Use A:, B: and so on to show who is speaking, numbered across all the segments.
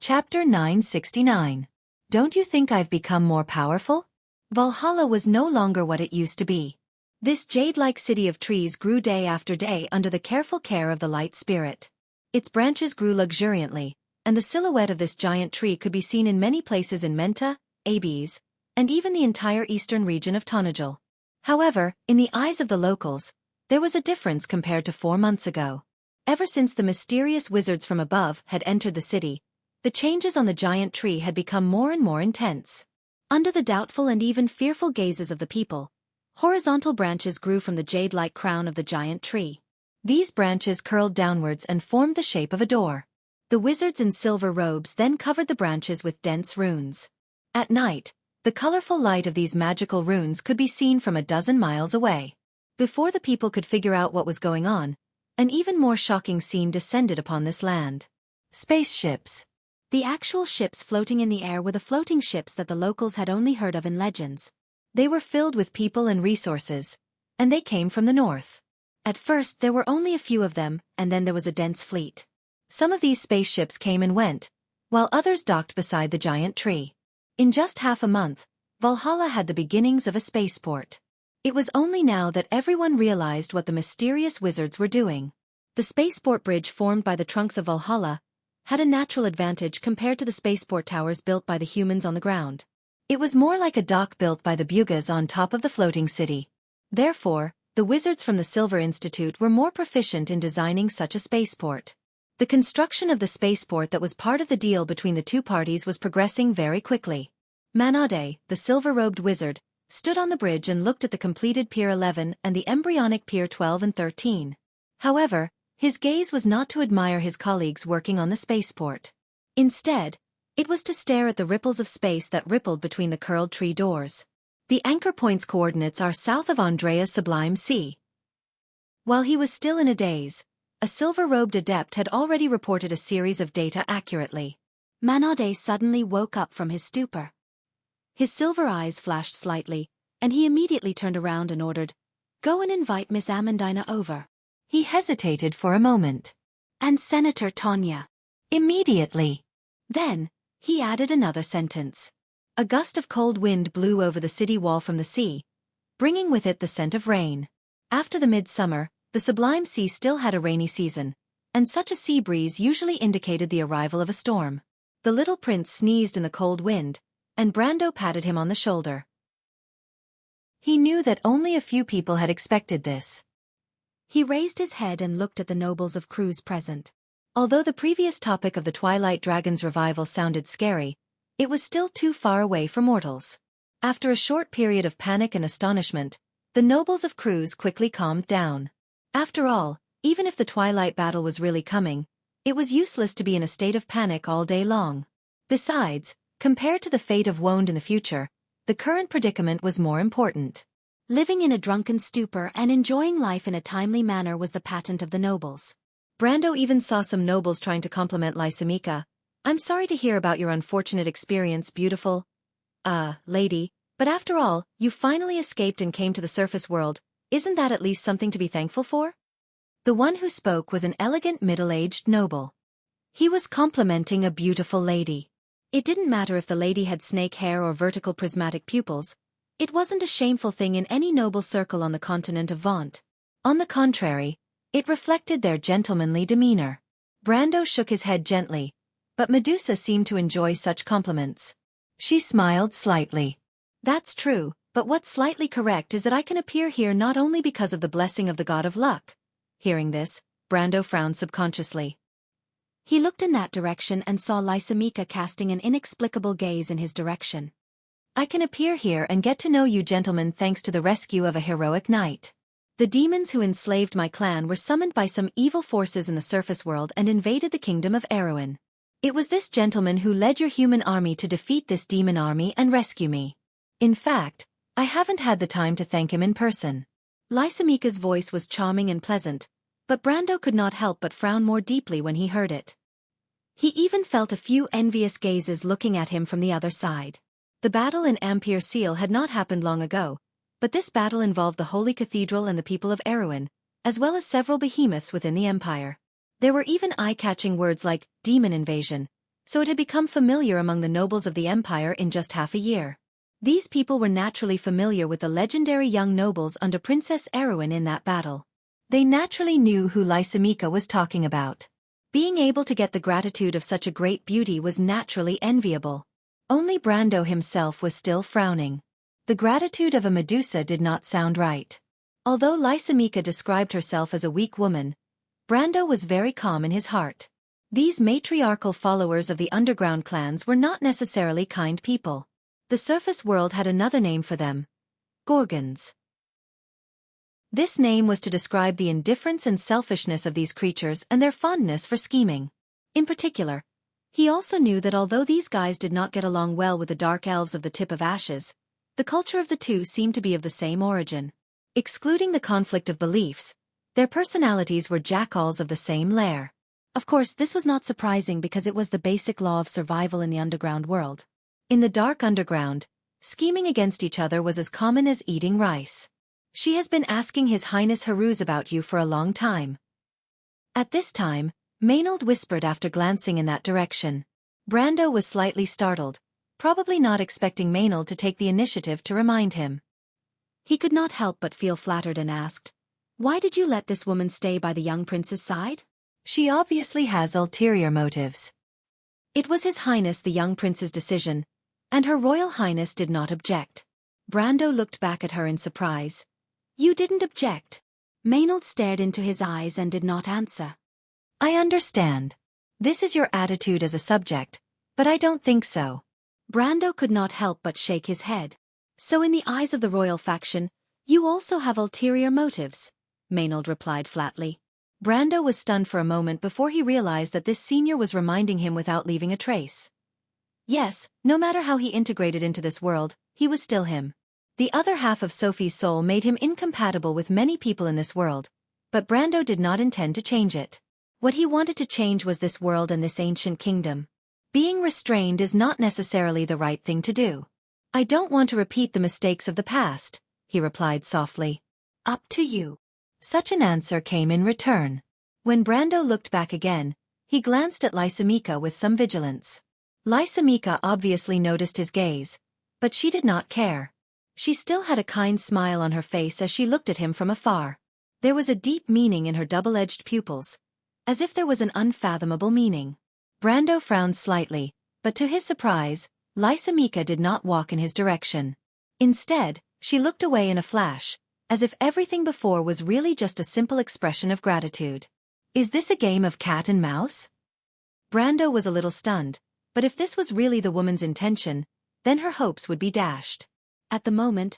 A: Chapter 969. Don't you think I've become more powerful? Valhalla was no longer what it used to be. This jade-like city of trees grew day after day under the careful care of the light spirit. Its branches grew luxuriantly, and the silhouette of this giant tree could be seen in many places in Menta, Abes, and even the entire eastern region of Tonajal. However, in the eyes of the locals, there was a difference compared to 4 months ago. Ever since the mysterious wizards from above had entered the city, the changes on the giant tree had become more and more intense. Under the doubtful and even fearful gazes of the people, horizontal branches grew from the jade-like crown of the giant tree. These branches curled downwards and formed the shape of a door. The wizards in silver robes then covered the branches with dense runes. At night, the colorful light of these magical runes could be seen from a dozen miles away. Before the people could figure out what was going on, an even more shocking scene descended upon this land. Spaceships. The actual ships floating in the air were the floating ships that the locals had only heard of in legends. They were filled with people and resources, and they came from the north. At first there were only a few of them, and then there was a dense fleet. Some of these spaceships came and went, while others docked beside the giant tree. In just half a month, Valhalla had the beginnings of a spaceport. It was only now that everyone realized what the mysterious wizards were doing. The spaceport bridge formed by the trunks of Valhalla had a natural advantage compared to the spaceport towers built by the humans on the ground. It was more like a dock built by the Bugas on top of the floating city. Therefore, the wizards from the Silver Institute were more proficient in designing such a spaceport. The construction of the spaceport that was part of the deal between the two parties was progressing very quickly. Manade, the silver-robed wizard, stood on the bridge and looked at the completed Pier 11 and the embryonic Pier 12 and 13. However, his gaze was not to admire his colleagues working on the spaceport. Instead, it was to stare at the ripples of space that rippled between the curled tree doors. The anchor point's coordinates are south of Andrea's Sublime Sea. While he was still in a daze, a silver-robed adept had already reported a series of data accurately. Manade suddenly woke up from his stupor. His silver eyes flashed slightly, and he immediately turned around and ordered, "Go and invite Miss Amandina over." He hesitated for a moment. "And Senator Tonya." "Immediately." Then, he added another sentence. A gust of cold wind blew over the city wall from the sea, bringing with it the scent of rain. After the midsummer, the Sublime Sea still had a rainy season, and such a sea breeze usually indicated the arrival of a storm. The little prince sneezed in the cold wind, and Brando patted him on the shoulder. He knew that only a few people had expected this. He raised his head and looked at the nobles of Cruz present. Although the previous topic of the Twilight Dragon's revival sounded scary, it was still too far away for mortals. After a short period of panic and astonishment, the nobles of Cruz quickly calmed down. After all, even if the Twilight battle was really coming, it was useless to be in a state of panic all day long. Besides, compared to the fate of Wound in the future, the current predicament was more important. Living in a drunken stupor and enjoying life in a timely manner was the patent of the nobles. Brando even saw some nobles trying to compliment Lysimeka. "I'm sorry to hear about your unfortunate experience, beautiful lady, but after all, you finally escaped and came to the surface world. Isn't that at least something to be thankful for?" The one who spoke was an elegant middle-aged noble. He was complimenting a beautiful lady. It didn't matter if the lady had snake hair or vertical prismatic pupils. It wasn't a shameful thing in any noble circle on the continent of Vaunt. On the contrary, it reflected their gentlemanly demeanor. Brando shook his head gently, but Medusa seemed to enjoy such compliments. She smiled slightly. "That's true, but what's slightly correct is that I can appear here not only because of the blessing of the god of luck." Hearing this, Brando frowned subconsciously. He looked in that direction and saw Lysimeka casting an inexplicable gaze in his direction. "I can appear here and get to know you gentlemen thanks to the rescue of a heroic knight. The demons who enslaved my clan were summoned by some evil forces in the surface world and invaded the kingdom of Erewhon. It was this gentleman who led your human army to defeat this demon army and rescue me. In fact, I haven't had the time to thank him in person." Lysimeka's voice was charming and pleasant, but Brando could not help but frown more deeply when he heard it. He even felt a few envious gazes looking at him from the other side. The battle in Ampere Seal had not happened long ago, but this battle involved the Holy Cathedral and the people of Erewhon, as well as several behemoths within the empire. There were even eye-catching words like demon invasion, so it had become familiar among the nobles of the empire in just half a year. These people were naturally familiar with the legendary young nobles under Princess Erwin in that battle. They naturally knew who Lysimachia was talking about. Being able to get the gratitude of such a great beauty was naturally enviable. Only Brando himself was still frowning. The gratitude of a Medusa did not sound right. Although Lysimachia described herself as a weak woman, Brando was very calm in his heart. These matriarchal followers of the underground clans were not necessarily kind people. The surface world had another name for them: Gorgons. This name was to describe the indifference and selfishness of these creatures and their fondness for scheming. In particular, he also knew that although these guys did not get along well with the dark elves of the Tip of Ashes, the culture of the two seemed to be of the same origin. Excluding the conflict of beliefs, their personalities were jackals of the same lair. Of course, this was not surprising because it was the basic law of survival in the underground world. In the dark underground, scheming against each other was as common as eating rice. She has been asking His Highness Haruz about you for a long time. At this time, Maynard whispered after glancing in that direction. Brando was slightly startled, probably not expecting Maynard to take the initiative to remind him. He could not help but feel flattered and asked, "Why did you let this woman stay by the young prince's side? She obviously has ulterior motives." It was His Highness the young prince's decision, and Her Royal Highness did not object. Brando looked back at her in surprise. "You didn't object?" Maynard stared into his eyes and did not answer. "I understand. This is your attitude as a subject, but I don't think so." Brando could not help but shake his head. "So in the eyes of the royal faction, you also have ulterior motives?" Maynard replied flatly. Brando was stunned for a moment before he realized that this senior was reminding him without leaving a trace. Yes, no matter how he integrated into this world, he was still him. The other half of Sophie's soul made him incompatible with many people in this world, but Brando did not intend to change it. What he wanted to change was this world and this ancient kingdom. Being restrained is not necessarily the right thing to do. "I don't want to repeat the mistakes of the past," he replied softly. "Up to you." Such an answer came in return. When Brando looked back again, he glanced at Lysimachia with some vigilance. Lysimachia obviously noticed his gaze, but she did not care. She still had a kind smile on her face as she looked at him from afar. There was a deep meaning in her double-edged pupils, as if there was an unfathomable meaning. Brando frowned slightly, but to his surprise, Lysimachia did not walk in his direction. Instead, she looked away in a flash, as if everything before was really just a simple expression of gratitude. Is this a game of cat and mouse? Brando was a little stunned, but if this was really the woman's intention, then her hopes would be dashed. At the moment,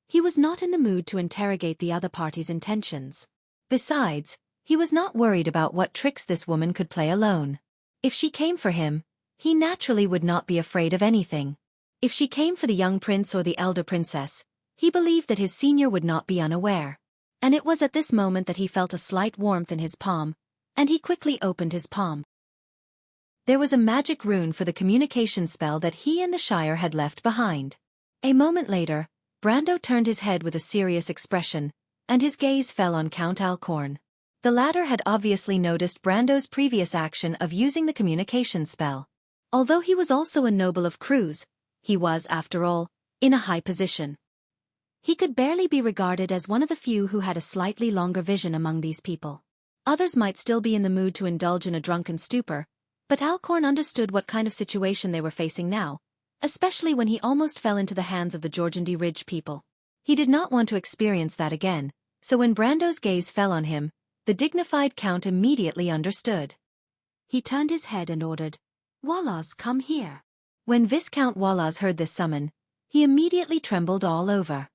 A: he was not in the mood to interrogate the other party's intentions. Besides, he was not worried about what tricks this woman could play alone. If she came for him, he naturally would not be afraid of anything. If she came for the young prince or the elder princess, he believed that his senior would not be unaware. And it was at this moment that he felt a slight warmth in his palm, and he quickly opened his palm. There was a magic rune for the communication spell that he and the Shire had left behind. A moment later, Brando turned his head with a serious expression, and his gaze fell on Count Alcorn. The latter had obviously noticed Brando's previous action of using the communication spell. Although he was also a noble of Cruz, he was, after all, in a high position. He could barely be regarded as one of the few who had a slightly longer vision among these people. Others might still be in the mood to indulge in a drunken stupor, but Alcorn understood what kind of situation they were facing now, especially when he almost fell into the hands of the Georgandy Ridge people. He did not want to experience that again, so when Brando's gaze fell on him, the dignified count immediately understood. He turned his head and ordered, "Wallace, come here." When Viscount Wallace heard this summon, he immediately trembled all over.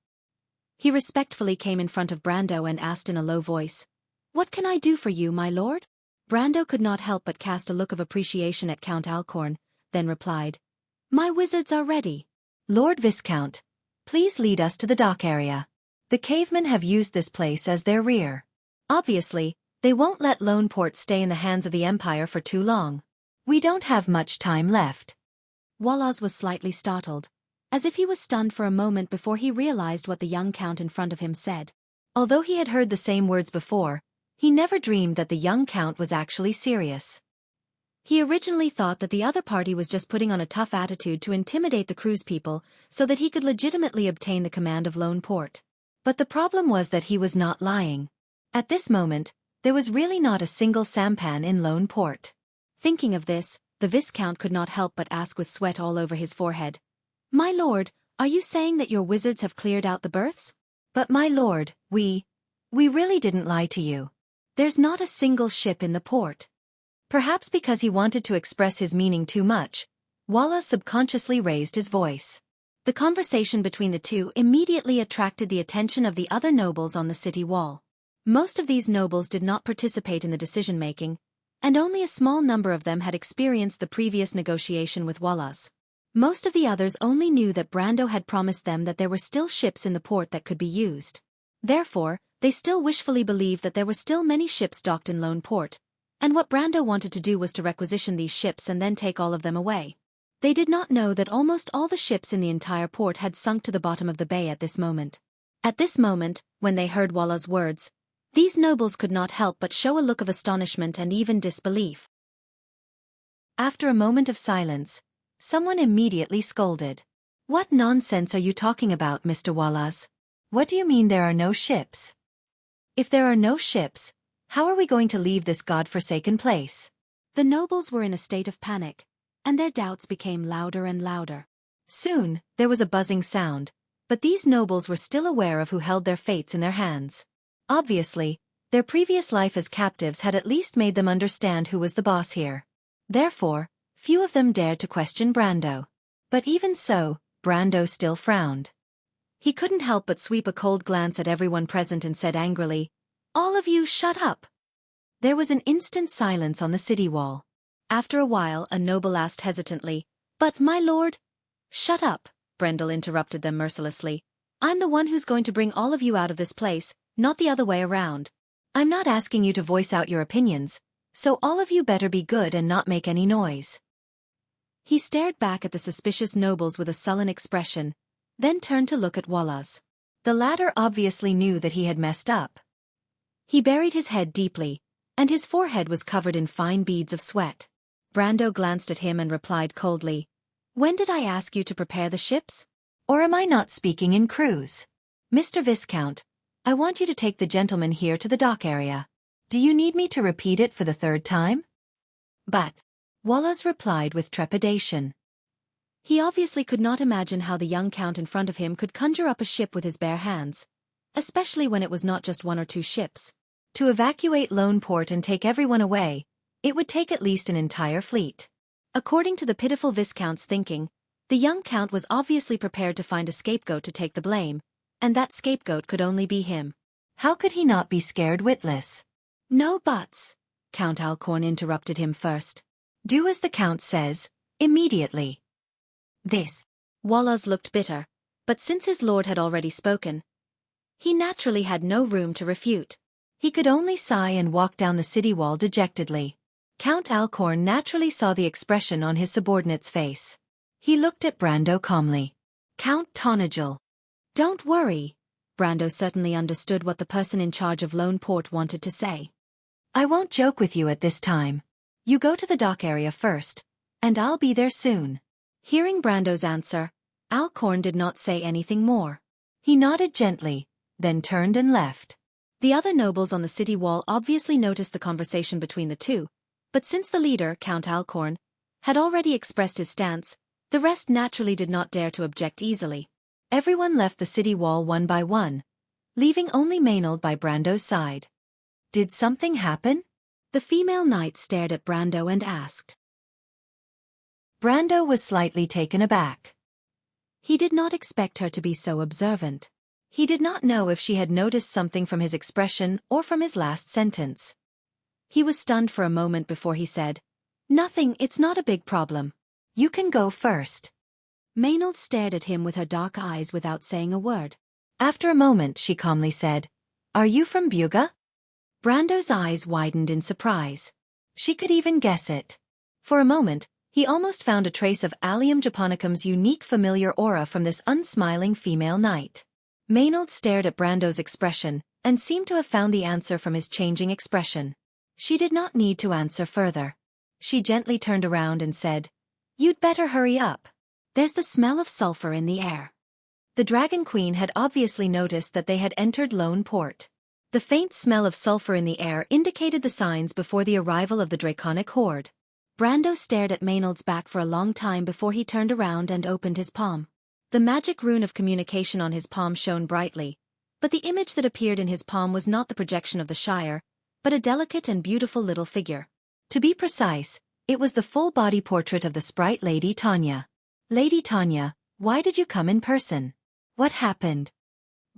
A: He respectfully came in front of Brando and asked in a low voice, "What can I do for you, my lord?" Brando could not help but cast a look of appreciation at Count Alcorn, then replied, "My wizards are ready. Lord Viscount, please lead us to the dock area. The cavemen have used this place as their rear. Obviously, they won't let Loneport stay in the hands of the Empire for too long. We don't have much time left." Wallace was slightly startled, as if he was stunned for a moment before he realized what the young count in front of him said. Although he had heard the same words before, he never dreamed that the young count was actually serious. He originally thought that the other party was just putting on a tough attitude to intimidate the cruise people so that he could legitimately obtain the command of Lone Port. But the problem was that he was not lying. At this moment, there was really not a single sampan in Lone Port. Thinking of this, the Viscount could not help but ask with sweat all over his forehead, "My lord, are you saying that your wizards have cleared out the berths?" "But my lord, we really didn't lie to you. There's not a single ship in the port." Perhaps because he wanted to express his meaning too much, Walla subconsciously raised his voice. The conversation between the two immediately attracted the attention of the other nobles on the city wall. Most of these nobles did not participate in the decision-making, and only a small number of them had experienced the previous negotiation with Wallace. Most of the others only knew that Brando had promised them that there were still ships in the port that could be used. Therefore, they still wishfully believed that there were still many ships docked in Lone Port, and what Brando wanted to do was to requisition these ships and then take all of them away. They did not know that almost all the ships in the entire port had sunk to the bottom of the bay at this moment. At this moment, when they heard Walla's words, these nobles could not help but show a look of astonishment and even disbelief. After a moment of silence, someone immediately scolded. "What nonsense are you talking about, Mr. Wallace? What do you mean there are no ships? If there are no ships, how are we going to leave this god-forsaken place?" The nobles were in a state of panic, and their doubts became louder and louder. Soon, there was a buzzing sound, but these nobles were still aware of who held their fates in their hands. Obviously, their previous life as captives had at least made them understand who was the boss here. Therefore, few of them dared to question Brando. But even so, Brando still frowned. He couldn't help but sweep a cold glance at everyone present and said angrily, "All of you shut up." There was an instant silence on the city wall. After a while, a noble asked hesitantly, "But, my lord—" "Shut up," Brendel interrupted them mercilessly. "I'm the one who's going to bring all of you out of this place, not the other way around. I'm not asking you to voice out your opinions, so all of you better be good and not make any noise." He stared back at the suspicious nobles with a sullen expression, then turned to look at Wallace. The latter obviously knew that he had messed up. He buried his head deeply, and his forehead was covered in fine beads of sweat. Brando glanced at him and replied coldly, "When did I ask you to prepare the ships? Or am I not speaking in cruise? Mr. Viscount, I want you to take the gentleman here to the dock area. Do you need me to repeat it for the third time?" "But," Wallace replied with trepidation. He obviously could not imagine how the young count in front of him could conjure up a ship with his bare hands, especially when it was not just one or two ships. To evacuate Lone Port and take everyone away, it would take at least an entire fleet. According to the pitiful Viscount's thinking, the young count was obviously prepared to find a scapegoat to take the blame, and that scapegoat could only be him. How could he not be scared witless? "No buts," Count Alcorn interrupted him first. "Do as the count says, immediately." This. Wallace looked bitter, but since his lord had already spoken, he naturally had no room to refute. He could only sigh and walk down the city wall dejectedly. Count Alcorn naturally saw the expression on his subordinate's face. He looked at Brando calmly. "Count Tonagel." "Don't worry." Brando certainly understood what the person in charge of Lone Port wanted to say. "I won't joke with you at this time. You go to the dock area first, and I'll be there soon." Hearing Brando's answer, Alcorn did not say anything more. He nodded gently, then turned and left. The other nobles on the city wall obviously noticed the conversation between the two, but since the leader, Count Alcorn, had already expressed his stance, the rest naturally did not dare to object easily. Everyone left the city wall one by one, leaving only Maynard by Brando's side. "Did something happen?" The female knight stared at Brando and asked. Brando was slightly taken aback. He did not expect her to be so observant. He did not know if she had noticed something from his expression or from his last sentence. He was stunned for a moment before he said, "Nothing, it's not a big problem. You can go first." Maynard stared at him with her dark eyes without saying a word. After a moment she calmly said, "Are you from Buga?" Brando's eyes widened in surprise. She could even guess it. For a moment, he almost found a trace of Allium Japonicum's unique familiar aura from this unsmiling female knight. Maynard stared at Brando's expression, and seemed to have found the answer from his changing expression. She did not need to answer further. She gently turned around and said, "You'd better hurry up. There's the smell of sulfur in the air." The Dragon Queen had obviously noticed that they had entered Lone Port. The faint smell of sulfur in the air indicated the signs before the arrival of the draconic horde. Brando stared at Maynard's back for a long time before he turned around and opened his palm. The magic rune of communication on his palm shone brightly, but the image that appeared in his palm was not the projection of the Shire, but a delicate and beautiful little figure. To be precise, it was the full-body portrait of the sprite Lady Tanya. "Lady Tanya, why did you come in person? What happened?"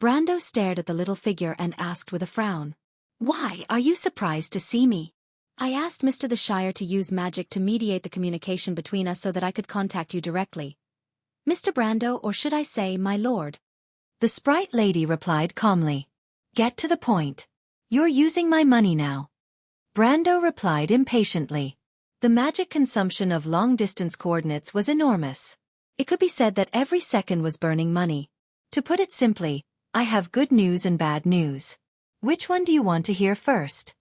A: Brando stared at the little figure and asked with a frown. "Why are you surprised to see me? I asked Mr. the Shire to use magic to mediate the communication between us so that I could contact you directly. Mr. Brando, or should I say, my lord?" The sprite lady replied calmly. "Get to the point. You're using my money now." Brando replied impatiently. The magic consumption of long-distance coordinates was enormous. It could be said that every second was burning money. To put it simply, I have good news and bad news. Which one do you want to hear first?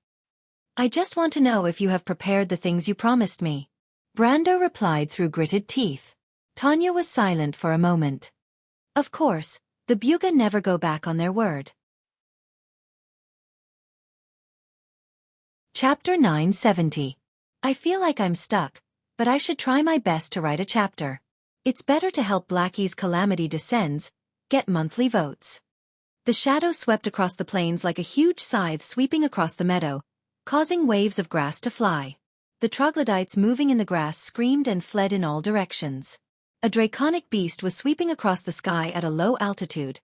A: "I just want to know if you have prepared the things you promised me," Brando replied through gritted teeth. Tanya was silent for a moment. Of course, the Buga never go back on their word. Chapter 970. I feel like I'm stuck, but I should try my best to write a chapter. It's better to help Blackie's Calamity Descends, get monthly votes. The shadow swept across the plains like a huge scythe sweeping across the meadow, causing waves of grass to fly. The troglodytes moving in the grass screamed and fled in all directions. A draconic beast was sweeping across the sky at a low altitude,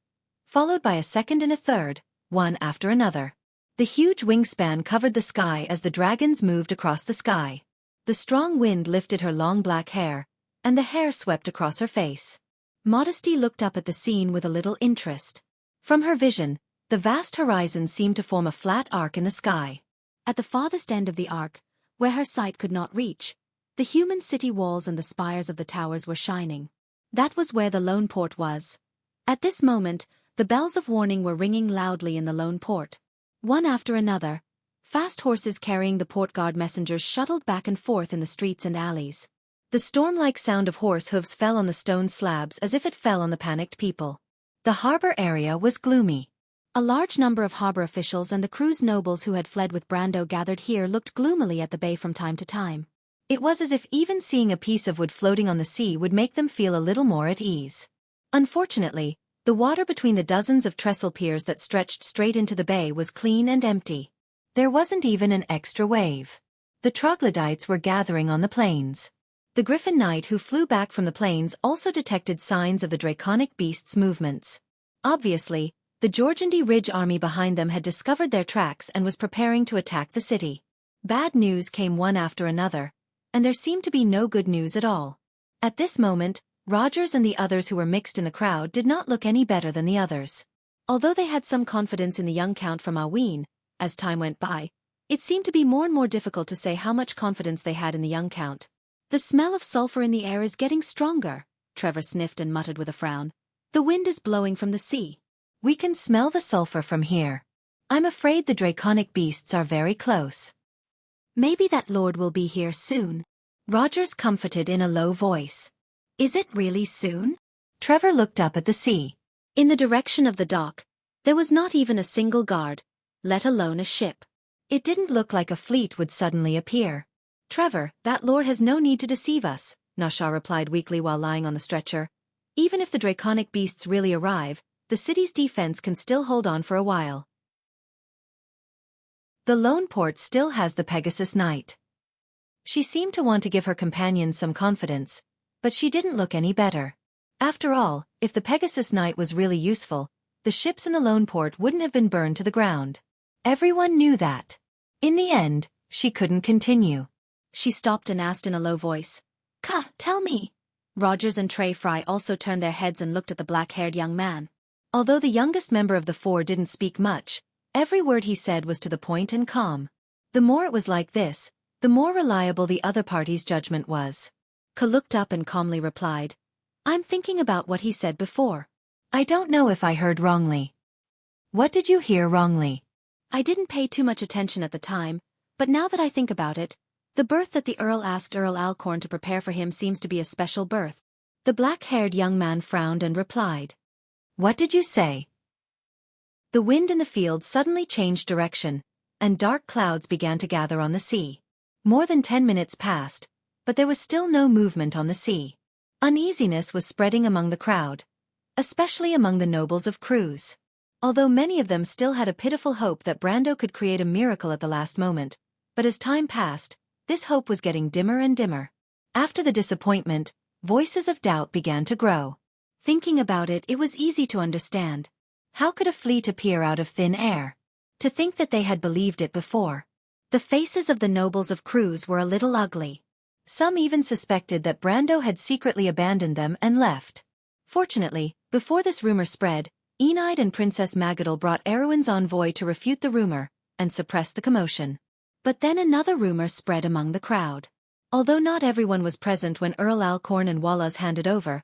A: followed by a second and a third, one after another. The huge wingspan covered the sky as the dragons moved across the sky. The strong wind lifted her long black hair, and the hair swept across her face. Modesty looked up at the scene with a little interest. From her vision, the vast horizon seemed to form a flat arc in the sky. At the farthest end of the arc, where her sight could not reach, the human city walls and the spires of the towers were shining. That was where the Lone Port was. At this moment, the bells of warning were ringing loudly in the Lone Port. One after another, fast horses carrying the port guard messengers shuttled back and forth in the streets and alleys. The storm-like sound of horse hooves fell on the stone slabs as if it fell on the panicked people. The harbor area was gloomy. A large number of harbor officials and the crew's nobles who had fled with Brando gathered here looked gloomily at the bay from time to time. It was as if even seeing a piece of wood floating on the sea would make them feel a little more at ease. Unfortunately, the water between the dozens of trestle piers that stretched straight into the bay was clean and empty. There wasn't even an extra wave. The troglodytes were gathering on the plains. The Griffin Knight who flew back from the plains also detected signs of the draconic beast's movements. Obviously, the Georgandy Ridge army behind them had discovered their tracks and was preparing to attack the city. Bad news came one after another, and there seemed to be no good news at all. At this moment, Rogers and the others who were mixed in the crowd did not look any better than the others. Although they had some confidence in the young Count from Aween, as time went by, it seemed to be more and more difficult to say how much confidence they had in the young Count. "The smell of sulfur in the air is getting stronger," Trevor sniffed and muttered with a frown. "The wind is blowing from the sea. We can smell the sulfur from here. I'm afraid the draconic beasts are very close. Maybe that lord will be here soon," Rogers comforted in a low voice. "Is it really soon?" Trevor looked up at the sea. In the direction of the dock, there was not even a single guard, let alone a ship. It didn't look like a fleet would suddenly appear. "Trevor, that lord has no need to deceive us," Nasha replied weakly while lying on the stretcher. "Even if the draconic beasts really arrive, the city's defense can still hold on for a while. The Lone Port still has the Pegasus Knight." She seemed to want to give her companions some confidence, but she didn't look any better. After all, if the Pegasus Knight was really useful, the ships in the Lone Port wouldn't have been burned to the ground. Everyone knew that. In the end, she couldn't continue. She stopped and asked in a low voice, Tell me." Rogers and Trey Fry also turned their heads and looked at the black-haired young man. Although the youngest member of the four didn't speak much, every word he said was to the point and calm. The more it was like this, the more reliable the other party's judgment was. Ka looked up and calmly replied, "I'm thinking about what he said before. I don't know if I heard wrongly." "What did you hear wrongly?" "I didn't pay too much attention at the time, but now that I think about it, The birth that the Earl asked Earl Alcorn to prepare for him seems to be a special birth. The black-haired young man frowned and replied. What did you say? The wind in the field suddenly changed direction, and dark clouds began to gather on the sea. More than 10 minutes passed, but there was still no movement on the sea. Uneasiness was spreading among the crowd, especially among the nobles of Cruz. Although many of them still had a pitiful hope that Brando could create a miracle at the last moment, but as time passed, this hope was getting dimmer and dimmer. After the disappointment, voices of doubt began to grow. Thinking about it, it was easy to understand. How could a fleet appear out of thin air? To think that they had believed it before. The faces of the nobles of Cruz were a little ugly. Some even suspected that Brando had secretly abandoned them and left. Fortunately, before this rumor spread, Enide and Princess Magadal brought Erewhon's envoy to refute the rumor and suppress the commotion. But then another rumor spread among the crowd. Although not everyone was present when Earl Alcorn and Wallace handed over,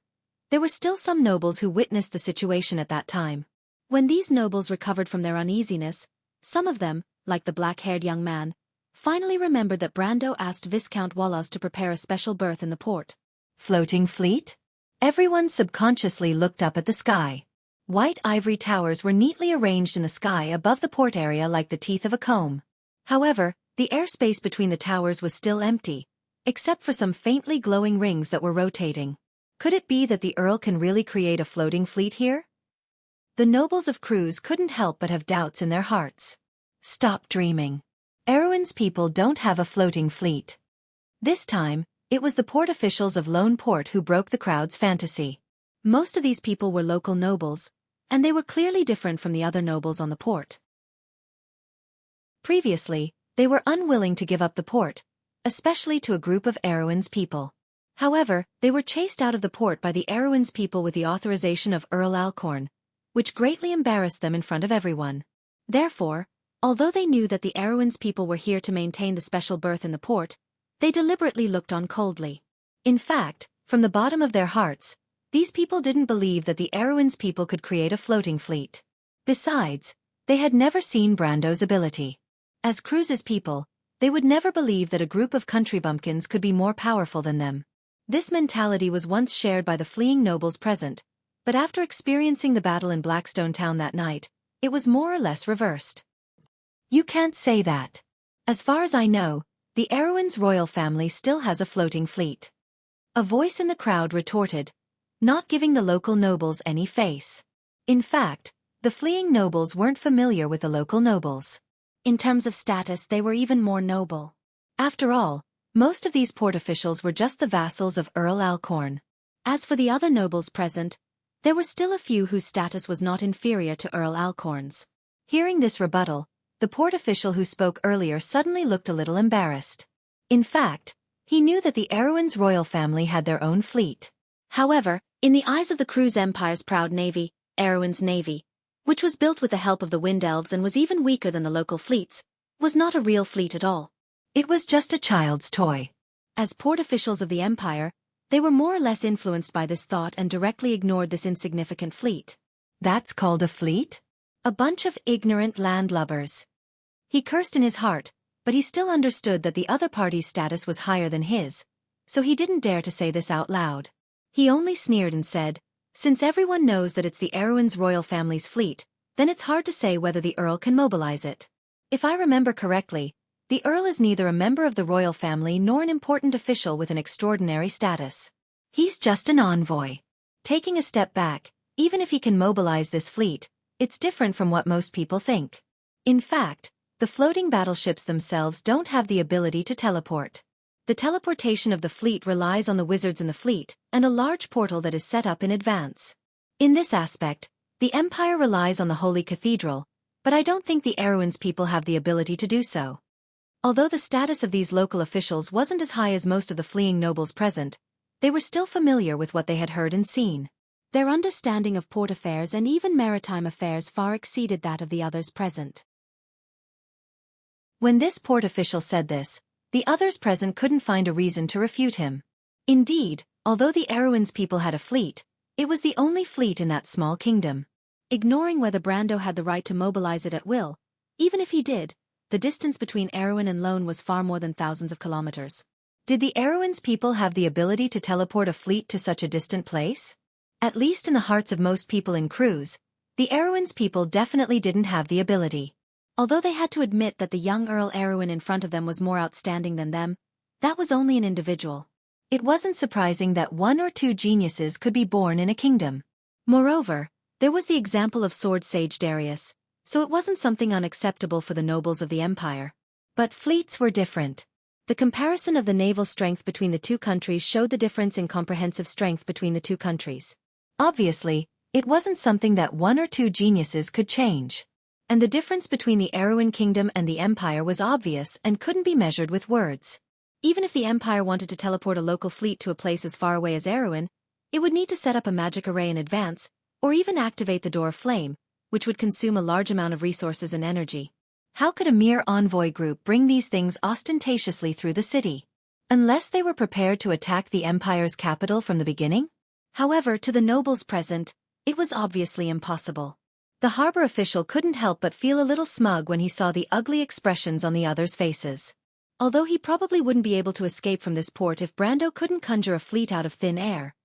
A: there were still some nobles who witnessed the situation at that time. When these nobles recovered from their uneasiness, some of them, like the black-haired young man, finally remembered that Brando asked Viscount Wallace to prepare a special berth in the port. Floating fleet? Everyone subconsciously looked up at the sky. White ivory towers were neatly arranged in the sky above the port area like the teeth of a comb. However, the airspace between the towers was still empty, except for some faintly glowing rings that were rotating. Could it be that the Earl can really create a floating fleet here? The nobles of Cruz couldn't help but have doubts in their hearts. Stop dreaming. Erewhon's people don't have a floating fleet. This time, it was the port officials of Lone Port who broke the crowd's fantasy. Most of these people were local nobles, and they were clearly different from the other nobles on the port. Previously, they were unwilling to give up the port, especially to a group of Erewhon's people. However, they were chased out of the port by the Erewhon's people with the authorization of Earl Alcorn, which greatly embarrassed them in front of everyone. Therefore, although they knew that the Erewhon's people were here to maintain the special berth in the port, they deliberately looked on coldly. In fact, from the bottom of their hearts, these people didn't believe that the Erewhon's people could create a floating fleet. Besides, they had never seen Brando's ability. As Cruz's people, they would never believe that a group of country bumpkins could be more powerful than them. This mentality was once shared by the fleeing nobles present, but after experiencing the battle in Blackstone Town that night, it was more or less reversed. You can't say that. As far as I know, the Erewhon's royal family still has a floating fleet. A voice in the crowd retorted, not giving the local nobles any face. In fact, the fleeing nobles weren't familiar with the local nobles. In terms of status, they were even more noble. After all, most of these port officials were just the vassals of Earl Alcorn. As for the other nobles present, there were still a few whose status was not inferior to Earl Alcorn's. Hearing this rebuttal, the port official who spoke earlier suddenly looked a little embarrassed. In fact, he knew that the Erewhon's royal family had their own fleet. However, in the eyes of the Cruz Empire's proud navy, Erewhon's navy, which was built with the help of the Wind Elves and was even weaker than the local fleets, was not a real fleet at all. It was just a child's toy. As port officials of the Empire, they were more or less influenced by this thought and directly ignored this insignificant fleet. That's called a fleet? A bunch of ignorant landlubbers. He cursed in his heart, but he still understood that the other party's status was higher than his, so he didn't dare to say this out loud. He only sneered and said, since everyone knows that it's the Erewhon's royal family's fleet, then it's hard to say whether the Earl can mobilize it. If I remember correctly, the Earl is neither a member of the royal family nor an important official with an extraordinary status. He's just an envoy. Taking a step back, even if he can mobilize this fleet, it's different from what most people think. In fact, the floating battleships themselves don't have the ability to teleport. The teleportation of the fleet relies on the wizards in the fleet and a large portal that is set up in advance. In this aspect, the Empire relies on the Holy Cathedral, but I don't think the Erewhon's people have the ability to do so. Although the status of these local officials wasn't as high as most of the fleeing nobles present, they were still familiar with what they had heard and seen. Their understanding of port affairs and even maritime affairs far exceeded that of the others present. When this port official said this, the others present couldn't find a reason to refute him. Indeed, although the Erewhon's people had a fleet, it was the only fleet in that small kingdom. Ignoring whether Brando had the right to mobilize it at will, even if he did, the distance between Erewhon and Lone was far more than thousands of kilometers. Did the Erewhon's people have the ability to teleport a fleet to such a distant place? At least in the hearts of most people in Cruz, the Erewhon's people definitely didn't have the ability. Although they had to admit that the young Earl Erewhon in front of them was more outstanding than them, that was only an individual. It wasn't surprising that one or two geniuses could be born in a kingdom. Moreover, there was the example of sword sage Darius, so it wasn't something unacceptable for the nobles of the empire. But fleets were different. The comparison of the naval strength between the two countries showed the difference in comprehensive strength between the two countries. Obviously, it wasn't something that one or two geniuses could change. And the difference between the Erewhon kingdom and the empire was obvious and couldn't be measured with words. Even if the empire wanted to teleport a local fleet to a place as far away as Erewhon, it would need to set up a magic array in advance, or even activate the Door of Flame, which would consume a large amount of resources and energy. How could a mere envoy group bring these things ostentatiously through the city? Unless they were prepared to attack the empire's capital from the beginning? However, to the nobles present, it was obviously impossible. The harbor official couldn't help but feel a little smug when he saw the ugly expressions on the others' faces. Although he probably wouldn't be able to escape from this port if Brando couldn't conjure a fleet out of thin air,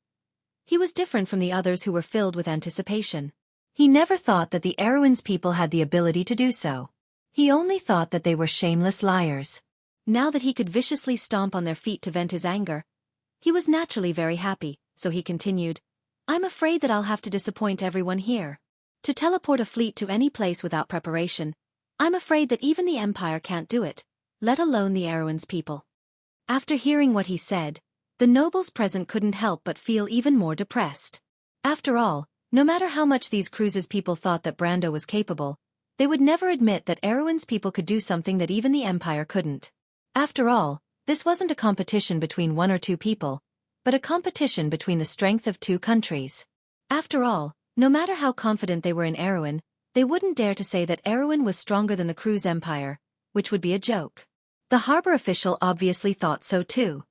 A: he was different from the others who were filled with anticipation. He never thought that the Erewhon's people had the ability to do so. He only thought that they were shameless liars. Now that he could viciously stomp on their feet to vent his anger, he was naturally very happy, so he continued, "I'm afraid that I'll have to disappoint everyone here. To teleport a fleet to any place without preparation, I'm afraid that even the Empire can't do it, let alone the Erewhon's people." After hearing what he said, the nobles present couldn't help but feel even more depressed. After all, no matter how much these Cruz's people thought that Brando was capable, they would never admit that Erewhon's people could do something that even the Empire couldn't. After all, this wasn't a competition between one or two people, but a competition between the strength of two countries. After all, no matter how confident they were in Erewhon, they wouldn't dare to say that Erewhon was stronger than the Cruz Empire, which would be a joke. The harbor official obviously thought so too.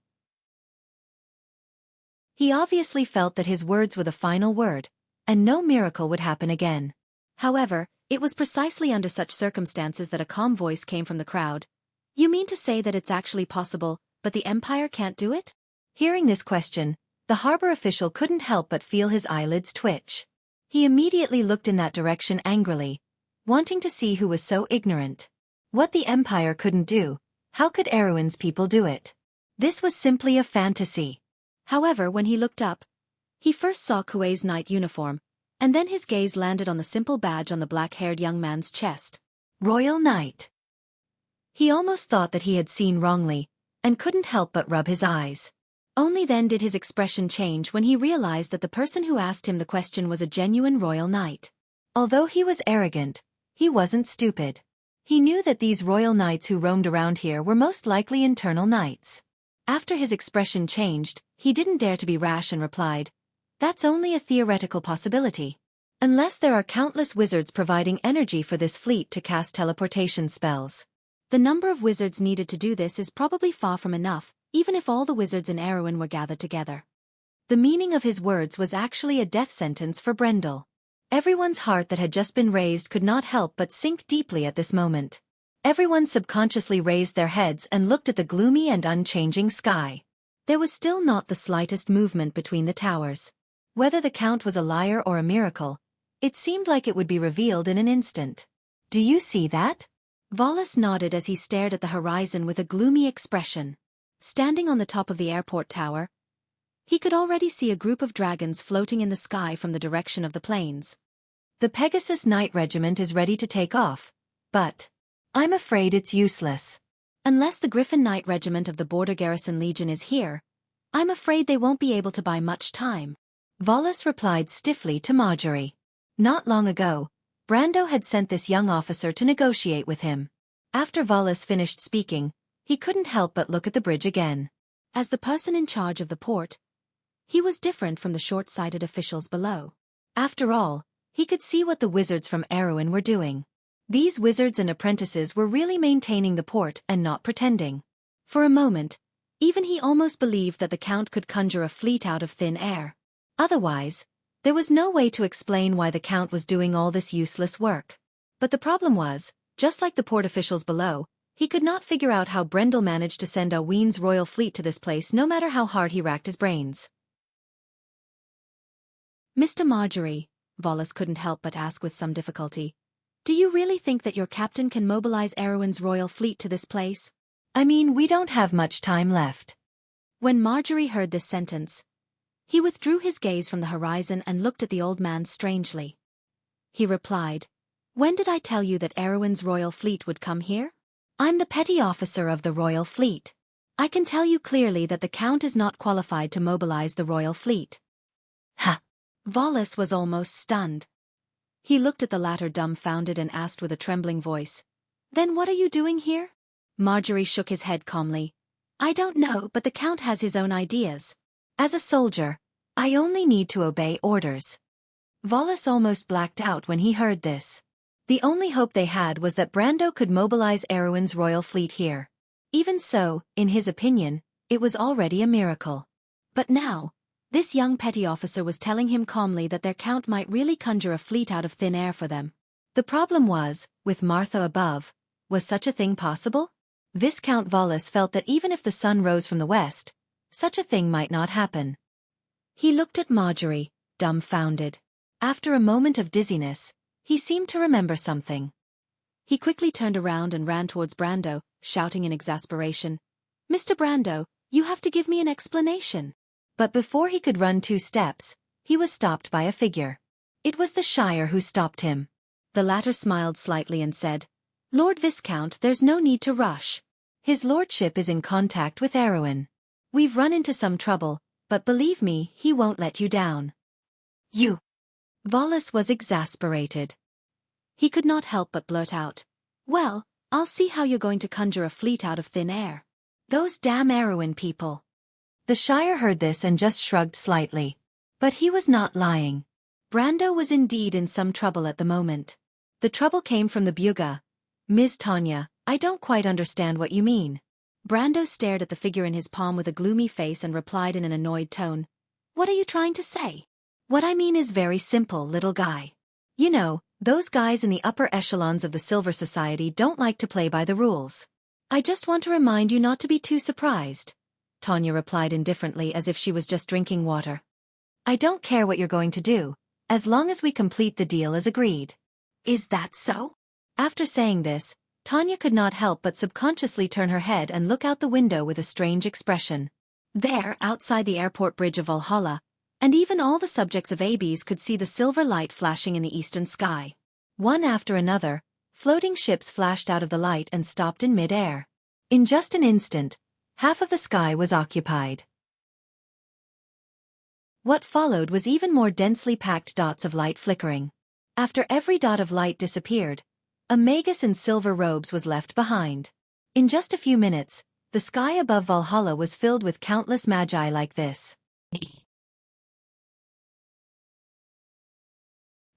A: He obviously felt that his words were the final word, and no miracle would happen again. However, it was precisely under such circumstances that a calm voice came from the crowd. "You mean to say that it's actually possible, but the Empire can't do it?" Hearing this question, the harbor official couldn't help but feel his eyelids twitch. He immediately looked in that direction angrily, wanting to see who was so ignorant. What the Empire couldn't do, how could Erewhon's people do it? This was simply a fantasy. However, when he looked up, he first saw Kuei's knight uniform, and then his gaze landed on the simple badge on the black-haired young man's chest. Royal Knight. He almost thought that he had seen wrongly, and couldn't help but rub his eyes. Only then did his expression change when he realized that the person who asked him the question was a genuine royal knight. Although he was arrogant, he wasn't stupid. He knew that these royal knights who roamed around here were most likely internal knights. After his expression changed, he didn't dare to be rash and replied, "That's only a theoretical possibility. Unless there are countless wizards providing energy for this fleet to cast teleportation spells. The number of wizards needed to do this is probably far from enough, even if all the wizards in Erewhon were gathered together." The meaning of his words was actually a death sentence for Brendel. Everyone's heart that had just been raised could not help but sink deeply at this moment. Everyone subconsciously raised their heads and looked at the gloomy and unchanging sky. There was still not the slightest movement between the towers. Whether the Count was a liar or a miracle, it seemed like it would be revealed in an instant. "Do you see that?" Wallace nodded as he stared at the horizon with a gloomy expression. Standing on the top of the airport tower, he could already see a group of dragons floating in the sky from the direction of the plains. "The Pegasus Knight Regiment is ready to take off, but I'm afraid it's useless. Unless the Griffin Knight Regiment of the Border Garrison Legion is here, I'm afraid they won't be able to buy much time," Wallace replied stiffly to Marjorie. Not long ago, Brando had sent this young officer to negotiate with him. After Wallace finished speaking, he couldn't help but look at the bridge again. As the person in charge of the port, he was different from the short-sighted officials below. After all, he could see what the wizards from Erewhon were doing. These wizards and apprentices were really maintaining the port and not pretending. For a moment, even he almost believed that the Count could conjure a fleet out of thin air. Otherwise, there was no way to explain why the Count was doing all this useless work. But the problem was, Just like the port officials below, he could not figure out how Brendel managed to send Aween's royal fleet to this place no matter how hard he racked his brains. Mr. Marjorie, Vollus couldn't help but ask with some difficulty, do you really think that your captain can mobilize Erewhon's royal fleet to this place? I mean, we don't have much time left. When Marjorie heard this sentence, he withdrew his gaze from the horizon and looked at the old man strangely. He replied, when did I tell you that Erewhon's royal fleet would come here? I'm the petty officer of the royal fleet. I can tell you clearly that the Count is not qualified to mobilize the royal fleet. Ha! Vollus was almost stunned. He looked at the latter dumbfounded and asked with a trembling voice, then what are you doing here? Marjorie shook his head calmly. I don't know, but the Count has his own ideas. As a soldier, I only need to obey orders. Vollus almost blacked out when he heard this. The only hope they had was that Brando could mobilize Erewhon's royal fleet here. Even so, in his opinion, it was already a miracle. But now, this young petty officer was telling him calmly that their Count might really conjure a fleet out of thin air for them. The problem was, with Martha above, was such a thing possible? Viscount Vollus felt that even if the sun rose from the west, such a thing might not happen. He looked at Marjorie, dumbfounded. After a moment of dizziness, he seemed to remember something. He quickly turned around and ran towards Brando, shouting in exasperation, Mr. Brando, you have to give me an explanation. But before he could run 2 steps, he was stopped by a figure. It was the Shire who stopped him. The latter smiled slightly and said, Lord Viscount, there's no need to rush. His lordship is in contact with Erewhon. We've run into some trouble, but believe me, he won't let you down. You! Vollus was exasperated. He could not help but blurt out, well, I'll see how you're going to conjure a fleet out of thin air. Those damn Erewhon people. The Shire heard this and just shrugged slightly. But he was not lying. Brando was indeed in some trouble at the moment. The trouble came from the Buga. Ms. Tanya, I don't quite understand what you mean. Brando stared at the figure in his palm with a gloomy face and replied in an annoyed tone. What are you trying to say? What I mean is very simple, little guy. You know, those guys in the upper echelons of the Silver Society don't like to play by the rules. I just want to remind you not to be too surprised. Tanya replied indifferently as if she was just drinking water. I don't care what you're going to do, as long as we complete the deal as agreed. Is that so? After saying this, Tanya could not help but subconsciously turn her head and look out the window with a strange expression. There, outside the airport bridge of Valhalla, and even all the subjects of Abes could see the silver light flashing in the eastern sky. One after another, floating ships flashed out of the light and stopped in mid-air. In just an instant, half of the sky was occupied. What followed was even more densely packed dots of light flickering. After every dot of light disappeared, a magus in silver robes was left behind. In just a few minutes, the sky above Valhalla was filled with countless magi like this.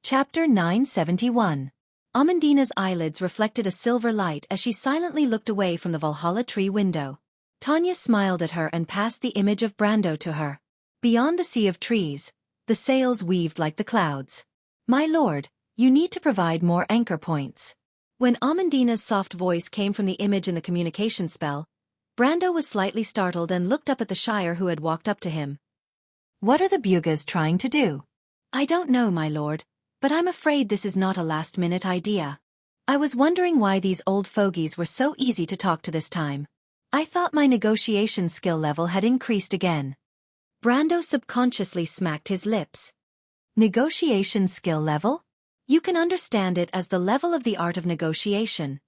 A: Chapter 971. Amandina's eyelids reflected a silver light as she silently looked away from the Valhalla tree window. Tanya smiled at her and passed the image of Brando to her. Beyond the sea of trees, the sails weaved like the clouds. My lord, you need to provide more anchor points. When Amandina's soft voice came from the image in the communication spell, Brando was slightly startled and looked up at the Shire who had walked up to him. What are the Bugas trying to do? I don't know, my lord, but I'm afraid this is not a last-minute idea. I was wondering why these old fogies were so easy to talk to this time. I thought my negotiation skill level had increased again. Brando subconsciously smacked his lips. Negotiation skill level? You can understand it as the level of the art of negotiation.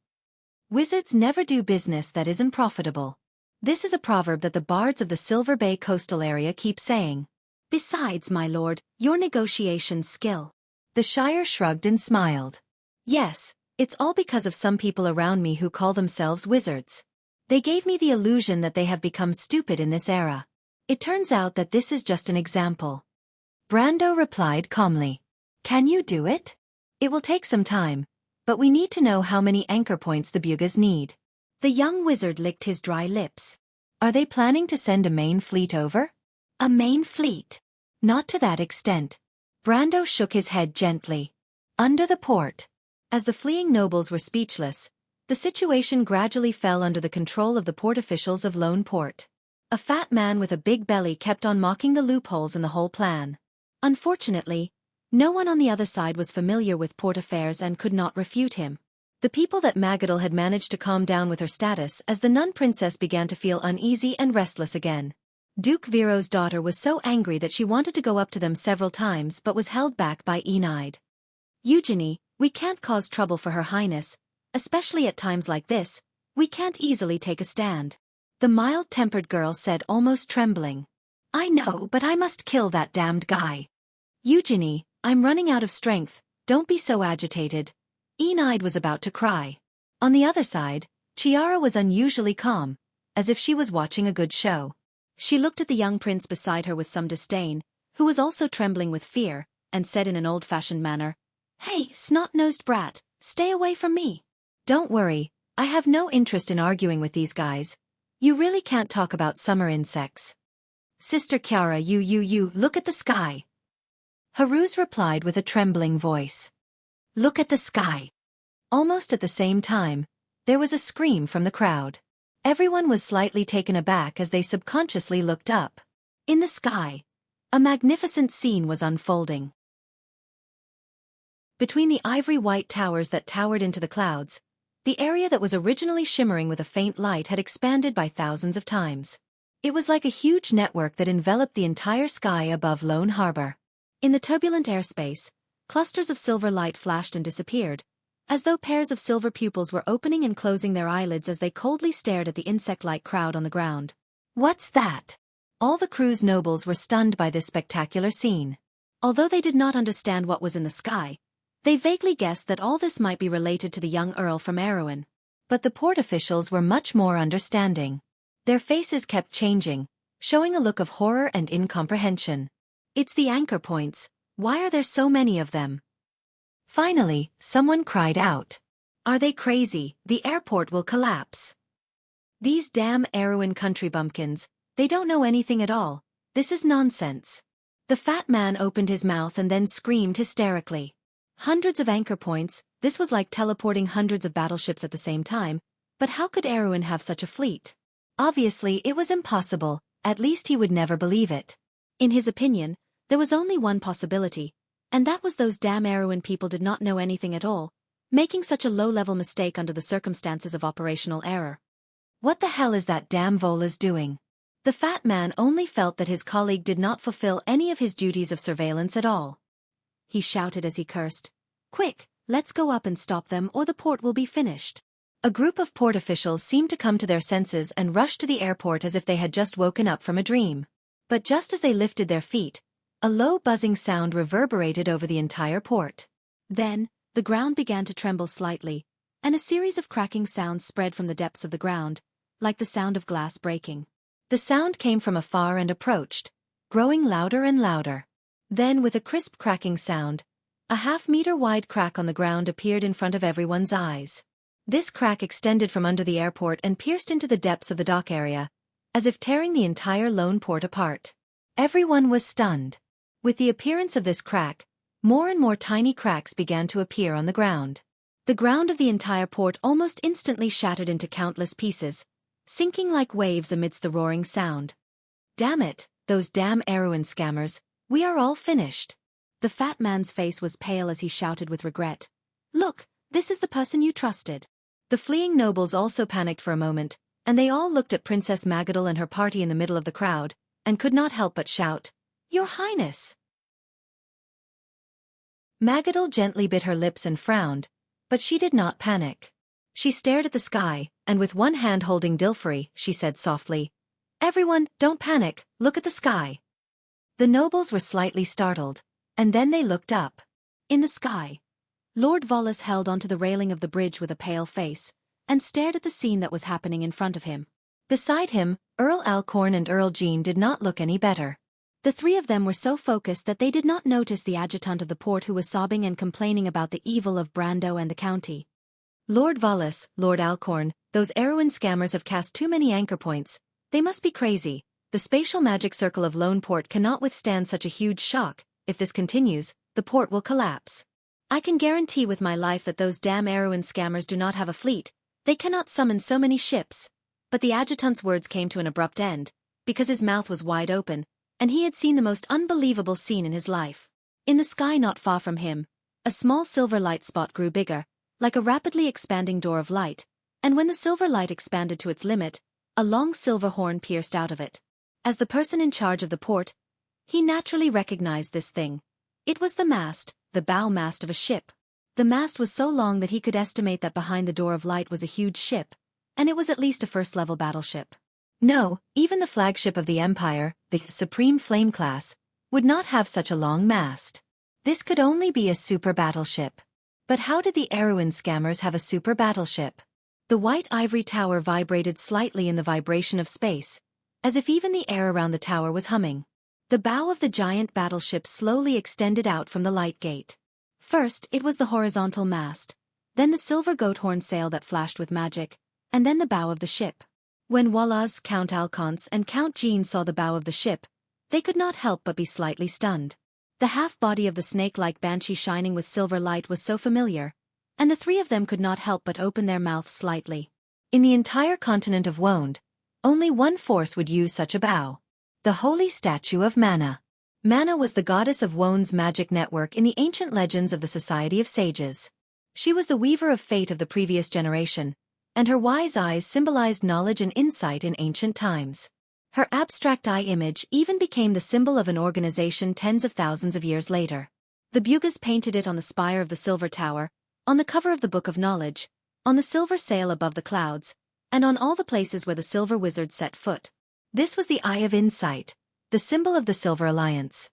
A: Wizards never do business that isn't profitable. This is a proverb that the bards of the Silver Bay coastal area keep saying. Besides, my lord, your negotiation skill. The Shire shrugged and smiled. Yes, it's all because of some people around me who call themselves wizards. They gave me the illusion that they have become stupid in this era. It turns out that this is just an example. Brando replied calmly. Can you do it? It will take some time, but we need to know how many anchor points the Bugas need. The young wizard licked his dry lips. Are they planning to send a main fleet over? A main fleet? Not to that extent. Brando shook his head gently. Under the port. As the fleeing nobles were speechless, The situation gradually fell under the control of the port officials of Lone Port. A fat man with a big belly kept on mocking the loopholes in the whole plan. Unfortunately, no one on the other side was familiar with port affairs and could not refute him. The people that Magadal had managed to calm down with her status as the nun princess began to feel uneasy and restless again. Duke Viro's daughter was so angry that she wanted to go up to them several times but was held back by Enide. Eugenie, we can't cause trouble for Her Highness, especially at times like this, we can't easily take a stand. The mild-tempered girl said, almost trembling. I know, but I must kill that damned guy. Eugenie, I'm running out of strength, don't be so agitated. Enide was about to cry. On the other side, Chiara was unusually calm, as if she was watching a good show. She looked at the young prince beside her with some disdain, who was also trembling with fear, and said in an old-fashioned manner, Hey, snot-nosed brat, stay away from me. Don't worry, I have no interest in arguing with these guys. You really can't talk about summer insects. Sister Chiara, you, look at the sky. Haruz replied with a trembling voice. Look at the sky. Almost at the same time, there was a scream from the crowd. Everyone was slightly taken aback as they subconsciously looked up. In the sky, a magnificent scene was unfolding. Between the ivory-white towers that towered into the clouds, the area that was originally shimmering with a faint light had expanded by thousands of times. It was like a huge network that enveloped the entire sky above Lone Harbor. In the turbulent airspace, clusters of silver light flashed and disappeared, as though pairs of silver pupils were opening and closing their eyelids as they coldly stared at the insect-like crowd on the ground. What's that? All the crew's nobles were stunned by this spectacular scene. Although they did not understand what was in the sky, they vaguely guessed that all this might be related to the young earl from Erewhon. But the port officials were much more understanding. Their faces kept changing, showing a look of horror and incomprehension. It's the anchor points. Why are there so many of them? Finally, someone cried out. Are they crazy? The airport will collapse. These damn Erewhon country bumpkins, they don't know anything at all. This is nonsense. The fat man opened his mouth and then screamed hysterically. Hundreds of anchor points, this was like teleporting hundreds of battleships at the same time, but how could Erewhon have such a fleet? Obviously it was impossible, at least he would never believe it. In his opinion, there was only one possibility, and that was those damn Erewhon people did not know anything at all, making such a low-level mistake under the circumstances of operational error. What the hell is that damn Volas doing? The fat man only felt that his colleague did not fulfill any of his duties of surveillance at all. He shouted as he cursed. Quick, let's go up and stop them or the port will be finished. A group of port officials seemed to come to their senses and rushed to the airport as if they had just woken up from a dream. But just as they lifted their feet, a low buzzing sound reverberated over the entire port. Then, the ground began to tremble slightly, and a series of cracking sounds spread from the depths of the ground, like the sound of glass breaking. The sound came from afar and approached, growing louder and louder. Then, with a crisp cracking sound, a half-meter-wide crack on the ground appeared in front of everyone's eyes. This crack extended from under the airport and pierced into the depths of the dock area, as if tearing the entire Lone Port apart. Everyone was stunned. With the appearance of this crack, more and more tiny cracks began to appear on the ground. The ground of the entire port almost instantly shattered into countless pieces, sinking like waves amidst the roaring sound. Damn it, those damn Erewhon scammers, we are all finished. The fat man's face was pale as he shouted with regret. Look, this is the person you trusted. The fleeing nobles also panicked for a moment, and they all looked at Princess Magadal and her party in the middle of the crowd, and could not help but shout, Your Highness! Magadal gently bit her lips and frowned, but she did not panic. She stared at the sky, and with one hand holding Dilfrey, she said softly, Everyone, don't panic, look at the sky. The nobles were slightly startled, and then they looked up. In the sky, Lord Volas held onto the railing of the bridge with a pale face, and stared at the scene that was happening in front of him. Beside him, Earl Alcorn and Earl Jean did not look any better. The three of them were so focused that they did not notice the adjutant of the port who was sobbing and complaining about the evil of Brando and the county. Lord Volas, Lord Alcorn, those Erewhon scammers have cast too many anchor points. They must be crazy. The spatial magic circle of Lone Port cannot withstand such a huge shock. If this continues, the port will collapse. I can guarantee with my life that those damn Erewhon scammers do not have a fleet. They cannot summon so many ships. But the adjutant's words came to an abrupt end, because his mouth was wide open, and he had seen the most unbelievable scene in his life. In the sky not far from him, a small silver light spot grew bigger, like a rapidly expanding door of light, and when the silver light expanded to its limit, a long silver horn pierced out of it. As the person in charge of the port, he naturally recognized this thing. It was the mast, the bow mast of a ship. The mast was so long that he could estimate that behind the door of light was a huge ship, and it was at least a first-level battleship. No, even the flagship of the Empire, the Supreme Flame class, would not have such a long mast. This could only be a super battleship. But how did the Erewhon scammers have a super battleship? The white ivory tower vibrated slightly in the vibration of space, as if even the air around the tower was humming. The bow of the giant battleship slowly extended out from the light gate. First, it was the horizontal mast, then the silver goat horn sail that flashed with magic, and then the bow of the ship. When Wallaz, Count Alphonse, and Count Jean saw the bow of the ship, they could not help but be slightly stunned. The half-body of the snake-like banshee shining with silver light was so familiar, and the three of them could not help but open their mouths slightly. In the entire continent of Wonde, only one force would use such a bow. The holy statue of Mana. Mana was the goddess of Wonde's magic network in the ancient legends of the Society of Sages. She was the weaver of fate of the previous generation, and her wise eyes symbolized knowledge and insight in ancient times. Her abstract eye image even became the symbol of an organization tens of thousands of years later. The Bugas painted it on the spire of the silver tower, on the cover of the Book of Knowledge, on the silver sail above the clouds, and on all the places where the silver wizards set foot. This was the Eye of Insight, the symbol of the Silver Alliance.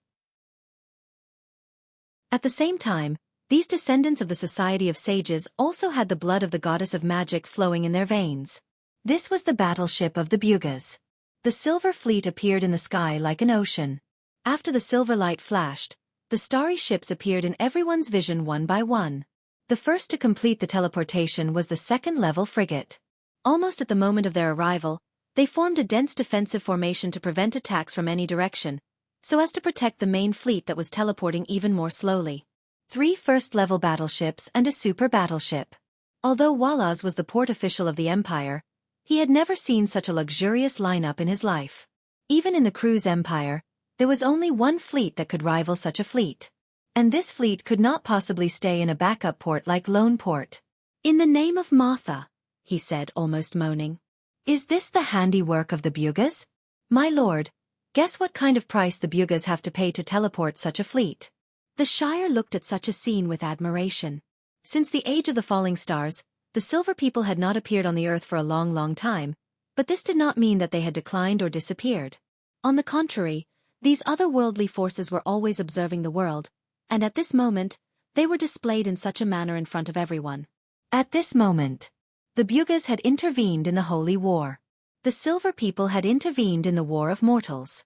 A: At the same time, these descendants of the Society of Sages also had the blood of the goddess of magic flowing in their veins. This was the battleship of the Bugas. The silver fleet appeared in the sky like an ocean. After the silver light flashed, the starry ships appeared in everyone's vision one by one. The first to complete the teleportation was the second-level frigate. Almost at the moment of their arrival, they formed a dense defensive formation to prevent attacks from any direction, so as to protect the main fleet that was teleporting even more slowly. 3 first-level battleships and a super battleship. Although Wallaz was the port official of the Empire, he had never seen such a luxurious lineup in his life. Even in the Cruise Empire, there was only one fleet that could rival such a fleet. And this fleet could not possibly stay in a backup port like Lone Port. "In the name of Martha," he said, almost moaning. "Is this the handiwork of the Bugas? My lord, guess what kind of price the Bugas have to pay to teleport such a fleet?" The Shire looked at such a scene with admiration. Since the age of the falling stars, the Silver People had not appeared on the earth for a long, long time, but this did not mean that they had declined or disappeared. On the contrary, these otherworldly forces were always observing the world, and at this moment, they were displayed in such a manner in front of everyone. At this moment, the Bugas had intervened in the Holy War. The Silver People had intervened in the War of Mortals.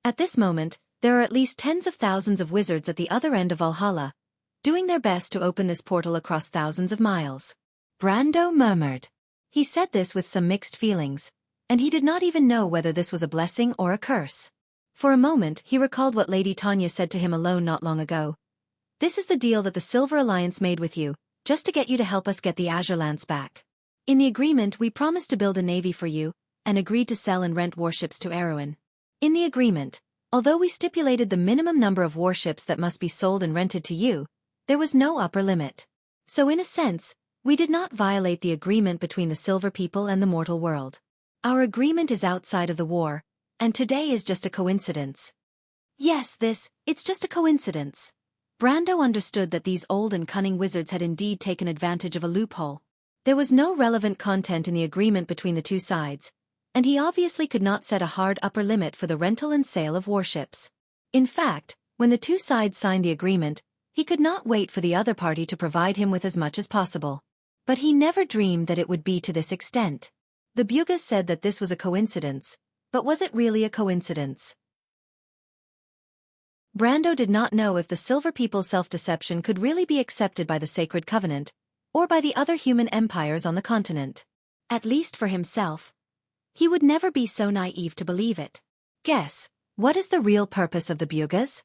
A: At this moment, there are at least tens of thousands of wizards at the other end of Valhalla, doing their best to open this portal across thousands of miles. Brando murmured. He said this with some mixed feelings, and he did not even know whether this was a blessing or a curse. For a moment, he recalled what Lady Tanya said to him alone not long ago. "This is the deal that the Silver Alliance made with you, just to get you to help us get the Azure Lance back. In the agreement, we promised to build a navy for you, and agreed to sell and rent warships to Erewhon. In the agreement, although we stipulated the minimum number of warships that must be sold and rented to you, there was no upper limit. So in a sense, we did not violate the agreement between the Silver People and the mortal world. Our agreement is outside of the war, and today is just a coincidence." Yes, it's just a coincidence. Brando understood that these old and cunning wizards had indeed taken advantage of a loophole. There was no relevant content in the agreement between the two sides, and he obviously could not set a hard upper limit for the rental and sale of warships. In fact, when the two sides signed the agreement, he could not wait for the other party to provide him with as much as possible. But he never dreamed that it would be to this extent. The Bugas said that this was a coincidence, but was it really a coincidence? Brando did not know if the Silver People's self-deception could really be accepted by the Sacred Covenant, or by the other human empires on the continent. At least for himself, he would never be so naive to believe it. Guess, what is the real purpose of the Bugas?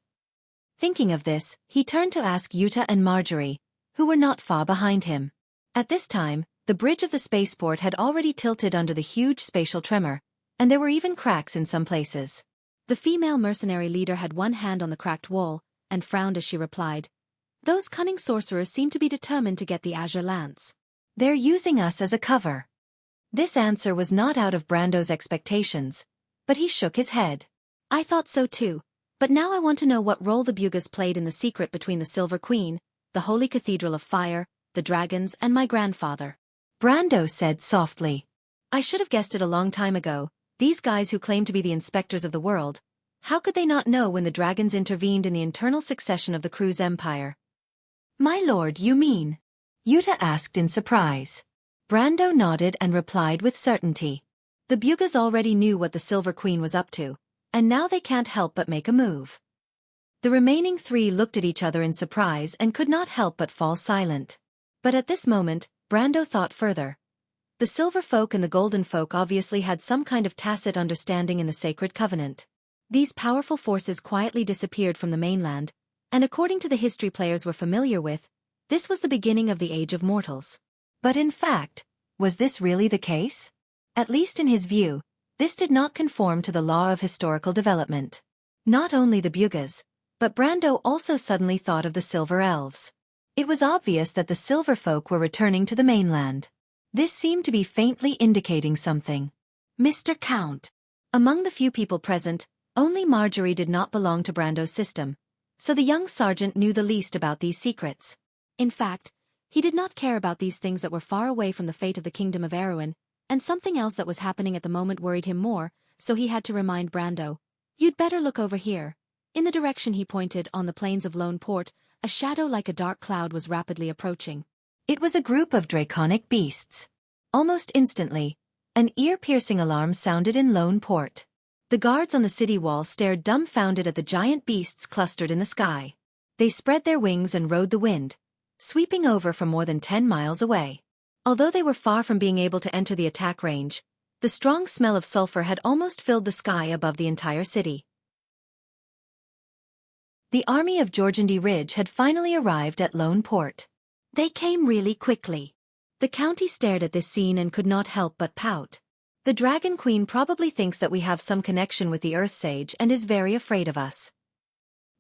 A: Thinking of this, he turned to ask Yuta and Marjorie, who were not far behind him. At this time, The bridge of the spaceport had already tilted under the huge spatial tremor, and there were even cracks in some places. The female mercenary leader had one hand on the cracked wall, and frowned as she replied, "Those cunning sorcerers seem to be determined to get the azure lance. They're using us as a cover." This answer was not out of Brando's expectations, but he shook his head. "I thought so too, but now I want to know what role the Bugas played in the secret between the Silver Queen, the Holy Cathedral of Fire, the dragons, and my grandfather." Brando said softly, "I should have guessed it a long time ago. These guys who claim to be the inspectors of the world, how could they not know when the dragons intervened in the internal succession of the Cruz Empire?" "My lord, you mean?" Yuta asked in surprise. Brando nodded and replied with certainty. "The Bugas already knew what the Silver Queen was up to, and now they can't help but make a move." The remaining three looked at each other in surprise and could not help but fall silent. But at this moment, Brando thought further. The Silver Folk and the Golden Folk obviously had some kind of tacit understanding in the Sacred Covenant. These powerful forces quietly disappeared from the mainland, and according to the history players were familiar with, this was the beginning of the Age of Mortals. But in fact, was this really the case? At least in his view, this did not conform to the law of historical development. Not only the Bugas, but Brando also suddenly thought of the Silver Elves. It was obvious that the Silver Folk were returning to the mainland. This seemed to be faintly indicating something. "Mr. Count." Among the few people present, only Marjorie did not belong to Brando's system, so the young sergeant knew the least about these secrets. In fact, he did not care about these things that were far away from the fate of the Kingdom of Erewhon, and something else that was happening at the moment worried him more, so he had to remind Brando, "You'd better look over here." In the direction he pointed, on the plains of Lone Port, a shadow like a dark cloud was rapidly approaching. It was a group of draconic beasts. Almost instantly, an ear-piercing alarm sounded in Lone Port. The guards on the city wall stared dumbfounded at the giant beasts clustered in the sky. They spread their wings and rode the wind, sweeping over from more than 10 miles away. Although they were far from being able to enter the attack range, the strong smell of sulfur had almost filled the sky above the entire city. The army of Georgandy Ridge had finally arrived at Lone Port. They came really quickly. The county stared at this scene and could not help but pout. "The Dragon Queen probably thinks that we have some connection with the Earth Sage and is very afraid of us."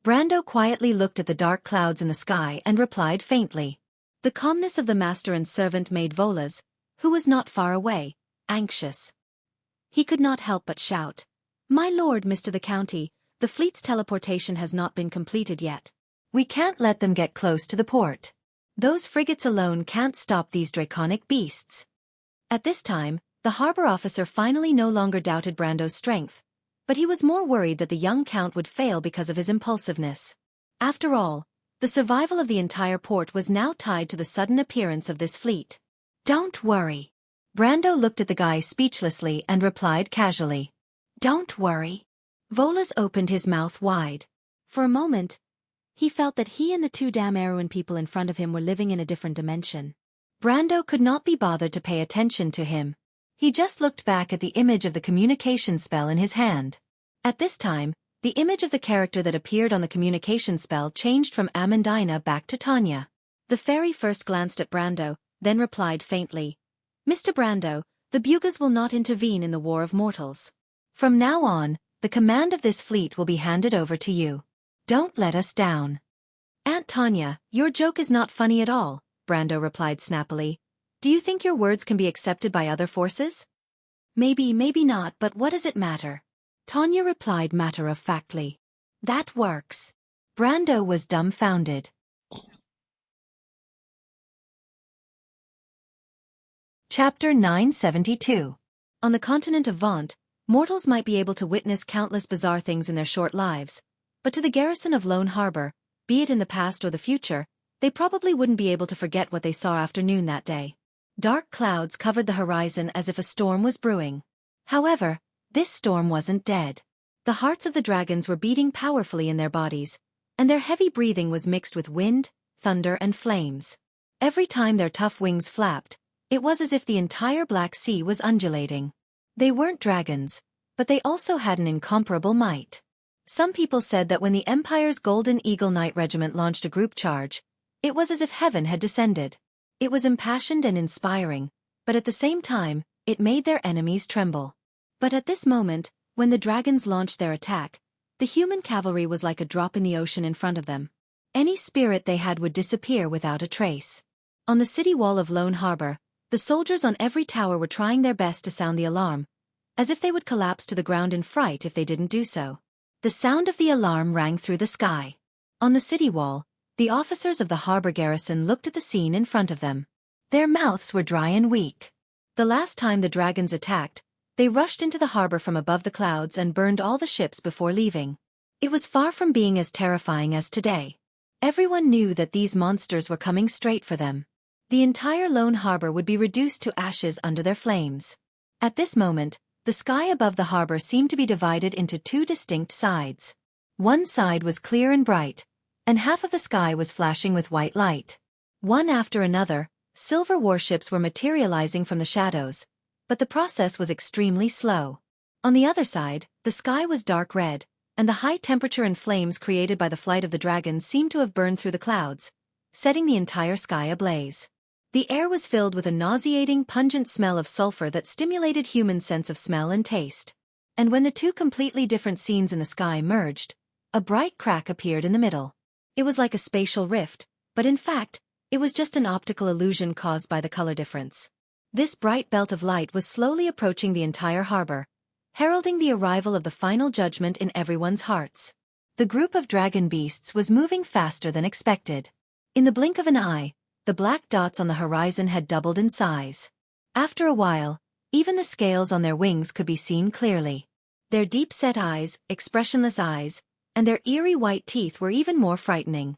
A: Brando quietly looked at the dark clouds in the sky and replied faintly. The calmness of the master and servant made Volas, who was not far away, anxious. He could not help but shout, "My lord, Mr. the County, the fleet's teleportation has not been completed yet. We can't let them get close to the port. Those frigates alone can't stop these draconic beasts." At this time, the harbor officer finally no longer doubted Brando's strength, but he was more worried that the young count would fail because of his impulsiveness. After all, the survival of the entire port was now tied to the sudden appearance of this fleet. "Don't worry." Brando looked at the guy speechlessly and replied casually, "Don't worry." Volas opened his mouth wide. For a moment, he felt that he and the two damn Erewhon people in front of him were living in a different dimension. Brando could not be bothered to pay attention to him. He just looked back at the image of the communication spell in his hand. At this time, the image of the character that appeared on the communication spell changed from Amandina back to Tanya. The fairy first glanced at Brando, then replied faintly, "Mr. Brando, the Bugas will not intervene in the War of Mortals. From now on, the command of this fleet will be handed over to you. Don't let us down." "Aunt Tanya, your joke is not funny at all," Brando replied snappily. "Do you think your words can be accepted by other forces?" "Maybe, maybe not, but what does it matter?" Tanya replied matter-of-factly. "That works." Brando was dumbfounded. Chapter 972. On the continent of Vaunt, mortals might be able to witness countless bizarre things in their short lives, but to the garrison of Lone Harbor, be it in the past or the future, they probably wouldn't be able to forget what they saw after noon that day. Dark clouds covered the horizon as if a storm was brewing. However, this storm wasn't dead. The hearts of the dragons were beating powerfully in their bodies, and their heavy breathing was mixed with wind, thunder, and flames. Every time their tough wings flapped, it was as if the entire Black Sea was undulating. They weren't dragons, but they also had an incomparable might. Some people said that when the Empire's Golden Eagle Knight Regiment launched a group charge, it was as if heaven had descended. It was impassioned and inspiring, but at the same time, it made their enemies tremble. But at this moment, when the dragons launched their attack, the human cavalry was like a drop in the ocean in front of them. Any spirit they had would disappear without a trace. On the city wall of Lone Harbor, the soldiers on every tower were trying their best to sound the alarm, as if they would collapse to the ground in fright if they didn't do so. The sound of the alarm rang through the sky. On the city wall, the officers of the harbor garrison looked at the scene in front of them. Their mouths were dry and weak. The last time the dragons attacked, they rushed into the harbor from above the clouds and burned all the ships before leaving. It was far from being as terrifying as today. Everyone knew that these monsters were coming straight for them. The entire Lone Harbor would be reduced to ashes under their flames. At this moment, the sky above the harbor seemed to be divided into two distinct sides. One side was clear and bright, and half of the sky was flashing with white light. One after another, silver warships were materializing from the shadows, but the process was extremely slow. On the other side, the sky was dark red, and the high temperature and flames created by the flight of the dragons seemed to have burned through the clouds, setting the entire sky ablaze. The air was filled with a nauseating, pungent smell of sulfur that stimulated human sense of smell and taste. And when the two completely different scenes in the sky merged, a bright crack appeared in the middle. It was like a spatial rift, but in fact, it was just an optical illusion caused by the color difference. This bright belt of light was slowly approaching the entire harbor, heralding the arrival of the final judgment in everyone's hearts. The group of dragon beasts was moving faster than expected. In the blink of an eye, the black dots on the horizon had doubled in size. After a while, even the scales on their wings could be seen clearly. Their deep-set eyes, expressionless eyes, and their eerie white teeth were even more frightening.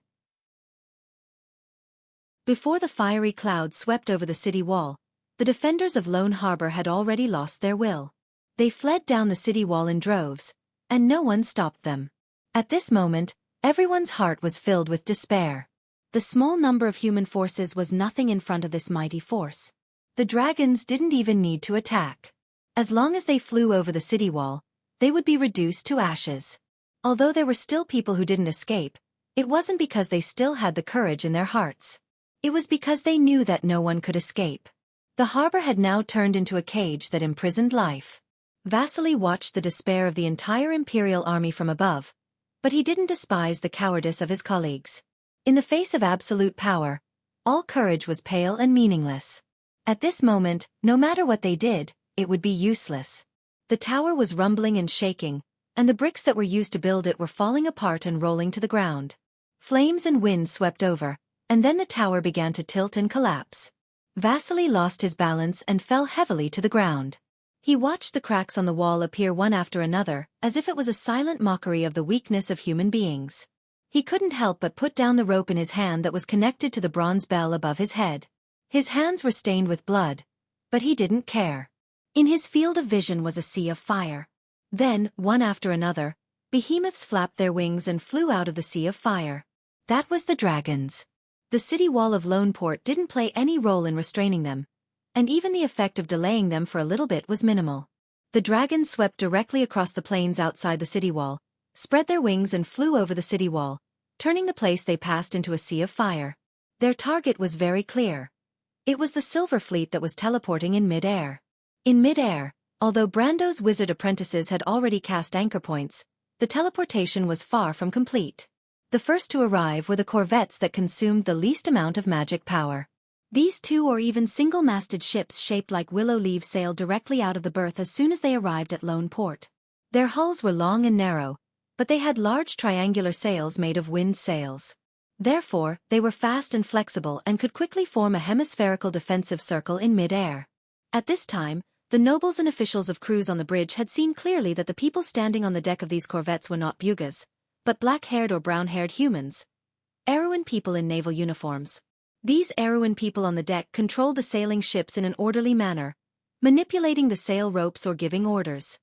A: Before the fiery clouds swept over the city wall, the defenders of Lone Harbor had already lost their will. They fled down the city wall in droves, and no one stopped them. At this moment, everyone's heart was filled with despair. The small number of human forces was nothing in front of this mighty force. The dragons didn't even need to attack. As long as they flew over the city wall, they would be reduced to ashes. Although there were still people who didn't escape, it wasn't because they still had the courage in their hearts. It was because they knew that no one could escape. The harbor had now turned into a cage that imprisoned life. Vasily watched the despair of the entire imperial army from above, but he didn't despise the cowardice of his colleagues. In the face of absolute power, all courage was pale and meaningless. At this moment, no matter what they did, it would be useless. The tower was rumbling and shaking, and the bricks that were used to build it were falling apart and rolling to the ground. Flames and wind swept over, and then the tower began to tilt and collapse. Vasily lost his balance and fell heavily to the ground. He watched the cracks on the wall appear one after another, as if it was a silent mockery of the weakness of human beings. He couldn't help but put down the rope in his hand that was connected to the bronze bell above his head. His hands were stained with blood, but he didn't care. In his field of vision was a sea of fire. Then, one after another, behemoths flapped their wings and flew out of the sea of fire. That was the dragons. The city wall of Loneport didn't play any role in restraining them, and even the effect of delaying them for a little bit was minimal. The dragons swept directly across the plains outside the city wall, spread their wings and flew over the city wall, turning the place they passed into a sea of fire. Their target was very clear. It was the Silver Fleet that was teleporting in mid-air. In mid-air, although Brando's wizard apprentices had already cast anchor points, the teleportation was far from complete. The first to arrive were the corvettes that consumed the least amount of magic power. These two or even single-masted ships shaped like willow leaves sailed directly out of the berth as soon as they arrived at Lone Port. Their hulls were long and narrow, but they had large triangular sails made of wind sails. Therefore, they were fast and flexible and could quickly form a hemispherical defensive circle in mid-air. At this time, the nobles and officials of crews on the bridge had seen clearly that the people standing on the deck of these corvettes were not bugas, but black-haired or brown-haired humans, Erewhon people in naval uniforms. These Erewhon people on the deck controlled the sailing ships in an orderly manner, manipulating the sail ropes or giving orders.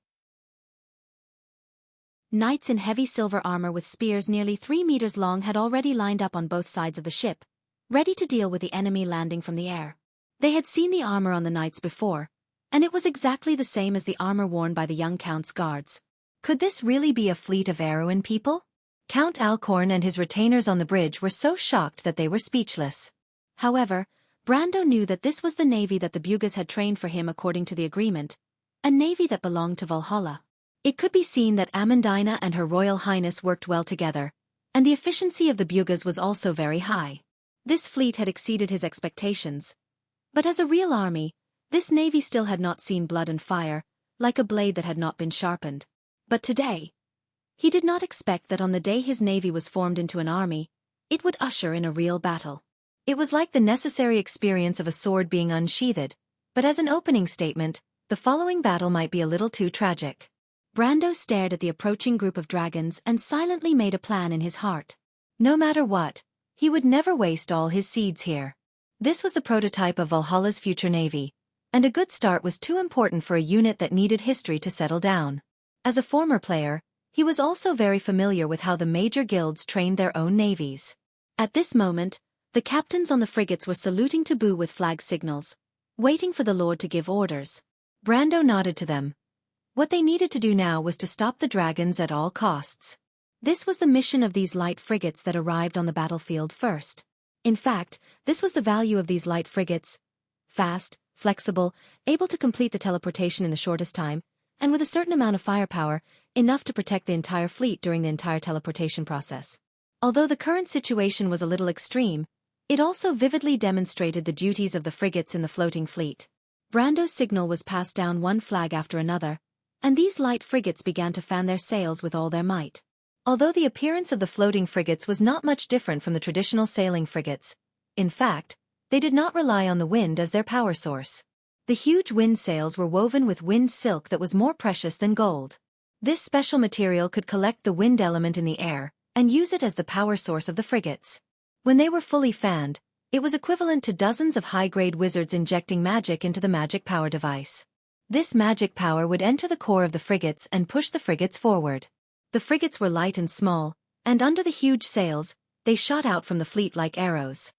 A: Knights in heavy silver armor with spears nearly 3 meters long had already lined up on both sides of the ship, ready to deal with the enemy landing from the air. They had seen the armor on the knights before, and it was exactly the same as the armor worn by the young count's guards. Could this really be a fleet of Erewhon people? Count Alcorn and his retainers on the bridge were so shocked that they were speechless. However, Brando knew that this was the navy that the Bugas had trained for him according to the agreement, a navy that belonged to Valhalla. It could be seen that Amandina and Her Royal Highness worked well together, and the efficiency of the Bugas was also very high. This fleet had exceeded his expectations. But as a real army, this navy still had not seen blood and fire, like a blade that had not been sharpened. But today, he did not expect that on the day his navy was formed into an army, it would usher in a real battle. It was like the necessary experience of a sword being unsheathed, but as an opening statement, the following battle might be a little too tragic. Brando stared at the approaching group of dragons and silently made a plan in his heart. No matter what, he would never waste all his seeds here. This was the prototype of Valhalla's future navy, and a good start was too important for a unit that needed history to settle down. As a former player, he was also very familiar with how the major guilds trained their own navies. At this moment, the captains on the frigates were saluting to Boo with flag signals, waiting for the Lord to give orders. Brando nodded to them. What they needed to do now was to stop the dragons at all costs. This was the mission of these light frigates that arrived on the battlefield first. In fact, this was the value of these light frigates: fast, flexible, able to complete the teleportation in the shortest time, and with a certain amount of firepower, enough to protect the entire fleet during the entire teleportation process. Although the current situation was a little extreme, it also vividly demonstrated the duties of the frigates in the floating fleet. Brando's signal was passed down one flag after another, and these light frigates began to fan their sails with all their might. Although the appearance of the floating frigates was not much different from the traditional sailing frigates, in fact, they did not rely on the wind as their power source. The huge wind sails were woven with wind silk that was more precious than gold. This special material could collect the wind element in the air and use it as the power source of the frigates. When they were fully fanned, it was equivalent to dozens of high-grade wizards injecting magic into the magic power device. This magic power would enter the core of the frigates and push the frigates forward. The frigates were light and small, and under the huge sails, they shot out from the fleet like arrows.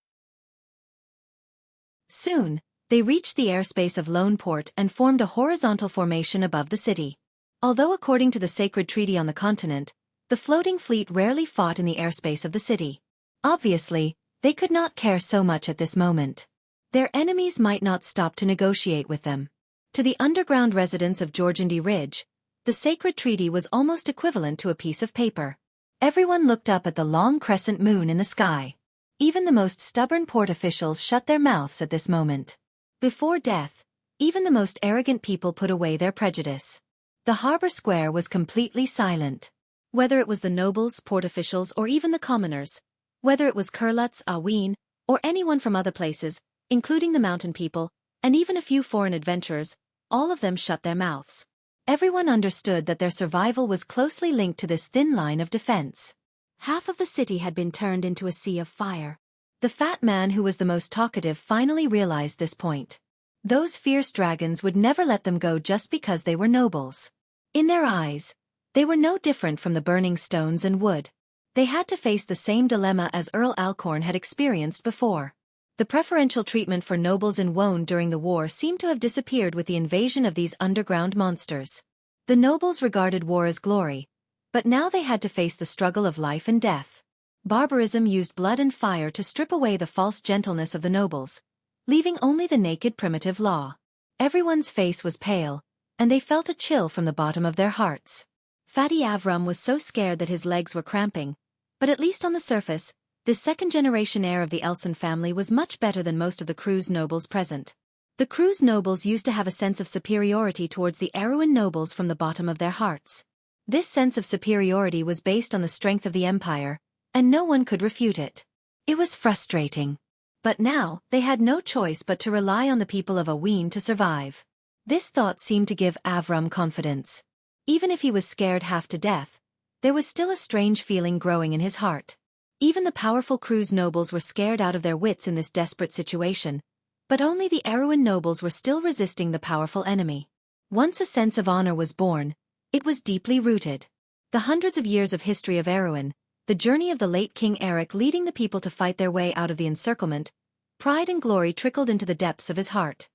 A: Soon, they reached the airspace of Lone Port and formed a horizontal formation above the city. Although according to the sacred treaty on the continent, the floating fleet rarely fought in the airspace of the city. Obviously, they could not care so much at this moment. Their enemies might not stop to negotiate with them. To the underground residents of Georgandy Ridge, the sacred treaty was almost equivalent to a piece of paper. Everyone looked up at the long crescent moon in the sky. Even the most stubborn port officials shut their mouths at this moment. Before death, even the most arrogant people put away their prejudice. The harbor square was completely silent. Whether it was the nobles, port officials, or even the commoners, whether it was Kurlutz, Aween, or anyone from other places, including the mountain people, and even a few foreign adventurers, all of them shut their mouths. Everyone understood that their survival was closely linked to this thin line of defense. Half of the city had been turned into a sea of fire. The fat man who was the most talkative finally realized this point. Those fierce dragons would never let them go just because they were nobles. In their eyes, they were no different from the burning stones and wood. They had to face the same dilemma as Earl Alcorn had experienced before. The preferential treatment for nobles in Wone during the war seemed to have disappeared with the invasion of these underground monsters. The nobles regarded war as glory, but now they had to face the struggle of life and death. Barbarism used blood and fire to strip away the false gentleness of the nobles, leaving only the naked primitive law. Everyone's face was pale, and they felt a chill from the bottom of their hearts. Fatty Avram was so scared that his legs were cramping, but at least on the surface, this second-generation heir of the Elson family was much better than most of the Cruz nobles present. The Cruz nobles used to have a sense of superiority towards the Erewhon nobles from the bottom of their hearts. This sense of superiority was based on the strength of the empire, and no one could refute it. It was frustrating. But now, they had no choice but to rely on the people of Aween to survive. This thought seemed to give Avram confidence. Even if he was scared half to death, there was still a strange feeling growing in his heart. Even the powerful Cruz nobles were scared out of their wits in this desperate situation, but only the Erewhon nobles were still resisting the powerful enemy. Once a sense of honor was born, it was deeply rooted. The hundreds of years of history of Erewhon, the journey of the late King Eric leading the people to fight their way out of the encirclement, pride and glory trickled into the depths of his heart.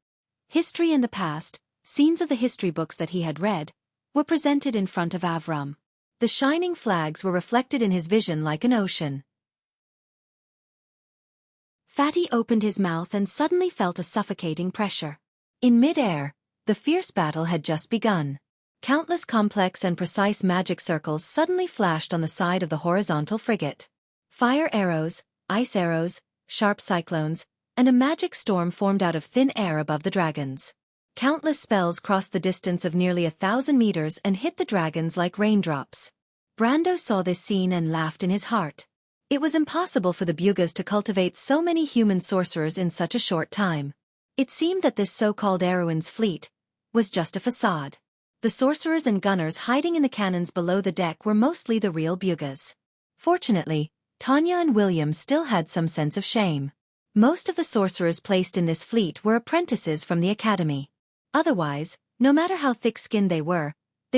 A: History in the past, scenes of the history books that he had read, were presented in front of Avram. The shining flags were reflected in his vision like an ocean. Fatty opened his mouth and suddenly felt a suffocating pressure. In mid-air, the fierce battle had just begun. Countless complex and precise magic circles suddenly flashed on the side of the horizontal frigate. Fire arrows, ice arrows, sharp cyclones, and a magic storm formed out of thin air above the dragons. Countless spells crossed the distance of nearly 1,000 meters and hit the dragons like raindrops. Brando saw this scene and laughed in his heart. It was impossible for the Bugas to cultivate so many human sorcerers in such a short time. It seemed that this so-called Erewhon's fleet was just a facade. The sorcerers and gunners hiding in the cannons below the deck were mostly the real Bugas. Fortunately, Tanya and William still had some sense of shame. Most of the sorcerers placed in this fleet were apprentices from the academy. Otherwise, no matter how thick-skinned they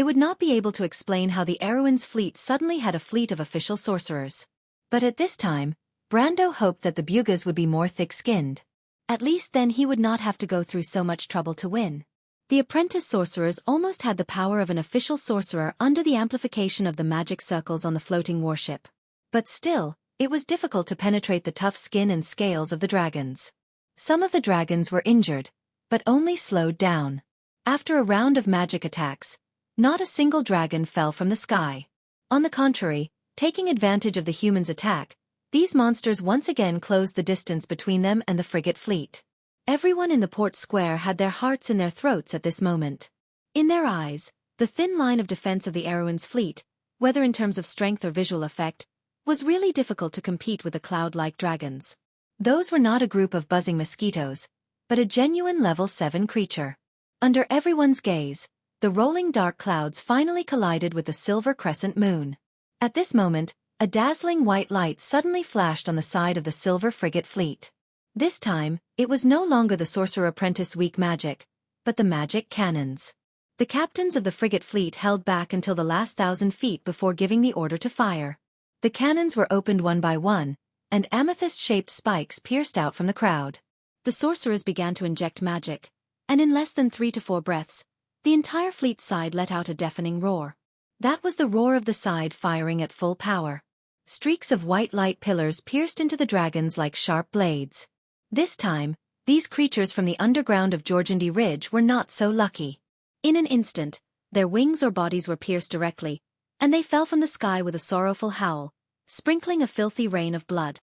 A: would not be able to explain how the Erewhon's fleet suddenly had a fleet of official sorcerers. But at this time, Brando hoped that the Bugas would be more thick-skinned. At least then he would not have to go through so much trouble to win. The apprentice sorcerers almost had the power of an official sorcerer under the amplification of the magic circles on the floating warship. But still, it was difficult to penetrate the tough skin and scales of the dragons. Some of the dragons were injured, but only slowed down. After a round of magic attacks, not a single dragon fell from the sky. On the contrary, taking advantage of the humans' attack, these monsters once again closed the distance between them and the frigate fleet. Everyone in the port square had their hearts in their throats at this moment. In their eyes, the thin line of defense of the Erewhon's fleet, whether in terms of strength or visual effect, was really difficult to compete with the cloud-like dragons. Those were not a group of buzzing mosquitoes, but a genuine level 7 creature. Under everyone's gaze, the rolling dark clouds finally collided with the silver crescent moon. At this moment, a dazzling white light suddenly flashed on the side of the silver frigate fleet. This time, it was no longer the sorcerer apprentice weak magic, but the magic cannons. The captains of the frigate fleet held back until the last 1,000 feet before giving the order to fire. The cannons were opened one by one, and amethyst-shaped spikes pierced out from the crowd. The sorcerers began to inject magic, and in less than 3 to 4 breaths, the entire fleet side let out a deafening roar. That was the roar of the side firing at full power. Streaks of white light pillars pierced into the dragons like sharp blades. This time, these creatures from the underground of Georgandy Ridge were not so lucky. In an instant, their wings or bodies were pierced directly, and they fell from the sky with a sorrowful howl, sprinkling a filthy rain of blood.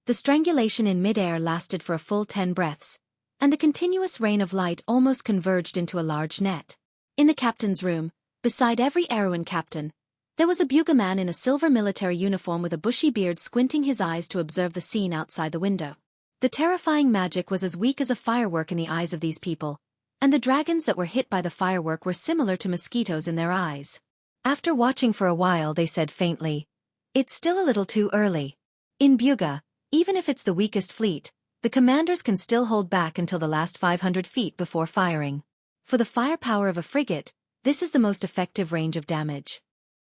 A: The strangulation in mid-air lasted for a full 10 breaths, and the continuous rain of light almost converged into a large net. In the captain's room, beside every Erewhon captain, there was a Buga man in a silver military uniform with a bushy beard squinting his eyes to observe the scene outside the window. The terrifying magic was as weak as a firework in the eyes of these people, and the dragons that were hit by the firework were similar to mosquitoes in their eyes. After watching for a while they said faintly, "It's still a little too early. In Buga, even if it's the weakest fleet, the commanders can still hold back until the last 500 feet before firing. For the firepower of a frigate, this is the most effective range of damage."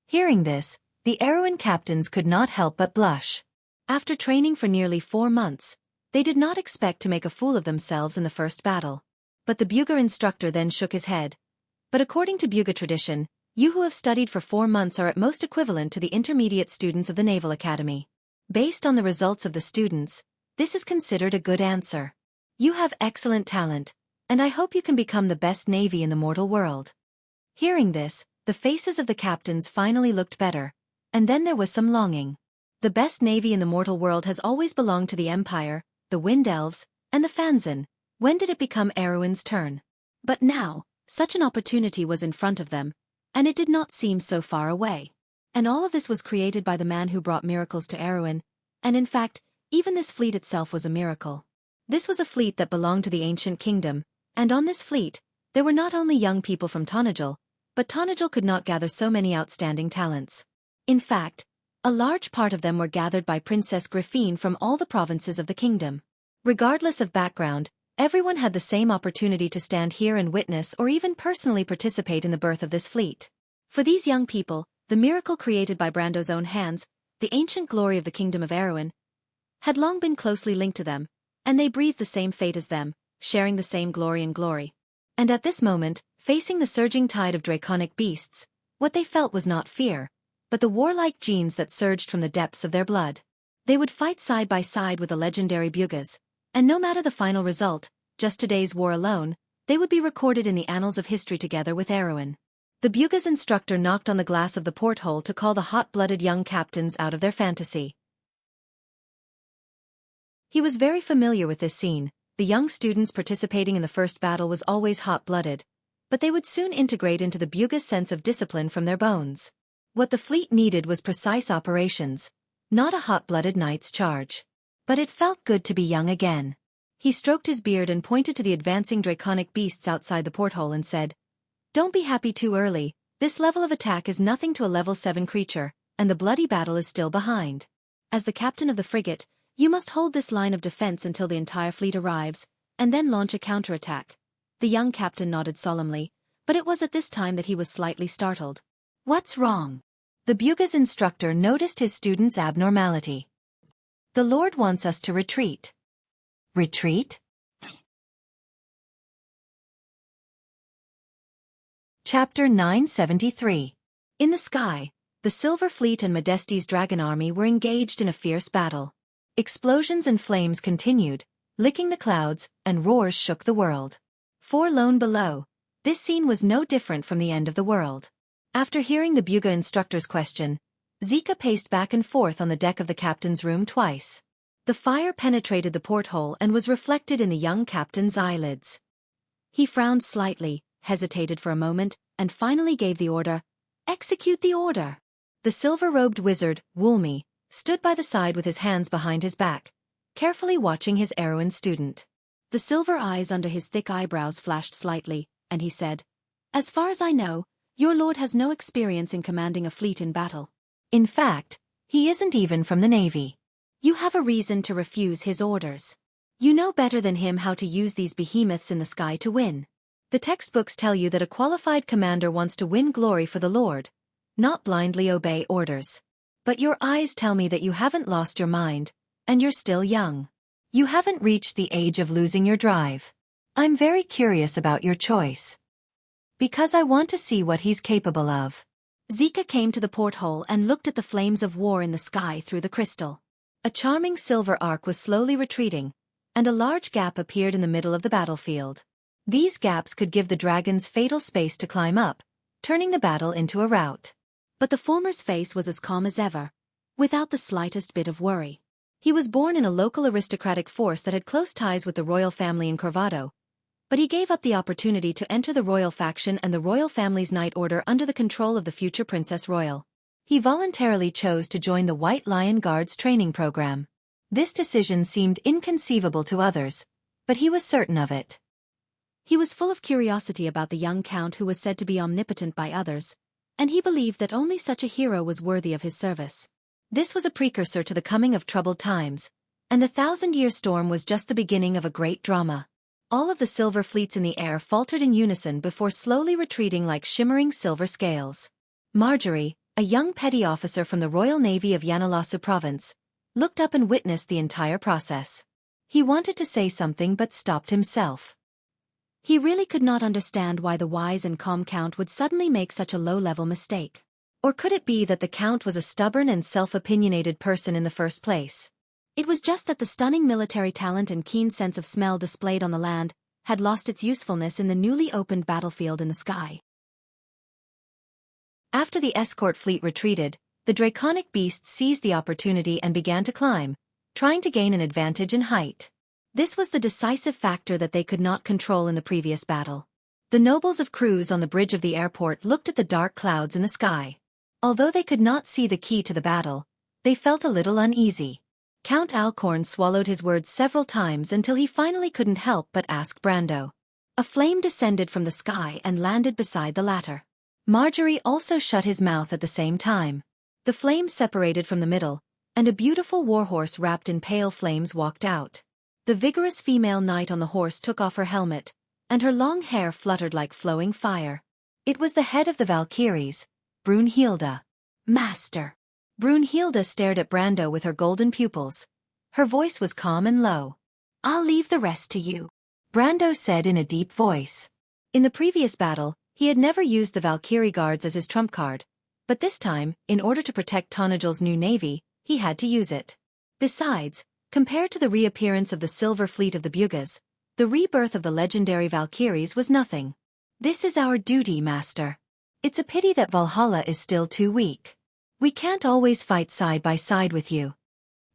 A: Hearing this, the Erewhon captains could not help but blush. After training for nearly 4 months, they did not expect to make a fool of themselves in the first battle. But the Buga instructor then shook his head. But according to Buga tradition, you who have studied for 4 months are at most equivalent to the intermediate students of the Naval Academy. Based on the results of the students, this is considered a good answer. You have excellent talent, and I hope you can become the best navy in the mortal world. Hearing this, the faces of the captains finally looked better, and then there was some longing. The best navy in the mortal world has always belonged to the Empire, the Wind Elves, and the Fanzon. When did it become Erewhon's turn? But now, such an opportunity was in front of them, and it did not seem so far away. And all of this was created by the man who brought miracles to Erewhon, and in fact, even this fleet itself was a miracle. This was a fleet that belonged to the ancient kingdom, and on this fleet, there were not only young people from Tonajal, but Tonajal could not gather so many outstanding talents. In fact, a large part of them were gathered by Princess Griffine from all the provinces of the kingdom. Regardless of background, everyone had the same opportunity to stand here and witness or even personally participate in the birth of this fleet. For these young people, the miracle created by Brando's own hands, the ancient glory of the kingdom of Erewhon, had long been closely linked to them, and they breathed the same fate as them, sharing the same glory and glory. And at this moment, facing the surging tide of draconic beasts, what they felt was not fear, but the warlike genes that surged from the depths of their blood. They would fight side by side with the legendary Bugas, and no matter the final result, just today's war alone, they would be recorded in the annals of history together with Erwin. The Buga's instructor knocked on the glass of the porthole to call the hot-blooded young captains out of their fantasy. He was very familiar with this scene. The young students participating in the first battle was always hot-blooded, but they would soon integrate into the Buga's sense of discipline from their bones. What the fleet needed was precise operations, not a hot-blooded knight's charge. But it felt good to be young again. He stroked his beard and pointed to the advancing draconic beasts outside the porthole and said, "Don't be happy too early. This level of attack is nothing to a level 7 creature, and the bloody battle is still behind. As the captain of the frigate, you must hold this line of defense until the entire fleet arrives, and then launch a counterattack." The young captain nodded solemnly, but it was at this time that he was slightly startled. "What's wrong?" The Buga's instructor noticed his student's abnormality. "The Lord wants us to retreat." "Retreat?" Chapter 973. In the sky, the Silver Fleet and Modesti's dragon army were engaged in a fierce battle. Explosions and flames continued, licking the clouds, and roars shook the world. Forlorn below, this scene was no different from the end of the world. After hearing the Buga instructor's question, Zika paced back and forth on the deck of the captain's room twice. The fire penetrated the porthole and was reflected in the young captain's eyelids. He frowned slightly, hesitated for a moment, and finally gave the order, "Execute the order." The silver-robed wizard, Wulmi, stood by the side with his hands behind his back, carefully watching his Erwin student. The silver eyes under his thick eyebrows flashed slightly, and he said, "As far as I know, your lord has no experience in commanding a fleet in battle. In fact, he isn't even from the navy. You have a reason to refuse his orders. You know better than him how to use these behemoths in the sky to win. The textbooks tell you that a qualified commander wants to win glory for the Lord, not blindly obey orders. But your eyes tell me that you haven't lost your mind, and you're still young. You haven't reached the age of losing your drive. I'm very curious about your choice, because I want to see what he's capable of." Zika came to the porthole and looked at the flames of war in the sky through the crystal. A charming silver arc was slowly retreating, and a large gap appeared in the middle of the battlefield. These gaps could give the dragons fatal space to climb up, turning the battle into a rout. But the former's face was as calm as ever, without the slightest bit of worry. He was born in a local aristocratic force that had close ties with the royal family in Corvado, but he gave up the opportunity to enter the royal faction and the royal family's knight order under the control of the future Princess Royal. He voluntarily chose to join the White Lion Guards training program. This decision seemed inconceivable to others, but he was certain of it. He was full of curiosity about the young count who was said to be omnipotent by others, and he believed that only such a hero was worthy of his service. This was a precursor to the coming of troubled times, and the 1,000-year storm was just the beginning of a great drama. All of the silver fleets in the air faltered in unison before slowly retreating like shimmering silver scales. Marjorie, a young petty officer from the Royal Navy of Yanalasu Province, looked up and witnessed the entire process. He wanted to say something but stopped himself. He really could not understand why the wise and calm Count would suddenly make such a low-level mistake. Or could it be that the Count was a stubborn and self-opinionated person in the first place? It was just that the stunning military talent and keen sense of smell displayed on the land had lost its usefulness in the newly opened battlefield in the sky. After the escort fleet retreated, the draconic beasts seized the opportunity and began to climb, trying to gain an advantage in height. This was the decisive factor that they could not control in the previous battle. The nobles of crews on the bridge of the airport looked at the dark clouds in the sky. Although they could not see the key to the battle, they felt a little uneasy. Count Alcorn swallowed his words several times until he finally couldn't help but ask Brando. A flame descended from the sky and landed beside the latter. Marjorie also shut his mouth at the same time. The flame separated from the middle, and a beautiful warhorse wrapped in pale flames walked out. The vigorous female knight on the horse took off her helmet, and her long hair fluttered like flowing fire. It was the head of the Valkyries, Brunhilde. "Master!" Brunhilde stared at Brando with her golden pupils. Her voice was calm and low. "I'll leave the rest to you," Brando said in a deep voice. In the previous battle, he had never used the Valkyrie Guards as his trump card, but this time, in order to protect Tonagel's new navy, he had to use it. Besides, compared to the reappearance of the silver fleet of the Bugas, the rebirth of the legendary Valkyries was nothing. This is our duty, Master. It's a pity that Valhalla is still too weak. We can't always fight side by side with you.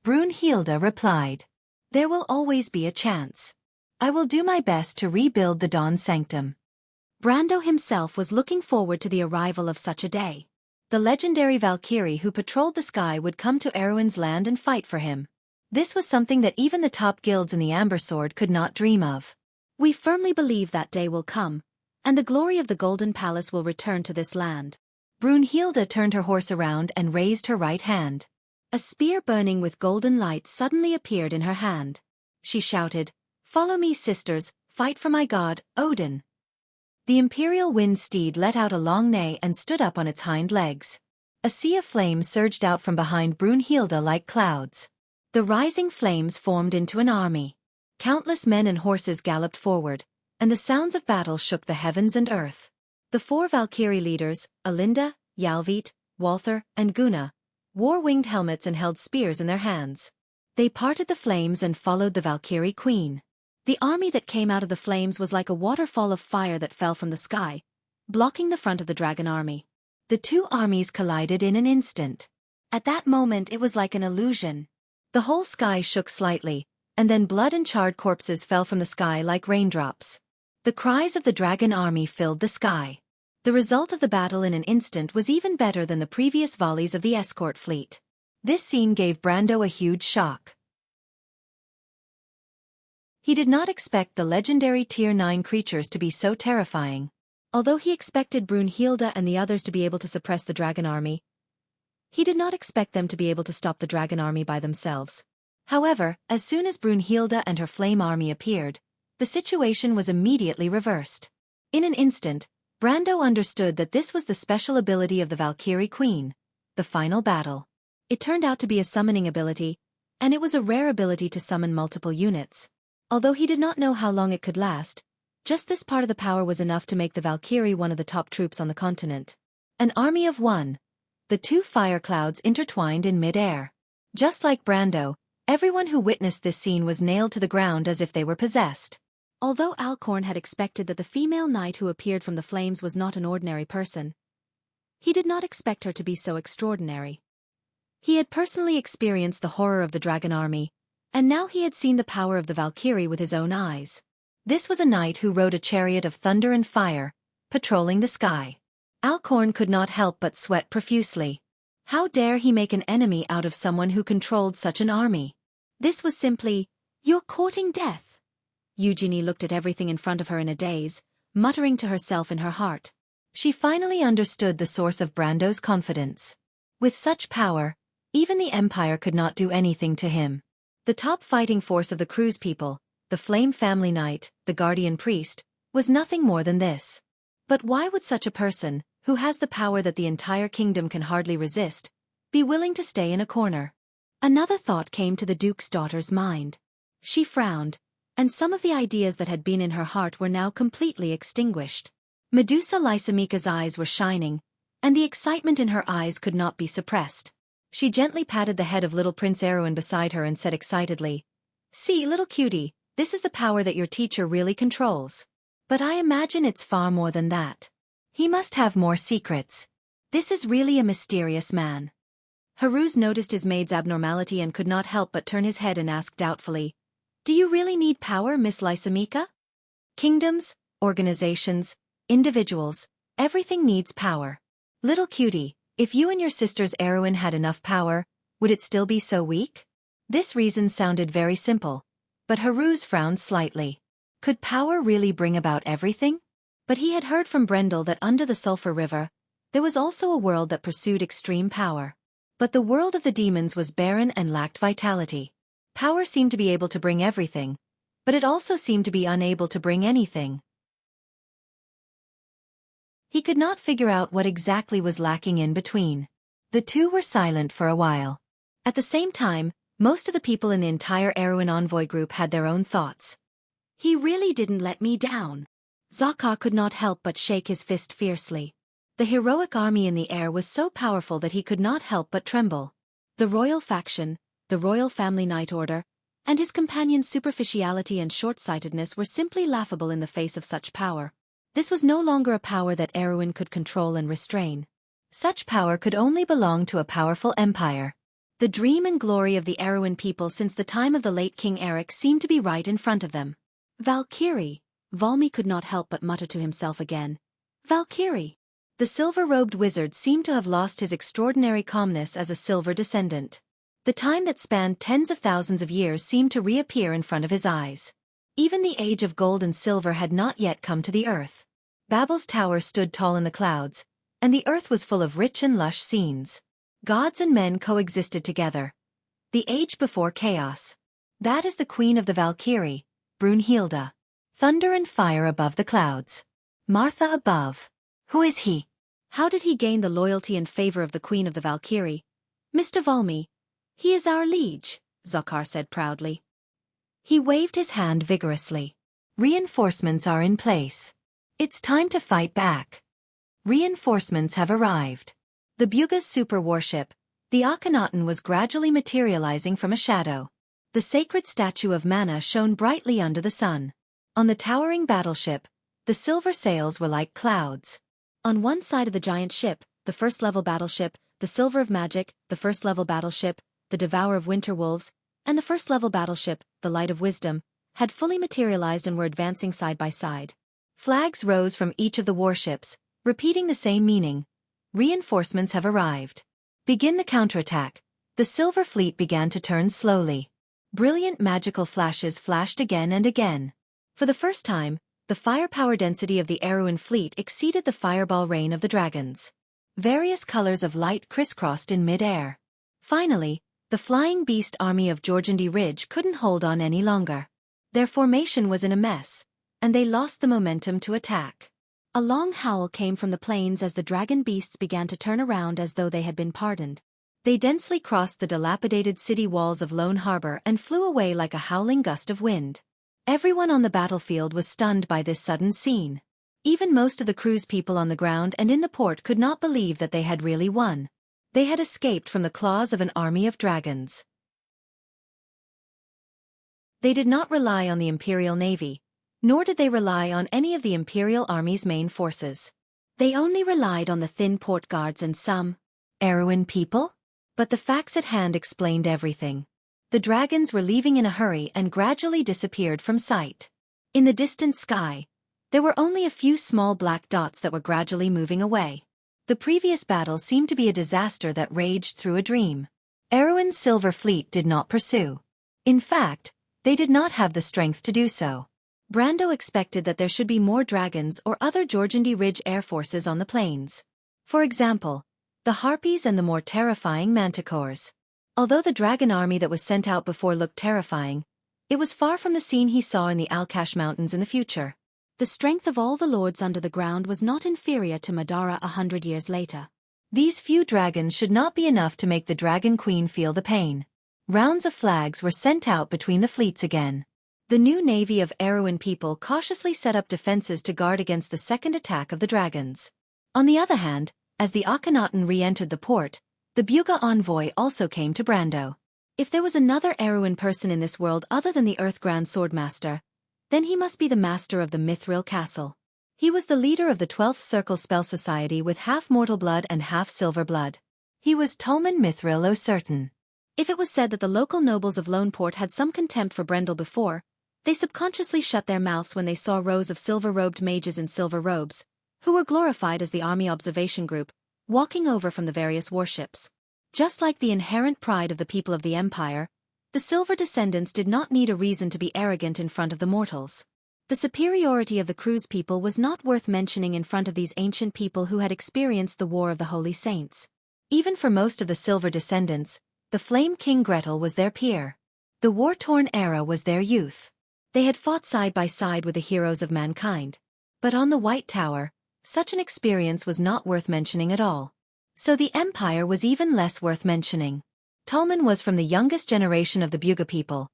A: Brunhilde replied. There will always be a chance. I will do my best to rebuild the Dawn Sanctum. Brando himself was looking forward to the arrival of such a day. The legendary Valkyrie who patrolled the sky would come to Erwin's land and fight for him. This was something that even the top guilds in the Amber Sword could not dream of. We firmly believe that day will come, and the glory of the Golden Palace will return to this land. Brunhilde turned her horse around and raised her right hand. A spear burning with golden light suddenly appeared in her hand. She shouted, "Follow me, sisters, fight for my god, Odin." The imperial wind steed let out a long neigh and stood up on its hind legs. A sea of flames surged out from behind Brunhilde like clouds. The rising flames formed into an army. Countless men and horses galloped forward, and the sounds of battle shook the heavens and earth. The 4 Valkyrie leaders, Alinda, Yalvit, Walther, and Gunna, wore winged helmets and held spears in their hands. They parted the flames and followed the Valkyrie queen. The army that came out of the flames was like a waterfall of fire that fell from the sky, blocking the front of the dragon army. The two armies collided in an instant. At that moment it was like an illusion. The whole sky shook slightly, and then blood and charred corpses fell from the sky like raindrops. The cries of the dragon army filled the sky. The result of the battle in an instant was even better than the previous volleys of the escort fleet. This scene gave Brando a huge shock. He did not expect the legendary Tier 9 creatures to be so terrifying. Although he expected Brunhilde and the others to be able to suppress the dragon army, he did not expect them to be able to stop the dragon army by themselves. However, as soon as Brunhilde and her flame army appeared, the situation was immediately reversed. In an instant, Brando understood that this was the special ability of the Valkyrie Queen, the final battle. It turned out to be a summoning ability, and it was a rare ability to summon multiple units. Although he did not know how long it could last, just this part of the power was enough to make the Valkyrie one of the top troops on the continent. An army of one. The 2 fire clouds intertwined in mid-air. Just like Brando, everyone who witnessed this scene was nailed to the ground as if they were possessed. Although Alcorn had expected that the female knight who appeared from the flames was not an ordinary person, he did not expect her to be so extraordinary. He had personally experienced the horror of the dragon army, and now he had seen the power of the Valkyrie with his own eyes. This was a knight who rode a chariot of thunder and fire, patrolling the sky. Alcorn could not help but sweat profusely. How dare he make an enemy out of someone who controlled such an army? This was simply, "You're courting death." Eugenie looked at everything in front of her in a daze, muttering to herself in her heart. She finally understood the source of Brando's confidence. With such power, even the Empire could not do anything to him. The top fighting force of the Cruz people, the Flame Family Knight, the Guardian Priest, was nothing more than this. But why would such a person, who has the power that the entire kingdom can hardly resist, be willing to stay in a corner? Another thought came to the Duke's daughter's mind. She frowned, and some of the ideas that had been in her heart were now completely extinguished. Medusa Lysimeka's eyes were shining, and the excitement in her eyes could not be suppressed. She gently patted the head of little Prince Erwin beside her and said excitedly, "See, little cutie, this is the power that your teacher really controls. But I imagine it's far more than that. He must have more secrets. This is really a mysterious man." Haruz noticed his maid's abnormality and could not help but turn his head and ask doubtfully, "Do you really need power, Miss Lysimeka?" Kingdoms, organizations, individuals, everything needs power. Little cutie, if you and your sister's Erwin had enough power, would it still be so weak? This reason sounded very simple, but Haruz frowned slightly. Could power really bring about everything? But he had heard from Brendel that under the Sulphur River, there was also a world that pursued extreme power. But the world of the demons was barren and lacked vitality. Power seemed to be able to bring everything, but it also seemed to be unable to bring anything. He could not figure out what exactly was lacking in between. The two were silent for a while. At the same time, most of the people in the entire Erwin envoy group had their own thoughts. He really didn't let me down. Zaka could not help but shake his fist fiercely. The heroic army in the air was so powerful that he could not help but tremble. The royal faction, the the royal family knight order, and his companion's superficiality and short-sightedness were simply laughable in the face of such power. This was no longer a power that Erwin could control and restrain. Such power could only belong to a powerful empire. The dream and glory of the Erwin people since the time of the late King Eric seemed to be right in front of them. Valkyrie, Valmy could not help but mutter to himself again. Valkyrie. The silver-robed wizard seemed to have lost his extraordinary calmness as a silver descendant. The time that spanned tens of thousands of years seemed to reappear in front of his eyes. Even the age of gold and silver had not yet come to the earth. Babel's tower stood tall in the clouds, and the earth was full of rich and lush scenes. Gods and men coexisted together. The age before chaos. That is the queen of the Valkyrie, Brunhilde. Thunder and fire above the clouds. Martha above. Who is he? How did he gain the loyalty and favor of the queen of the Valkyrie? Mr. Valmy. He is our liege, Zokhar said proudly. He waved his hand vigorously. Reinforcements are in place. It's time to fight back. Reinforcements have arrived. The Buga's super warship, the Akhenaten, was gradually materializing from a shadow. The sacred statue of Mana shone brightly under the sun. On the towering battleship, the silver sails were like clouds. On one side of the giant ship, the first-level battleship, the Silver of Magic, the first-level battleship, the Devourer of Winter Wolves, and the first-level battleship, the Light of Wisdom, had fully materialized and were advancing side by side. Flags rose from each of the warships, repeating the same meaning. Reinforcements have arrived. Begin the counterattack. The Silver Fleet began to turn slowly. Brilliant magical flashes flashed again and again. For the first time, the firepower density of the Erwin fleet exceeded the fireball rain of the dragons. Various colors of light crisscrossed in mid-air. Finally, the flying beast army of Georgandy Ridge couldn't hold on any longer. Their formation was in a mess, and they lost the momentum to attack. A long howl came from the plains as the dragon beasts began to turn around as though they had been pardoned. They densely crossed the dilapidated city walls of Lone Harbor and flew away like a howling gust of wind. Everyone on the battlefield was stunned by this sudden scene. Even most of the crew's people on the ground and in the port could not believe that they had really won. They had escaped from the claws of an army of dragons. They did not rely on the Imperial Navy, nor did they rely on any of the Imperial Army's main forces. They only relied on the thin port guards and some Erwin people? But the facts at hand explained everything. The dragons were leaving in a hurry and gradually disappeared from sight. In the distant sky, there were only a few small black dots that were gradually moving away. The previous battle seemed to be a disaster that raged through a dream. Erwin's Silver Fleet did not pursue. In fact, they did not have the strength to do so. Brando expected that there should be more dragons or other Georgandy Ridge air forces on the plains. For example, the Harpies and the more terrifying Manticores. Although the dragon army that was sent out before looked terrifying, it was far from the scene he saw in the Alkash Mountains in the future. The strength of all the lords under the ground was not inferior to Madara 100 years later. These few dragons should not be enough to make the Dragon Queen feel the pain. Rounds of flags were sent out between the fleets again. The new navy of Erwin people cautiously set up defenses to guard against the second attack of the dragons. On the other hand, as the Akhenaten re-entered the port, the Buga envoy also came to Brando. If there was another Erwin person in this world other than the Earth Grand Swordmaster, then he must be the master of the Mithril Castle. He was the leader of the 12th Circle Spell Society with half mortal blood and half silver blood. He was Tulman Mithril O'Certain. If it was said that the local nobles of Loneport had some contempt for Brendel before, they subconsciously shut their mouths when they saw rows of silver-robed mages in silver robes, who were glorified as the Army Observation Group, walking over from the various warships. Just like the inherent pride of the people of the Empire, the Silver Descendants did not need a reason to be arrogant in front of the mortals. The superiority of the crew's people was not worth mentioning in front of these ancient people who had experienced the War of the Holy Saints. Even for most of the Silver Descendants, the Flame King Gretel was their peer. The war-torn era was their youth. They had fought side by side with the heroes of mankind. But on the White Tower, such an experience was not worth mentioning at all. So the Empire was even less worth mentioning. Tulman was from the youngest generation of the Buga people,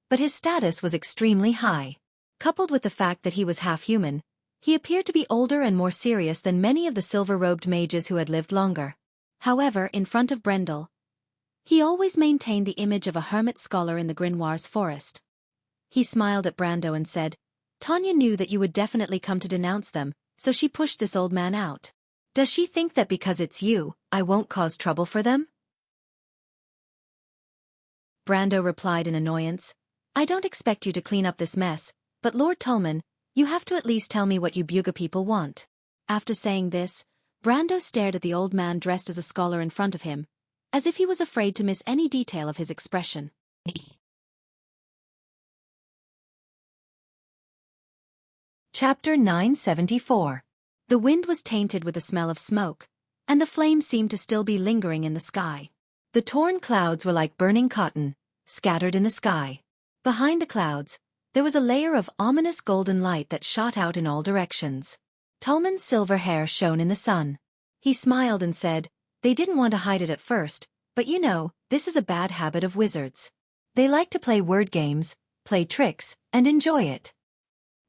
A: but his status was extremely high. Coupled with the fact that he was half-human, he appeared to be older and more serious than many of the silver-robed mages who had lived longer. However, in front of Brendel, He always maintained the image of a hermit scholar in the Grimoire's forest. He smiled at Brando and said, Tanya knew that you would definitely come to denounce them, so she pushed this old man out. Does she think that because it's you, I won't cause trouble for them? Brando replied in annoyance, I don't expect you to clean up this mess, but Lord Tolman, you have to at least tell me what you Buga people want. After saying this, Brando stared at the old man dressed as a scholar in front of him, as if he was afraid to miss any detail of his expression. Chapter 974. The wind was tainted with the smell of smoke, and the flames seemed to still be lingering in the sky. The torn clouds were like burning cotton, scattered in the sky. Behind the clouds, there was a layer of ominous golden light that shot out in all directions. Tolman's silver hair shone in the sun. He smiled and said, They didn't want to hide it at first, but you know, this is a bad habit of wizards. They like to play word games, play tricks, and enjoy it.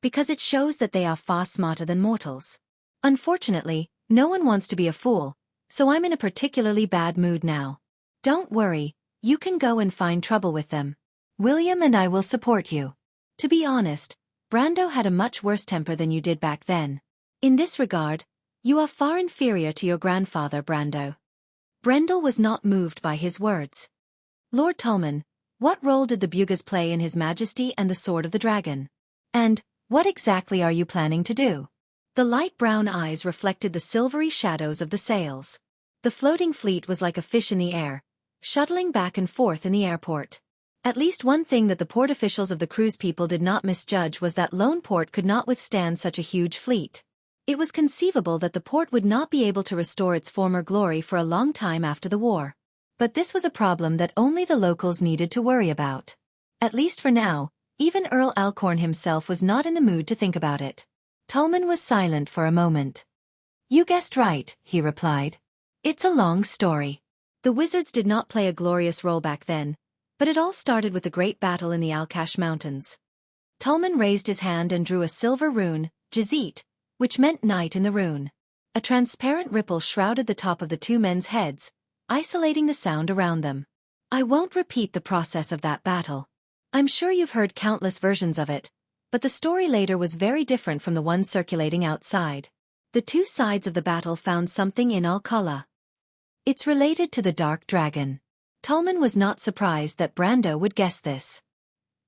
A: Because it shows that they are far smarter than mortals. Unfortunately, no one wants to be a fool, so I'm in a particularly bad mood now. Don't worry, you can go and find trouble with them. William and I will support you. To be honest, Brando had a much worse temper than you did back then. In this regard, you are far inferior to your grandfather, Brando. Brendel was not moved by his words. Lord Tolman, what role did the Bugas play in His Majesty and the Sword of the Dragon? And, what exactly are you planning to do? The light brown eyes reflected the silvery shadows of the sails. The floating fleet was like a fish in the air, shuttling back and forth in the airport. At least one thing that the port officials of the cruise people did not misjudge was that lone port could not withstand such a huge fleet. It was conceivable that the port would not be able to restore its former glory for a long time after the war. But this was a problem that only the locals needed to worry about. At least for now, even Earl Alcorn himself was not in the mood to think about it. Tolman was silent for a moment. You guessed right, he replied. It's a long story. The wizards did not play a glorious role back then, but it all started with the great battle in the Alkash Mountains. Tolman raised his hand and drew a silver rune, Jazit, which meant night in the rune. A transparent ripple shrouded the top of the two men's heads, isolating the sound around them. I won't repeat the process of that battle. I'm sure you've heard countless versions of it, but the story later was very different from the one circulating outside. The two sides of the battle found something in Alcala. It's related to the Dark Dragon. Tolman was not surprised that Brando would guess this.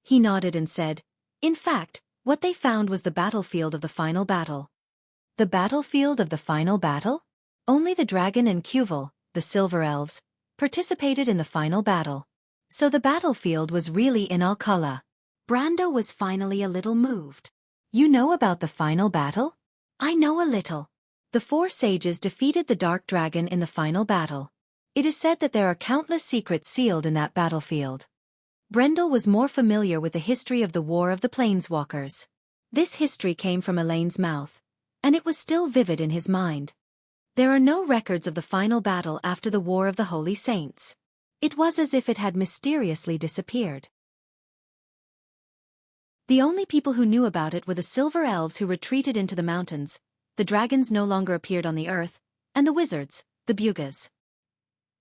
A: He nodded and said, In fact, what they found was the battlefield of the final battle. The battlefield of the final battle? Only the dragon and Cuval, the Silver Elves, participated in the final battle. So the battlefield was really in Alcala. Brando was finally a little moved. You know about the final battle? I know a little. The four sages defeated the Dark Dragon in the final battle. It is said that there are countless secrets sealed in that battlefield. Brendel was more familiar with the history of the War of the Planeswalkers. This history came from Elaine's mouth, and it was still vivid in his mind. There are no records of the final battle after the War of the Holy Saints. It was as if it had mysteriously disappeared. The only people who knew about it were the Silver Elves who retreated into the mountains, the dragons no longer appeared on the earth, and the wizards, the Bugas.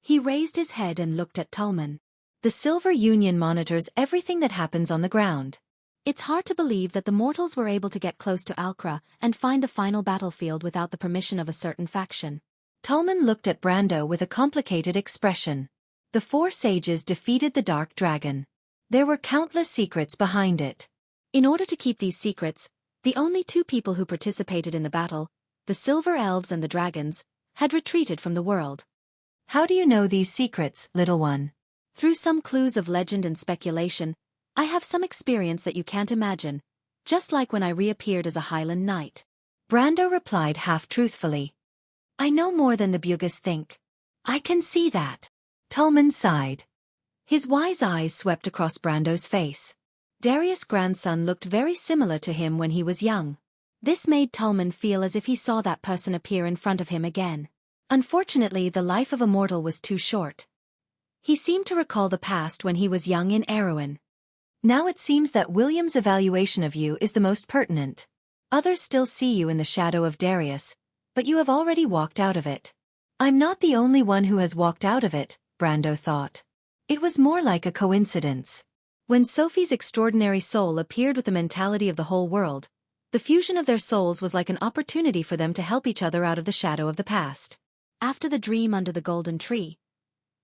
A: He raised his head and looked at Tolman. The Silver Union monitors everything that happens on the ground. It's hard to believe that the mortals were able to get close to Alcra and find the final battlefield without the permission of a certain faction. Tolman looked at Brando with a complicated expression. The four sages defeated the Dark Dragon. There were countless secrets behind it. In order to keep these secrets, the only two people who participated in the battle, the Silver Elves and the dragons, had retreated from the world. How do you know these secrets, little one? Through some clues of legend and speculation, I have some experience that you can't imagine, just like when I reappeared as a Highland knight. Brando replied half-truthfully. I know more than the Bugas think. I can see that. Tolman sighed. His wise eyes swept across Brando's face. Darius' grandson looked very similar to him when he was young. This made Tolman feel as if he saw that person appear in front of him again. Unfortunately, the life of a mortal was too short. He seemed to recall the past when he was young in Erewhon. Now it seems that William's evaluation of you is the most pertinent. Others still see you in the shadow of Darius, but you have already walked out of it. I'm not the only one who has walked out of it, Brando thought. It was more like a coincidence. When Sophie's extraordinary soul appeared with the mentality of the whole world, the fusion of their souls was like an opportunity for them to help each other out of the shadow of the past. After the dream under the golden tree,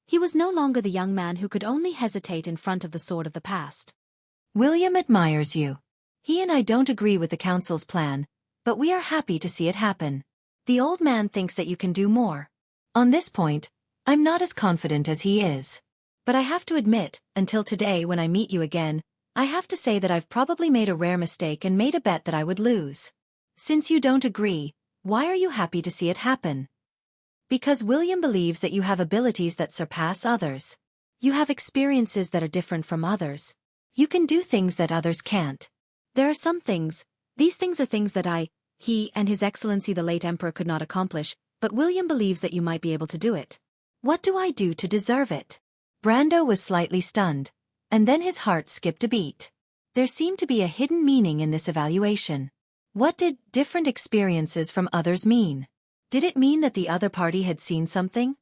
A: he was no longer the young man who could only hesitate in front of the sword of the past. William admires you. He and I don't agree with the council's plan, but we are happy to see it happen. The old man thinks that you can do more. On this point, I'm not as confident as he is. But I have to admit, until today when I meet you again, I have to say that I've probably made a rare mistake and made a bet that I would lose. Since you don't agree, why are you happy to see it happen? Because William believes that you have abilities that surpass others. You have experiences that are different from others. You can do things that others can't. There are some things, these things are things that he and His Excellency the late Emperor could not accomplish, but William believes that you might be able to do it. What do I do to deserve it? Brando was slightly stunned, and then his heart skipped a beat. There seemed to be a hidden meaning in this evaluation. What did different experiences from others mean? Did it mean that the other party had seen something?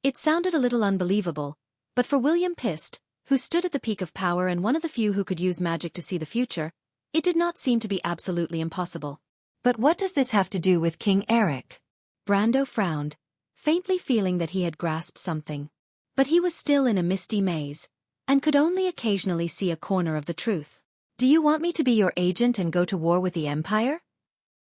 A: It sounded a little unbelievable, but for William Pist, who stood at the peak of power and one of the few who could use magic to see the future, it did not seem to be absolutely impossible. But what does this have to do with King Eric? Brando frowned, faintly feeling that he had grasped something. But he was still in a misty maze, and could only occasionally see a corner of the truth. Do you want me to be your agent and go to war with the Empire?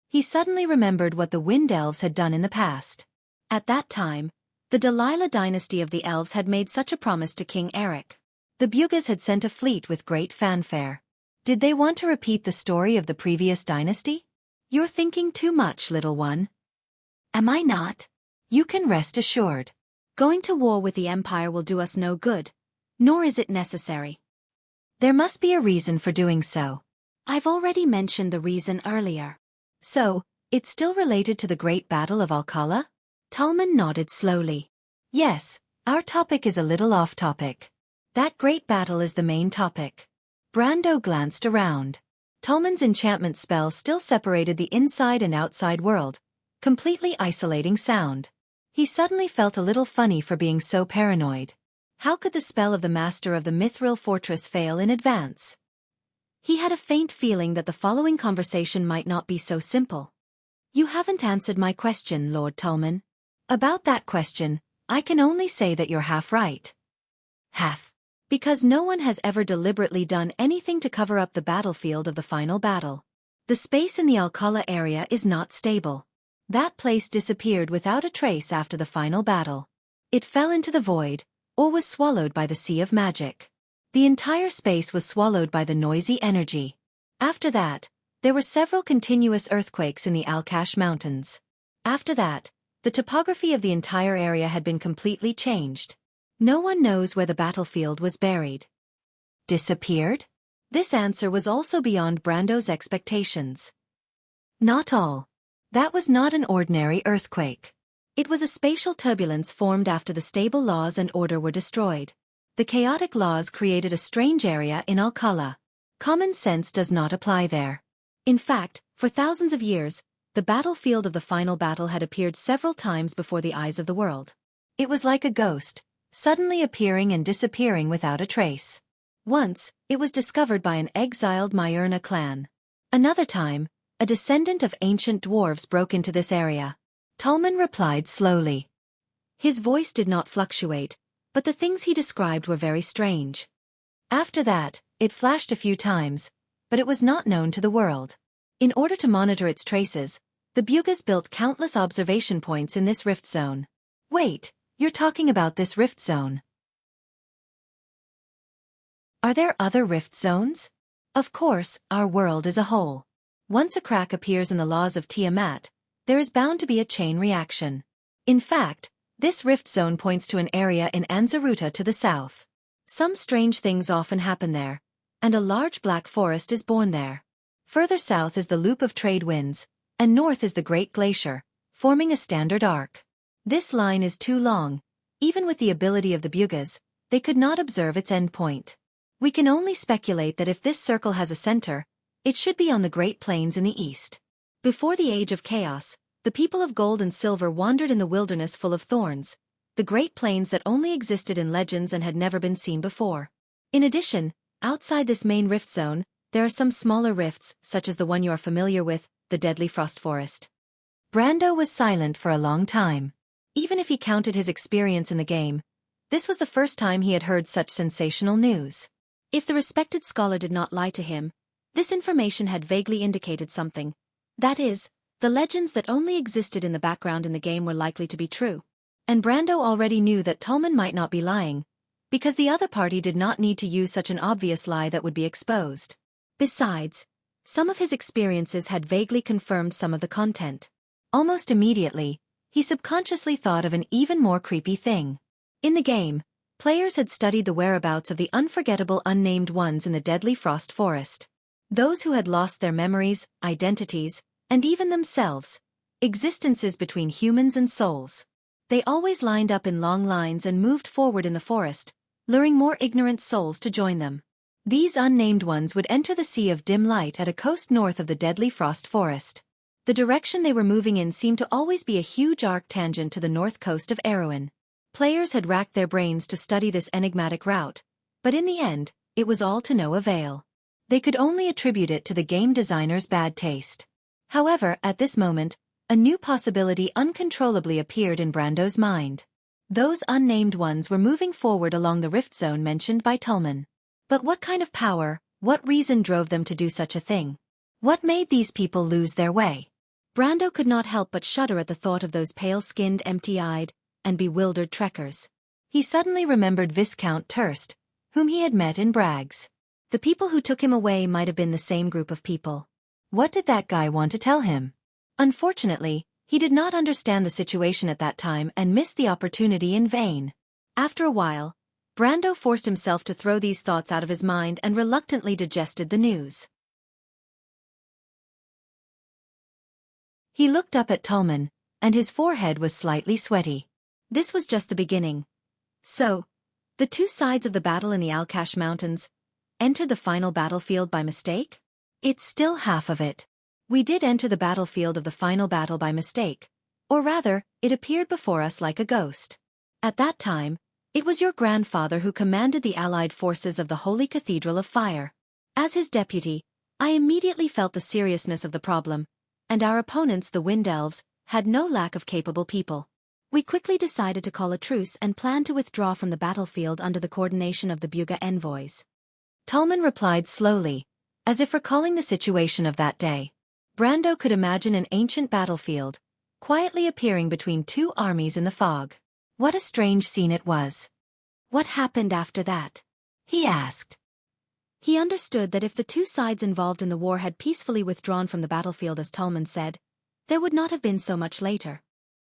A: He suddenly remembered what the Wind Elves had done in the past. At that time, the Delilah dynasty of the Elves had made such a promise to King Eric. The Bugas had sent a fleet with great fanfare. Did they want to repeat the story of the previous dynasty? You're thinking too much, little one. Am I not? You can rest assured. Going to war with the Empire will do us no good, nor is it necessary. There must be a reason for doing so. I've already mentioned the reason earlier. So, it's still related to the Great Battle of Alcala? Tallman nodded slowly. Yes, our topic is a little off topic. That great battle is the main topic. Brando glanced around. Tallman's enchantment spell still separated the inside and outside world, completely isolating sound. He suddenly felt a little funny for being so paranoid. How could the spell of the master of the Mithril fortress fail in advance? He had a faint feeling that the following conversation might not be so simple. You haven't answered my question, Lord Tallman. About that question, I can only say that you're half right. Half. Because no one has ever deliberately done anything to cover up the battlefield of the final battle. The space in the Alcala area is not stable. That place disappeared without a trace after the final battle. It fell into the void, or was swallowed by the sea of magic. The entire space was swallowed by the noisy energy. After that, there were several continuous earthquakes in the Alkash Mountains. After that, the topography of the entire area had been completely changed. No one knows where the battlefield was buried. Disappeared? This answer was also beyond Brando's expectations. Not all. That was not an ordinary earthquake. It was a spatial turbulence formed after the stable laws and order were destroyed. The chaotic laws created a strange area in Alcala. Common sense does not apply there. In fact, for thousands of years, the battlefield of the final battle had appeared several times before the eyes of the world. It was like a ghost, suddenly appearing and disappearing without a trace. Once, it was discovered by an exiled Myurna clan. Another time, a descendant of ancient dwarves broke into this area. Tallman replied slowly. His voice did not fluctuate, but the things he described were very strange. After that, it flashed a few times, but it was not known to the world. In order to monitor its traces, the Bugas built countless observation points in this rift zone. Wait, you're talking about this rift zone? Are there other rift zones? Of course, our world is a whole. Once a crack appears in the laws of Tiamat, there is bound to be a chain reaction. In fact, this rift zone points to an area in Anzaruta to the south. Some strange things often happen there, and a large black forest is born there. Further south is the loop of trade winds, and north is the Great Glacier, forming a standard arc. This line is too long. Even with the ability of the Bugas, they could not observe its endpoint. We can only speculate that if this circle has a center, it should be on the Great Plains in the east. Before the Age of Chaos, the people of gold and silver wandered in the wilderness full of thorns, the Great Plains that only existed in legends and had never been seen before. In addition, outside this main rift zone, there are some smaller rifts, such as the one you are familiar with, the Deadly Frost Forest. Brando was silent for a long time. Even if he counted his experience in the game, this was the first time he had heard such sensational news. If the respected scholar did not lie to him, this information had vaguely indicated something. That is, the legends that only existed in the background in the game were likely to be true. And Brando already knew that Tolman might not be lying, because the other party did not need to use such an obvious lie that would be exposed. Besides, some of his experiences had vaguely confirmed some of the content. Almost immediately, he subconsciously thought of an even more creepy thing. In the game, players had studied the whereabouts of the unforgettable unnamed ones in the Deadly Frost Forest. Those who had lost their memories, identities, and even themselves, existences between humans and souls. They always lined up in long lines and moved forward in the forest, luring more ignorant souls to join them. These unnamed ones would enter the Sea of Dim Light at a coast north of the Deadly Frost Forest. The direction they were moving in seemed to always be a huge arc tangent to the north coast of Erewhon. Players had racked their brains to study this enigmatic route, but in the end, it was all to no avail. They could only attribute it to the game designer's bad taste. However, at this moment, a new possibility uncontrollably appeared in Brando's mind. Those unnamed ones were moving forward along the rift zone mentioned by Tolman. But what kind of power, what reason drove them to do such a thing? What made these people lose their way? Brando could not help but shudder at the thought of those pale-skinned, empty-eyed, and bewildered trekkers. He suddenly remembered Viscount Turst, whom he had met in Bragg's. The people who took him away might have been the same group of people. What did that guy want to tell him? Unfortunately, he did not understand the situation at that time and missed the opportunity in vain. After a while, Brando forced himself to throw these thoughts out of his mind and reluctantly digested the news. He looked up at Tolman, and his forehead was slightly sweaty. This was just the beginning. So, the two sides of the battle in the Alkash Mountains entered the final battlefield by mistake? It's still half of it. We did enter the battlefield of the final battle by mistake. Or rather, it appeared before us like a ghost. At that time, it was your grandfather who commanded the allied forces of the Holy Cathedral of Fire. As his deputy, I immediately felt the seriousness of the problem, and our opponents, the Wind Elves, had no lack of capable people. We quickly decided to call a truce and planned to withdraw from the battlefield under the coordination of the Buga envoys. Tolman replied slowly, as if recalling the situation of that day. Brando could imagine an ancient battlefield, quietly appearing between two armies in the fog. What a strange scene it was. What happened after that? He asked. He understood that if the two sides involved in the war had peacefully withdrawn from the battlefield as Tolman said, there would not have been so much later.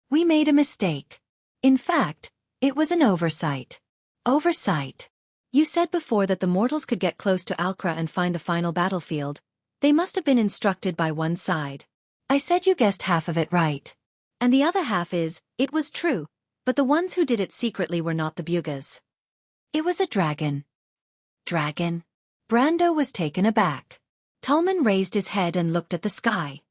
A: We made a mistake. In fact, it was an oversight. Oversight. You said before that the mortals could get close to Alkra and find the final battlefield. They must have been instructed by one side. I said you guessed half of it right. And the other half is, it was true, but the ones who did it secretly were not the Bugas. It was a dragon. Dragon? Brando was taken aback. Tolman raised his head and looked at the sky.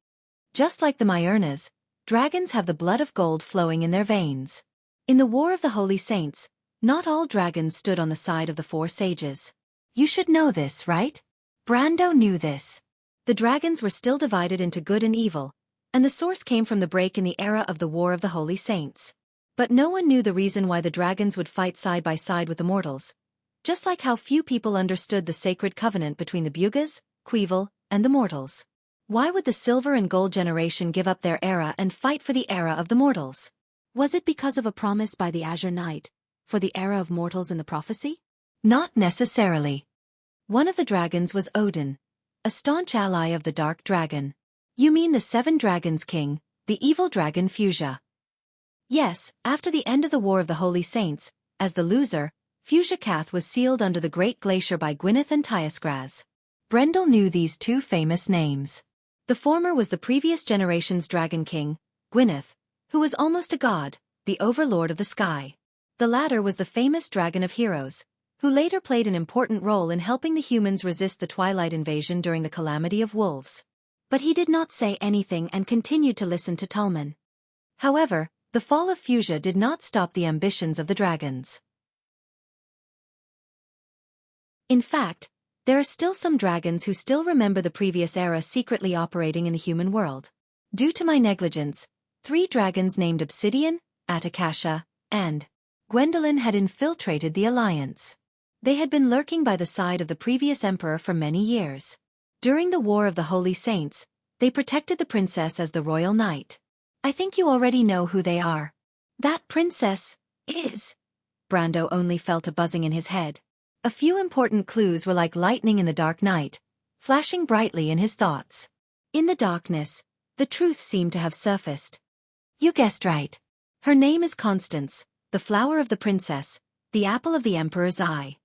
A: Just like the Myurnas, dragons have the blood of gold flowing in their veins. In the War of the Holy Saints, not all dragons stood on the side of the four sages. You should know this, right? Brando knew this. The dragons were still divided into good and evil, and the source came from the break in the era of the War of the Holy Saints. But no one knew the reason why the dragons would fight side by side with the mortals, just like how few people understood the sacred covenant between the Bugas, Queevil, and the mortals. Why would the silver and gold generation give up their era and fight for the era of the mortals? Was it because of a promise by the Azure Knight, for the era of mortals in the prophecy? Not necessarily. One of the dragons was Odin, a staunch ally of the Dark Dragon. You mean the Seven Dragons King, the evil dragon Fuchsia. Yes, after the end of the War of the Holy Saints, as the loser, Fuchsia Cath was sealed under the Great Glacier by Gwyneth and Tyasgras. Brendel knew these two famous names. The former was the previous generation's Dragon King, Gwyneth, who was almost a god, the overlord of the sky. The latter was the famous Dragon of Heroes, who later played an important role in helping the humans resist the Twilight invasion during the Calamity of Wolves. But he did not say anything and continued to listen to Tolman. However, the fall of Fuchsia did not stop the ambitions of the dragons. In fact, there are still some dragons who still remember the previous era secretly operating in the human world. Due to my negligence, 3 dragons named Obsidian, Atakasha, and Gwendolyn had infiltrated the alliance. They had been lurking by the side of the previous emperor for many years. During the War of the Holy Saints, they protected the princess as the royal knight. I think you already know who they are. That princess is... Brando only felt a buzzing in his head. A few important clues were like lightning in the dark night, flashing brightly in his thoughts. In the darkness, the truth seemed to have surfaced. You guessed right. Her name is Constance, the flower of the princess, the apple of the emperor's eye.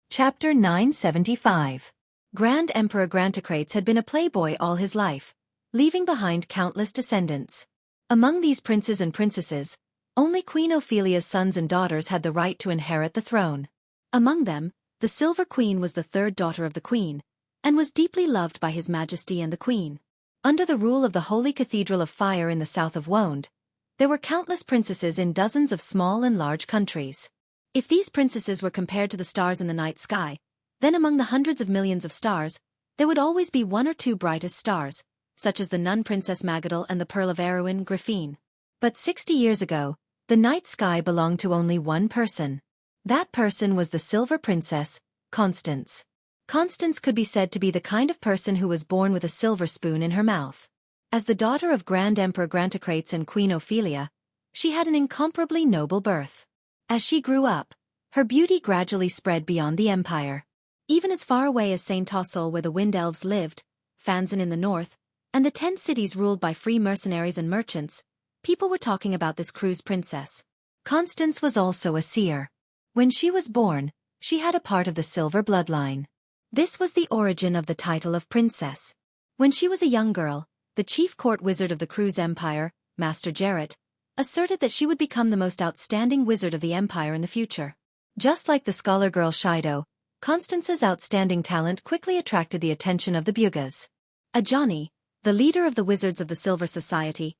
A: Chapter 975. Grand Emperor Grantocrates had been a playboy all his life, leaving behind countless descendants. Among these princes and princesses, only Queen Ophelia's sons and daughters had the right to inherit the throne. Among them, the Silver Queen was the 3rd daughter of the queen, and was deeply loved by His Majesty and the queen. Under the rule of the Holy Cathedral of Fire in the south of Wonde, there were countless princesses in dozens of small and large countries. If these princesses were compared to the stars in the night sky, then among the hundreds of millions of stars, there would always be 1 or 2 brightest stars, such as the Nun Princess Magadal and the Pearl of Erewhon Griffin. But 60 years ago, the night sky belonged to only one person. That person was the Silver Princess, Constance. Constance could be said to be the kind of person who was born with a silver spoon in her mouth. As the daughter of Grand Emperor Grantocrates and Queen Ophelia, she had an incomparably noble birth. As she grew up, her beauty gradually spread beyond the empire. Even as far away as St. Tossol where the Wind Elves lived, Fanzan in the north, and the 10 cities ruled by free mercenaries and merchants, people were talking about this cruise princess. Constance was also a seer. When she was born, she had a part of the silver bloodline. This was the origin of the title of princess. When she was a young girl, the chief court wizard of the Cruise Empire, Master Jarrett, asserted that she would become the most outstanding wizard of the empire in the future. Just like the scholar girl Shido, Constance's outstanding talent quickly attracted the attention of the Bugas. Ajani, the leader of the Wizards of the Silver Society,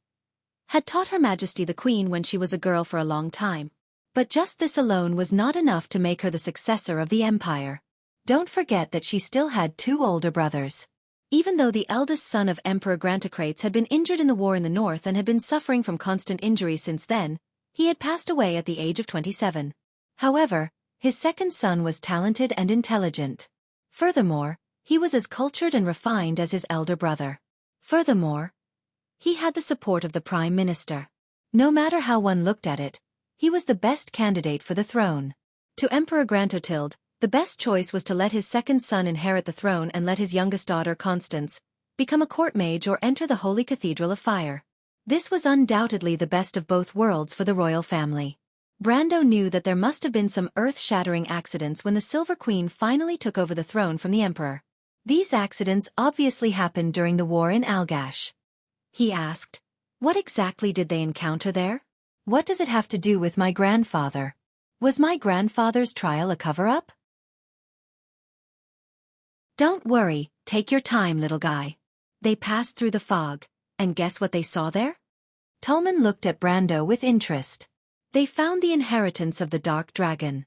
A: had taught Her Majesty the Queen when she was a girl for a long time. But just this alone was not enough to make her the successor of the empire. Don't forget that she still had 2 older brothers. Even though the eldest son of Emperor Grantocrates had been injured in the war in the north and had been suffering from constant injuries since then, he had passed away at the age of 27. However, his second son was talented and intelligent. Furthermore, he was as cultured and refined as his elder brother. Furthermore, he had the support of the Prime Minister. No matter how one looked at it, he was the best candidate for the throne. To Emperor Grantotilde, the best choice was to let his second son inherit the throne and let his youngest daughter, Constance, become a court mage or enter the Holy Cathedral of Fire. This was undoubtedly the best of both worlds for the royal family. Brando knew that there must have been some earth-shattering accidents when the Silver Queen finally took over the throne from the Emperor. These accidents obviously happened during the war in Algash. He asked, "What exactly did they encounter there? What does it have to do with my grandfather? Was my grandfather's trial a cover-up?" "Don't worry, take your time, little guy. They passed through the fog, and guess what they saw there?" Tolman looked at Brando with interest. "They found the inheritance of the Dark Dragon."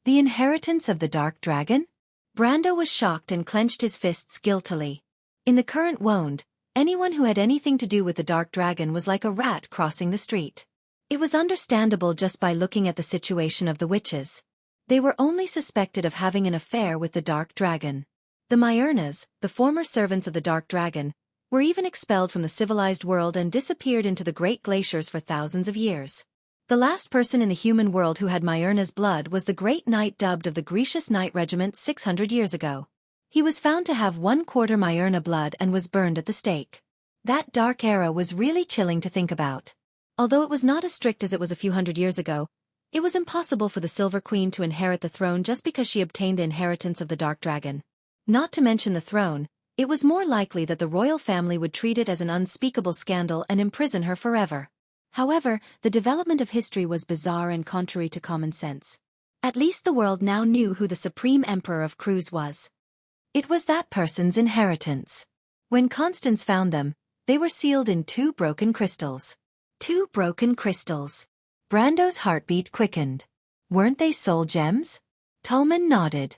A: "The inheritance of the Dark Dragon?" Brando was shocked and clenched his fists guiltily. In the current Wonde, anyone who had anything to do with the Dark Dragon was like a rat crossing the street. It was understandable just by looking at the situation of the witches. They were only suspected of having an affair with the Dark Dragon. The Myrnas, the former servants of the Dark Dragon, were even expelled from the civilized world and disappeared into the great glaciers for thousands of years. The last person in the human world who had Myrna's blood was the great knight dubbed of the Grecius Knight Regiment 600 years ago. He was found to have 1/4 Myrna blood and was burned at the stake. That dark era was really chilling to think about. Although it was not as strict as it was a few hundred years ago, it was impossible for the Silver Queen to inherit the throne just because she obtained the inheritance of the Dark Dragon. Not to mention the throne, it was more likely that the royal family would treat it as an unspeakable scandal and imprison her forever. However, the development of history was bizarre and contrary to common sense. At least the world now knew who the Supreme Emperor of Cruz was. It was that person's inheritance. When Constance found them, they were sealed in 2 broken crystals. 2 broken crystals. Brando's heartbeat quickened. Weren't they soul gems? Tolman nodded.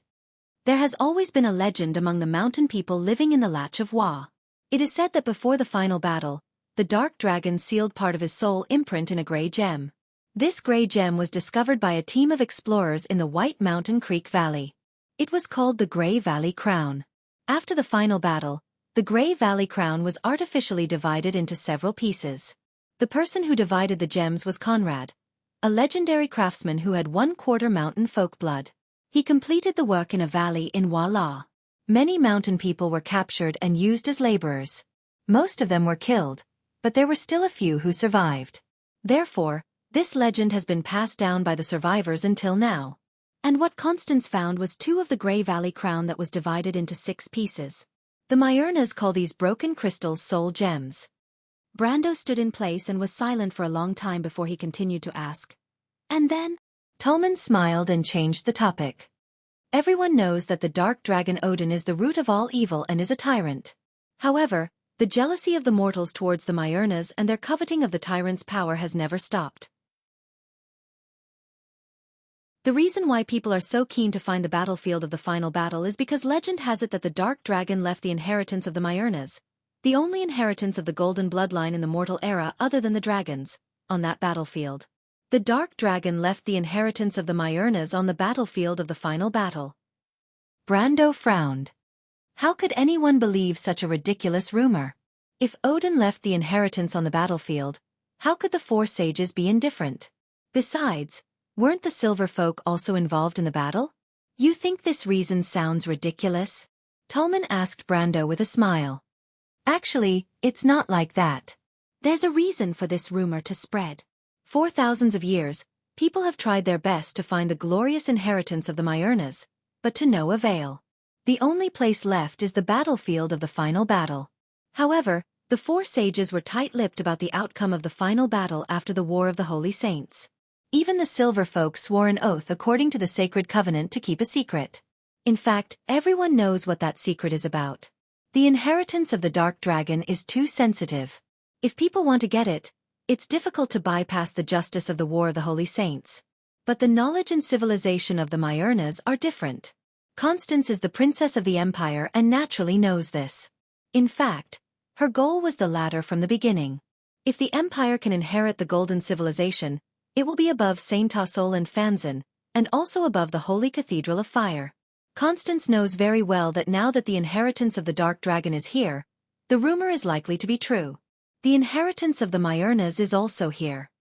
A: There has always been a legend among the mountain people living in the Latch of Wa. It is said that before the final battle, the dark dragon sealed part of his soul imprint in a gray gem. This gray gem was discovered by a team of explorers in the White Mountain Creek Valley. It was called the Gray Valley Crown. After the final battle, the Gray Valley Crown was artificially divided into several pieces. The person who divided the gems was Conrad, a legendary craftsman who had 1/4 mountain folk blood. He completed the work in a valley in Wala. Many mountain people were captured and used as laborers. Most of them were killed, but there were still a few who survived. Therefore, this legend has been passed down by the survivors until now. And what Constance found was 2 of the Gray Valley Crown that was divided into 6 pieces. The Myurnas call these broken crystals soul gems. Brando stood in place and was silent for a long time before he continued to ask. And then? Tolman smiled and changed the topic. Everyone knows that the dark dragon Odin is the root of all evil and is a tyrant. However, the jealousy of the mortals towards the Myurnas and their coveting of the tyrant's power has never stopped. The reason why people are so keen to find the battlefield of the final battle is because legend has it that the dark dragon left the inheritance of the Myurnas, the only inheritance of the golden bloodline in the mortal era other than the dragons, on that battlefield. The dark dragon left the inheritance of the Myurnas on the battlefield of the final battle. Brando frowned. How could anyone believe such a ridiculous rumor? If Odin left the inheritance on the battlefield, how could the 4 sages be indifferent? Besides, weren't the silver folk also involved in the battle? You think this reason sounds ridiculous? Tolman asked Brando with a smile. Actually, it's not like that. There's a reason for this rumor to spread. For thousands of years, people have tried their best to find the glorious inheritance of the Myurnas, but to no avail. The only place left is the battlefield of the final battle. However, the 4 sages were tight-lipped about the outcome of the final battle after the War of the Holy Saints. Even the silver folk swore an oath according to the sacred covenant to keep a secret. In fact, everyone knows what that secret is about. The inheritance of the dark dragon is too sensitive. If people want to get it, it's difficult to bypass the justice of the War of the Holy Saints. But the knowledge and civilization of the Myurnas are different. Constance is the princess of the empire and naturally knows this. In fact, her goal was the latter from the beginning. If the empire can inherit the golden civilization, it will be above Saint Tassol and Fanzan, and also above the Holy Cathedral of Fire. Constance knows very well that now that the inheritance of the Dark Dragon is here, the rumor is likely to be true. The inheritance of the Myurnas is also here.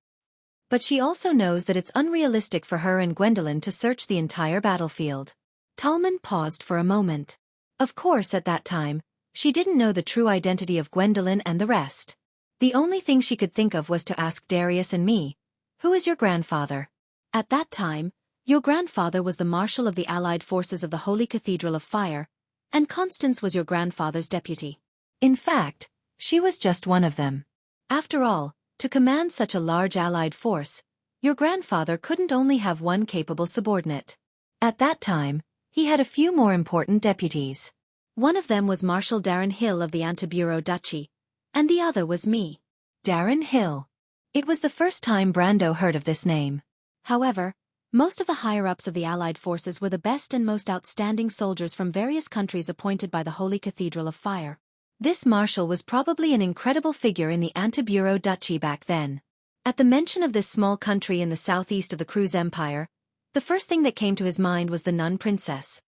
A: But she also knows that it's unrealistic for her and Gwendolyn to search the entire battlefield. Tolman paused for a moment. Of course at that time, she didn't know the true identity of Gwendolyn and the rest. The only thing she could think of was to ask Darius and me, "Who is your grandfather?" At that time, your grandfather was the marshal of the Allied forces of the Holy Cathedral of Fire, and Constance was your grandfather's deputy. In fact, she was just one of them. After all, to command such a large Allied force, your grandfather couldn't only have one capable subordinate. At that time, he had a few more important deputies. One of them was Marshal Darren Hill of the Antiburo Duchy, and the other was me. Darren Hill. It was the first time Brando heard of this name. However, most of the higher-ups of the Allied forces were the best and most outstanding soldiers from various countries appointed by the Holy Cathedral of Fire. This marshal was probably an incredible figure in the Antiburo Duchy back then. At the mention of this small country in the southeast of the Cruz Empire, the first thing that came to his mind was the nun princess.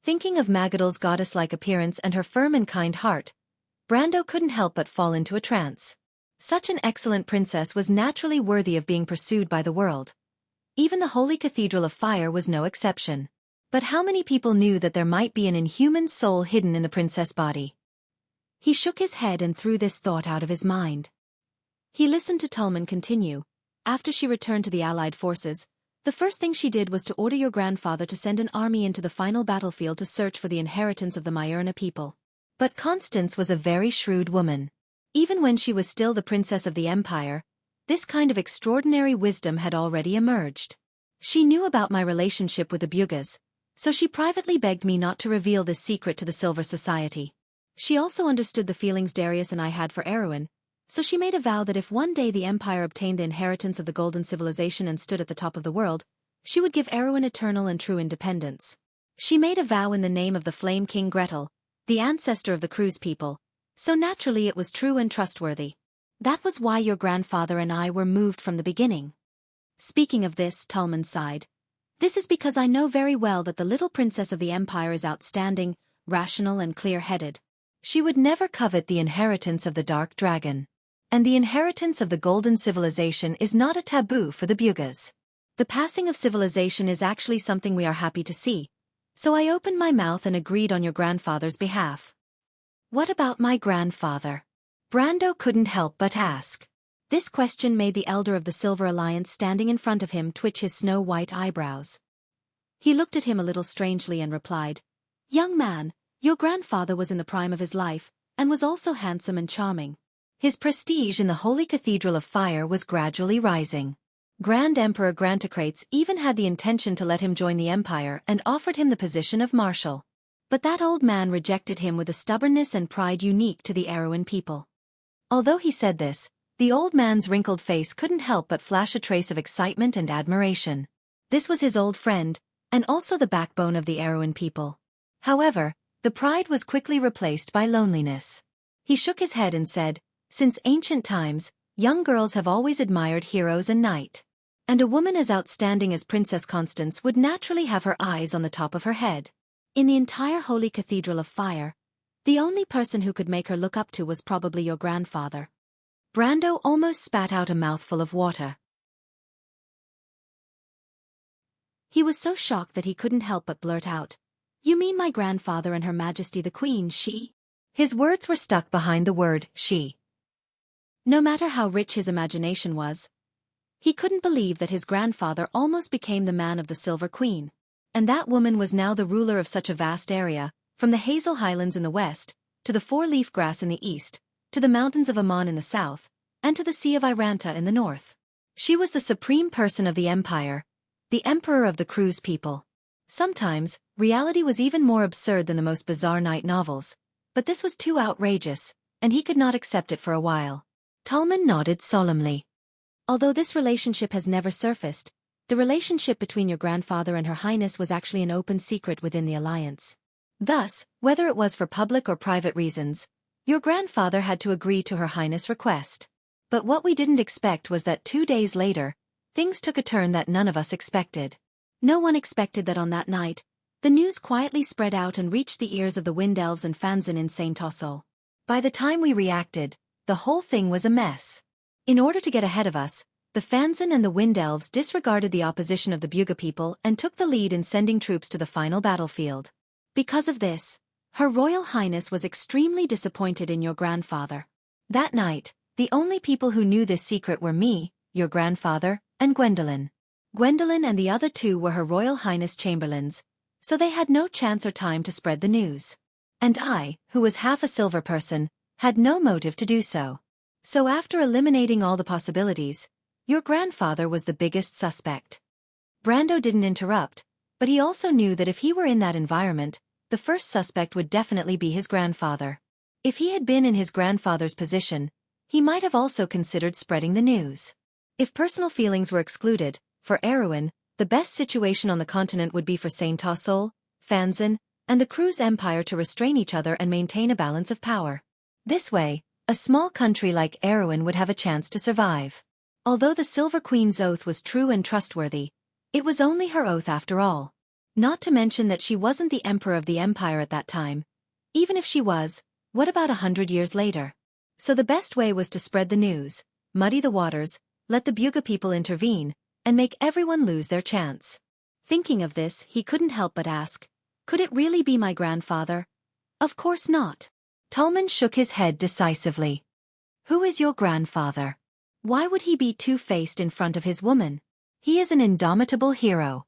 A: Thinking of Magadal's goddess-like appearance and her firm and kind heart, Brando couldn't help but fall into a trance. Such an excellent princess was naturally worthy of being pursued by the world. Even the Holy Cathedral of Fire was no exception. But how many people knew that there might be an inhuman soul hidden in the princess body? He shook his head and threw this thought out of his mind. He listened to Tolman continue. After she returned to the Allied forces, the first thing she did was to order your grandfather to send an army into the final battlefield to search for the inheritance of the Myurna people. But Constance was a very shrewd woman. Even when she was still the princess of the empire, this kind of extraordinary wisdom had already emerged. She knew about my relationship with the Bugas, So she privately begged me not to reveal this secret to the Silver Society. She also understood the feelings Darius and I had for Erwin, so she made a vow that if one day the Empire obtained the inheritance of the Golden Civilization and stood at the top of the world, she would give Erwin eternal and true independence. She made a vow in the name of the Flame King Gretel, the ancestor of the Cruise people, so naturally it was true and trustworthy. That was why your grandfather and I were moved from the beginning. Speaking of this, Tolman sighed. This is because I know very well that the little princess of the Empire is outstanding, rational and clear-headed. She would never covet the inheritance of the Dark Dragon. And the inheritance of the Golden Civilization is not a taboo for the Bugas. The passing of civilization is actually something we are happy to see, so I opened my mouth and agreed on your grandfather's behalf. What about my grandfather? Brando couldn't help but ask. This question made the elder of the Silver Alliance standing in front of him twitch his snow-white eyebrows. He looked at him a little strangely and replied, "Young man, your grandfather was in the prime of his life, and was also handsome and charming. His prestige in the Holy Cathedral of Fire was gradually rising. Grand Emperor Grantocrates even had the intention to let him join the Empire and offered him the position of Marshal. But that old man rejected him with a stubbornness and pride unique to the Erewhon people." Although he said this, the old man's wrinkled face couldn't help but flash a trace of excitement and admiration. This was his old friend, and also the backbone of the Erewhon people. However, the pride was quickly replaced by loneliness. He shook his head and said, "Since ancient times, young girls have always admired heroes and knight. And a woman as outstanding as Princess Constance would naturally have her eyes on the top of her head. In the entire Holy Cathedral of Fire, the only person who could make her look up to was probably your grandfather." Brando almost spat out a mouthful of water. He was so shocked that he couldn't help but blurt out, "You mean my grandfather and Her Majesty the Queen, she?" His words were stuck behind the word, she. No matter how rich his imagination was, he couldn't believe that his grandfather almost became the man of the Silver Queen. And that woman was now the ruler of such a vast area, from the Hazel Highlands in the west, to the four-leaf grass in the east, to the mountains of Aman in the south, and to the Sea of Iranta in the north. She was the supreme person of the empire, the emperor of the Cruise people. Sometimes, reality was even more absurd than the most bizarre night novels, but this was too outrageous, and he could not accept it for a while. Tolman nodded solemnly. Although this relationship has never surfaced, the relationship between your grandfather and Her Highness was actually an open secret within the alliance. Thus, whether it was for public or private reasons, your grandfather had to agree to Her Highness' request. But what we didn't expect was that 2 days later, things took a turn that none of us expected. No one expected that on that night, the news quietly spread out and reached the ears of the Wind Elves and Fanzin in Saint Tossol. By the time we reacted, the whole thing was a mess. In order to get ahead of us, the Fanzin and the Wind Elves disregarded the opposition of the Buga people and took the lead in sending troops to the final battlefield. Because of this, Her Royal Highness was extremely disappointed in your grandfather. That night, the only people who knew this secret were me, your grandfather, and Gwendolyn. Gwendolyn and the other two were Her Royal Highness chamberlains, so they had no chance or time to spread the news. And I, who was half a silver person, had no motive to do so. So after eliminating all the possibilities, your grandfather was the biggest suspect. Brando didn't interrupt, but he also knew that if he were in that environment, the first suspect would definitely be his grandfather. If he had been in his grandfather's position, he might have also considered spreading the news. If personal feelings were excluded, for Erewhon, the best situation on the continent would be for Saint Tossol, Fanzin, and the Cruise Empire to restrain each other and maintain a balance of power. This way, a small country like Erewhon would have a chance to survive. Although the Silver Queen's oath was true and trustworthy, it was only her oath after all. Not to mention that she wasn't the emperor of the empire at that time. Even if she was, what about 100 years later? So the best way was to spread the news, muddy the waters, let the Buga people intervene, and make everyone lose their chance. Thinking of this, he couldn't help but ask, could it really be my grandfather? Of course not. Tolman shook his head decisively. Who is your grandfather? Why would he be two-faced in front of his woman? He is an indomitable hero.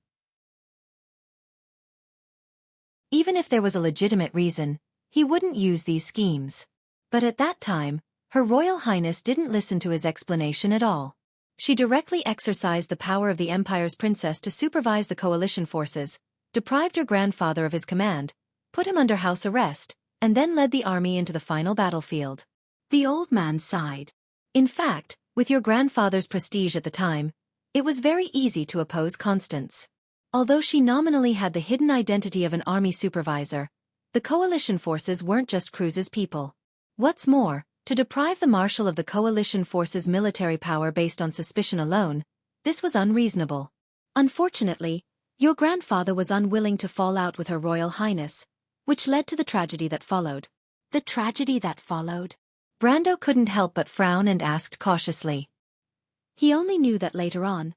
A: Even if there was a legitimate reason, he wouldn't use these schemes. But at that time, Her Royal Highness didn't listen to his explanation at all. She directly exercised the power of the Empire's princess to supervise the coalition forces, deprived your grandfather of his command, put him under house arrest, and then led the army into the final battlefield. The old man sighed. In fact, with your grandfather's prestige at the time, it was very easy to oppose Constance. Although she nominally had the hidden identity of an army supervisor, the coalition forces weren't just Cruz's people. What's more, to deprive the marshal of the coalition forces' military power based on suspicion alone, this was unreasonable. Unfortunately, your grandfather was unwilling to fall out with Her Royal Highness, which led to the tragedy that followed. The tragedy that followed? Brando couldn't help but frown and asked cautiously. He only knew that later on,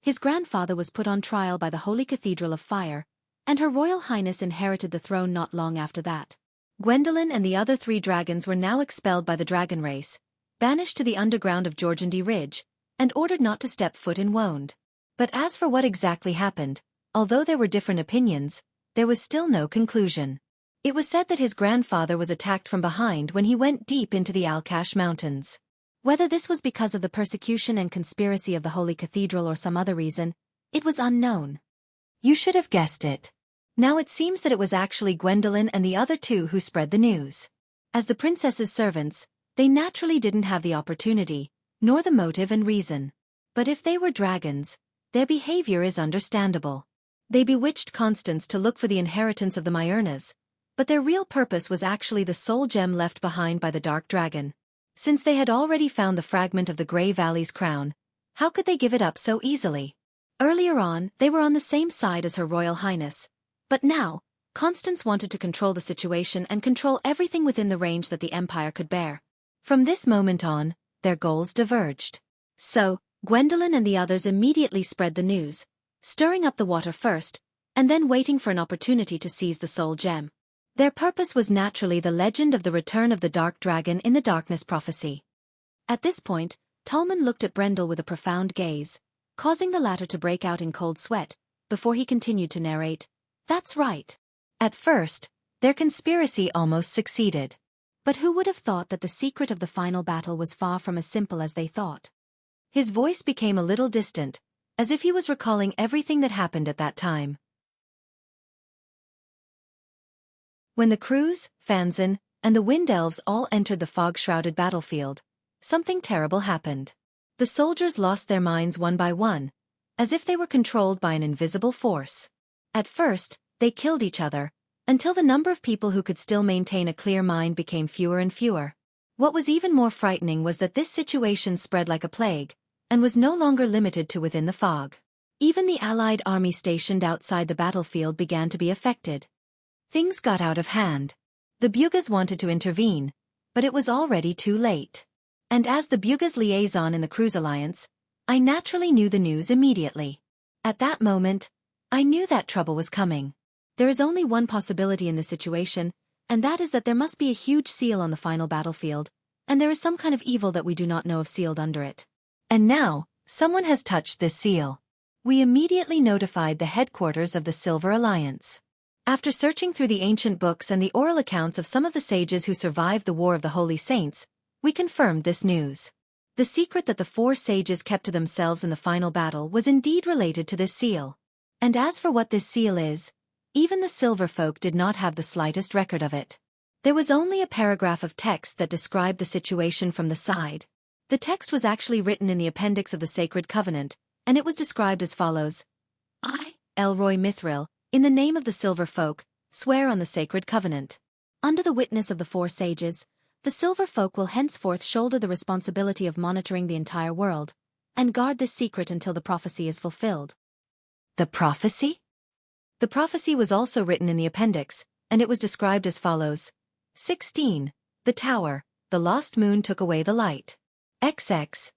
A: his grandfather was put on trial by the Holy Cathedral of Fire, and Her Royal Highness inherited the throne not long after that. Gwendolyn and the other 3 dragons were now expelled by the dragon race, banished to the underground of Jorgendy Ridge, and ordered not to step foot in Wonde. But as for what exactly happened, although there were different opinions, there was still no conclusion. It was said that his grandfather was attacked from behind when he went deep into the Alcash Mountains. Whether this was because of the persecution and conspiracy of the Holy Cathedral or some other reason, it was unknown. You should have guessed it. Now it seems that it was actually Gwendolyn and the other 2 who spread the news. As the princess's servants, they naturally didn't have the opportunity, nor the motive and reason. But if they were dragons, their behavior is understandable. They bewitched Constance to look for the inheritance of the Myrnas, but their real purpose was actually the soul gem left behind by the Dark Dragon. Since they had already found the fragment of the Grey Valley's crown, how could they give it up so easily? Earlier on, they were on the same side as Her Royal Highness, but now, Constance wanted to control the situation and control everything within the range that the Empire could bear. From this moment on, their goals diverged. So, Gwendolyn and the others immediately spread the news, stirring up the water first, and then waiting for an opportunity to seize the soul gem. Their purpose was naturally the legend of the return of the Dark Dragon in the Darkness prophecy. At this point, Tolman looked at Brendel with a profound gaze, causing the latter to break out in cold sweat, before he continued to narrate. That's right. At first, their conspiracy almost succeeded. But who would have thought that the secret of the final battle was far from as simple as they thought? His voice became a little distant, as if he was recalling everything that happened at that time. When the Cruz, Fanzan, and the Wind Elves all entered the fog-shrouded battlefield, something terrible happened. The soldiers lost their minds one by one, as if they were controlled by an invisible force. At first, they killed each other, until the number of people who could still maintain a clear mind became fewer and fewer. What was even more frightening was that this situation spread like a plague, and was no longer limited to within the fog. Even the Allied army stationed outside the battlefield began to be affected. Things got out of hand. The Bugas wanted to intervene, but it was already too late. And as the Bugas liaison in the Cruz Alliance, I naturally knew the news immediately. At that moment, I knew that trouble was coming. There is only one possibility in this situation, and that is that there must be a huge seal on the final battlefield, and there is some kind of evil that we do not know of sealed under it. And now, someone has touched this seal. We immediately notified the headquarters of the Silver Alliance. After searching through the ancient books and the oral accounts of some of the sages who survived the War of the Holy Saints, we confirmed this news. The secret that the 4 sages kept to themselves in the final battle was indeed related to this seal. And as for what this seal is, even the Silver Folk did not have the slightest record of it. There was only a paragraph of text that described the situation from the side. The text was actually written in the appendix of the Sacred Covenant, and it was described as follows. I, Elroy Mithril, in the name of the Silver Folk, swear on the Sacred Covenant. Under the witness of the 4 sages, the Silver Folk will henceforth shoulder the responsibility of monitoring the entire world, and guard this secret until the prophecy is fulfilled. The prophecy? The prophecy was also written in the appendix, and it was described as follows. 16. The Tower, the lost moon took away the light. XX.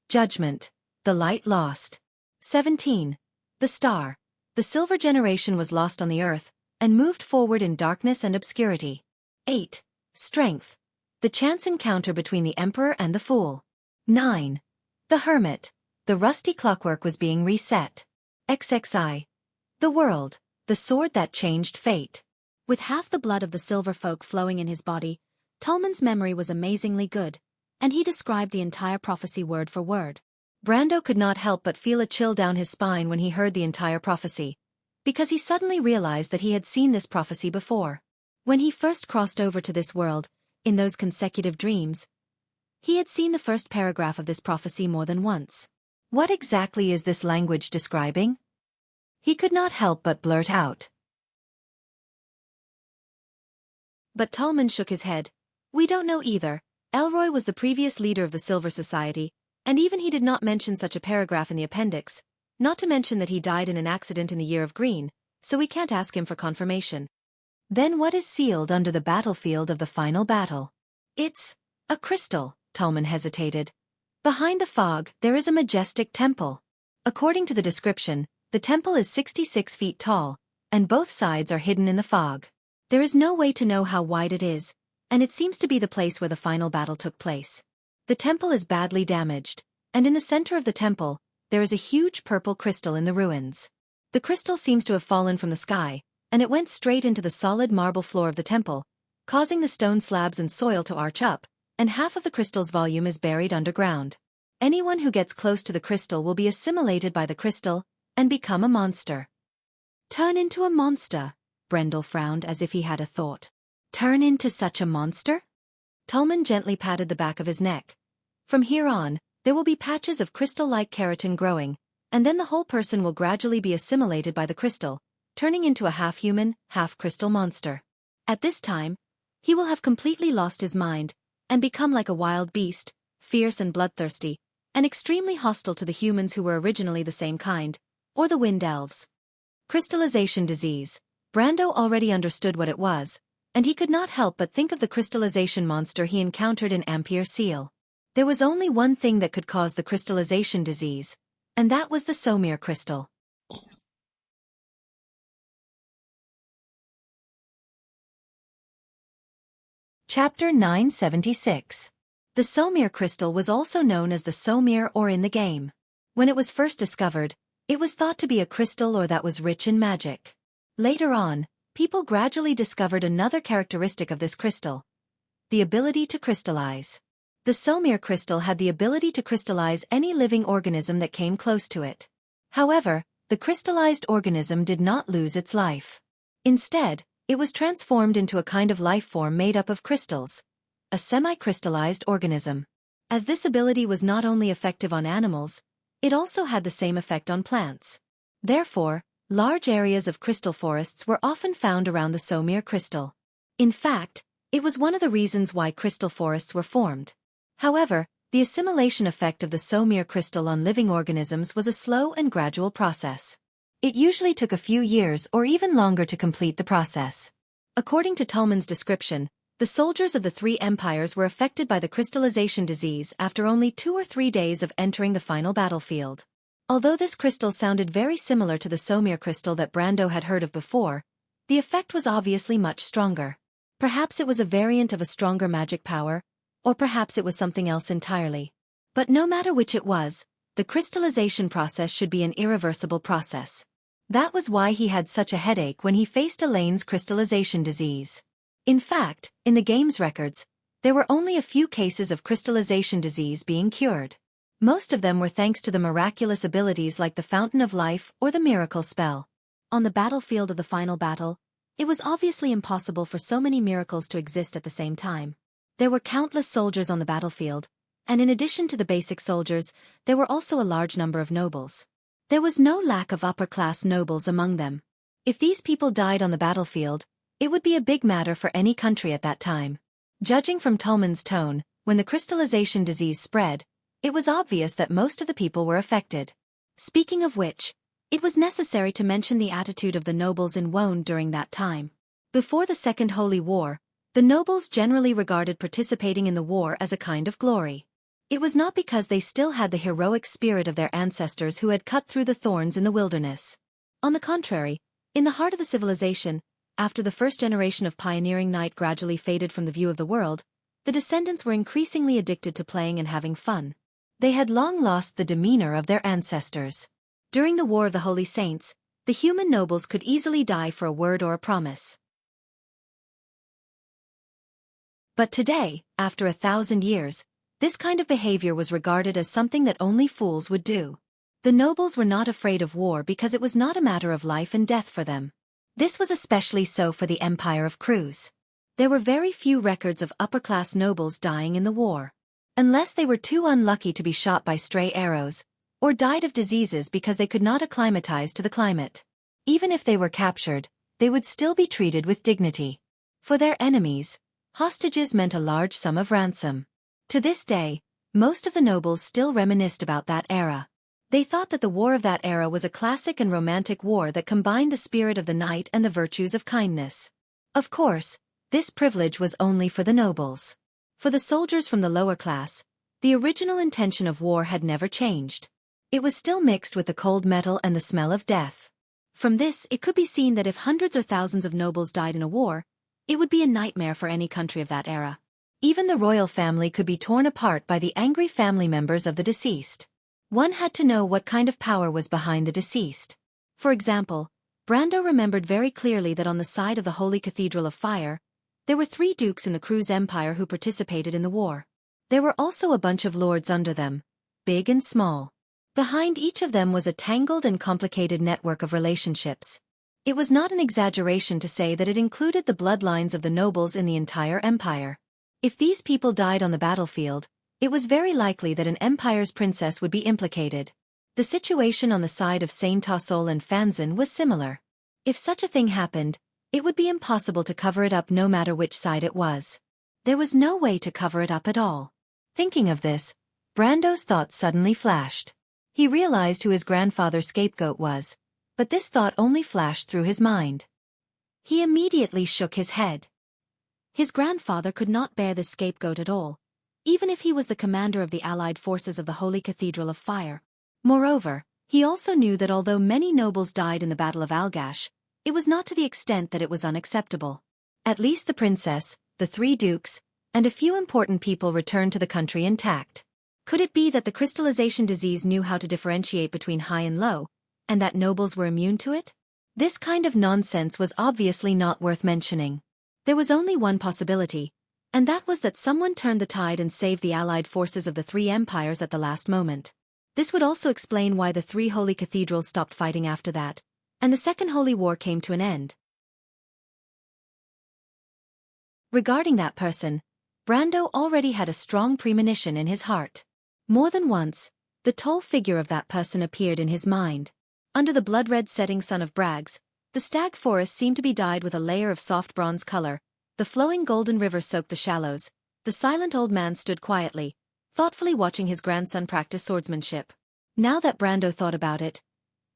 A: Judgment, the light lost. 17. The Star, the silver generation was lost on the earth, and moved forward in darkness and obscurity. 8. Strength, the chance encounter between the Emperor and the Fool. 9. The Hermit, the rusty clockwork was being reset. XXI. The World, the sword that changed fate. With half the blood of the Silver Folk flowing in his body, Tolman's memory was amazingly good, and he described the entire prophecy word for word. Brando could not help but feel a chill down his spine when he heard the entire prophecy. because he suddenly realized that he had seen this prophecy before. When he first crossed over to this world, in those consecutive dreams, he had seen the first paragraph of this prophecy more than once. What exactly is this language describing? He could not help but blurt out. But Tallman shook his head. We don't know either. Elroy was the previous leader of the Silver Society, and even he did not mention such a paragraph in the appendix, not to mention that he died in an accident in the year of green, so we can't ask him for confirmation. Then what is sealed under the battlefield of the final battle? It's a crystal, Tallman hesitated. Behind the fog, there is a majestic temple. According to the description, the temple is 66 feet tall, and both sides are hidden in the fog. There is no way to know how wide it is, and it seems to be the place where the final battle took place. The temple is badly damaged, and in the center of the temple, there is a huge purple crystal in the ruins. The crystal seems to have fallen from the sky, and it went straight into the solid marble floor of the temple, causing the stone slabs and soil to arch up, and half of the crystal's volume is buried underground. Anyone who gets close to the crystal will be assimilated by the crystal and become a monster. Turn into a monster, Brendel frowned as if he had a thought. Turn into such a monster? Tallman gently patted the back of his neck. From here on, there will be patches of crystal-like keratin growing, and then the whole person will gradually be assimilated by the crystal, turning into a half-human, half-crystal monster. At this time, he will have completely lost his mind, and become like a wild beast, fierce and bloodthirsty, and extremely hostile to the humans who were originally the same kind, or the wind elves. Crystallization disease. Brando already understood what it was, and he could not help but think of the crystallization monster he encountered in Ampere Seal. There was only one thing that could cause the crystallization disease, and that was the Somir crystal. Chapter 976. The Somir crystal was also known as the Somir or in the game. When it was first discovered, it was thought to be a crystal or that was rich in magic. Later on, people gradually discovered another characteristic of this crystal: the ability to crystallize. The Somir crystal had the ability to crystallize any living organism that came close to it. However, the crystallized organism did not lose its life. Instead, it was transformed into a kind of life form made up of crystals, a semi-crystallized organism. As this ability was not only effective on animals, it also had the same effect on plants. Therefore, large areas of crystal forests were often found around the Somir crystal. In fact, it was one of the reasons why crystal forests were formed. However, the assimilation effect of the Somir crystal on living organisms was a slow and gradual process. It usually took a few years or even longer to complete the process. According to Tallman's description, the soldiers of the three empires were affected by the crystallization disease after only 2 or 3 days of entering the final battlefield. Although this crystal sounded very similar to the Somir crystal that Brando had heard of before, the effect was obviously much stronger. Perhaps it was a variant of a stronger magic power, or perhaps it was something else entirely. But no matter which it was, the crystallization process should be an irreversible process. That was why he had such a headache when he faced Elaine's crystallization disease. In fact, in the game's records, there were only a few cases of crystallization disease being cured. Most of them were thanks to the miraculous abilities like the Fountain of Life or the Miracle Spell. On the battlefield of the final battle, it was obviously impossible for so many miracles to exist at the same time. There were countless soldiers on the battlefield, and in addition to the basic soldiers, there were also a large number of nobles. There was no lack of upper-class nobles among them. If these people died on the battlefield, it would be a big matter for any country at that time. Judging from Tallman's tone, when the crystallization disease spread, it was obvious that most of the people were affected. Speaking of which, it was necessary to mention the attitude of the nobles in Wone during that time. Before the Second Holy War, the nobles generally regarded participating in the war as a kind of glory. It was not because they still had the heroic spirit of their ancestors who had cut through the thorns in the wilderness. On the contrary, in the heart of the civilization, after the first generation of pioneering knight gradually faded from the view of the world, the descendants were increasingly addicted to playing and having fun. They had long lost the demeanor of their ancestors. During the War of the Holy Saints, the human nobles could easily die for a word or a promise. But today, after 1,000 years, this kind of behavior was regarded as something that only fools would do. The nobles were not afraid of war because it was not a matter of life and death for them. This was especially so for the Empire of Cruz. There were very few records of upper-class nobles dying in the war. Unless they were too unlucky to be shot by stray arrows, or died of diseases because they could not acclimatize to the climate. Even if they were captured, they would still be treated with dignity. For their enemies, hostages meant a large sum of ransom. To this day, most of the nobles still reminisced about that era. They thought that the war of that era was a classic and romantic war that combined the spirit of the knight and the virtues of kindness. Of course, this privilege was only for the nobles. For the soldiers from the lower class, the original intention of war had never changed. It was still mixed with the cold metal and the smell of death. From this, it could be seen that if hundreds or thousands of nobles died in a war, it would be a nightmare for any country of that era. Even the royal family could be torn apart by the angry family members of the deceased. One had to know what kind of power was behind the deceased. For example, Brando remembered very clearly that on the side of the Holy Cathedral of Fire, there were 3 dukes in the Cruz Empire who participated in the war. There were also a bunch of lords under them, big and small. Behind each of them was a tangled and complicated network of relationships. It was not an exaggeration to say that it included the bloodlines of the nobles in the entire empire. If these people died on the battlefield, it was very likely that an empire's princess would be implicated. The situation on the side of Saint Tassol and Fanzan was similar. If such a thing happened, it would be impossible to cover it up no matter which side it was. There was no way to cover it up at all. Thinking of this, Brando's thoughts suddenly flashed. He realized who his grandfather's scapegoat was, but this thought only flashed through his mind. He immediately shook his head. His grandfather could not bear this scapegoat at all, even if he was the commander of the allied forces of the Holy Cathedral of Fire. Moreover, he also knew that although many nobles died in the Battle of Algash, it was not to the extent that it was unacceptable. At least the princess, the 3 dukes, and a few important people returned to the country intact. Could it be that the crystallization disease knew how to differentiate between high and low, and that nobles were immune to it? This kind of nonsense was obviously not worth mentioning. There was only one possibility, and that was that someone turned the tide and saved the allied forces of the 3 empires at the last moment. This would also explain why the 3 holy cathedrals stopped fighting after that, and the Second Holy War came to an end. Regarding that person, Brando already had a strong premonition in his heart. More than once, the tall figure of that person appeared in his mind. Under the blood-red setting sun of Brags, the stag forest seemed to be dyed with a layer of soft bronze color, the flowing golden river soaked the shallows, the silent old man stood quietly, thoughtfully watching his grandson practice swordsmanship. Now that Brando thought about it,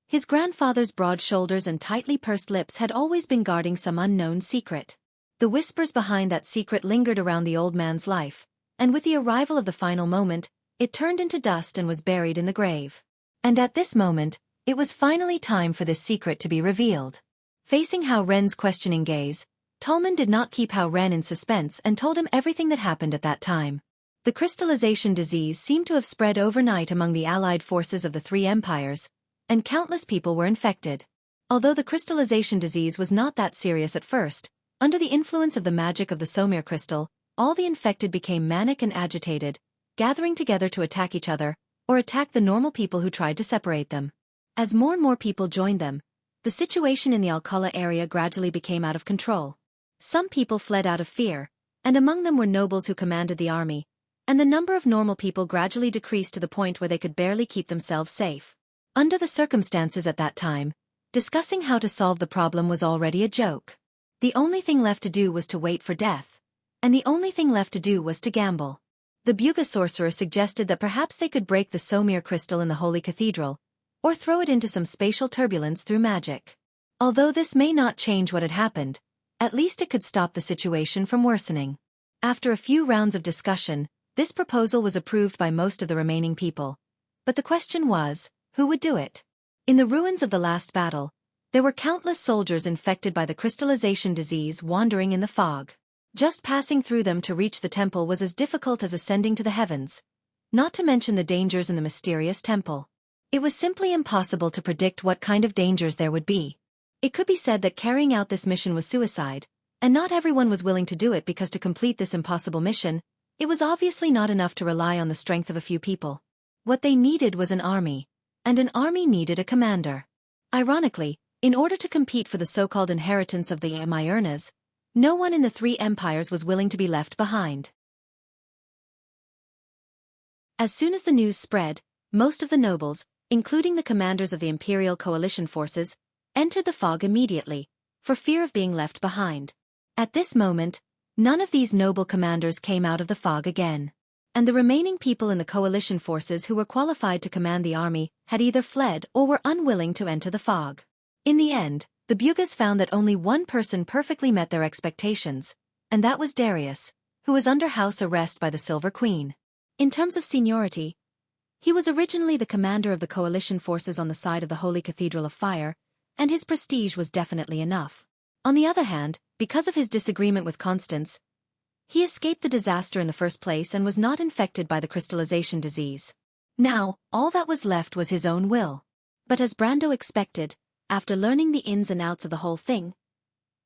A: his grandfather's broad shoulders and tightly pursed lips had always been guarding some unknown secret. The whispers behind that secret lingered around the old man's life, and with the arrival of the final moment, it turned into dust and was buried in the grave. And at this moment, it was finally time for this secret to be revealed. Facing Hao Ren's questioning gaze, Tolman did not keep Hao Ren in suspense and told him everything that happened at that time. The crystallization disease seemed to have spread overnight among the allied forces of the 3 empires, and countless people were infected. Although the crystallization disease was not that serious at first, under the influence of the magic of the Somir crystal, all the infected became manic and agitated, gathering together to attack each other, or attack the normal people who tried to separate them. As more and more people joined them, the situation in the Alcala area gradually became out of control. Some people fled out of fear, and among them were nobles who commanded the army, and the number of normal people gradually decreased to the point where they could barely keep themselves safe. Under the circumstances at that time, discussing how to solve the problem was already a joke. The only thing left to do was to wait for death, and the only thing left to do was to gamble. The Buga sorcerer suggested that perhaps they could break the Somir crystal in the Holy Cathedral, or throw it into some spatial turbulence through magic. Although this may not change what had happened, at least it could stop the situation from worsening. After a few rounds of discussion, this proposal was approved by most of the remaining people. But the question was, who would do it? In the ruins of the last battle, there were countless soldiers infected by the crystallization disease wandering in the fog. Just passing through them to reach the temple was as difficult as ascending to the heavens, not to mention the dangers in the mysterious temple. It was simply impossible to predict what kind of dangers there would be. It could be said that carrying out this mission was suicide, and not everyone was willing to do it because to complete this impossible mission, it was obviously not enough to rely on the strength of a few people. What they needed was an army, and an army needed a commander. Ironically, in order to compete for the so-called inheritance of the Mayurnas, no one in the three empires was willing to be left behind. As soon as the news spread, most of the nobles, including the commanders of the imperial coalition forces, entered the fog immediately, for fear of being left behind. At this moment, none of these noble commanders came out of the fog again. And the remaining people in the coalition forces who were qualified to command the army had either fled or were unwilling to enter the fog. In the end, the Bugas found that only one person perfectly met their expectations, and that was Darius, who was under house arrest by the Silver Queen. In terms of seniority, he was originally the commander of the coalition forces on the side of the Holy Cathedral of Fire, and his prestige was definitely enough. On the other hand, because of his disagreement with Constance, he escaped the disaster in the first place and was not infected by the crystallization disease. Now, all that was left was his own will. But as Brando expected, after learning the ins and outs of the whole thing,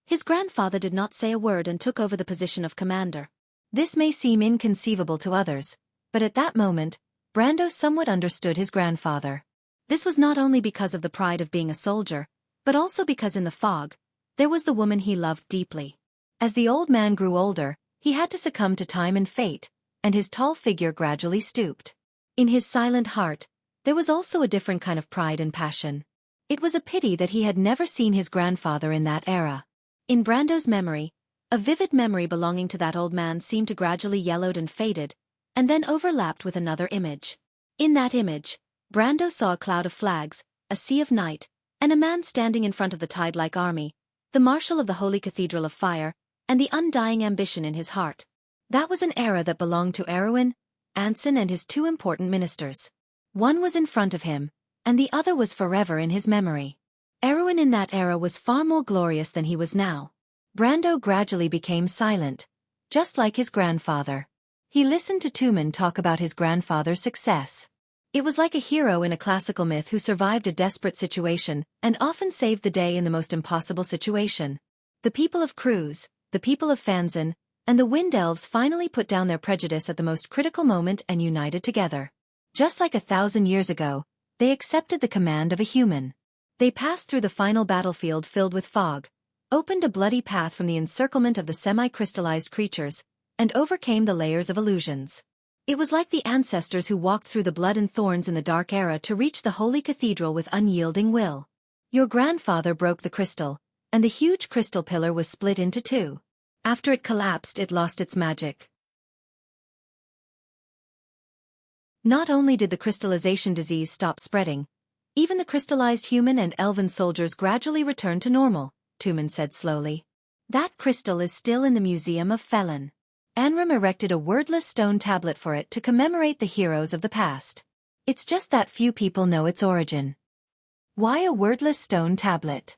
A: his grandfather did not say a word and took over the position of commander. This may seem inconceivable to others, but at that moment, Brando somewhat understood his grandfather. This was not only because of the pride of being a soldier, but also because in the fog, there was the woman he loved deeply. As the old man grew older, he had to succumb to time and fate, and his tall figure gradually stooped. In his silent heart, there was also a different kind of pride and passion. It was a pity that he had never seen his grandfather in that era. In Brando's memory, a vivid memory belonging to that old man seemed to gradually yellowed and faded, and then overlapped with another image. In that image, Brando saw a cloud of flags, a sea of night, and a man standing in front of the tide-like army, the marshal of the Holy Cathedral of Fire, and the undying ambition in his heart. That was an era that belonged to Erwin, Anson and his two important ministers. One was in front of him, and the other was forever in his memory. Erwin in that era was far more glorious than he was now. Brando gradually became silent, just like his grandfather. He listened to Tumen talk about his grandfather's success. It was like a hero in a classical myth who survived a desperate situation and often saved the day in the most impossible situation. The people of Cruz, the people of Fanzan, and the Wind Elves finally put down their prejudice at the most critical moment and united together. Just like 1,000 years ago, they accepted the command of a human. They passed through the final battlefield filled with fog, opened a bloody path from the encirclement of the semi-crystallized creatures, and overcame the layers of illusions. It was like the ancestors who walked through the blood and thorns in the dark era to reach the Holy Cathedral with unyielding will. Your grandfather broke the crystal, and the huge crystal pillar was split into two. After it collapsed, it lost its magic. Not only did the crystallization disease stop spreading, even the crystallized human and elven soldiers gradually returned to normal, Tumen said slowly. That crystal is still in the Museum of Felon. Anram erected a wordless stone tablet for it to commemorate the heroes of the past. It's just that few people know its origin. Why a wordless stone tablet?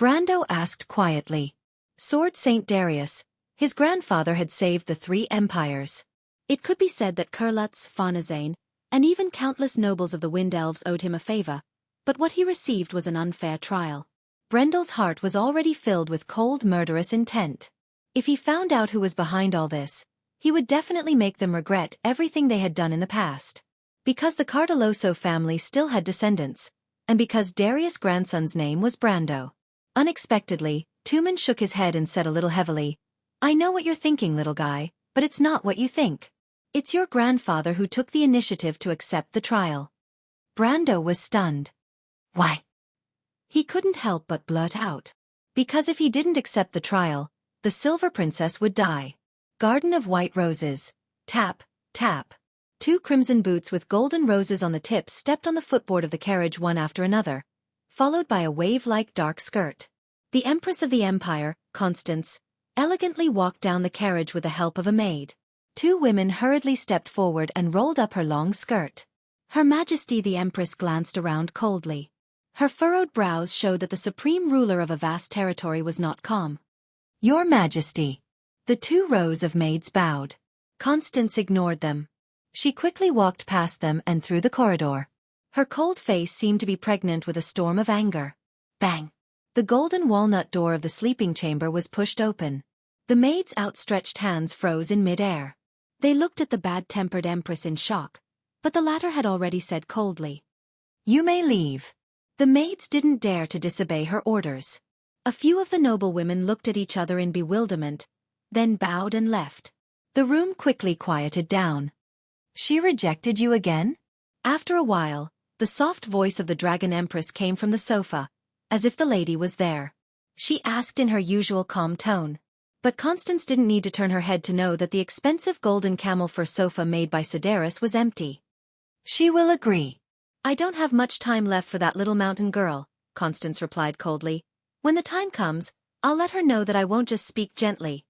A: Brando asked quietly. Sword Saint Darius, his grandfather had saved the three empires. It could be said that Kurlutz, Farnazane, and even countless nobles of the Wind Elves owed him a favor, but what he received was an unfair trial. Brendel's heart was already filled with cold, murderous intent. If he found out who was behind all this, he would definitely make them regret everything they had done in the past. Because the Cardoloso family still had descendants, and because Darius' grandson's name was Brando. Unexpectedly, Tumen shook his head and said a little heavily, I know what you're thinking, little guy, but it's not what you think. It's your grandfather who took the initiative to accept the trial. Brando was stunned. Why? He couldn't help but blurt out. Because if he didn't accept the trial, the Silver Princess would die. Garden of White Roses. Tap, tap. Two crimson boots with golden roses on the tips stepped on the footboard of the carriage one after another, followed by a wave-like dark skirt. The Empress of the Empire, Constance, elegantly walked down the carriage with the help of a maid. Two women hurriedly stepped forward and rolled up her long skirt. Her Majesty the Empress glanced around coldly. Her furrowed brows showed that the supreme ruler of a vast territory was not calm. Your Majesty. The two rows of maids bowed. Constance ignored them. She quickly walked past them and through the corridor. Her cold face seemed to be pregnant with a storm of anger. Bang! The golden walnut door of the sleeping chamber was pushed open. The maids' outstretched hands froze in mid-air. They looked at the bad-tempered Empress in shock, but the latter had already said coldly, You may leave. The maids didn't dare to disobey her orders. A few of the noblewomen looked at each other in bewilderment, then bowed and left. The room quickly quieted down. She rejected you again? After a while, the soft voice of the Dragon Empress came from the sofa, as if the lady was there. She asked in her usual calm tone. But Constance didn't need to turn her head to know that the expensive golden camel fur sofa made by Sedaris was empty. She will agree. I don't have much time left for that little mountain girl, Constance replied coldly. When the time comes, I'll let her know that I won't just speak gently.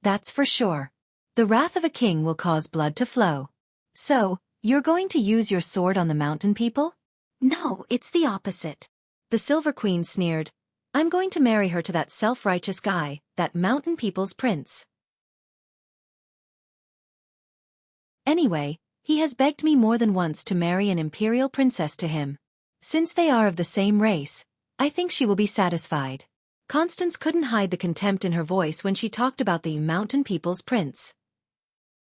A: That's for sure. The wrath of a king will cause blood to flow. So, you're going to use your sword on the mountain people? No, it's the opposite. The Silver Queen sneered. I'm going to marry her to that self-righteous guy, that mountain people's prince. Anyway, he has begged me more than once to marry an imperial princess to him. Since they are of the same race, I think she will be satisfied. Constance couldn't hide the contempt in her voice when she talked about the mountain people's prince.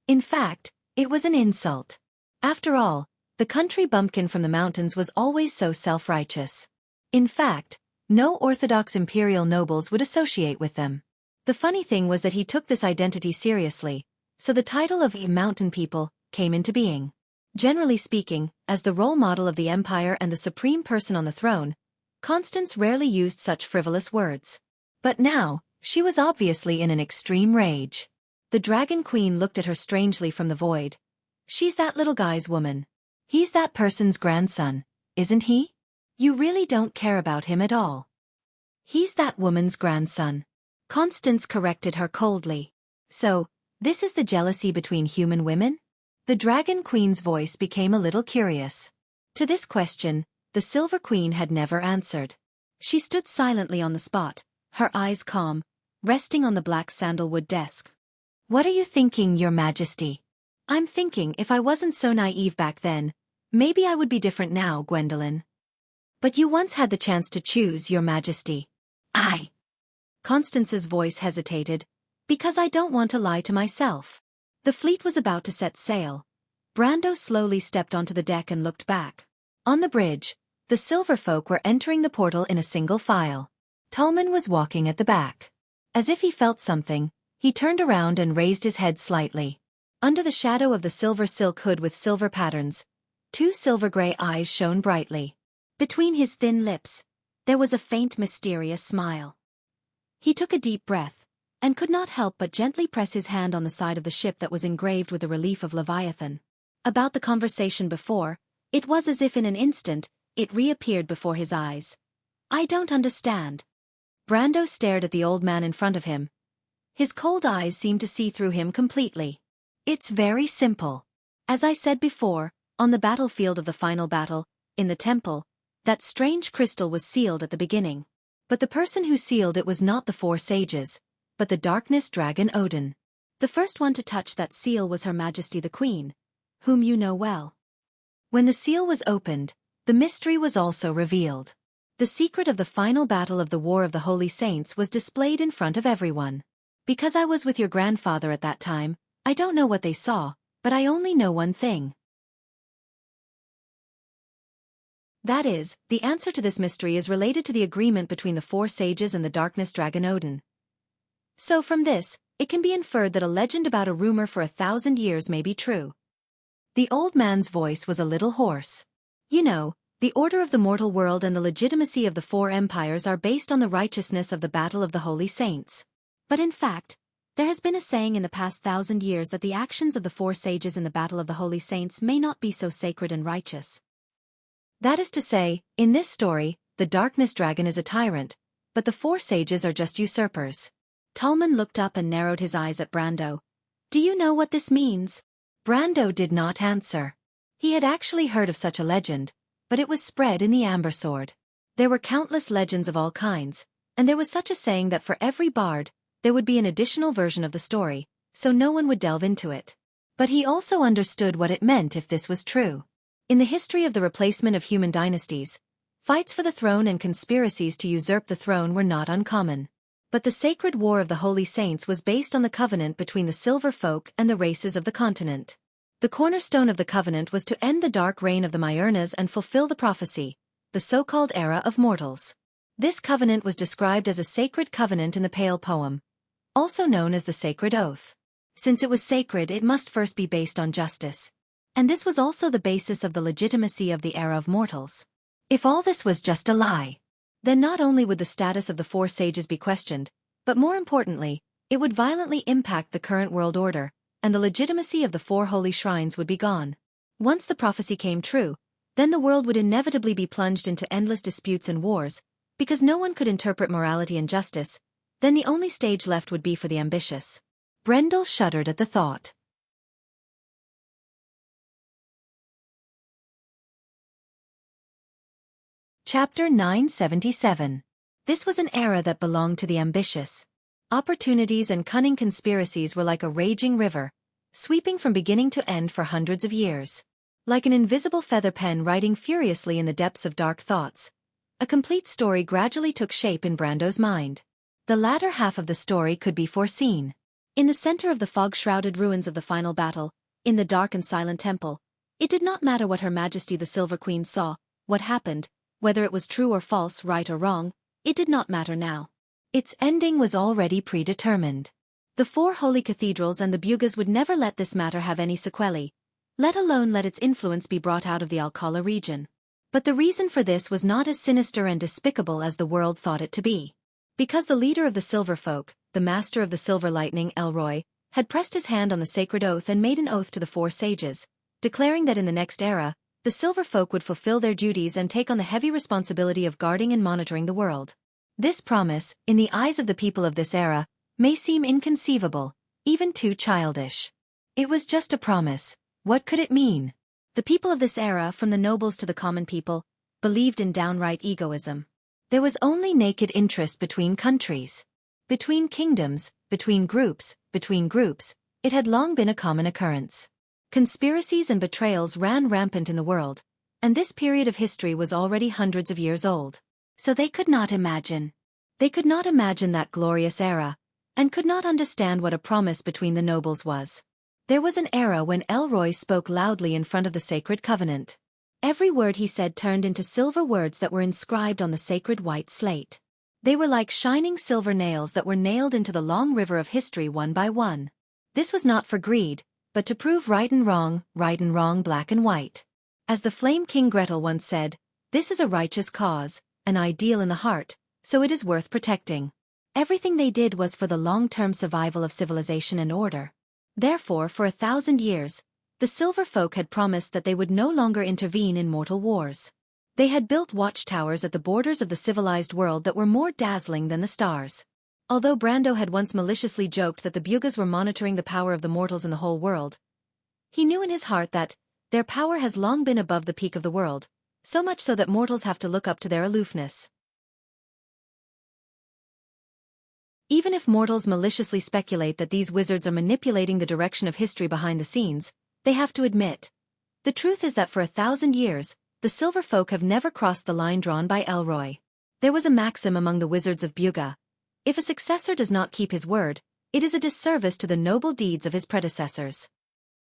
A: In fact, it was an insult. After all, the country bumpkin from the mountains was always so self-righteous. In fact, no orthodox imperial nobles would associate with them. The funny thing was that he took this identity seriously, so the title of mountain people came into being. Generally speaking, as the role model of the empire and the supreme person on the throne, Constance rarely used such frivolous words. But now, she was obviously in an extreme rage. The Dragon Queen looked at her strangely from the void. She's that little guy's woman. He's that person's grandson, isn't he? You really don't care about him at all. He's that woman's grandson. Constance corrected her coldly. So, this is the jealousy between human women? The Dragon Queen's voice became a little curious. To this question, the Silver Queen had never answered. She stood silently on the spot, her eyes calm, resting on the black sandalwood desk. What are you thinking, Your Majesty? I'm thinking if I wasn't so naive back then, maybe I would be different now, Gwendolyn. But you once had the chance to choose, Your Majesty. Constance's voice hesitated, because I don't want to lie to myself. The fleet was about to set sail. Brando slowly stepped onto the deck and looked back. On the bridge, the silver folk were entering the portal in a single file. Tallman was walking at the back. As if he felt something, he turned around and raised his head slightly. Under the shadow of the silver silk hood with silver patterns, two silver-gray eyes shone brightly. Between his thin lips, there was a faint mysterious smile. He took a deep breath, and could not help but gently press his hand on the side of the ship that was engraved with the relief of Leviathan. About the conversation before, it was as if in an instant, it reappeared before his eyes. I don't understand. Brando stared at the old man in front of him. His cold eyes seemed to see through him completely. It's very simple. As I said before, on the battlefield of the final battle, in the temple, that strange crystal was sealed at the beginning. But the person who sealed it was not the four sages, but the darkness dragon Odin. The first one to touch that seal was Her Majesty the Queen, whom you know well. When the seal was opened, the mystery was also revealed. The secret of the final battle of the War of the Holy Saints was displayed in front of everyone. Because I was with your grandfather at that time, I don't know what they saw, but I only know one thing. That is, the answer to this mystery is related to the agreement between the four sages and the darkness dragon Odin. So from this, it can be inferred that a legend about a rumor for 1,000 years may be true. The old man's voice was a little hoarse. You know, the order of the mortal world and the legitimacy of the four empires are based on the righteousness of the battle of the holy saints. But in fact, there has been a saying in the past 1,000 years that the actions of the four sages in the battle of the holy saints may not be so sacred and righteous. That is to say, in this story, the darkness dragon is a tyrant, but the four sages are just usurpers. Tallman looked up and narrowed his eyes at Brando. Do you know what this means? Brando did not answer. He had actually heard of such a legend, but it was spread in the Amber Sword. There were countless legends of all kinds, and there was such a saying that for every bard, there would be an additional version of the story, so no one would delve into it. But he also understood what it meant if this was true. In the history of the replacement of human dynasties, fights for the throne and conspiracies to usurp the throne were not uncommon. But the sacred war of the Holy Saints was based on the covenant between the Silver Folk and the races of the continent. The cornerstone of the covenant was to end the dark reign of the Myrnas and fulfill the prophecy, the so-called era of mortals. This covenant was described as a sacred covenant in the Pale poem, also known as the sacred oath. Since it was sacred, it must first be based on justice. And this was also the basis of the legitimacy of the era of mortals. If all this was just a lie, then not only would the status of the four sages be questioned, but more importantly, it would violently impact the current world order, and the legitimacy of the four holy shrines would be gone. Once the prophecy came true, then the world would inevitably be plunged into endless disputes and wars, because no one could interpret morality and justice. Then the only stage left would be for the ambitious. Brendel shuddered at the thought. Chapter 977. This was an era that belonged to the ambitious. Opportunities and cunning conspiracies were like a raging river, sweeping from beginning to end for hundreds of years. Like an invisible feather pen writing furiously in the depths of dark thoughts, a complete story gradually took shape in Brando's mind. The latter half of the story could be foreseen. In the center of the fog-shrouded ruins of the final battle, in the dark and silent temple, it did not matter what Her Majesty the Silver Queen saw, what happened, whether it was true or false, right or wrong, it did not matter now. Its ending was already predetermined. The four holy cathedrals and the Bugas would never let this matter have any sequelae, let alone let its influence be brought out of the Alcala region. But the reason for this was not as sinister and despicable as the world thought it to be. Because the leader of the Silver Folk, the master of the Silver Lightning, Elroy, had pressed his hand on the sacred oath and made an oath to the four sages, declaring that in the next era, the Silver Folk would fulfill their duties and take on the heavy responsibility of guarding and monitoring the world. This promise, in the eyes of the people of this era, may seem inconceivable, even too childish. It was just a promise. What could it mean? The people of this era, from the nobles to the common people, believed in downright egoism. There was only naked interest between countries. Between kingdoms, between groups, it had long been a common occurrence. Conspiracies and betrayals ran rampant in the world, and this period of history was already hundreds of years old. So they could not imagine. They could not imagine that glorious era, and could not understand what a promise between the nobles was. There was an era when Elroy spoke loudly in front of the sacred covenant. Every word he said turned into silver words that were inscribed on the sacred white slate. They were like shining silver nails that were nailed into the long river of history one by one. This was not for greed, but to prove right and wrong, black and white. As the Flame King Gretel once said, "This is a righteous cause, an ideal in the heart, so it is worth protecting." Everything they did was for the long-term survival of civilization and order. Therefore, for 1,000 years, the Silver Folk had promised that they would no longer intervene in mortal wars. They had built watchtowers at the borders of the civilized world that were more dazzling than the stars. Although Brando had once maliciously joked that the Bugas were monitoring the power of the mortals in the whole world, he knew in his heart that their power has long been above the peak of the world, so much so that mortals have to look up to their aloofness. Even if mortals maliciously speculate that these wizards are manipulating the direction of history behind the scenes, they have to admit. The truth is that for 1,000 years, the Silver Folk have never crossed the line drawn by Elroy. There was a maxim among the wizards of Buga: if a successor does not keep his word, it is a disservice to the noble deeds of his predecessors.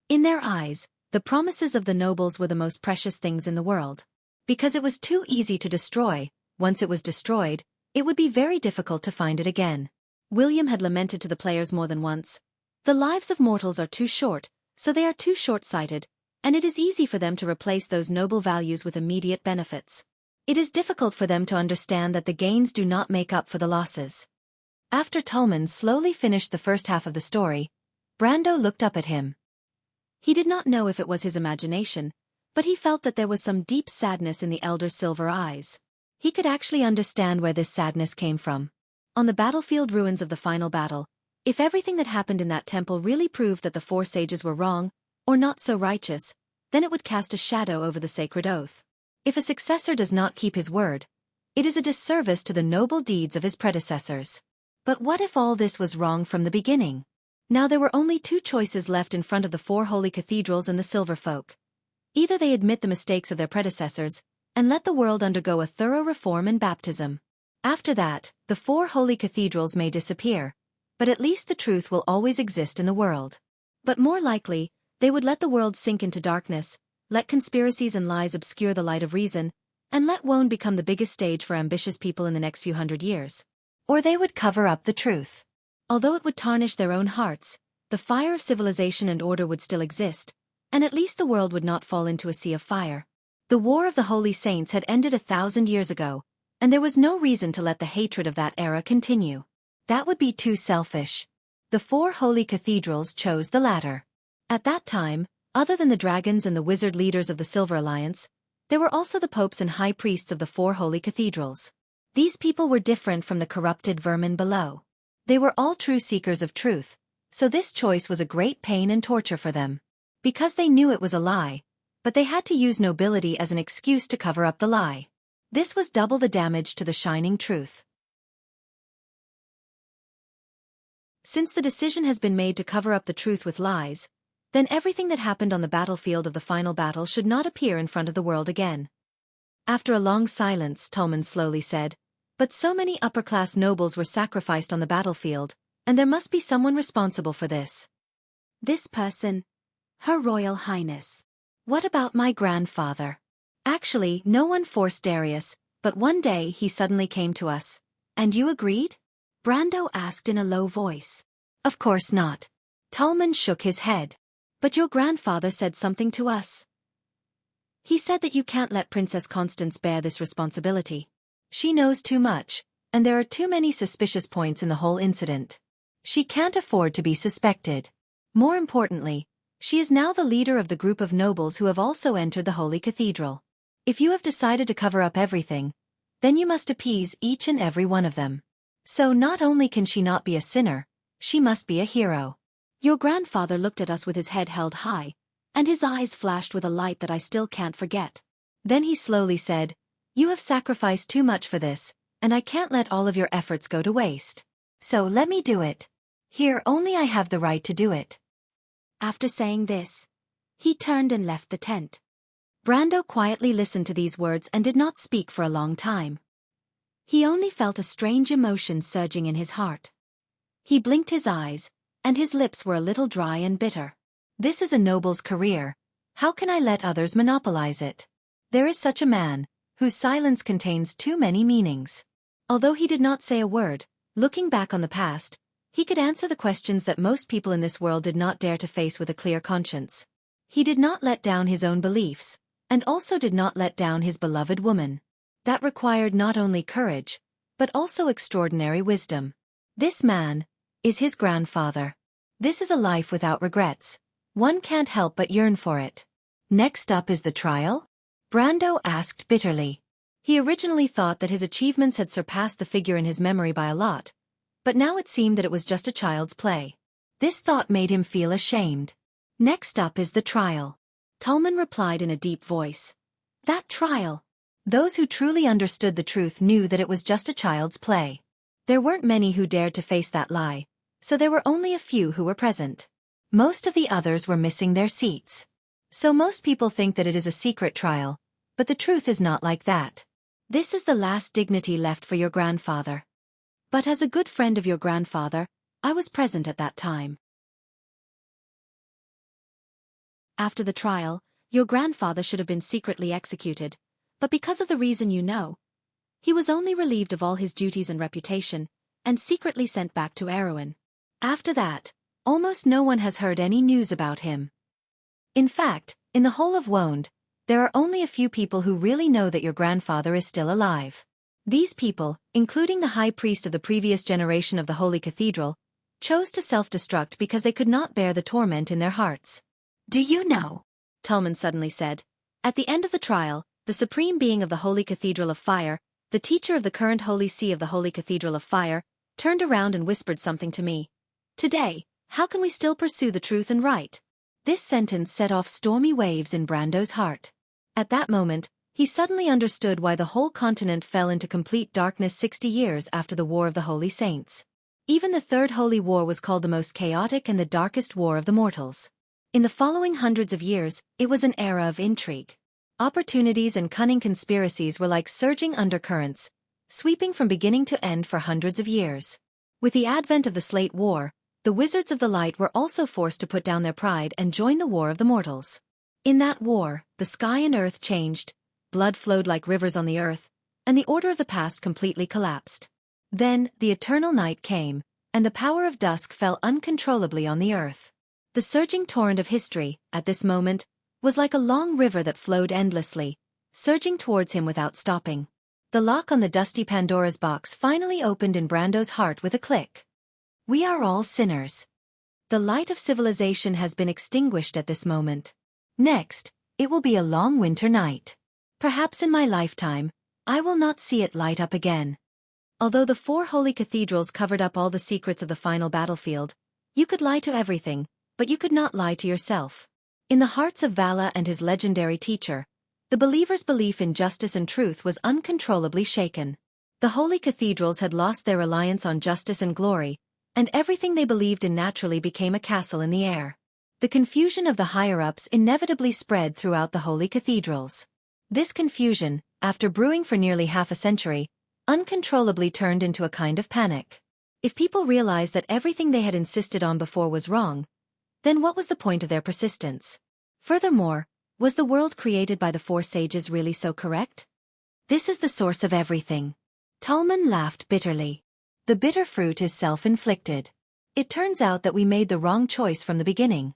A: In their eyes, the promises of the nobles were the most precious things in the world. Because it was too easy to destroy, once it was destroyed, it would be very difficult to find it again. William had lamented to the players more than once, "The lives of mortals are too short, so they are too short-sighted, and it is easy for them to replace those noble values with immediate benefits. It is difficult for them to understand that the gains do not make up for the losses." After Tullman slowly finished the first half of the story, Brando looked up at him. He did not know if it was his imagination, but he felt that there was some deep sadness in the elder's silver eyes. He could actually understand where this sadness came from. On the battlefield ruins of the final battle, if everything that happened in that temple really proved that the four sages were wrong, or not so righteous, then it would cast a shadow over the sacred oath. If a successor does not keep his word, it is a disservice to the noble deeds of his predecessors. But what if all this was wrong from the beginning? Now there were only two choices left in front of the four holy cathedrals and the Silver Folk. Either they admit the mistakes of their predecessors, and let the world undergo a thorough reform and baptism. After that, the four holy cathedrals may disappear, but at least the truth will always exist in the world. But more likely, They would let the world sink into darkness, let conspiracies and lies obscure the light of reason, and let Wone become the biggest stage for ambitious people in the next few hundred years. Or they would cover up the truth. Although it would tarnish their own hearts, the fire of civilization and order would still exist, and at least the world would not fall into a sea of fire. The War of the Holy Saints had ended 1,000 years ago, and there was no reason to let the hatred of that era continue. That would be too selfish. The 4 holy cathedrals chose the latter. At that time, other than the dragons and the wizard leaders of the Silver Alliance, there were also the popes and high priests of the 4 holy cathedrals. These people were different from the corrupted vermin below. They were all true seekers of truth, so this choice was a great pain and torture for them. Because they knew it was a lie, but they had to use nobility as an excuse to cover up the lie. This was double the damage to the shining truth. Since the decision has been made to cover up the truth with lies, then everything that happened on the battlefield of the final battle should not appear in front of the world again. After a long silence, Tolman slowly said, "But so many upper-class nobles were sacrificed on the battlefield, and there must be someone responsible for this. This person, Her Royal Highness. What about my grandfather? Actually, no one forced Darius, but one day he suddenly came to us. And you agreed?" Brando asked in a low voice. "Of course not." Tolman shook his head. "But your grandfather said something to us. He said that you can't let Princess Constance bear this responsibility. She knows too much, and there are too many suspicious points in the whole incident. She can't afford to be suspected. More importantly, she is now the leader of the group of nobles who have also entered the Holy Cathedral. If you have decided to cover up everything, then you must appease each and every one of them. So not only can she not be a sinner, she must be a hero." Your grandfather looked at us with his head held high, and his eyes flashed with a light that I still can't forget. Then he slowly said, "You have sacrificed too much for this, and I can't let all of your efforts go to waste. So let me do it. Here only I have the right to do it." After saying this, he turned and left the tent. Brando quietly listened to these words and did not speak for a long time. He only felt a strange emotion surging in his heart. He blinked his eyes, and his lips were a little dry and bitter. This is a noble's career. How can I let others monopolize it? There is such a man, whose silence contains too many meanings. Although he did not say a word, looking back on the past, he could answer the questions that most people in this world did not dare to face with a clear conscience. He did not let down his own beliefs, and also did not let down his beloved woman. That required not only courage, but also extraordinary wisdom. This man is his grandfather. This is a life without regrets. One can't help but yearn for it. Next up is the trial? Brando asked bitterly. He originally thought that his achievements had surpassed the figure in his memory by a lot, but now it seemed that it was just a child's play. This thought made him feel ashamed. Next up is the trial. Tolman replied in a deep voice. That trial. Those who truly understood the truth knew that it was just a child's play. There weren't many who dared to face that lie, so there were only a few who were present. Most of the others were missing their seats. So most people think that it is a secret trial, but the truth is not like that. This is the last dignity left for your grandfather. But as a good friend of your grandfather, I was present at that time. After the trial, your grandfather should have been secretly executed, but because of the reason you know, he was only relieved of all his duties and reputation, and secretly sent back to Erewhon. After that, almost no one has heard any news about him. In fact, in the whole of Wonde, there are only a few people who really know that your grandfather is still alive. These people, including the high priest of the previous generation of the Holy Cathedral, chose to self-destruct because they could not bear the torment in their hearts. Do you know? Tolman suddenly said. At the end of the trial, the supreme being of the Holy Cathedral of Fire, the teacher of the current Holy See of the Holy Cathedral of Fire, turned around and whispered something to me. Today, how can we still pursue the truth and right? This sentence set off stormy waves in Brando's heart. At that moment, he suddenly understood why the whole continent fell into complete darkness 60 years after the War of the Holy Saints. Even the Third Holy War was called the most chaotic and the darkest war of the mortals. In the following hundreds of years, it was an era of intrigue. Opportunities and cunning conspiracies were like surging undercurrents, sweeping from beginning to end for hundreds of years. With the advent of the Slate War, the Wizards of the Light were also forced to put down their pride and join the War of the Mortals. In that war, the sky and earth changed, blood flowed like rivers on the earth, and the order of the past completely collapsed. Then, the eternal night came, and the power of dusk fell uncontrollably on the earth. The surging torrent of history, at this moment, was like a long river that flowed endlessly, surging towards him without stopping. The lock on the dusty Pandora's box finally opened in Brando's heart with a click. We are all sinners. The light of civilization has been extinguished at this moment. Next, it will be a long winter night. Perhaps in my lifetime, I will not see it light up again. Although the 4 holy cathedrals covered up all the secrets of the final battlefield, you could lie to everything, but you could not lie to yourself. In the hearts of Vala and his legendary teacher, the believers' belief in justice and truth was uncontrollably shaken. The holy cathedrals had lost their reliance on justice and glory, and everything they believed in naturally became a castle in the air. The confusion of the higher-ups inevitably spread throughout the holy cathedrals. This confusion, after brewing for nearly half a century, uncontrollably turned into a kind of panic. If people realized that everything they had insisted on before was wrong, then what was the point of their persistence? Furthermore, was the world created by the 4 sages really so correct? This is the source of everything. Tallman laughed bitterly. The bitter fruit is self-inflicted. It turns out that we made the wrong choice from the beginning.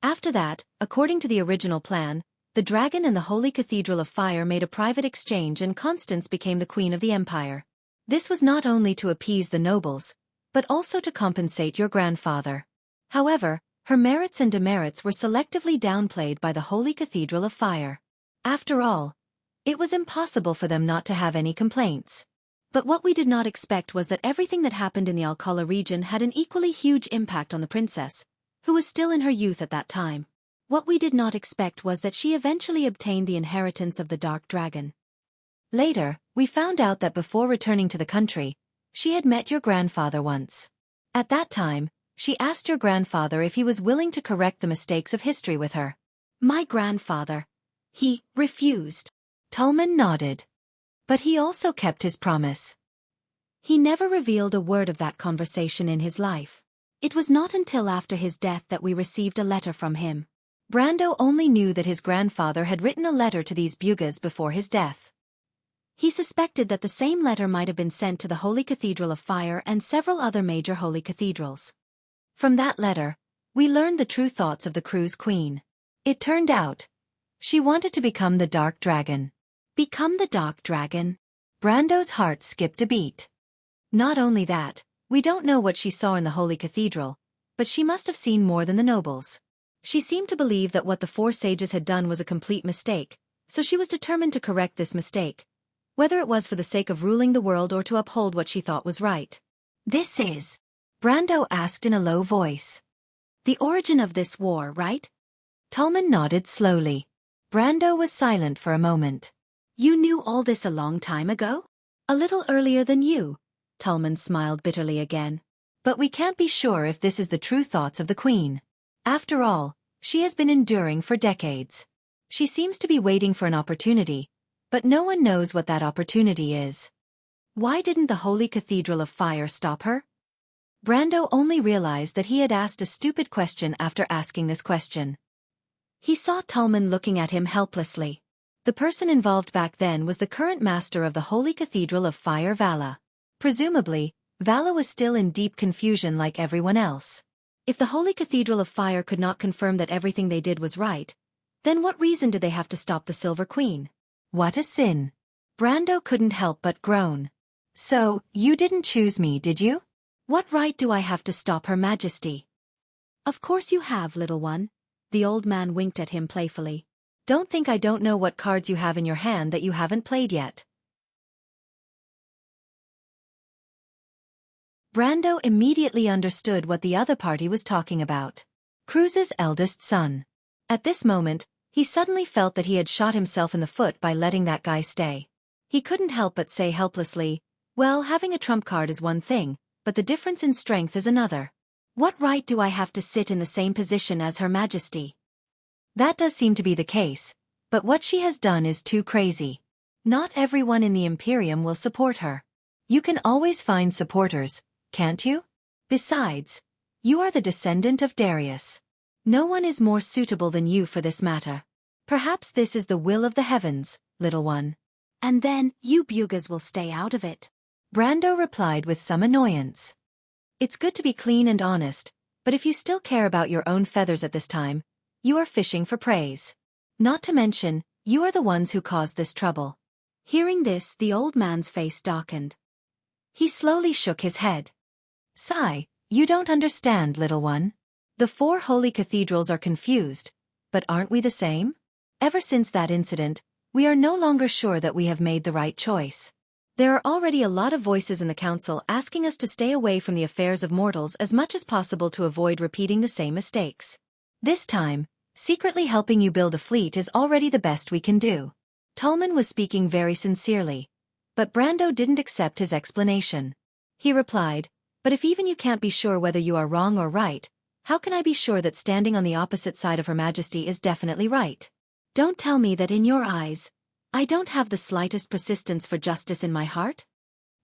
A: After that, according to the original plan, the dragon and the Holy Cathedral of Fire made a private exchange and Constance became the queen of the empire. This was not only to appease the nobles, but also to compensate your grandfather. However, her merits and demerits were selectively downplayed by the Holy Cathedral of Fire. After all, it was impossible for them not to have any complaints. But what we did not expect was that everything that happened in the Alcala region had an equally huge impact on the princess, who was still in her youth at that time. What we did not expect was that she eventually obtained the inheritance of the Dark Dragon. Later, we found out that before returning to the country, she had met your grandfather once. At that time, she asked your grandfather if he was willing to correct the mistakes of history with her. My grandfather. He refused. Tallman nodded. But he also kept his promise. He never revealed a word of that conversation in his life. It was not until after his death that we received a letter from him. Brando only knew that his grandfather had written a letter to these Bugas before his death. He suspected that the same letter might have been sent to the Holy Cathedral of Fire and several other major holy cathedrals. From that letter, we learned the true thoughts of the crew's queen. It turned out, she wanted to become the Dark Dragon. Become the Dark Dragon? Brando's heart skipped a beat. Not only that, we don't know what she saw in the Holy Cathedral, but she must have seen more than the nobles. She seemed to believe that what the 4 sages had done was a complete mistake, so she was determined to correct this mistake, whether it was for the sake of ruling the world or to uphold what she thought was right. This is, Brando asked in a low voice, the origin of this war, right? Tallman nodded slowly. Brando was silent for a moment. You knew all this a long time ago? A little earlier than you. Tallman smiled bitterly again. But we can't be sure if this is the true thoughts of the Queen. After all, she has been enduring for decades. She seems to be waiting for an opportunity, but no one knows what that opportunity is. Why didn't the Holy Cathedral of Fire stop her? Brando only realized that he had asked a stupid question after asking this question. He saw Tallman looking at him helplessly. The person involved back then was the current master of the Holy Cathedral of Fire, Vala. Presumably, Vala was still in deep confusion like everyone else. If the Holy Cathedral of Fire could not confirm that everything they did was right, then what reason did they have to stop the Silver Queen? What a sin. Brando couldn't help but groan. So, you didn't choose me, did you? What right do I have to stop Her Majesty? Of course you have, little one. The old man winked at him playfully. Don't think I don't know what cards you have in your hand that you haven't played yet. Brando immediately understood what the other party was talking about. Cruz's eldest son. At this moment, he suddenly felt that he had shot himself in the foot by letting that guy stay. He couldn't help but say helplessly, well, having a trump card is one thing, but the difference in strength is another. What right do I have to sit in the same position as Her Majesty? That does seem to be the case, but what she has done is too crazy. Not everyone in the Imperium will support her. You can always find supporters, can't you? Besides, you are the descendant of Darius. No one is more suitable than you for this matter. Perhaps this is the will of the heavens, little one. And then, you Bugas will stay out of it. Brando replied with some annoyance. It's good to be clean and honest, but if you still care about your own feathers at this time, you are fishing for praise. Not to mention, you are the ones who caused this trouble. Hearing this, the old man's face darkened. He slowly shook his head. Sigh, you don't understand, little one. The 4 holy cathedrals are confused, but aren't we the same? Ever since that incident, we are no longer sure that we have made the right choice. There are already a lot of voices in the council asking us to stay away from the affairs of mortals as much as possible to avoid repeating the same mistakes. This time, secretly helping you build a fleet is already the best we can do. Tolman was speaking very sincerely, but Brando didn't accept his explanation. He replied, but if even you can't be sure whether you are wrong or right, how can I be sure that standing on the opposite side of Her Majesty is definitely right? Don't tell me that in your eyes, I don't have the slightest persistence for justice in my heart?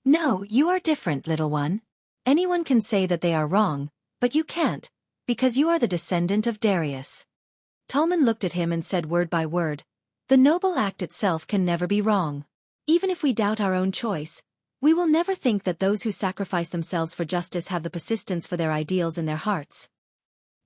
A: No, you are different, little one. Anyone can say that they are wrong, but you can't, because you are the descendant of Darius. Tolman looked at him and said word by word, the noble act itself can never be wrong. Even if we doubt our own choice, we will never think that those who sacrifice themselves for justice have the persistence for their ideals in their hearts.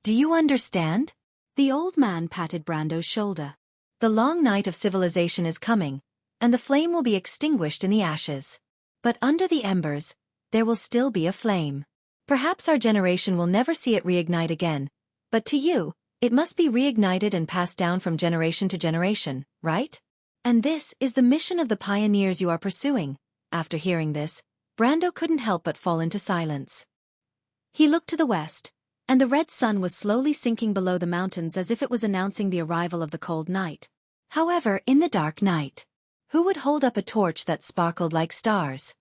A: Do you understand? The old man patted Brando's shoulder. The long night of civilization is coming, and the flame will be extinguished in the ashes. But under the embers, there will still be a flame. Perhaps our generation will never see it reignite again, but to you, it must be reignited and passed down from generation to generation, right? And this is the mission of the pioneers you are pursuing. After hearing this, Brando couldn't help but fall into silence. He looked to the west, and the red sun was slowly sinking below the mountains as if it was announcing the arrival of the cold night. However, in the dark night, who would hold up a torch that sparkled like stars?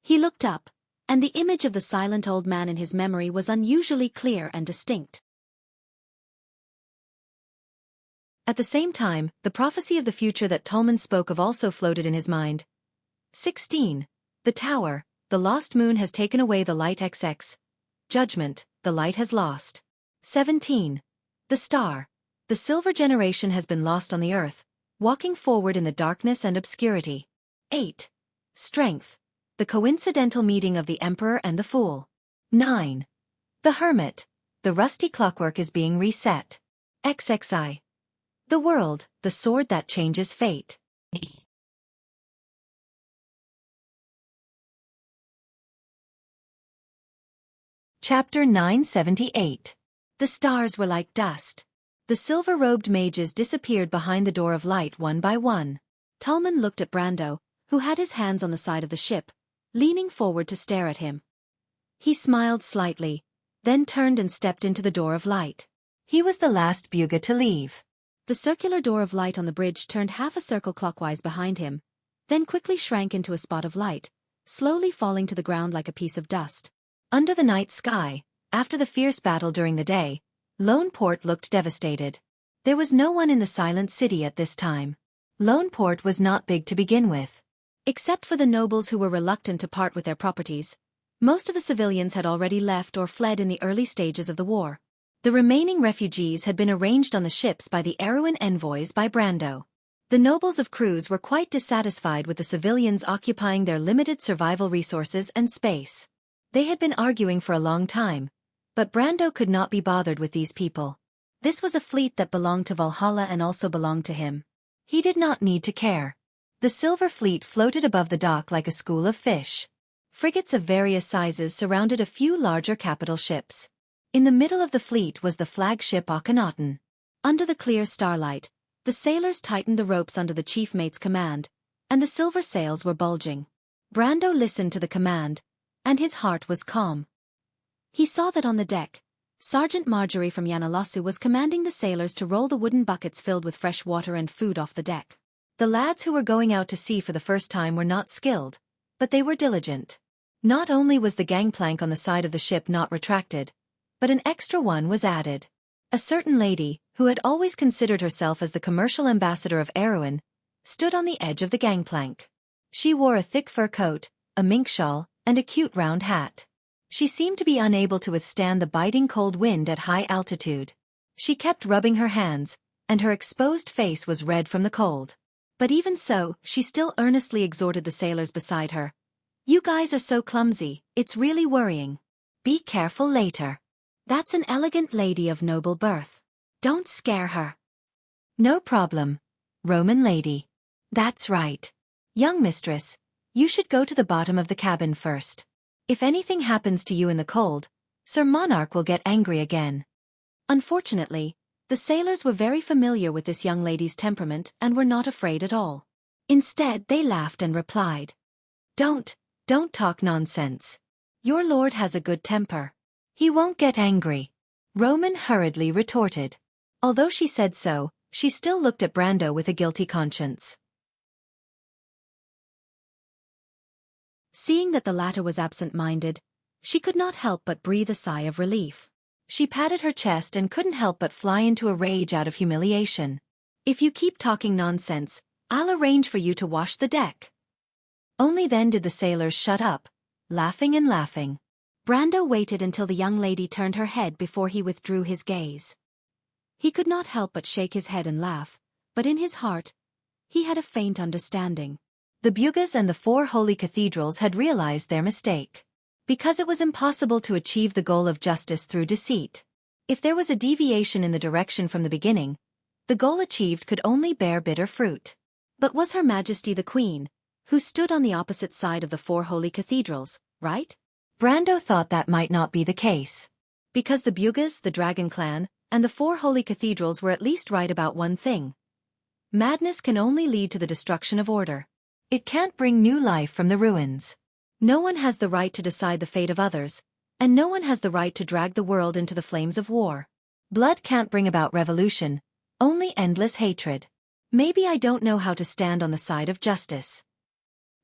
A: He looked up, and the image of the silent old man in his memory was unusually clear and distinct. At the same time, the prophecy of the future that Tolman spoke of also floated in his mind. 16. The tower, the lost moon has taken away the light XX. Judgment, the light has lost. 17. The star, the silver generation has been lost on the earth, walking forward in the darkness and obscurity. 8. Strength, the coincidental meeting of the emperor and the fool. 9. The hermit, the rusty clockwork is being reset. XXI. The world, the sword that changes fate. Chapter 978. The stars were like dust. The silver-robed mages disappeared behind the door of light one by one. Tolman looked at Brando, who had his hands on the side of the ship, leaning forward to stare at him. He smiled slightly, then turned and stepped into the door of light. He was the last Buga to leave. The circular door of light on the bridge turned half a circle clockwise behind him, then quickly shrank into a spot of light, slowly falling to the ground like a piece of dust. Under the night sky, after the fierce battle during the day, Lone Port looked devastated. There was no one in the silent city at this time. Lone Port was not big to begin with. Except for the nobles who were reluctant to part with their properties, most of the civilians had already left or fled in the early stages of the war. The remaining refugees had been arranged on the ships by the Erewhon envoys by Brando. The nobles of Cruz were quite dissatisfied with the civilians occupying their limited survival resources and space. They had been arguing for a long time, but Brando could not be bothered with these people. This was a fleet that belonged to Valhalla and also belonged to him. He did not need to care. The silver fleet floated above the dock like a school of fish. Frigates of various sizes surrounded a few larger capital ships. In the middle of the fleet was the flagship Akhenaten. Under the clear starlight, the sailors tightened the ropes under the chief mate's command, and the silver sails were bulging. Brando listened to the command, and his heart was calm. He saw that on the deck, Sergeant Marjorie from Yanalasu was commanding the sailors to roll the wooden buckets filled with fresh water and food off the deck. The lads who were going out to sea for the first time were not skilled, but they were diligent. Not only was the gangplank on the side of the ship not retracted, but an extra one was added. A certain lady, who had always considered herself as the commercial ambassador of Erewhon, stood on the edge of the gangplank. She wore a thick fur coat, a mink shawl, and a cute round hat. She seemed to be unable to withstand the biting cold wind at high altitude. She kept rubbing her hands, and her exposed face was red from the cold. But even so, she still earnestly exhorted the sailors beside her. "You guys are so clumsy, it's really worrying. Be careful later. That's an elegant lady of noble birth. Don't scare her." "No problem, Roman lady." "That's right. Young mistress, you should go to the bottom of the cabin first. If anything happens to you in the cold, Sir Monarch will get angry again." Unfortunately, the sailors were very familiar with this young lady's temperament and were not afraid at all. Instead, they laughed and replied, Don't talk nonsense. Your lord has a good temper. He won't get angry," Roman hurriedly retorted. Although she said so, she still looked at Brando with a guilty conscience. Seeing that the latter was absent-minded, she could not help but breathe a sigh of relief. She patted her chest and couldn't help but fly into a rage out of humiliation. "If you keep talking nonsense, I'll arrange for you to wash the deck." Only then did the sailors shut up, laughing and laughing. Brando waited until the young lady turned her head before he withdrew his gaze. He could not help but shake his head and laugh, but in his heart, he had a faint understanding. The Bugas and the 4 holy cathedrals had realized their mistake. Because it was impossible to achieve the goal of justice through deceit. If there was a deviation in the direction from the beginning, the goal achieved could only bear bitter fruit. But was Her Majesty the Queen, who stood on the opposite side of the 4 holy cathedrals, right? Brando thought that might not be the case. Because the Bugas, the Dragon Clan, and the 4 holy cathedrals were at least right about one thing. Madness can only lead to the destruction of order. It can't bring new life from the ruins. No one has the right to decide the fate of others, and no one has the right to drag the world into the flames of war. Blood can't bring about revolution, only endless hatred. Maybe I don't know how to stand on the side of justice.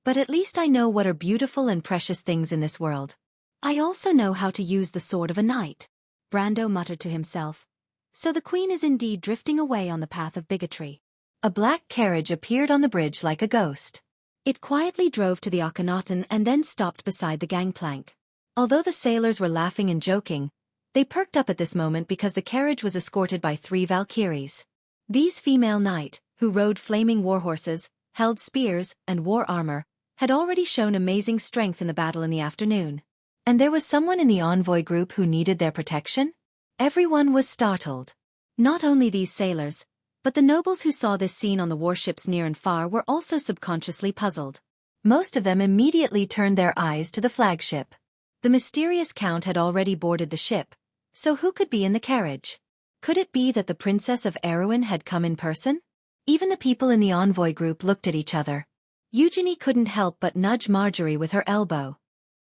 A: But at least I know what are beautiful and precious things in this world. I also know how to use the sword of a knight. Brando muttered to himself. So the Queen is indeed drifting away on the path of bigotry. A black carriage appeared on the bridge like a ghost. It quietly drove to the Akhenaten and then stopped beside the gangplank. Although the sailors were laughing and joking, they perked up at this moment because the carriage was escorted by 3 Valkyries. These female knights, who rode flaming warhorses, held spears, and wore armor, had already shown amazing strength in the battle in the afternoon. And there was someone in the envoy group who needed their protection? Everyone was startled. Not only these sailors, but the nobles who saw this scene on the warships near and far were also subconsciously puzzled. Most of them immediately turned their eyes to the flagship. The mysterious count had already boarded the ship, so who could be in the carriage? Could it be that the Princess of Erewhon had come in person? Even the people in the envoy group looked at each other. Eugenie couldn't help but nudge Marjorie with her elbow.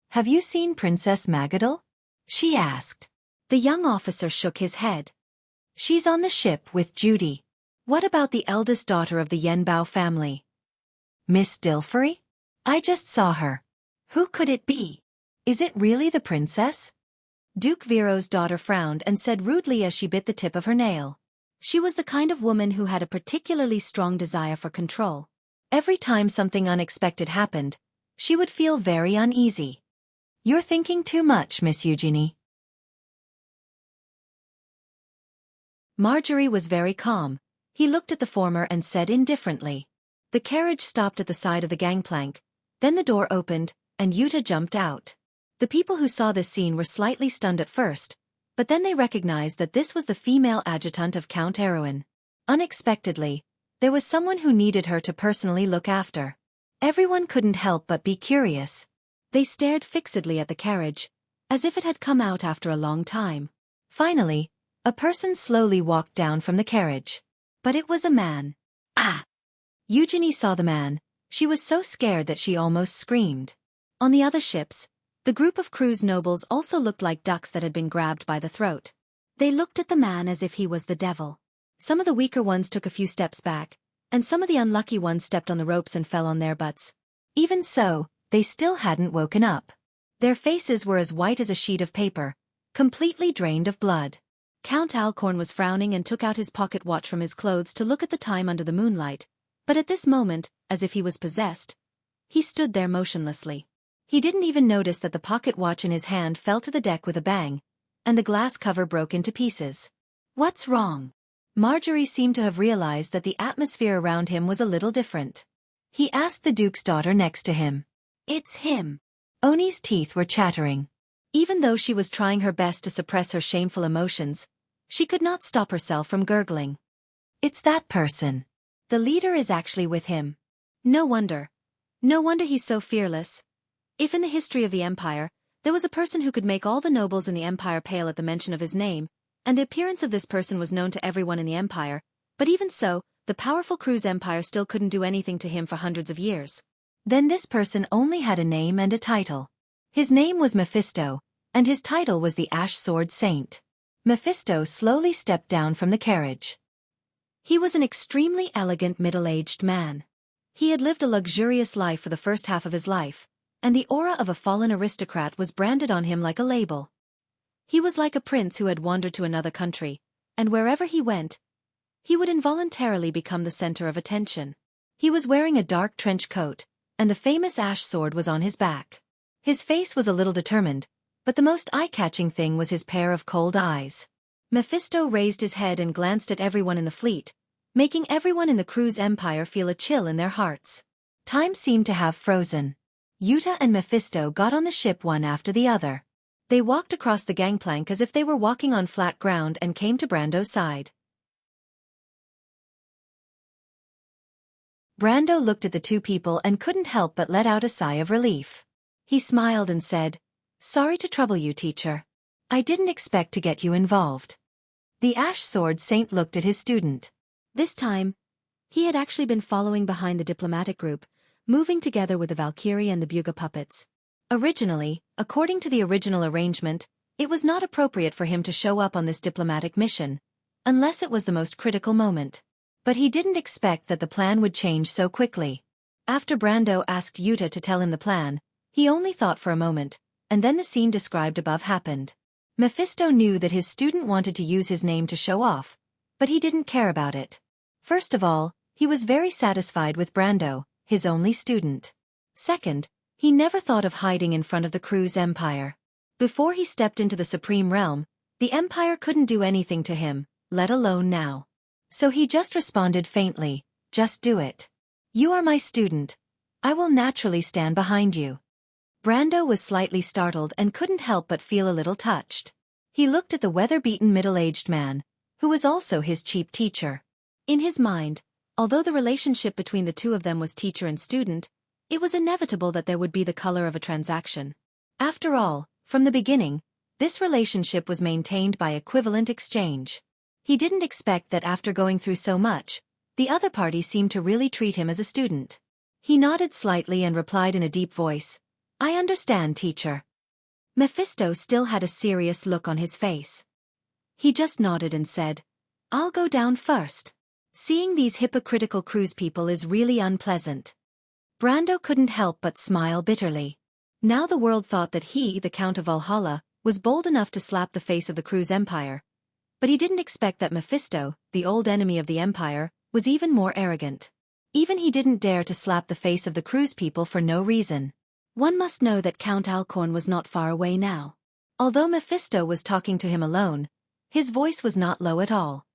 A: "Have you seen Princess Magadal?" she asked. The young officer shook his head. "She's on the ship with Judy." "What about the eldest daughter of the Yenbao family?" "Miss Dilfery? I just saw her." "Who could it be? Is it really the princess?" Duke Viro's daughter frowned and said rudely as she bit the tip of her nail. She was the kind of woman who had a particularly strong desire for control. Every time something unexpected happened, she would feel very uneasy. "You're thinking too much, Miss Eugenie." Marjorie was very calm. He looked at the former and said indifferently. The carriage stopped at the side of the gangplank, then the door opened, and Yuta jumped out. The people who saw this scene were slightly stunned at first, but then they recognized that this was the female adjutant of Count Erewhon. Unexpectedly, there was someone who needed her to personally look after. Everyone couldn't help but be curious. They stared fixedly at the carriage, as if it had come out after a long time. Finally, a person slowly walked down from the carriage. But it was a man. Ah! Eugenie saw the man. She was so scared that she almost screamed. On the other ships, the group of crew's nobles also looked like ducks that had been grabbed by the throat. They looked at the man as if he was the devil. Some of the weaker ones took a few steps back, and some of the unlucky ones stepped on the ropes and fell on their butts. Even so, they still hadn't woken up. Their faces were as white as a sheet of paper, completely drained of blood. Count Alcorn was frowning and took out his pocket watch from his clothes to look at the time under the moonlight, but at this moment, as if he was possessed, he stood there motionlessly. He didn't even notice that the pocket watch in his hand fell to the deck with a bang, and the glass cover broke into pieces. What's wrong? Marjorie seemed to have realized that the atmosphere around him was a little different. He asked the Duke's daughter next to him. It's him. Oni's teeth were chattering. Even though she was trying her best to suppress her shameful emotions, she could not stop herself from gurgling. It's that person. The leader is actually with him. No wonder. No wonder he's so fearless. If in the history of the Empire, there was a person who could make all the nobles in the Empire pale at the mention of his name, and the appearance of this person was known to everyone in the Empire, but even so, the powerful Cruz Empire still couldn't do anything to him for hundreds of years. Then this person only had a name and a title. His name was Mephisto, and his title was the Ash Sword Saint. Mephisto slowly stepped down from the carriage. He was an extremely elegant middle-aged man. He had lived a luxurious life for the first half of his life, and the aura of a fallen aristocrat was branded on him like a label. He was like a prince who had wandered to another country, and wherever he went, he would involuntarily become the center of attention. He was wearing a dark trench coat, and the famous ash sword was on his back. His face was a little determined, but the most eye-catching thing was his pair of cold eyes. Mephisto raised his head and glanced at everyone in the fleet, making everyone in the Cruz Empire feel a chill in their hearts. Time seemed to have frozen. Yuta and Mephisto got on the ship one after the other. They walked across the gangplank as if they were walking on flat ground and came to Brando's side. Brando looked at the two people and couldn't help but let out a sigh of relief. He smiled and said, "Sorry to trouble you, teacher. I didn't expect to get you involved." The Ash Sword Saint looked at his student. This time, he had actually been following behind the diplomatic group, moving together with the Valkyrie and the Buga puppets. Originally, according to the original arrangement, it was not appropriate for him to show up on this diplomatic mission, unless it was the most critical moment. But he didn't expect that the plan would change so quickly. After Brando asked Yuta to tell him the plan, he only thought for a moment, and then the scene described above happened. Mephisto knew that his student wanted to use his name to show off, but he didn't care about it. First of all, he was very satisfied with Brando, his only student. Second, he never thought of hiding in front of the Cruz Empire. Before he stepped into the Supreme Realm, the Empire couldn't do anything to him, let alone now. So he just responded faintly, "Just do it. You are my student. I will naturally stand behind you." Brando was slightly startled and couldn't help but feel a little touched. He looked at the weather-beaten middle-aged man, who was also his cheap teacher. In his mind, although the relationship between the two of them was teacher and student, it was inevitable that there would be the color of a transaction. After all, from the beginning, this relationship was maintained by equivalent exchange. He didn't expect that after going through so much, the other party seemed to really treat him as a student. He nodded slightly and replied in a deep voice, "I understand, teacher." Mephisto still had a serious look on his face. He just nodded and said, "I'll go down first." Seeing these hypocritical Cruz people is really unpleasant. Brando couldn't help but smile bitterly. Now the world thought that he, the Count of Valhalla, was bold enough to slap the face of the Cruz Empire. But he didn't expect that Mephisto, the old enemy of the Empire, was even more arrogant. Even he didn't dare to slap the face of the Cruz people for no reason. One must know that Count Alcorn was not far away now. Although Mephisto was talking to him alone, his voice was not low at all.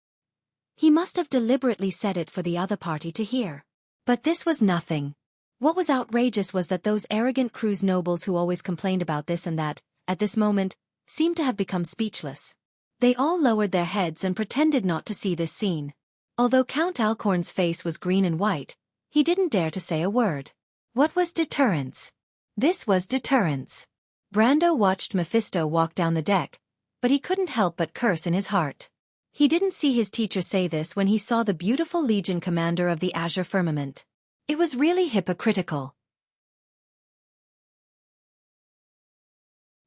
A: He must have deliberately said it for the other party to hear. But this was nothing. What was outrageous was that those arrogant Cruz nobles who always complained about this and that, at this moment, seemed to have become speechless. They all lowered their heads and pretended not to see this scene. Although Count Alcorn's face was green and white, he didn't dare to say a word. What was deterrence? This was deterrence. Brando watched Mephisto walk down the deck, but he couldn't help but curse in his heart. He didn't see his teacher say this when he saw the beautiful Legion commander of the Azure Firmament. It was really hypocritical.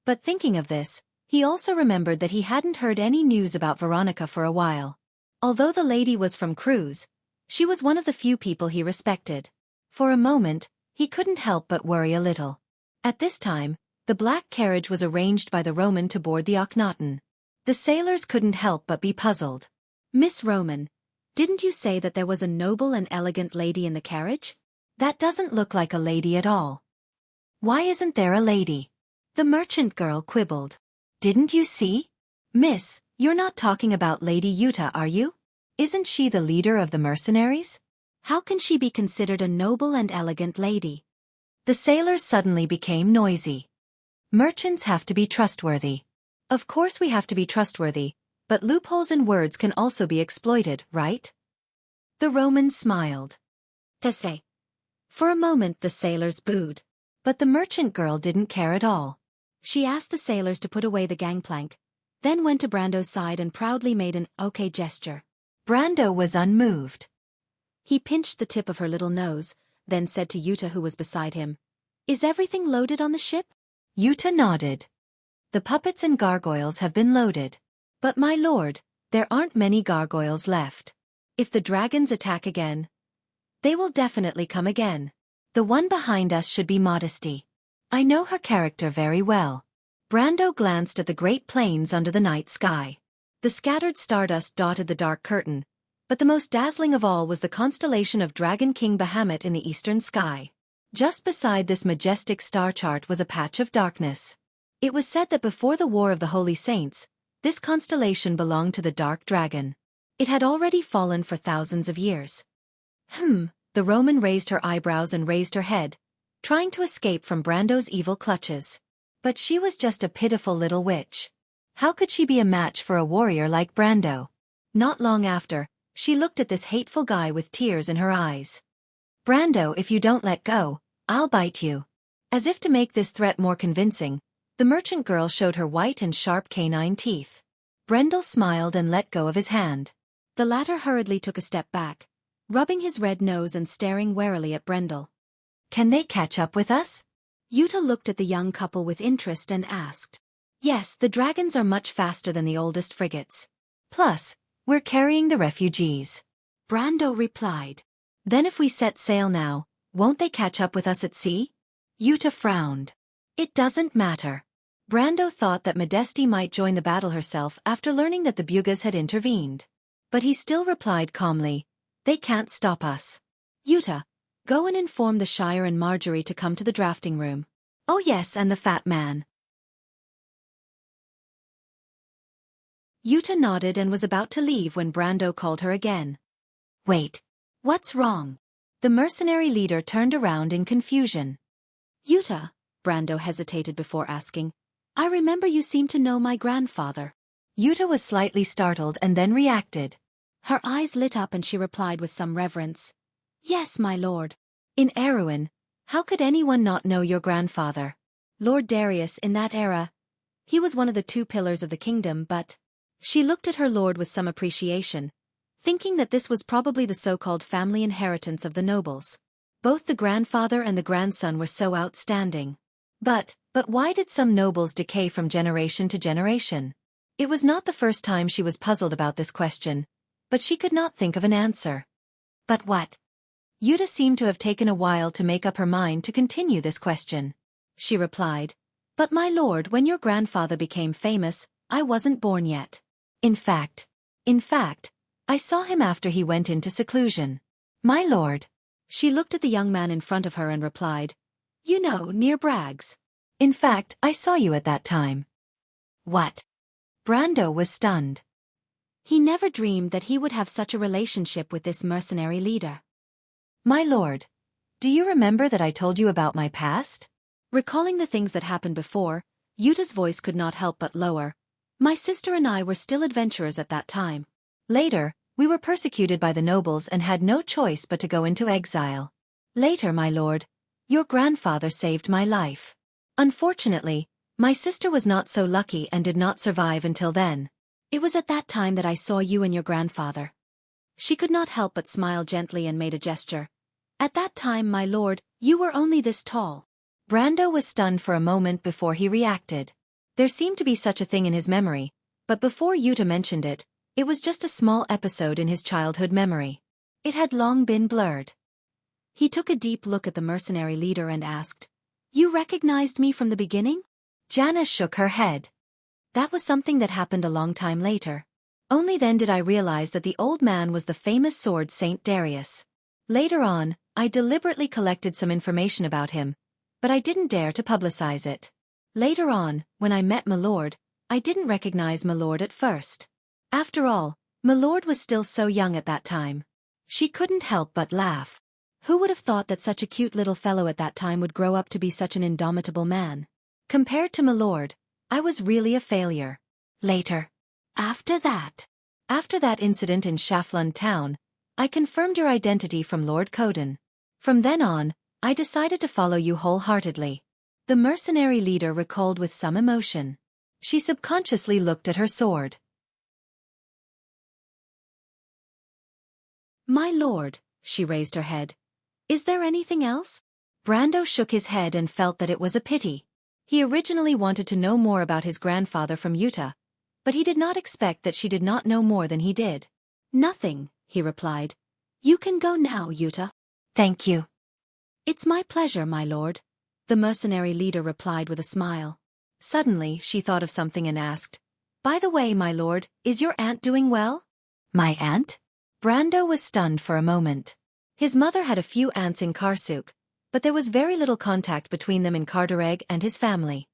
A: But thinking of this, he also remembered that he hadn't heard any news about Veronica for a while. Although the lady was from Cruz, she was one of the few people he respected. For a moment, he couldn't help but worry a little. At this time, the black carriage was arranged by the Roman to board the Akhenaten. The sailors couldn't help but be puzzled. "Miss Roman, didn't you say that there was a noble and elegant lady in the carriage? That doesn't look like a lady at all." Why isn't there a lady? The merchant girl quibbled. Didn't you see? Miss, you're not talking about Lady Yuta, are you? Isn't she the leader of the mercenaries? How can she be considered a noble and elegant lady? The sailors suddenly became noisy. Merchants have to be trustworthy. Of course we have to be trustworthy, but loopholes in words can also be exploited, right? The Romans smiled. To say. For a moment the sailors booed. But the merchant girl didn't care at all. She asked the sailors to put away the gangplank, then went to Brando's side and proudly made an okay gesture. Brando was unmoved. He pinched the tip of her little nose, then said to Yuta, who was beside him, "Is everything loaded on the ship?" Yuta nodded. "The puppets and gargoyles have been loaded. But my lord, there aren't many gargoyles left. If the dragons attack again, they will definitely come again. The one behind us should be Modesty. I know her character very well." Brando glanced at the great plains under the night sky. The scattered stardust dotted the dark curtain, but the most dazzling of all was the constellation of Dragon King Bahamut in the eastern sky. Just beside this majestic star chart was a patch of darkness. It was said that before the War of the Holy Saints, this constellation belonged to the Dark Dragon. It had already fallen for thousands of years. The Roman raised her eyebrows and raised her head, trying to escape from Brando's evil clutches. But she was just a pitiful little witch. How could she be a match for a warrior like Brando? Not long after, she looked at this hateful guy with tears in her eyes. "Brando, if you don't let go, I'll bite you." As if to make this threat more convincing, the merchant girl showed her white and sharp canine teeth. Brendel smiled and let go of his hand. The latter hurriedly took a step back, rubbing his red nose and staring warily at Brendel. "Can they catch up with us?" Yuta looked at the young couple with interest and asked. "Yes, the dragons are much faster than the oldest frigates. Plus, we're carrying the refugees." Brando replied. "Then if we set sail now, won't they catch up with us at sea?" Yuta frowned. "It doesn't matter." Brando thought that Modesty might join the battle herself after learning that the Bugas had intervened. But he still replied calmly, "They can't stop us. Yuta, go and inform the Shire and Marjorie to come to the drafting room. Oh yes, and the fat man." Yuta nodded and was about to leave when Brando called her again. "Wait. What's wrong?" The mercenary leader turned around in confusion. "Yuta," Brando hesitated before asking, "I remember you seem to know my grandfather." Yuta was slightly startled and then reacted. Her eyes lit up and she replied with some reverence, "Yes, my lord. In Erewhon, how could anyone not know your grandfather? Lord Darius in that era. He was one of the two pillars of the kingdom, but..." She looked at her lord with some appreciation, thinking that this was probably the so-called family inheritance of the nobles. Both the grandfather and the grandson were so outstanding. But why did some nobles decay from generation to generation? It was not the first time she was puzzled about this question, but she could not think of an answer. But what? Yuta seemed to have taken a while to make up her mind to continue this question. She replied, "But my lord, when your grandfather became famous, I wasn't born yet. In fact, I saw him after he went into seclusion." "My lord." She looked at the young man in front of her and replied, "You know, near Bragg's. In fact, I saw you at that time." "What?" Brando was stunned. He never dreamed that he would have such a relationship with this mercenary leader. "My lord, do you remember that I told you about my past?" Recalling the things that happened before, Yuta's voice could not help but lower. "My sister and I were still adventurers at that time. Later, we were persecuted by the nobles and had no choice but to go into exile. Later, my lord, your grandfather saved my life. Unfortunately, my sister was not so lucky and did not survive until then. It was at that time that I saw you and your grandfather." She could not help but smile gently and made a gesture. "At that time, my lord, you were only this tall." Brando was stunned for a moment before he reacted. There seemed to be such a thing in his memory, but before Yuta mentioned it, it was just a small episode in his childhood memory. It had long been blurred. He took a deep look at the mercenary leader and asked, "You recognized me from the beginning?" Jana shook her head. "That was something that happened a long time later. Only then did I realize that the old man was the famous sword Saint Darius. Later on, I deliberately collected some information about him, but I didn't dare to publicize it. Later on, when I met Milord, I didn't recognize Milord at first. After all, Milord was still so young at that time. She couldn't help but laugh. Who would have thought that such a cute little fellow at that time would grow up to be such an indomitable man? Compared to Milord, I was really a failure. Later. After that incident in Shaflund town, I confirmed your identity from Lord Coden. From then on, I decided to follow you wholeheartedly. The mercenary leader recalled with some emotion. She subconsciously looked at her sword. My lord, she raised her head. Is there anything else? Brando shook his head and felt that it was a pity. He originally wanted to know more about his grandfather from Yuta, but he did not expect that she did not know more than he did. Nothing, he replied. You can go now, Yuta. Thank you. It's my pleasure, my lord, the mercenary leader replied with a smile. Suddenly, she thought of something and asked, By the way, my lord, is your aunt doing well? My aunt? Brando was stunned for a moment. His mother had a few aunts in Karsuk, but there was very little contact between them in Cardareg and his family.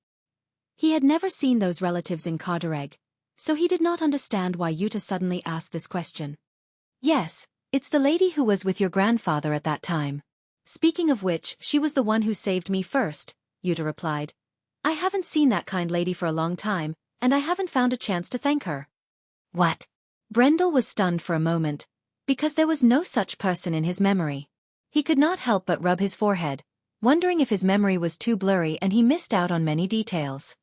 A: He had never seen those relatives in Cardareg, so he did not understand why Yuta suddenly asked this question. Yes, it's the lady who was with your grandfather at that time. Speaking of which, she was the one who saved me first, Yuta replied. I haven't seen that kind lady for a long time, and I haven't found a chance to thank her. What? Brendel was stunned for a moment, because there was no such person in his memory. He could not help but rub his forehead, wondering if his memory was too blurry and he missed out on many details.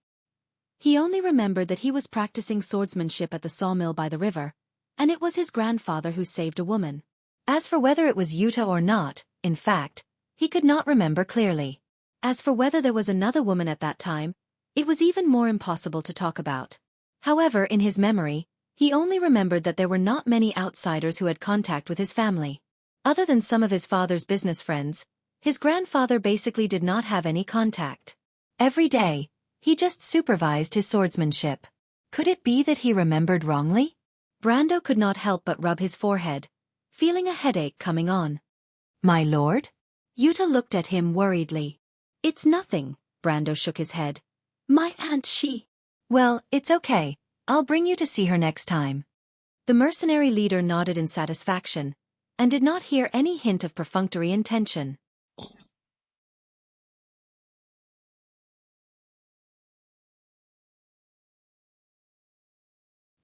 A: He only remembered that he was practicing swordsmanship at the sawmill by the river, and it was his grandfather who saved a woman. As for whether it was Yuta or not, in fact, he could not remember clearly. As for whether there was another woman at that time, it was even more impossible to talk about. However, in his memory, he only remembered that there were not many outsiders who had contact with his family. Other than some of his father's business friends, his grandfather basically did not have any contact. Every day, he just supervised his swordsmanship. Could it be that he remembered wrongly? Brando could not help but rub his forehead, feeling a headache coming on. My lord? Yuta looked at him worriedly. It's nothing, Brando shook his head. My aunt she. Well, it's okay. I'll bring you to see her next time. The mercenary leader nodded in satisfaction, and did not hear any hint of perfunctory intention.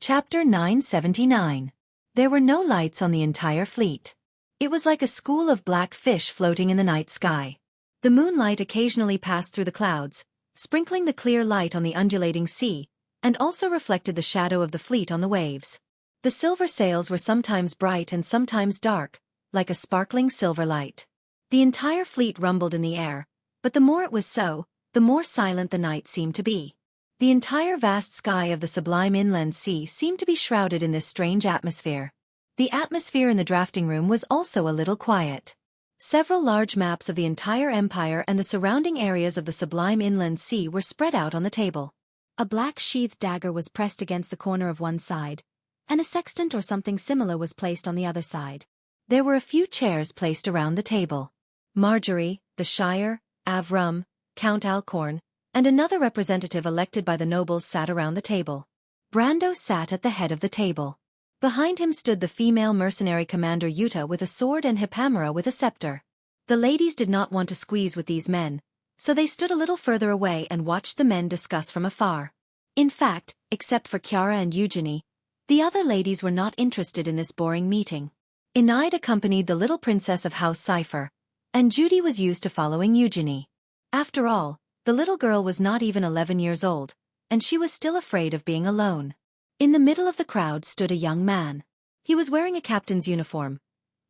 A: Chapter 979. There were no lights on the entire fleet. It was like a school of black fish floating in the night sky. The moonlight occasionally passed through the clouds, sprinkling the clear light on the undulating sea, and also reflected the shadow of the fleet on the waves. The silver sails were sometimes bright and sometimes dark, like a sparkling silver light. The entire fleet rumbled in the air, but the more it was so, the more silent the night seemed to be. The entire vast sky of the sublime inland sea seemed to be shrouded in this strange atmosphere. The atmosphere in the drafting room was also a little quiet. Several large maps of the entire empire and the surrounding areas of the sublime inland sea were spread out on the table. A black sheathed dagger was pressed against the corner of one side, and a sextant or something similar was placed on the other side. There were a few chairs placed around the table. Marjorie, the Shire, Avrum, Count Alcorn, and another representative elected by the nobles sat around the table. Brando sat at the head of the table. Behind him stood the female mercenary commander Yuta with a sword and Hippamera with a scepter. The ladies did not want to squeeze with these men, so they stood a little further away and watched the men discuss from afar. In fact, except for Chiara and Eugenie, the other ladies were not interested in this boring meeting. Enide accompanied the little princess of House Cipher, and Judy was used to following Eugenie. After all, the little girl was not even 11 years old, and she was still afraid of being alone. In the middle of the crowd stood a young man. He was wearing a captain's uniform,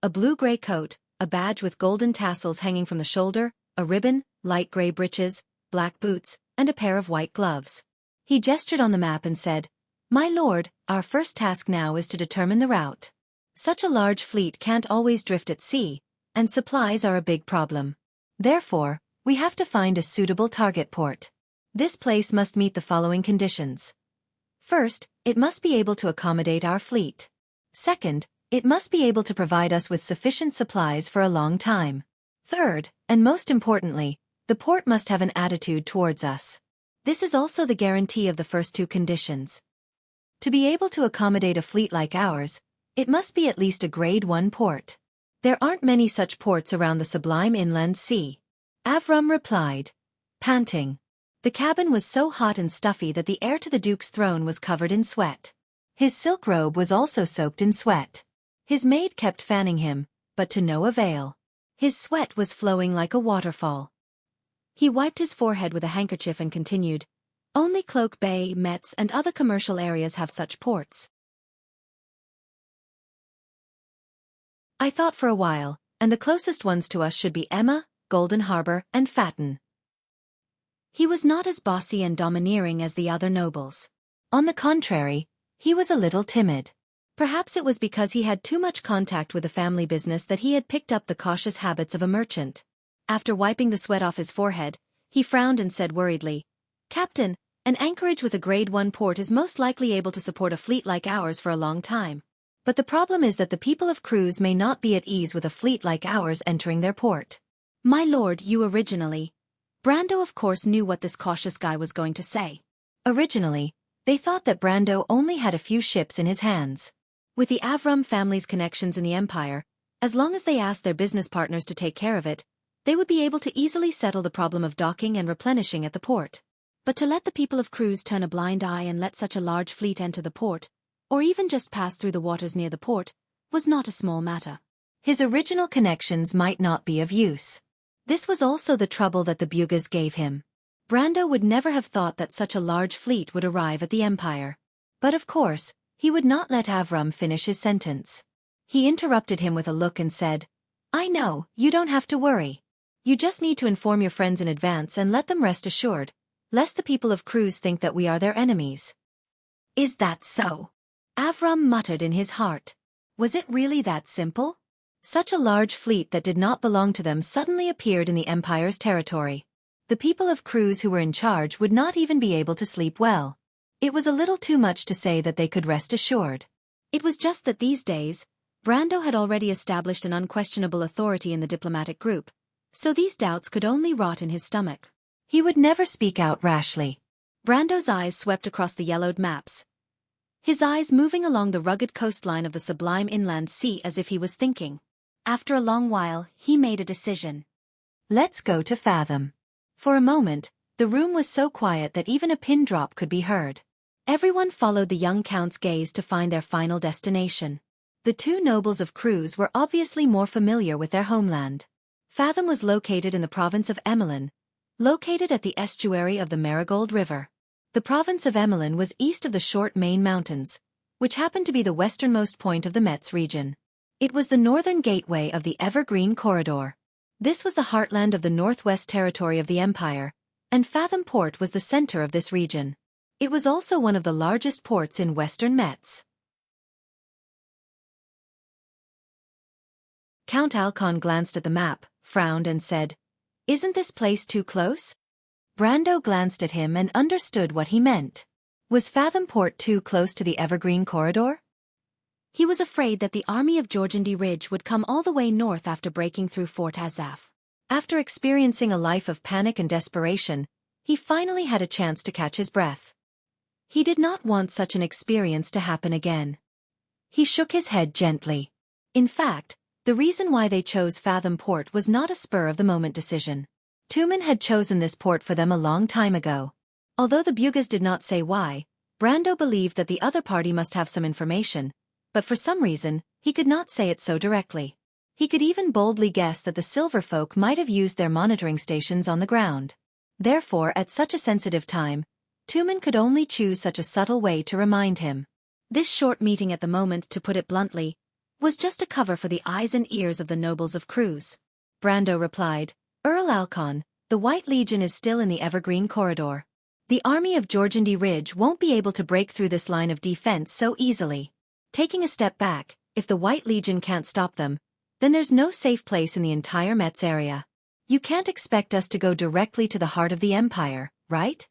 A: a blue-gray coat, a badge with golden tassels hanging from the shoulder, a ribbon, light gray breeches, black boots, and a pair of white gloves. He gestured on the map and said, My lord, our first task now is to determine the route. Such a large fleet can't always drift at sea, and supplies are a big problem. Therefore, we have to find a suitable target port. This place must meet the following conditions. First, it must be able to accommodate our fleet. Second, it must be able to provide us with sufficient supplies for a long time. Third, and most importantly, The port must have an attitude towards us. This is also the guarantee of the first two conditions. To be able to accommodate a fleet like ours, it must be at least a Grade 1 port. There aren't many such ports around the sublime inland sea. Avram replied, panting. The cabin was so hot and stuffy that the heir to the Duke's throne was covered in sweat. His silk robe was also soaked in sweat. His maid kept fanning him, but to no avail. His sweat was flowing like a waterfall. He wiped his forehead with a handkerchief and continued, only Cloak Bay, Metz and other commercial areas have such ports. I thought for a while, and the closest ones to us should be Emma, Golden Harbor, and Fatten. He was not as bossy and domineering as the other nobles. On the contrary, he was a little timid. Perhaps it was because he had too much contact with the family business that he had picked up the cautious habits of a merchant. After wiping the sweat off his forehead, he frowned and said worriedly, Captain, an anchorage with a Grade 1 port is most likely able to support a fleet like ours for a long time. But the problem is that the people of Cruz may not be at ease with a fleet like ours entering their port. My lord, you originally. Brando of course knew what this cautious guy was going to say. Originally, they thought that Brando only had a few ships in his hands. With the Avram family's connections in the empire, as long as they asked their business partners to take care of it, they would be able to easily settle the problem of docking and replenishing at the port. But to let the people of Cruz turn a blind eye and let such a large fleet enter the port, or even just pass through the waters near the port, was not a small matter. His original connections might not be of use. This was also the trouble that the Bugas gave him. Brando would never have thought that such a large fleet would arrive at the empire. But of course, he would not let Avram finish his sentence. He interrupted him with a look and said, I know, you don't have to worry. You just need to inform your friends in advance and let them rest assured, lest the people of Cruz think that we are their enemies. Is that so? Avram muttered in his heart. Was it really that simple? Such a large fleet that did not belong to them suddenly appeared in the Empire's territory. The people of Cruz who were in charge would not even be able to sleep well. It was a little too much to say that they could rest assured. It was just that these days, Brando had already established an unquestionable authority in the diplomatic group, so these doubts could only rot in his stomach. He would never speak out rashly. Brando's eyes swept across the yellowed maps, his eyes moving along the rugged coastline of the sublime inland sea as if he was thinking. After a long while, he made a decision. Let's go to Fathom. For a moment, the room was so quiet that even a pin drop could be heard. Everyone followed the young count's gaze to find their final destination. The two nobles of Cruz were obviously more familiar with their homeland. Fathom was located in the province of Emmeline, located at the estuary of the Marigold River. The province of Emmeline was east of the short Main Mountains, which happened to be the westernmost point of the Metz region. It was the northern gateway of the Evergreen Corridor. This was the heartland of the Northwest Territory of the Empire, and Fathom Port was the center of this region. It was also one of the largest ports in western Metz. Count Alcon glanced at the map, frowned and said, Isn't this place too close? Brando glanced at him and understood what he meant. Was Fathom Port too close to the Evergreen Corridor? He was afraid that the army of Jorgendy Ridge would come all the way north after breaking through Fort Azaf. After experiencing a life of panic and desperation, he finally had a chance to catch his breath. He did not want such an experience to happen again. He shook his head gently. In fact, the reason why they chose Fathom Port was not a spur-of-the-moment decision. Tumen had chosen this port for them a long time ago. Although the Bugas did not say why, Brando believed that the other party must have some information, but for some reason, he could not say it so directly. He could even boldly guess that the Silver Folk might have used their monitoring stations on the ground. Therefore, at such a sensitive time, Tumen could only choose such a subtle way to remind him. This short meeting at the moment, to put it bluntly, was just a cover for the eyes and ears of the nobles of Cruz. Brando replied, Earl Alcon, the White Legion is still in the Evergreen Corridor. The army of Jorgendy Ridge won't be able to break through this line of defense so easily. Taking a step back, if the White Legion can't stop them, then there's no safe place in the entire Metz area. You can't expect us to go directly to the heart of the Empire, right?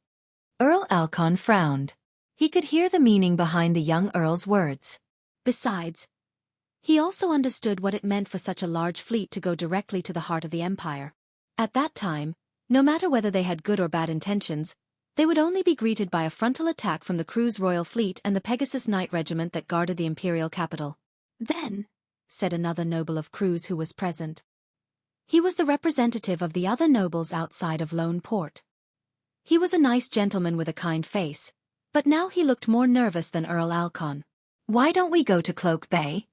A: Earl Alcon frowned. He could hear the meaning behind the young Earl's words. Besides, he also understood what it meant for such a large fleet to go directly to the heart of the Empire. At that time, No matter whether they had good or bad intentions, they would only be greeted by a frontal attack from the crew's royal fleet and the Pegasus Knight regiment that guarded the imperial capital. "Then," said another noble of Cruz who was present. He was the representative of the other nobles outside of Lone Port. He was a nice gentleman with a kind face, but now he looked more nervous than Earl Alcon. "Why don't we go to Cloak Bay?"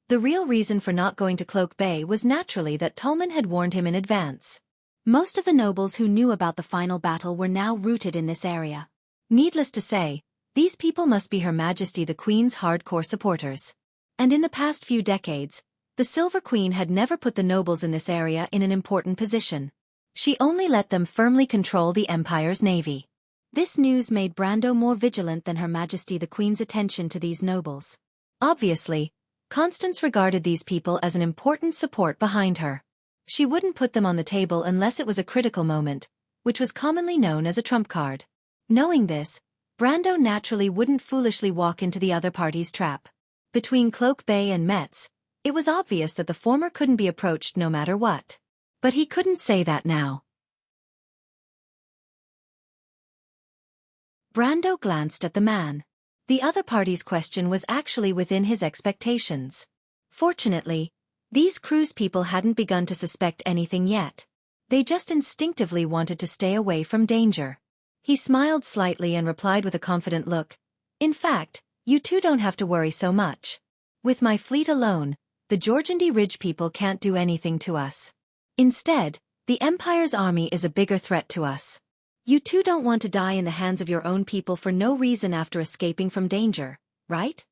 A: The real reason for not going to Cloak Bay was naturally that Tolman had warned him in advance. Most of the nobles who knew about the final battle were now rooted in this area. Needless to say, these people must be Her Majesty the Queen's hardcore supporters. And in the past few decades, the Silver Queen had never put the nobles in this area in an important position. She only let them firmly control the Empire's navy. This news made Brando more vigilant than Her Majesty the Queen's attention to these nobles. Obviously, Constance regarded these people as an important support behind her. She wouldn't put them on the table unless it was a critical moment, which was commonly known as a trump card. Knowing this, Brando naturally wouldn't foolishly walk into the other party's trap. Between Cloak Bay and Metz, it was obvious that the former couldn't be approached no matter what. But he couldn't say that now. Brando glanced at the man. The other party's question was actually within his expectations. Fortunately, these Cruz people hadn't begun to suspect anything yet. They just instinctively wanted to stay away from danger. He smiled slightly and replied with a confident look, "In fact, you two don't have to worry so much. With my fleet alone, the Georgandy Ridge people can't do anything to us. Instead, the Empire's army is a bigger threat to us. You two don't want to die in the hands of your own people for no reason after escaping from danger, right?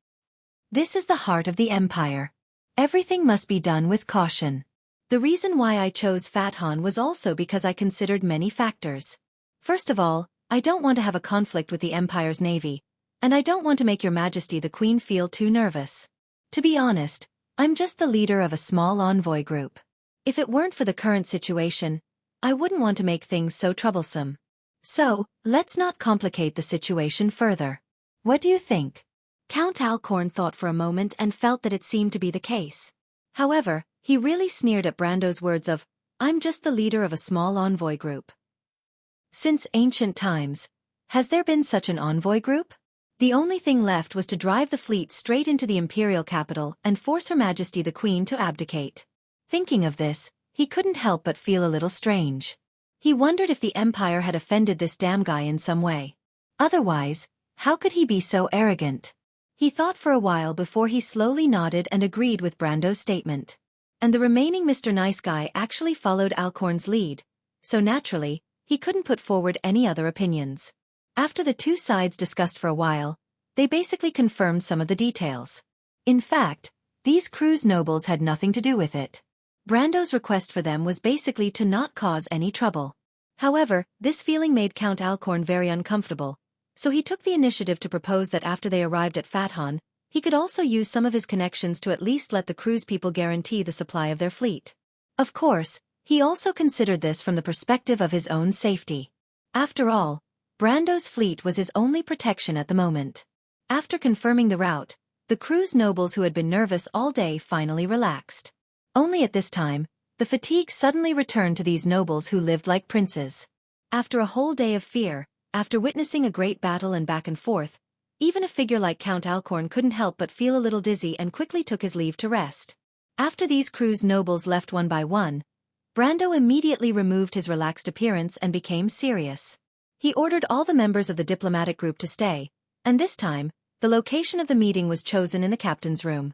A: This is the heart of the Empire. Everything must be done with caution. The reason why I chose Fathan was also because I considered many factors. First of all, I don't want to have a conflict with the Empire's navy, and I don't want to make Your Majesty the Queen feel too nervous. To be honest, I'm just the leader of a small envoy group. If it weren't for the current situation, I wouldn't want to make things so troublesome. So, let's not complicate the situation further. What do you think?" Count Alcorn thought for a moment and felt that it seemed to be the case. However, he really sneered at Brando's words of, "I'm just the leader of a small envoy group." Since ancient times, has there been such an envoy group? The only thing left was to drive the fleet straight into the imperial capital and force Her Majesty the Queen to abdicate. Thinking of this, he couldn't help but feel a little strange. He wondered if the Empire had offended this damn guy in some way. Otherwise, how could he be so arrogant? He thought for a while before he slowly nodded and agreed with Brando's statement. And the remaining Mr. Nice Guy actually followed Alcorn's lead, so naturally, he couldn't put forward any other opinions. After the two sides discussed for a while, they basically confirmed some of the details. In fact, these Cruz nobles had nothing to do with it. Brando's request for them was basically to not cause any trouble. However, this feeling made Count Alcorn very uncomfortable, so he took the initiative to propose that after they arrived at Fathan, he could also use some of his connections to at least let the Cruz people guarantee the supply of their fleet. Of course, he also considered this from the perspective of his own safety. After all, Brando's fleet was his only protection at the moment. After confirming the route, the Cruz nobles who had been nervous all day finally relaxed. Only at this time, the fatigue suddenly returned to these nobles who lived like princes. After a whole day of fear, after witnessing a great battle and back and forth, even a figure like Count Alcorn couldn't help but feel a little dizzy and quickly took his leave to rest. After these Cruz nobles left one by one, Brando immediately removed his relaxed appearance and became serious. He ordered all the members of the diplomatic group to stay, and this time, the location of the meeting was chosen in the captain's room.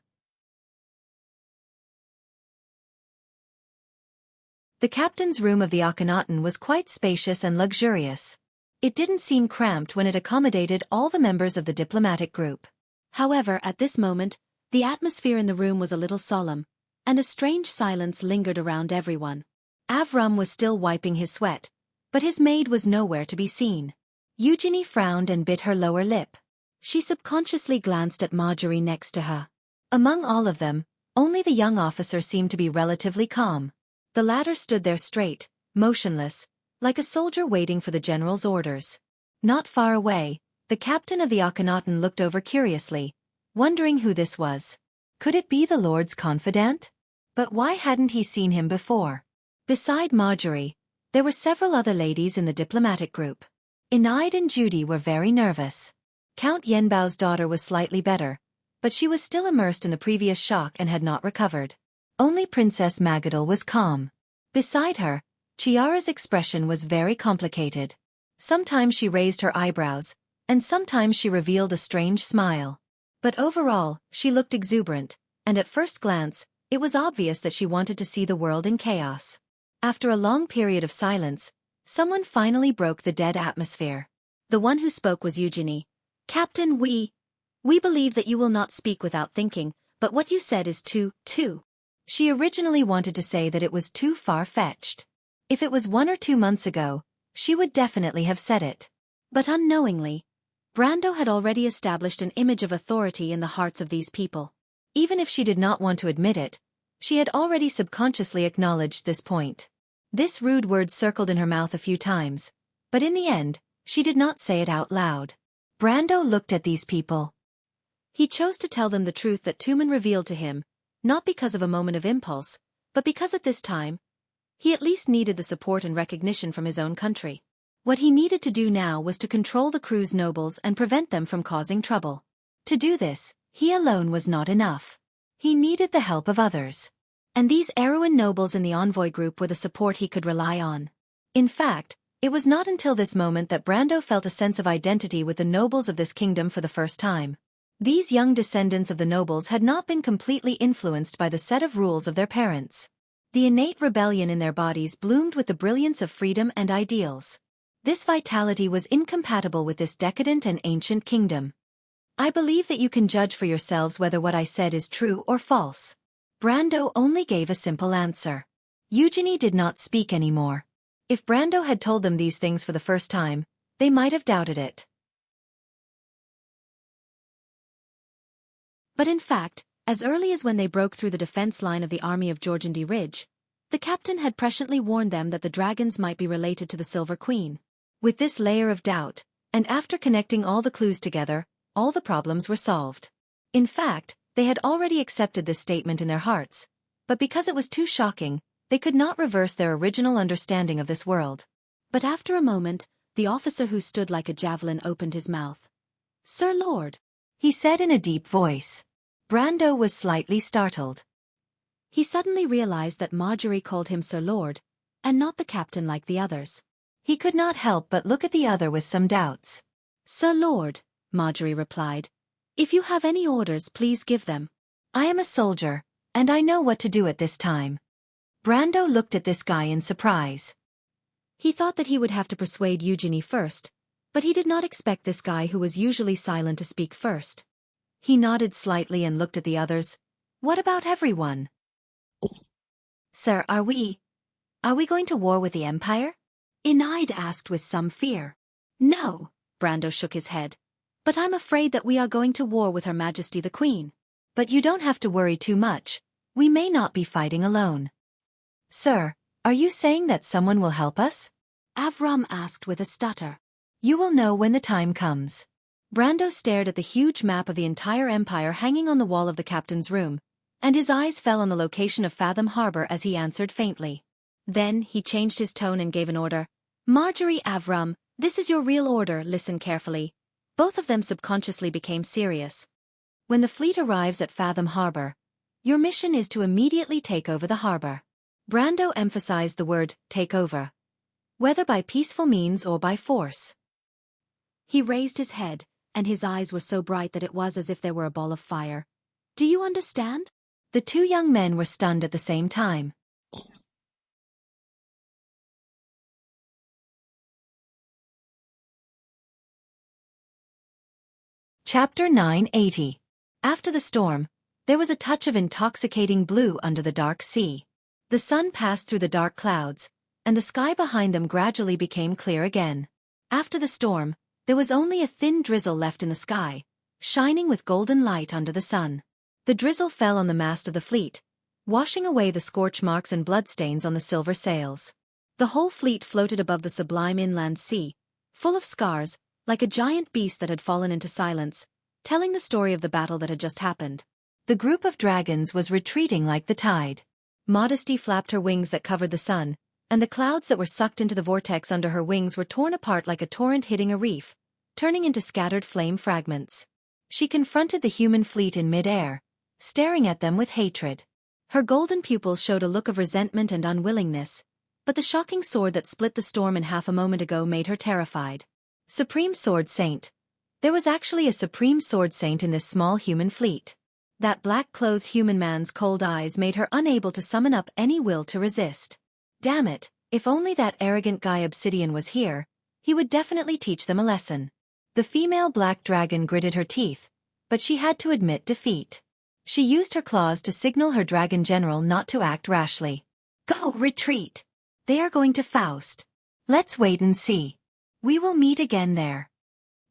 A: The captain's room of the Akhenaten was quite spacious and luxurious. It didn't seem cramped when it accommodated all the members of the diplomatic group. However, at this moment, the atmosphere in the room was a little solemn, and a strange silence lingered around everyone. Avram was still wiping his sweat, but his maid was nowhere to be seen. Eugenie frowned and bit her lower lip. She subconsciously glanced at Marjorie next to her. Among all of them, only the young officer seemed to be relatively calm. The latter stood there straight, motionless, like a soldier waiting for the general's orders. Not far away, the captain of the Akhenaten looked over curiously, wondering who this was. Could it be the Lord's confidant? But why hadn't he seen him before? Beside Marjorie, There were several other ladies in the diplomatic group. Enide and Judy were very nervous. Count Yenbao's daughter was slightly better, but she was still immersed in the previous shock and had not recovered. Only Princess Magadal was calm. Beside her, Chiara's expression was very complicated. Sometimes she raised her eyebrows, and sometimes she revealed a strange smile. But overall, she looked exuberant, and at first glance, it was obvious that she wanted to see the world in chaos. After a long period of silence, someone finally broke the dead atmosphere. The one who spoke was Eugenie. "Captain, we believe that you will not speak without thinking, but what you said is too. She originally wanted to say that it was too far-fetched. If it was 1 or 2 months ago, she would definitely have said it. But unknowingly, Brando had already established an image of authority in the hearts of these people. Even if she did not want to admit it, she had already subconsciously acknowledged this point. This rude word circled in her mouth a few times, but in the end, she did not say it out loud. Brando looked at these people. He chose to tell them the truth that Tumen revealed to him, not because of a moment of impulse, but because at this time, he at least needed the support and recognition from his own country. What he needed to do now was to control the crew's nobles and prevent them from causing trouble. To do this, he alone was not enough. He needed the help of others. And these Erewhon nobles in the envoy group were the support he could rely on. In fact, it was not until this moment that Brando felt a sense of identity with the nobles of this kingdom for the first time. These young descendants of the nobles had not been completely influenced by the set of rules of their parents. The innate rebellion in their bodies bloomed with the brilliance of freedom and ideals. This vitality was incompatible with this decadent and ancient kingdom. I believe that you can judge for yourselves whether what I said is true or false. Brando only gave a simple answer. Eugenie did not speak anymore. If Brando had told them these things for the first time, they might have doubted it. But in fact, as early as when they broke through the defense line of the army of Georgandy Ridge, the captain had presciently warned them that the dragons might be related to the Silver Queen. With this layer of doubt, and after connecting all the clues together, all the problems were solved. In fact, they had already accepted this statement in their hearts, but because it was too shocking, they could not reverse their original understanding of this world. But after a moment, the officer who stood like a javelin opened his mouth. "Sir Lord," he said in a deep voice. Brando was slightly startled. He suddenly realized that Marjorie called him Sir Lord, and not the captain like the others. He could not help but look at the other with some doubts. "Sir Lord," Marjorie replied, "if you have any orders, please give them. I am a soldier, and I know what to do at this time." Brando looked at this guy in surprise. He thought that he would have to persuade Eugenie first, but he did not expect this guy who was usually silent to speak first. He nodded slightly and looked at the others. "What about everyone?" "Sir, are we going to war with the Empire?" Enide asked with some fear. "No," Brando shook his head. "But I'm afraid that we are going to war with Her Majesty the Queen. But you don't have to worry too much. We may not be fighting alone." "Sir, are you saying that someone will help us?" Avram asked with a stutter. "You will know when the time comes." Brando stared at the huge map of the entire empire hanging on the wall of the captain's room, and his eyes fell on the location of Fathom Harbor as he answered faintly. Then he changed his tone and gave an order. "Marjorie, Avram, this is your real order, listen carefully." Both of them subconsciously became serious. "When the fleet arrives at Fathom Harbor, your mission is to immediately take over the harbor." Brando emphasized the word, take over. Whether by peaceful means or by force. He raised his head, and his eyes were so bright that it was as if there were a ball of fire. "Do you understand?" The two young men were stunned at the same time. Chapter 980. After the storm, there was a touch of intoxicating blue under the dark sea. The sun passed through the dark clouds, and the sky behind them gradually became clear again. After the storm, there was only a thin drizzle left in the sky, shining with golden light under the sun. The drizzle fell on the mast of the fleet, washing away the scorch marks and bloodstains on the silver sails. The whole fleet floated above the sublime inland sea, full of scars, like a giant beast that had fallen into silence, telling the story of the battle that had just happened. The group of dragons was retreating like the tide. Modesty flapped her wings that covered the sun, and the clouds that were sucked into the vortex under her wings were torn apart like a torrent hitting a reef, turning into scattered flame fragments. She confronted the human fleet in mid-air, staring at them with hatred. Her golden pupils showed a look of resentment and unwillingness, but the shocking sword that split the storm in half a moment ago made her terrified. Supreme Sword Saint. There was actually a Supreme Sword Saint in this small human fleet. That black-clothed human man's cold eyes made her unable to summon up any will to resist. Damn it, if only that arrogant guy Obsidian was here, he would definitely teach them a lesson. The female black dragon gritted her teeth, but she had to admit defeat. She used her claws to signal her dragon general not to act rashly. Go, retreat! They are going to Faust. Let's wait and see. We will meet again there.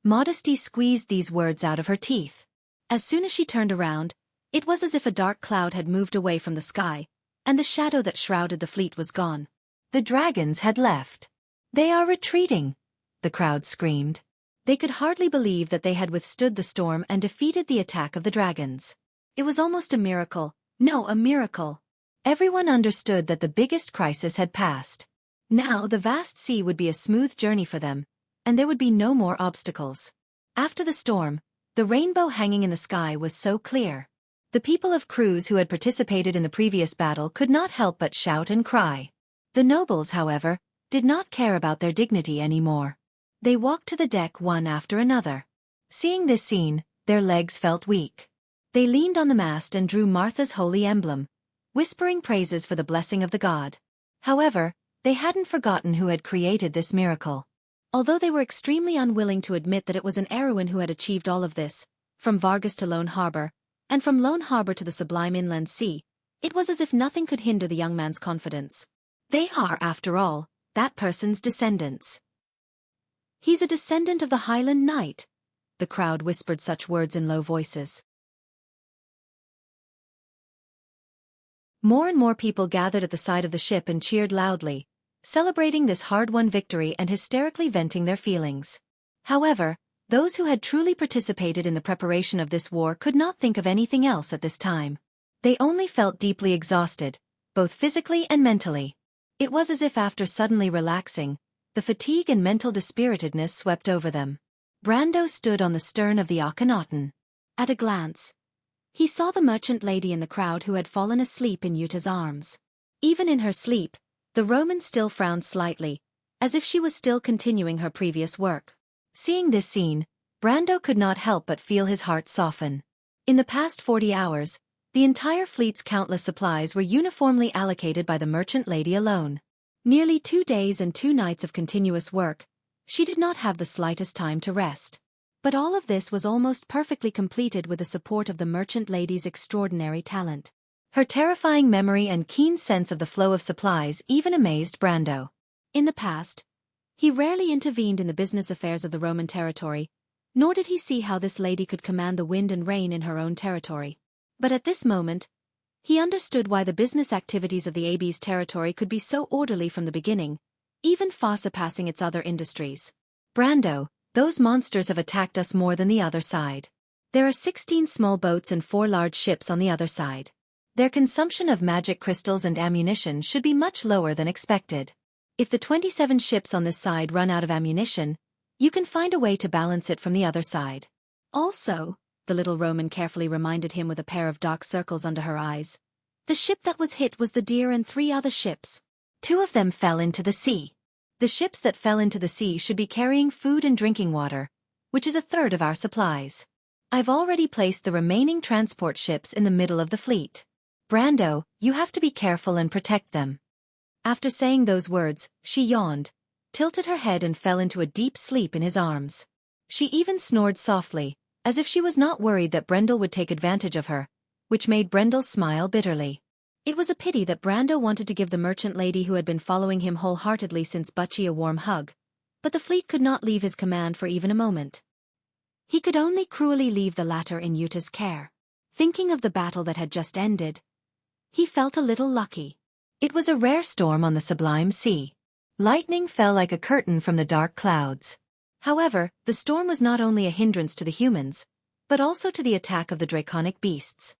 A: Modesty squeezed these words out of her teeth. As soon as she turned around, it was as if a dark cloud had moved away from the sky, and the shadow that shrouded the fleet was gone. The dragons had left. They are retreating, the crowd screamed. They could hardly believe that they had withstood the storm and defeated the attack of the dragons. It was almost a miracle. No, a miracle. Everyone understood that the biggest crisis had passed. Now the vast sea would be a smooth journey for them, and there would be no more obstacles. After the storm, the rainbow hanging in the sky was so clear. The people of Cruz who had participated in the previous battle could not help but shout and cry. The nobles, however, did not care about their dignity anymore. They walked to the deck one after another. Seeing this scene, their legs felt weak. They leaned on the mast and drew Martha's holy emblem, whispering praises for the blessing of the god. However, they hadn't forgotten who had created this miracle. Although they were extremely unwilling to admit that it was an Erewhon who had achieved all of this, from Vargas to Lone Harbor, and from Lone Harbor to the sublime inland sea, it was as if nothing could hinder the young man's confidence. They are, after all, that person's descendants. He's a descendant of the Highland Knight. The crowd whispered such words in low voices. More and more people gathered at the side of the ship and cheered loudly, celebrating this hard-won victory and hysterically venting their feelings. However, those who had truly participated in the preparation of this war could not think of anything else at this time. They only felt deeply exhausted, both physically and mentally. It was as if after suddenly relaxing, the fatigue and mental dispiritedness swept over them. Brando stood on the stern of the Akhenaten. At a glance, he saw the merchant lady in the crowd who had fallen asleep in Yuta's arms. Even in her sleep, the Roman still frowned slightly, as if she was still continuing her previous work. Seeing this scene, Brando could not help but feel his heart soften. In the past 40 hours, the entire fleet's countless supplies were uniformly allocated by the merchant lady alone. Nearly 2 days and 2 nights of continuous work, she did not have the slightest time to rest. But all of this was almost perfectly completed with the support of the merchant lady's extraordinary talent. Her terrifying memory and keen sense of the flow of supplies even amazed Brando. In the past, he rarely intervened in the business affairs of the Roman territory, nor did he see how this lady could command the wind and rain in her own territory. But at this moment, he understood why the business activities of the AB's territory could be so orderly from the beginning, even far surpassing its other industries. Brando, those monsters have attacked us more than the other side. There are 16 small boats and 4 large ships on the other side. Their consumption of magic crystals and ammunition should be much lower than expected. If the 27 ships on this side run out of ammunition, you can find a way to balance it from the other side. Also, the little Roman carefully reminded him with a pair of dark circles under her eyes, the ship that was hit was the Deer and 3 other ships. 2 of them fell into the sea. The ships that fell into the sea should be carrying food and drinking water, which is 1/3 of our supplies. I've already placed the remaining transport ships in the middle of the fleet. Brando, you have to be careful and protect them. After saying those words, she yawned, tilted her head and fell into a deep sleep in his arms. She even snored softly, as if she was not worried that Brendel would take advantage of her, which made Brendel smile bitterly. It was a pity that Brando wanted to give the merchant lady who had been following him wholeheartedly since Butchie a warm hug, but the fleet could not leave his command for even a moment. He could only cruelly leave the latter in Yuta's care. Thinking of the battle that had just ended, he felt a little lucky. It was a rare storm on the sublime sea. Lightning fell like a curtain from the dark clouds. However, the storm was not only a hindrance to the humans, but also to the attack of the draconic beasts.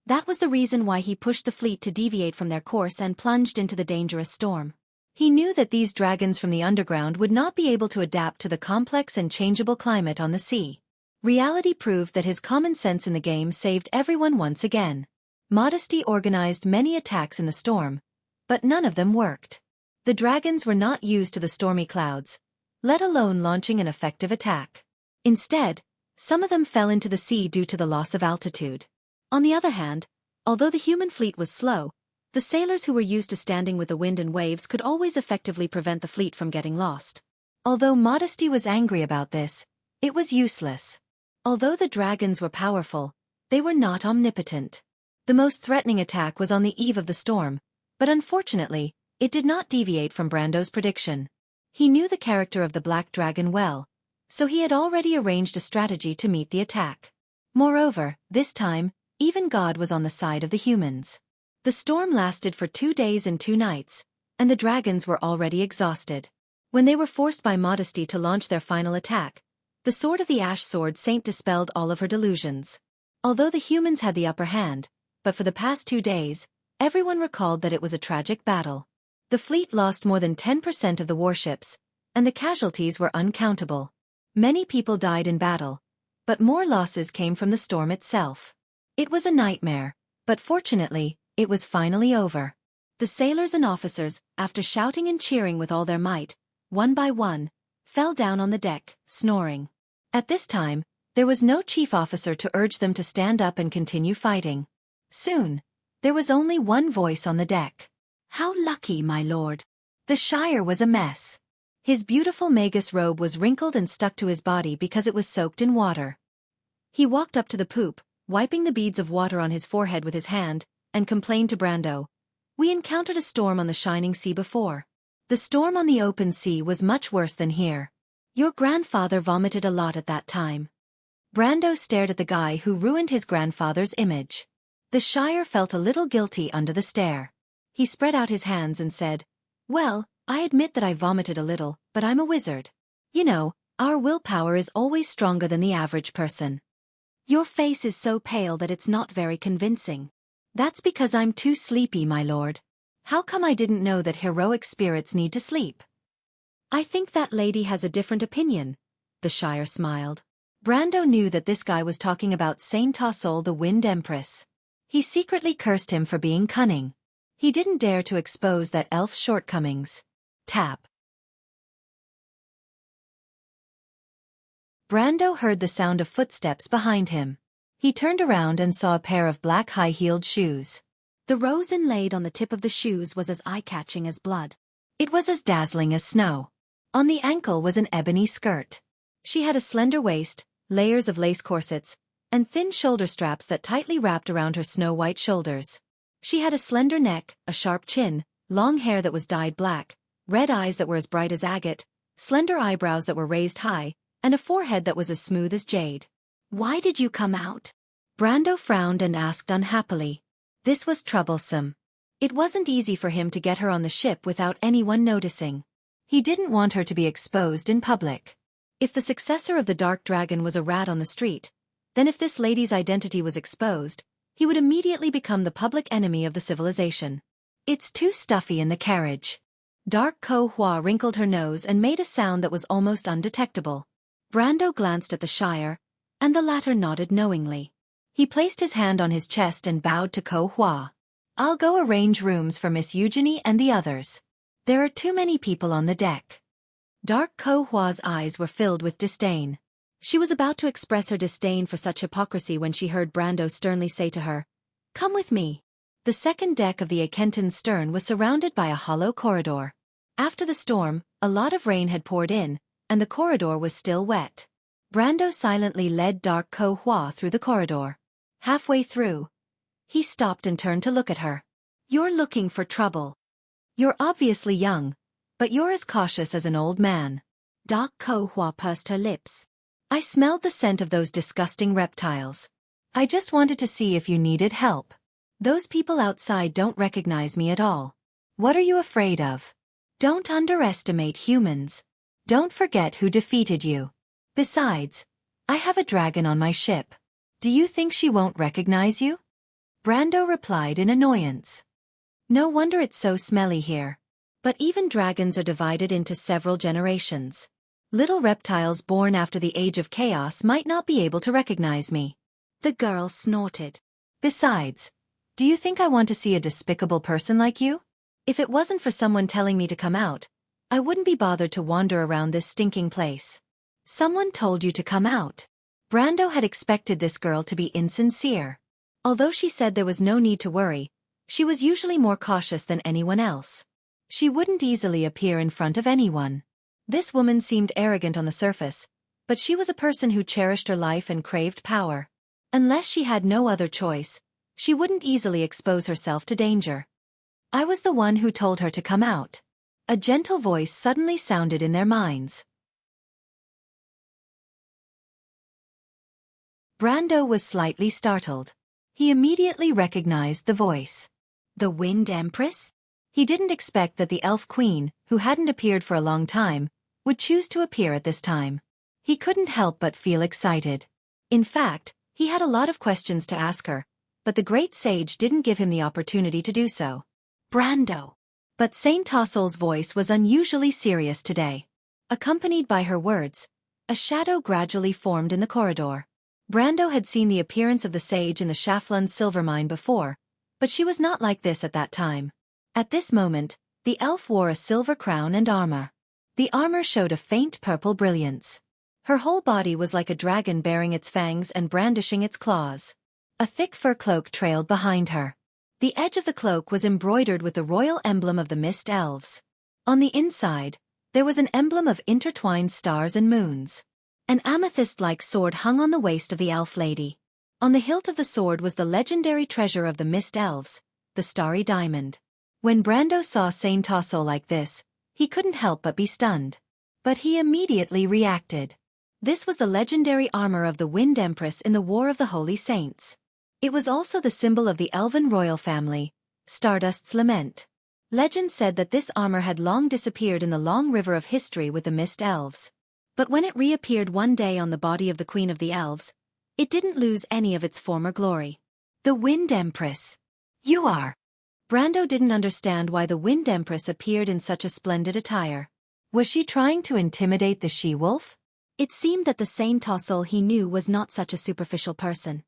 A: That was the reason why he pushed the fleet to deviate from their course and plunged into the dangerous storm. He knew that these dragons from the underground would not be able to adapt to the complex and changeable climate on the sea. Reality proved that his common sense in the game saved everyone once again. Modesty organized many attacks in the storm, but none of them worked. The dragons were not used to the stormy clouds, let alone launching an effective attack. Instead, some of them fell into the sea due to the loss of altitude. On the other hand, although the human fleet was slow, the sailors who were used to standing with the wind and waves could always effectively prevent the fleet from getting lost. Although Modesty was angry about this, it was useless. Although the dragons were powerful, they were not omnipotent. The most threatening attack was on the eve of the storm, but unfortunately, it did not deviate from Brando's prediction. He knew the character of the black dragon well, so he had already arranged a strategy to meet the attack. Moreover, this time, even God was on the side of the humans. The storm lasted for 2 days and 2 nights, and the dragons were already exhausted. When they were forced by Modesty to launch their final attack, the sword of the Ash Sword Saint dispelled all of her delusions. Although the humans had the upper hand, but for the past 2 days, everyone recalled that it was a tragic battle. The fleet lost more than 10% of the warships, and the casualties were uncountable. Many people died in battle, but more losses came from the storm itself. It was a nightmare, but fortunately, it was finally over. The sailors and officers, after shouting and cheering with all their might, one by one, fell down on the deck, snoring. At this time, there was no chief officer to urge them to stand up and continue fighting. Soon, there was only one voice on the deck. "How lucky, my lord." The Shire was a mess. His beautiful Magus robe was wrinkled and stuck to his body because it was soaked in water. He walked up to the poop, wiping the beads of water on his forehead with his hand, and complained to Brando. "We encountered a storm on the shining sea before. The storm on the open sea was much worse than here. Your grandfather vomited a lot at that time." Brando stared at the guy who ruined his grandfather's image. The Shire felt a little guilty under the stare. He spread out his hands and said, "Well, I admit that I vomited a little, but I'm a wizard. You know, our willpower is always stronger than the average person. Your face is so pale that it's not very convincing." "That's because I'm too sleepy, my lord. How come I didn't know that heroic spirits need to sleep?" "I think that lady has a different opinion," the Shire smiled. Brando knew that this guy was talking about Saint Tassol, the Wind Empress. He secretly cursed him for being cunning. He didn't dare to expose that elf's shortcomings. Tap. Brando heard the sound of footsteps behind him. He turned around and saw a pair of black high-heeled shoes. The rose inlaid on the tip of the shoes was as eye-catching as blood. It was as dazzling as snow. On the ankle was an ebony skirt. She had a slender waist, layers of lace corsets, and thin shoulder straps that tightly wrapped around her snow-white shoulders. She had a slender neck, a sharp chin, long hair that was dyed black, red eyes that were as bright as agate, slender eyebrows that were raised high, and a forehead that was as smooth as jade. "Why did you come out?" Brando frowned and asked unhappily. This was troublesome. It wasn't easy for him to get her on the ship without anyone noticing. He didn't want her to be exposed in public. If the successor of the Dark Dragon was a rat on the street, then if this lady's identity was exposed, he would immediately become the public enemy of the civilization. "It's too stuffy in the carriage." Dark Ko Hua wrinkled her nose and made a sound that was almost undetectable. Brando glanced at the Shire, and the latter nodded knowingly. He placed his hand on his chest and bowed to Ko Hua. "I'll go arrange rooms for Miss Eugenie and the others. There are too many people on the deck." Dark Ko Hua's eyes were filled with disdain. She was about to express her disdain for such hypocrisy when she heard Brando sternly say to her, "Come with me." The second deck of the Akenton's stern was surrounded by a hollow corridor. After the storm, a lot of rain had poured in, and the corridor was still wet. Brando silently led Dark Ko Hua through the corridor. Halfway through, he stopped and turned to look at her. "You're looking for trouble. You're obviously young, but you're as cautious as an old man." Dark Ko Hua pursed her lips. "I smelled the scent of those disgusting reptiles. I just wanted to see if you needed help. Those people outside don't recognize me at all. What are you afraid of? Don't underestimate humans. Don't forget who defeated you. Besides, I have a dragon on my ship. Do you think she won't recognize you?" Brando replied in annoyance. No wonder it's so smelly here. But even dragons are divided into several generations. Little reptiles born after the age of chaos might not be able to recognize me. The girl snorted. Besides, do you think I want to see a despicable person like you? If it wasn't for someone telling me to come out, I wouldn't be bothered to wander around this stinking place. Someone told you to come out. Brando had expected this girl to be insincere. Although she said there was no need to worry, she was usually more cautious than anyone else. She wouldn't easily appear in front of anyone. This woman seemed arrogant on the surface, but she was a person who cherished her life and craved power. Unless she had no other choice, she wouldn't easily expose herself to danger. I was the one who told her to come out. A gentle voice suddenly sounded in their minds. Brando was slightly startled. He immediately recognized the voice. The Wind Empress? He didn't expect that the Elf Queen, who hadn't appeared for a long time, would choose to appear at this time. He couldn't help but feel excited. In fact, he had a lot of questions to ask her, but the great sage didn't give him the opportunity to do so. Brando. But Saint Tossel's voice was unusually serious today. Accompanied by her words, a shadow gradually formed in the corridor. Brando had seen the appearance of the sage in the Shaflun's silver mine before, but she was not like this at that time. At this moment, the elf wore a silver crown and armor. The armor showed a faint purple brilliance. Her whole body was like a dragon bearing its fangs and brandishing its claws. A thick fur cloak trailed behind her. The edge of the cloak was embroidered with the royal emblem of the Mist Elves. On the inside, there was an emblem of intertwined stars and moons. An amethyst-like sword hung on the waist of the elf lady. On the hilt of the sword was the legendary treasure of the Mist Elves, the starry diamond. When Brando saw Saint Tossel like this, he couldn't help but be stunned. But he immediately reacted. This was the legendary armor of the Wind Empress in the War of the Holy Saints. It was also the symbol of the elven royal family, Stardust's lament. Legend said that this armor had long disappeared in the long river of history with the Mist Elves. But when it reappeared one day on the body of the Queen of the Elves, it didn't lose any of its former glory. The Wind Empress. You are. Brando didn't understand why the Wind Empress appeared in such a splendid attire. Was she trying to intimidate the she-wolf? It seemed that the Saint Tossel he knew was not such a superficial person.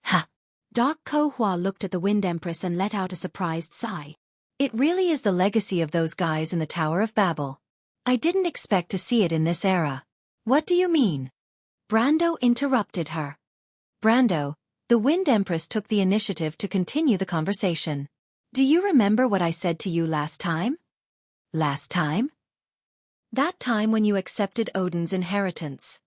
A: Ha! Doc Ko Hua looked at the Wind Empress and let out a surprised sigh. It really is the legacy of those guys in the Tower of Babel. I didn't expect to see it in this era. What do you mean? Brando interrupted her. Brando, the Wind Empress took the initiative to continue the conversation. Do you remember what I said to you last time? Last time? That time when you accepted Odin's inheritance.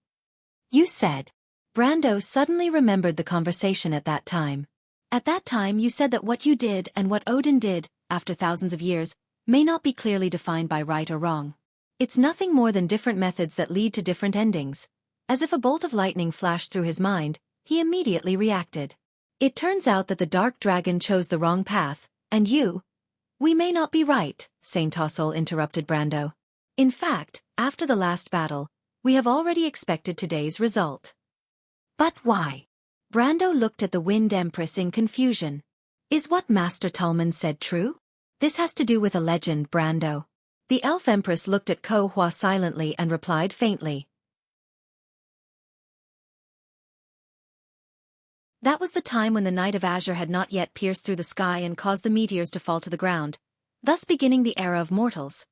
A: You said. Brando suddenly remembered the conversation at that time. At that time you said that what you did and what Odin did, after thousands of years, may not be clearly defined by right or wrong. It's nothing more than different methods that lead to different endings. As if a bolt of lightning flashed through his mind, he immediately reacted. It turns out that the dark dragon chose the wrong path, and you... We may not be right, Saint Tossel interrupted Brando. In fact, after the last battle, we have already expected today's result. But why? Brando looked at the Wind Empress in confusion. Is what Master Tullman said true? This has to do with a legend, Brando. The Elf Empress looked at Ko Hua silently and replied faintly. That was the time when the Night of Azure had not yet pierced through the sky and caused the meteors to fall to the ground, thus beginning the era of mortals.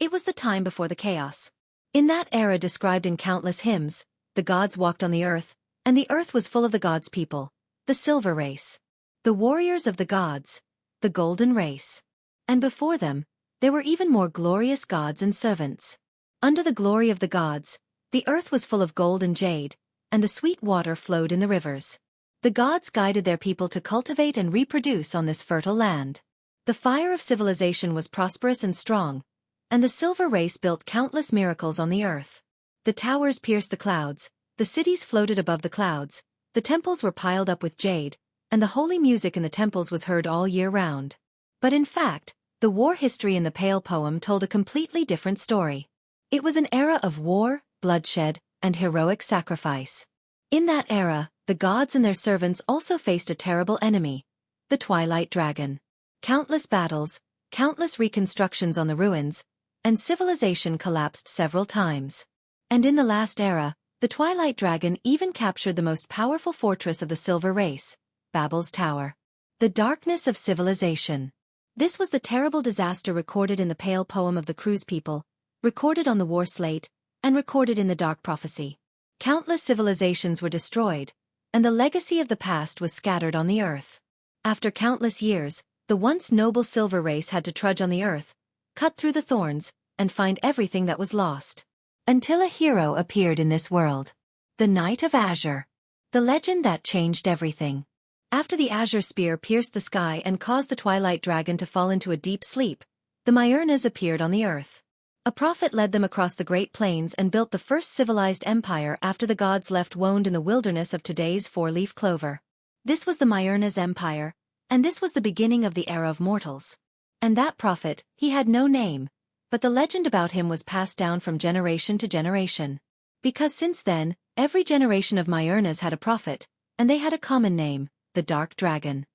A: It was the time before the chaos. In that era described in countless hymns, the gods walked on the earth, and the earth was full of the gods' people, the silver race. The warriors of the gods, the golden race. And before them, there were even more glorious gods and servants. Under the glory of the gods, the earth was full of gold and jade, and the sweet water flowed in the rivers. The gods guided their people to cultivate and reproduce on this fertile land. The fire of civilization was prosperous and strong, and the silver race built countless miracles on the earth. The towers pierced the clouds, the cities floated above the clouds, the temples were piled up with jade, and the holy music in the temples was heard all year round. But in fact, the war history in the Pale poem told a completely different story. It was an era of war, bloodshed, and heroic sacrifice. In that era, the gods and their servants also faced a terrible enemy, the Twilight Dragon. Countless battles, countless reconstructions on the ruins, and civilization collapsed several times. And in the last era, the Twilight Dragon even captured the most powerful fortress of the Silver Race, Babel's Tower. The darkness of civilization. This was the terrible disaster recorded in the Pale Poem of the Cruise People, recorded on the War Slate, and recorded in the Dark Prophecy. Countless civilizations were destroyed, and the legacy of the past was scattered on the earth. After countless years, the once noble Silver Race had to trudge on the earth, cut through the thorns, and find everything that was lost. Until a hero appeared in this world. The Knight of Azure. The legend that changed everything. After the Azure Spear pierced the sky and caused the Twilight Dragon to fall into a deep sleep, the Myrnas appeared on the earth. A prophet led them across the Great Plains and built the first civilized empire after the gods left woned in the wilderness of today's four-leaf clover. This was the Myrnas Empire, and this was the beginning of the era of mortals. And that prophet, he had no name, but the legend about him was passed down from generation to generation. Because since then, every generation of Myrnas had a prophet, and they had a common name, the Dark Dragon.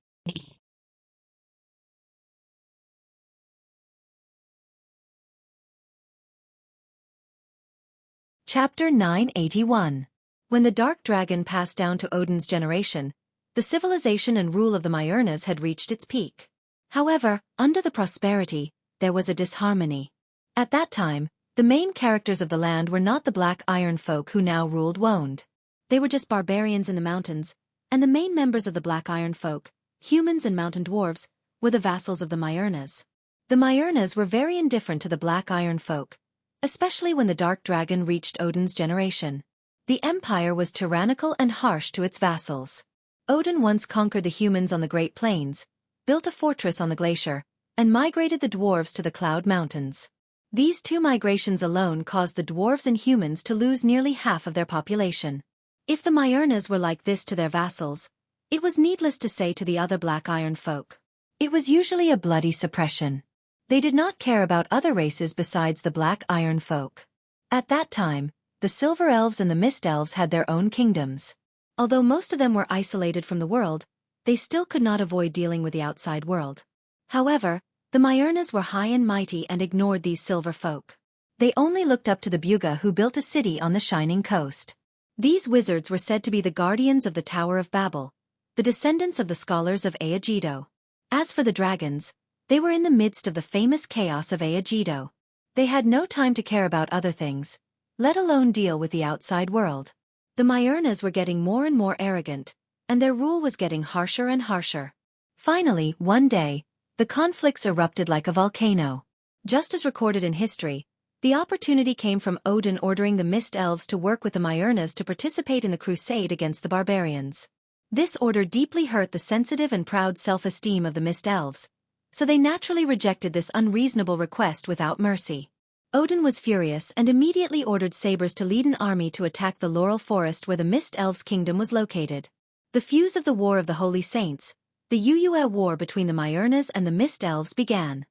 A: Chapter 981. When the Dark Dragon passed down to Odin's generation, the civilization and rule of the Myrnas had reached its peak. However, under the prosperity, there was a disharmony. At that time, the main characters of the land were not the Black Iron folk who now ruled Woned. They were just barbarians in the mountains, and the main members of the Black Iron folk, humans and mountain dwarves, were the vassals of the Myrnas. The Myrnas were very indifferent to the Black Iron folk, especially when the Dark Dragon reached Odin's generation. The empire was tyrannical and harsh to its vassals. Odin once conquered the humans on the Great Plains, built a fortress on the glacier, and migrated the dwarves to the Cloud Mountains. These two migrations alone caused the dwarves and humans to lose nearly half of their population. If the Myrnas were like this to their vassals, it was needless to say to the other Black Iron folk. It was usually a bloody suppression. They did not care about other races besides the Black Iron folk. At that time, the Silver Elves and the Mist Elves had their own kingdoms. Although most of them were isolated from the world, they still could not avoid dealing with the outside world. However, the Myrnas were high and mighty and ignored these silver folk. They only looked up to the Buga who built a city on the shining coast. These wizards were said to be the guardians of the Tower of Babel, the descendants of the scholars of Aegido. As for the dragons, they were in the midst of the famous chaos of Aegido. They had no time to care about other things, let alone deal with the outside world. The Myrnas were getting more and more arrogant, and their rule was getting harsher and harsher. Finally, one day, the conflicts erupted like a volcano. Just as recorded in history, the opportunity came from Odin ordering the Mist Elves to work with the Myrnas to participate in the crusade against the barbarians. This order deeply hurt the sensitive and proud self-esteem of the Mist Elves, so they naturally rejected this unreasonable request without mercy. Odin was furious and immediately ordered sabers to lead an army to attack the Laurel Forest where the Mist Elves' kingdom was located. The fuse of the War of the Holy Saints, the Ua war between the Myrnas and the Mist Elves began.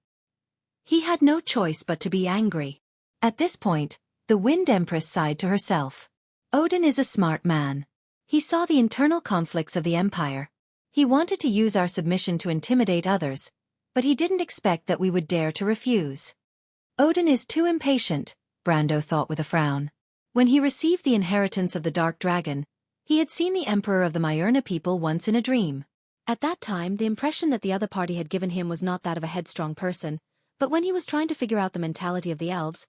A: He had no choice but to be angry. At this point, the Wind Empress sighed to herself. Odin is a smart man. He saw the internal conflicts of the empire. He wanted to use our submission to intimidate others, but he didn't expect that we would dare to refuse. Odin is too impatient, Brando thought with a frown. When he received the inheritance of the Dark Dragon, he had seen the emperor of the Myrna people once in a dream. At that time, the impression that the other party had given him was not that of a headstrong person, but when he was trying to figure out the mentality of the elves,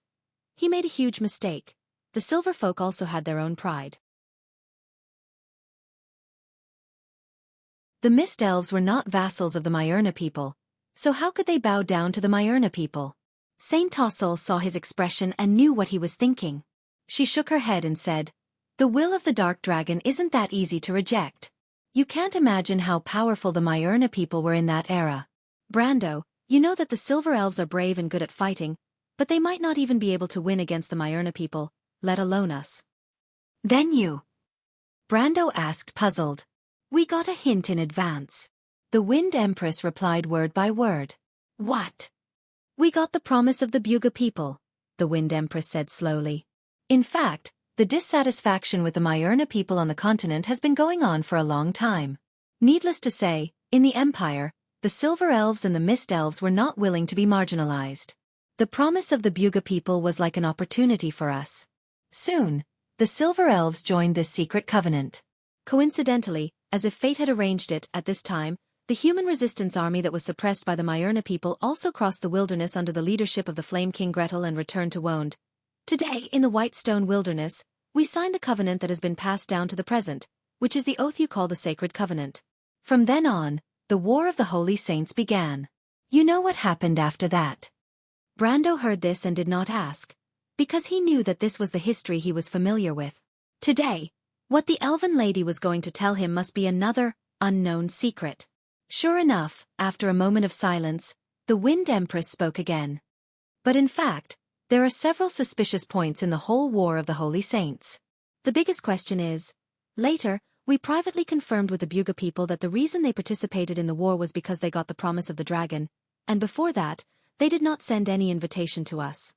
A: he made a huge mistake. The silver folk also had their own pride. The Mist Elves were not vassals of the Myrna people, so how could they bow down to the Myrna people? Saint Tossol saw his expression and knew what he was thinking. She shook her head and said, "The will of the Dark Dragon isn't that easy to reject. You can't imagine how powerful the Myrna people were in that era. Brando, you know that the Silver Elves are brave and good at fighting, but they might not even be able to win against the Myrna people, let alone us." "Then you?" Brando asked, puzzled. "We got a hint in advance." The Wind Empress replied word by word. "What?" "We got the promise of the Buga people," the Wind Empress said slowly. "In fact, the dissatisfaction with the Myrna people on the continent has been going on for a long time. Needless to say, In the Empire, the Silver Elves and the Mist Elves were not willing to be marginalized. The promise of the Buga people was like an opportunity for us. Soon, the Silver Elves joined this secret covenant. Coincidentally, as if fate had arranged it, at this time, the human resistance army that was suppressed by the Myrna people also crossed the wilderness under the leadership of the Flame King Gretel and returned to Wound. Today, in the White Stone Wilderness, we sign the covenant that has been passed down to the present, which is the oath you call the Sacred Covenant. From then on, the War of the Holy Saints began. You know what happened after that? Brando heard this and did not ask, because he knew that this was the history he was familiar with. Today, what the Elven Lady was going to tell him must be another, unknown secret. Sure enough, after a moment of silence, the Wind Empress spoke again. But in fact, there are several suspicious points in the whole War of the Holy Saints. The biggest question is, later, we privately confirmed with the Buga people that the reason they participated in the war was because they got the promise of the dragon, and before that, they did not send any invitation to us.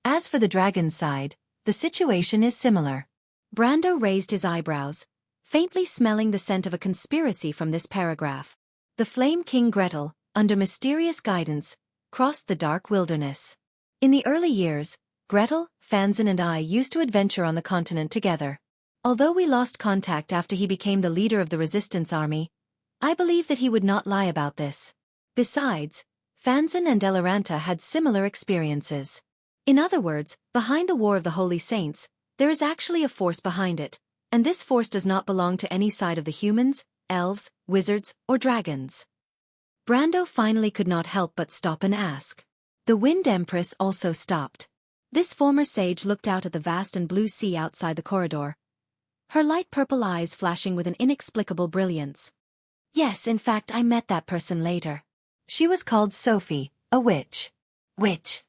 A: As for the dragon's side, the situation is similar. Brando raised his eyebrows, faintly smelling the scent of a conspiracy from this paragraph. The Flame King Gretel, under mysterious guidance, crossed the dark wilderness. In the early years, Gretel, Fanzin and I used to adventure on the continent together. Although we lost contact after he became the leader of the resistance army, I believe that he would not lie about this. Besides, Fanzin and Delaranta had similar experiences. In other words, behind the War of the Holy Saints, there is actually a force behind it, and this force does not belong to any side of the humans, elves, wizards, or dragons. Brando finally could not help but stop and ask. The Wind Empress also stopped. This former sage looked out at the vast and blue sea outside the corridor, her light purple eyes flashing with an inexplicable brilliance. Yes, in fact, I met that person later. She was called Sophie, a witch. Witch.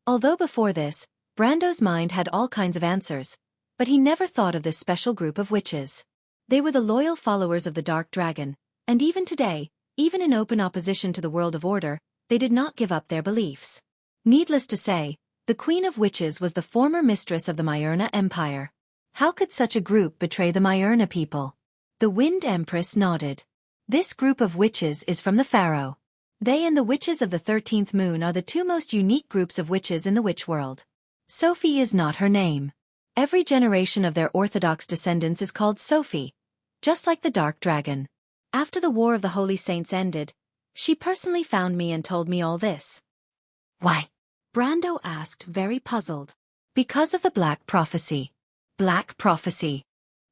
A: Although before this, Brando's mind had all kinds of answers, but he never thought of this special group of witches. They were the loyal followers of the Dark Dragon, and even today, even in open opposition to the world of order, they did not give up their beliefs. Needless to say, the Queen of Witches was the former mistress of the Myrna Empire. How could such a group betray the Myrna people? The Wind Empress nodded. This group of witches is from the Pharaoh. They and the witches of the 13th moon are the two most unique groups of witches in the witch world. Sophie is not her name. Every generation of their orthodox descendants is called Sophie, just like the Dark Dragon. After the War of the Holy Saints ended, she personally found me and told me all this. Why? Brando asked, very puzzled. Because of the Black Prophecy. Black Prophecy.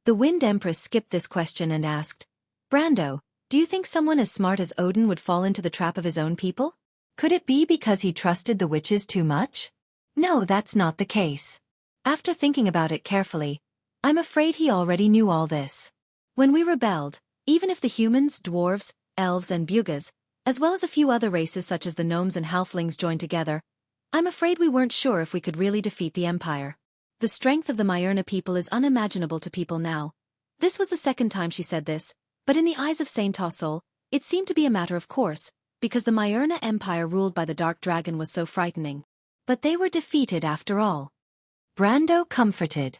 A: The Wind Empress skipped this question and asked, Brando, do you think someone as smart as Odin would fall into the trap of his own people? Could it be because he trusted the witches too much? No, that's not the case. After thinking about it carefully, I'm afraid he already knew all this. When we rebelled, even if the humans, dwarves, elves and bugas, as well as a few other races such as the gnomes and halflings joined together, I'm afraid we weren't sure if we could really defeat the Empire. The strength of the Myrna people is unimaginable to people now. This was the second time she said this, but in the eyes of Saint Tossol, it seemed to be a matter of course, because the Myrna Empire ruled by the Dark Dragon was so frightening. But they were defeated after all. Brando comforted.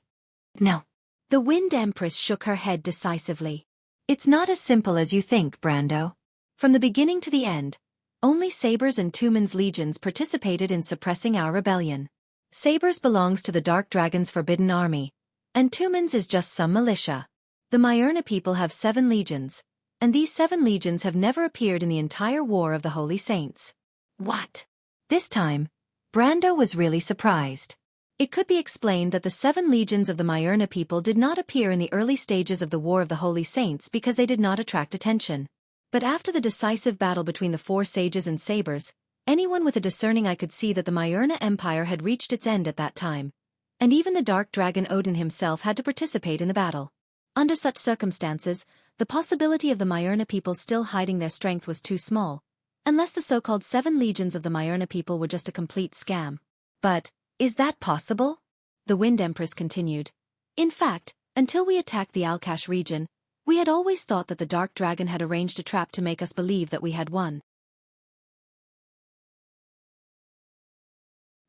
A: No. The Wind Empress shook her head decisively. It's not as simple as you think, Brando. From the beginning to the end, only Sabers and Tumen's legions participated in suppressing our rebellion. Sabers belongs to the Dark Dragon's forbidden army, and Tumen's is just some militia. The Myrna people have 7 legions, and these 7 legions have never appeared in the entire War of the Holy Saints. What? This time, Brando was really surprised. It could be explained that the 7 legions of the Myrna people did not appear in the early stages of the War of the Holy Saints because they did not attract attention. But after the decisive battle between the 4 sages and sabers, anyone with a discerning eye could see that the Myrna Empire had reached its end at that time, and even the Dark Dragon Odin himself had to participate in the battle. Under such circumstances, the possibility of the Myrna people still hiding their strength was too small, unless the so-called 7 legions of the Myrna people were just a complete scam. But, is that possible? The Wind Empress continued. In fact, until we attacked the Alkash region, we had always thought that the Dark Dragon had arranged a trap to make us believe that we had won.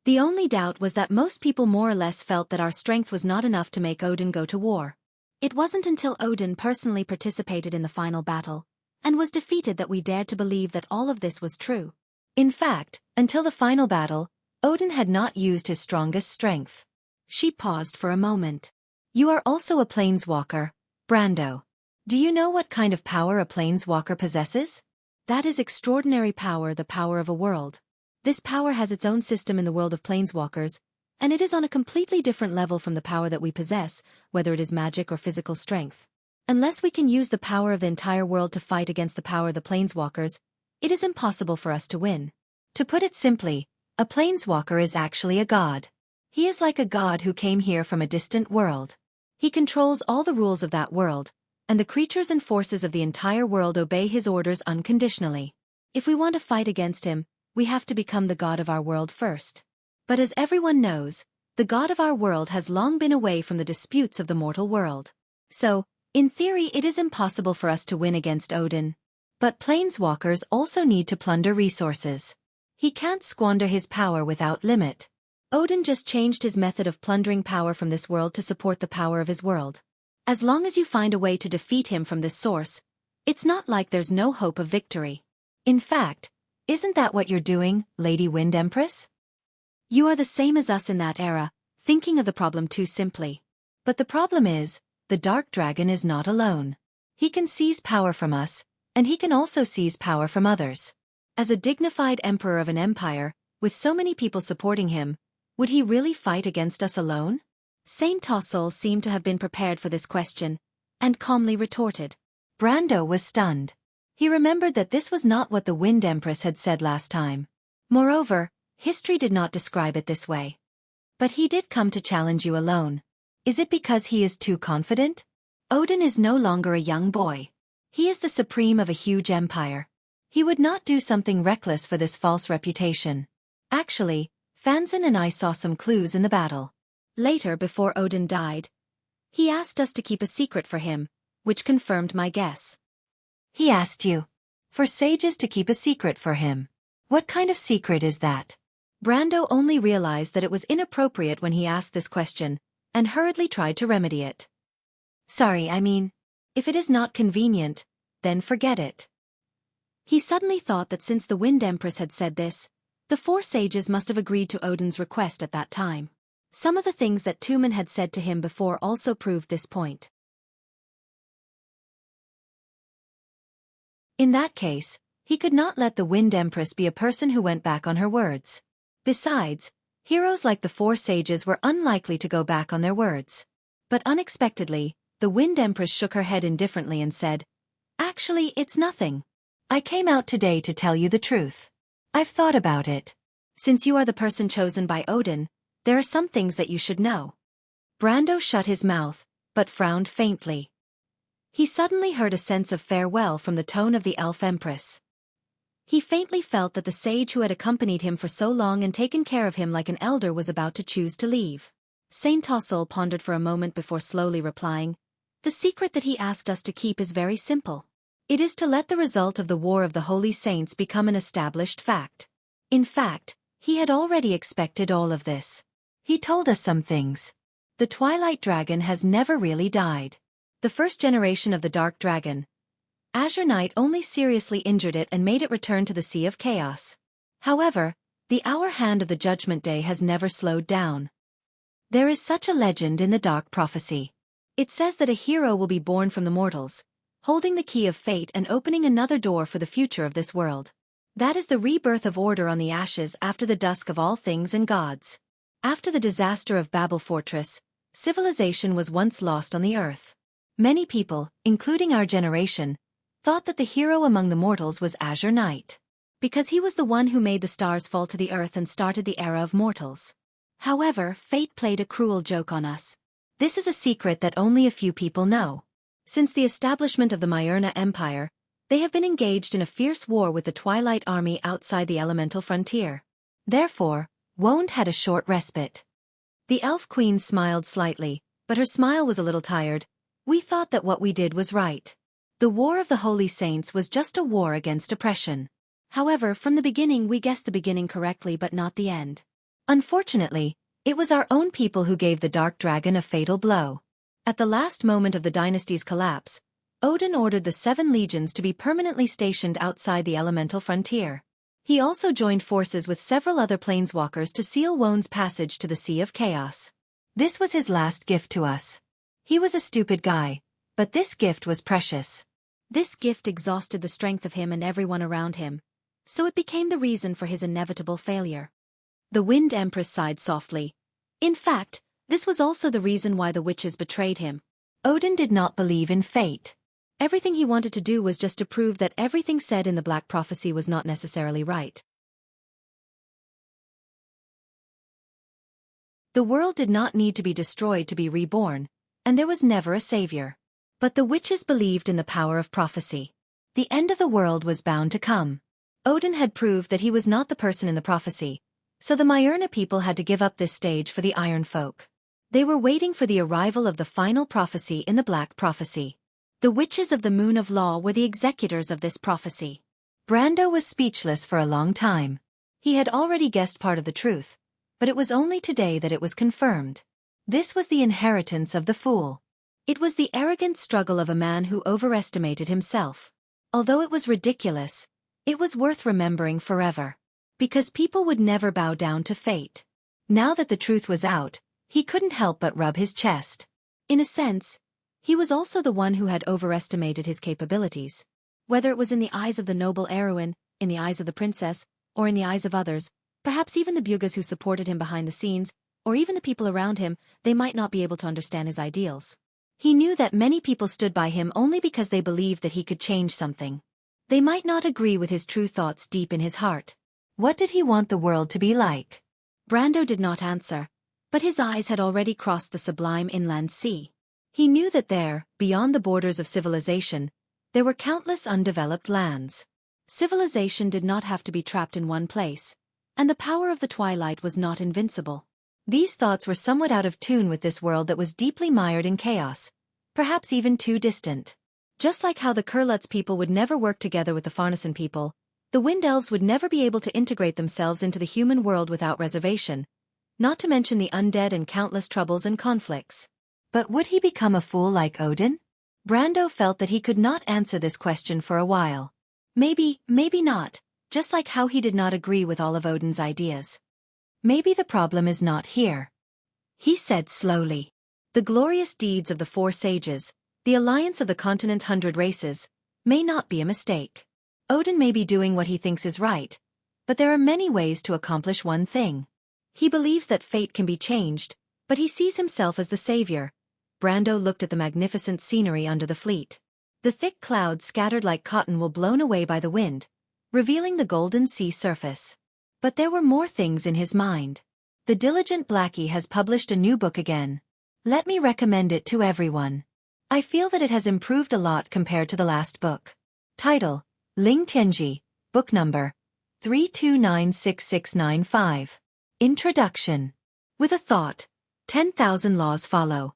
A: The only doubt was that most people more or less felt that our strength was not enough to make Odin go to war. It wasn't until Odin personally participated in the final battle and was defeated that we dared to believe that all of this was true. In fact, until the final battle, Odin had not used his strongest strength. She paused for a moment. You are also a planeswalker, Brando. Do you know what kind of power a planeswalker possesses? That is extraordinary power, the power of a world. This power has its own system in the world of planeswalkers, and it is on a completely different level from the power that we possess, whether it is magic or physical strength. Unless we can use the power of the entire world to fight against the power of the planeswalkers, it is impossible for us to win. To put it simply, a planeswalker is actually a god. He is like a god who came here from a distant world. He controls all the rules of that world, and the creatures and forces of the entire world obey his orders unconditionally. If we want to fight against him, we have to become the god of our world first. But as everyone knows, the god of our world has long been away from the disputes of the mortal world. So, in theory, it is impossible for us to win against Odin. But planeswalkers also need to plunder resources. He can't squander his power without limit. Odin just changed his method of plundering power from this world to support the power of his world. As long as you find a way to defeat him from this source, it's not like there's no hope of victory. In fact, isn't that what you're doing, Lady Wind Empress? You are the same as us in that era, thinking of the problem too simply. But the problem is, the Dark Dragon is not alone. He can seize power from us, and he can also seize power from others. As a dignified emperor of an empire, with so many people supporting him, would he really fight against us alone? Saint Tossol seemed to have been prepared for this question, and calmly retorted. Brando was stunned. He remembered that this was not what the Wind Empress had said last time. Moreover, history did not describe it this way. But he did come to challenge you alone. Is it because he is too confident? Odin is no longer a young boy. He is the supreme of a huge empire. He would not do something reckless for this false reputation. Actually, Fanzin and I saw some clues in the battle. Later, before Odin died, he asked us to keep a secret for him, which confirmed my guess. He asked you for sages to keep a secret for him. What kind of secret is that? Brando only realized that it was inappropriate when he asked this question, and hurriedly tried to remedy it. Sorry, if it is not convenient, then forget it. He suddenly thought that since the Wind Empress had said this, the four sages must have agreed to Odin's request at that time. Some of the things that Tumen had said to him before also proved this point. In that case, he could not let the Wind Empress be a person who went back on her words. Besides, heroes like the four sages were unlikely to go back on their words. But unexpectedly, the Wind Empress shook her head indifferently and said, Actually, it's nothing. I came out today to tell you the truth. I've thought about it. Since you are the person chosen by Odin, there are some things that you should know. Brando shut his mouth, but frowned faintly. He suddenly heard a sense of farewell from the tone of the elf empress. He faintly felt that the sage who had accompanied him for so long and taken care of him like an elder was about to choose to leave. Saint Tossol pondered for a moment before slowly replying, The secret that he asked us to keep is very simple. It is to let the result of the War of the Holy Saints become an established fact. In fact, he had already expected all of this. He told us some things. The Twilight Dragon has never really died. The first generation of the Dark Dragon, Azure Knight, only seriously injured it and made it return to the Sea of Chaos. However, the hour hand of the Judgment Day has never slowed down. There is such a legend in the Dark Prophecy. It says that a hero will be born from the mortals, holding the key of fate and opening another door for the future of this world. That is the rebirth of order on the ashes after the dusk of all things and gods. After the disaster of Babel Fortress, civilization was once lost on the earth. Many people, including our generation, thought that the hero among the mortals was Azure Knight, because he was the one who made the stars fall to the earth and started the era of mortals. However, fate played a cruel joke on us. This is a secret that only a few people know. Since the establishment of the Myrna Empire, they have been engaged in a fierce war with the Twilight Army outside the elemental frontier. Therefore, Wond had a short respite. The Elf Queen smiled slightly, but her smile was a little tired. We thought that what we did was right. The War of the Holy Saints was just a war against oppression. However, from the beginning we guessed the beginning correctly but not the end. Unfortunately, it was our own people who gave the dark dragon a fatal blow. At the last moment of the dynasty's collapse, Odin ordered the 7 legions to be permanently stationed outside the elemental frontier. He also joined forces with several other planeswalkers to seal Wone's passage to the Sea of Chaos. This was his last gift to us. He was a stupid guy, but this gift was precious. This gift exhausted the strength of him and everyone around him, so it became the reason for his inevitable failure. The Wind Empress sighed softly. In fact, this was also the reason why the witches betrayed him. Odin did not believe in fate. Everything he wanted to do was just to prove that everything said in the Black Prophecy was not necessarily right. The world did not need to be destroyed to be reborn, and there was never a savior. But the witches believed in the power of prophecy. The end of the world was bound to come. Odin had proved that he was not the person in the prophecy, so the Myrna people had to give up this stage for the Iron Folk. They were waiting for the arrival of the final prophecy in the Black Prophecy. The witches of the Moon of Law were the executors of this prophecy. Brando was speechless for a long time. He had already guessed part of the truth, but it was only today that it was confirmed. This was the inheritance of the fool. It was the arrogant struggle of a man who overestimated himself. Although it was ridiculous, it was worth remembering forever. Because people would never bow down to fate. Now that the truth was out, he couldn't help but rub his chest. In a sense, he was also the one who had overestimated his capabilities. Whether it was in the eyes of the noble heroine, in the eyes of the princess, or in the eyes of others, perhaps even the Bugas who supported him behind the scenes, or even the people around him, they might not be able to understand his ideals. He knew that many people stood by him only because they believed that he could change something. They might not agree with his true thoughts deep in his heart. What did he want the world to be like? Brando did not answer, but his eyes had already crossed the sublime inland sea. He knew that there, beyond the borders of civilization, there were countless undeveloped lands. Civilization did not have to be trapped in one place, and the power of the twilight was not invincible. These thoughts were somewhat out of tune with this world that was deeply mired in chaos, perhaps even too distant. Just like how the Kurlutz people would never work together with the Farnesan people, the Wind Elves would never be able to integrate themselves into the human world without reservation, not to mention the undead and countless troubles and conflicts. But would he become a fool like Odin? Brando felt that he could not answer this question for a while. Maybe not, just like how he did not agree with all of Odin's ideas. Maybe the problem is not here. He said slowly. The glorious deeds of the 4 sages, the alliance of the continent 100 races, may not be a mistake. Odin may be doing what he thinks is right, but there are many ways to accomplish one thing. He believes that fate can be changed, but he sees himself as the savior. Brando looked at the magnificent scenery under the fleet. The thick clouds scattered like cotton wool blown away by the wind, revealing the golden sea surface. But there were more things in his mind. The diligent Blackie has published a new book again. Let me recommend it to everyone. I feel that it has improved a lot compared to the last book. Title: Ling Tianji, Book Number 3296695. Introduction. With a thought, 10,000 laws follow.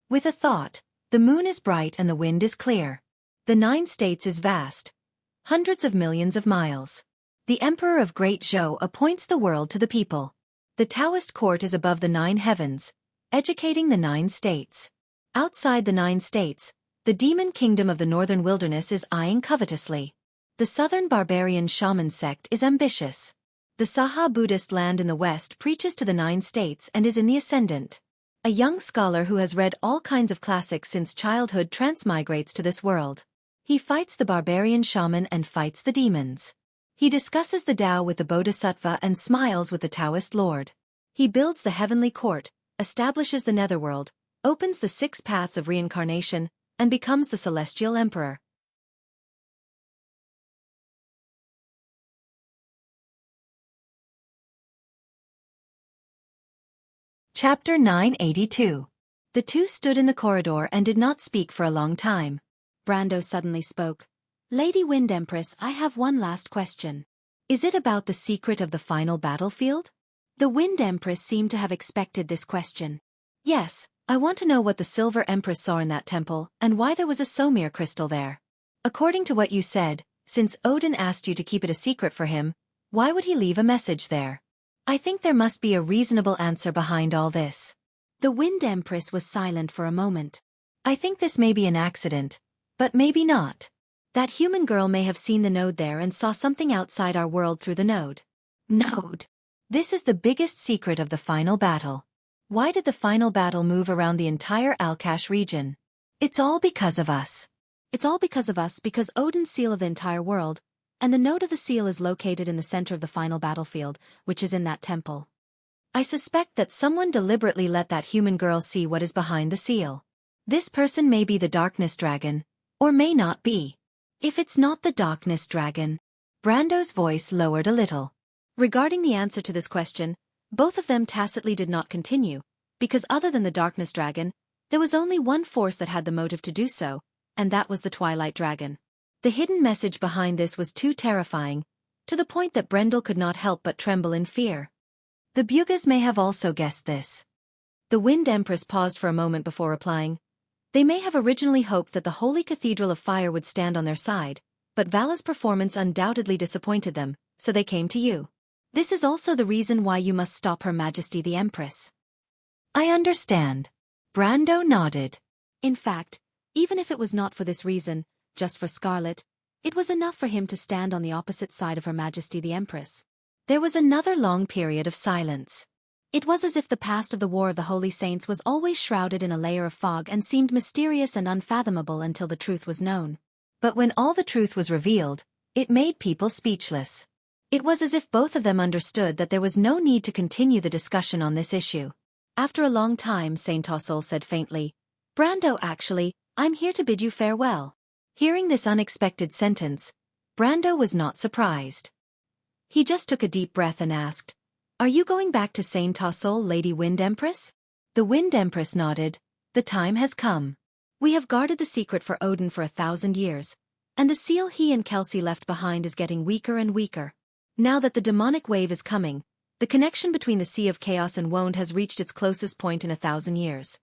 A: With a thought, the moon is bright and the wind is clear. The 9 states is vast. Hundreds of millions of miles. The Emperor of Great Zhou appoints the world to the people. The Taoist court is above the 9 heavens, educating the 9 states. Outside the 9 states, the demon kingdom of the northern wilderness is eyeing covetously. The southern barbarian shaman sect is ambitious. The Saha Buddhist land in the west preaches to the 9 states and is in the ascendant. A young scholar who has read all kinds of classics since childhood transmigrates to this world. He fights the barbarian shaman and fights the demons. He discusses the Tao with the Bodhisattva and smiles with the Taoist lord. He builds the heavenly court, establishes the netherworld, opens the 6 paths of reincarnation, and becomes the celestial emperor. Chapter 982. The two stood in the corridor and did not speak for a long time. Brando suddenly spoke. Lady Wind Empress, I have one last question. Is it about the secret of the final battlefield? The Wind Empress seemed to have expected this question. Yes, I want to know what the Silver Empress saw in that temple and why there was a Somir crystal there. According to what you said, Since Odin asked you to keep it a secret for him, why would he leave a message there? I think there must be a reasonable answer behind all this. The Wind Empress was silent for a moment. I think this may be an accident, but maybe not. That human girl may have seen the node there and saw something outside our world through the node. Node. This is the biggest secret of the final battle. Why did the final battle move around the entire Alkash region? It's all because of us. It's all because of us because Odin's seal of the entire world, and the node of the seal is located in the center of the final battlefield, which is in that temple. I suspect that someone deliberately let that human girl see what is behind the seal. This person may be the Darkness Dragon, or may not be. If it's not the Darkness Dragon, Brando's voice lowered a little. Regarding the answer to this question, both of them tacitly did not continue, because other than the Darkness Dragon, there was only one force that had the motive to do so, and that was the Twilight Dragon. The hidden message behind this was too terrifying, to the point that Brendel could not help but tremble in fear. The Bugas may have also guessed this. The Wind Empress paused for a moment before replying. They may have originally hoped that the Holy Cathedral of Fire would stand on their side, but Vala's performance undoubtedly disappointed them, so they came to you. This is also the reason why you must stop Her Majesty the Empress. I understand. Brando nodded. In fact, even if it was not for this reason, just for Scarlet, it was enough for him to stand on the opposite side of Her Majesty the Empress. There was another long period of silence. It was as if the past of the War of the Holy Saints was always shrouded in a layer of fog and seemed mysterious and unfathomable until the truth was known. But when all the truth was revealed, it made people speechless. It was as if both of them understood that there was no need to continue the discussion on this issue. After a long time, Saint Tossol said faintly, Brando, actually, I'm here to bid you farewell. Hearing this unexpected sentence, Brando was not surprised. He just took a deep breath and asked, Are you going back to Saint Tossol, Lady Wind Empress? The Wind Empress nodded. The time has come. We have guarded the secret for Odin for 1,000 years, and the seal he and Kelsey left behind is getting weaker and weaker. Now that the demonic wave is coming, the connection between the Sea of Chaos and Wound has reached its closest point in 1,000 years.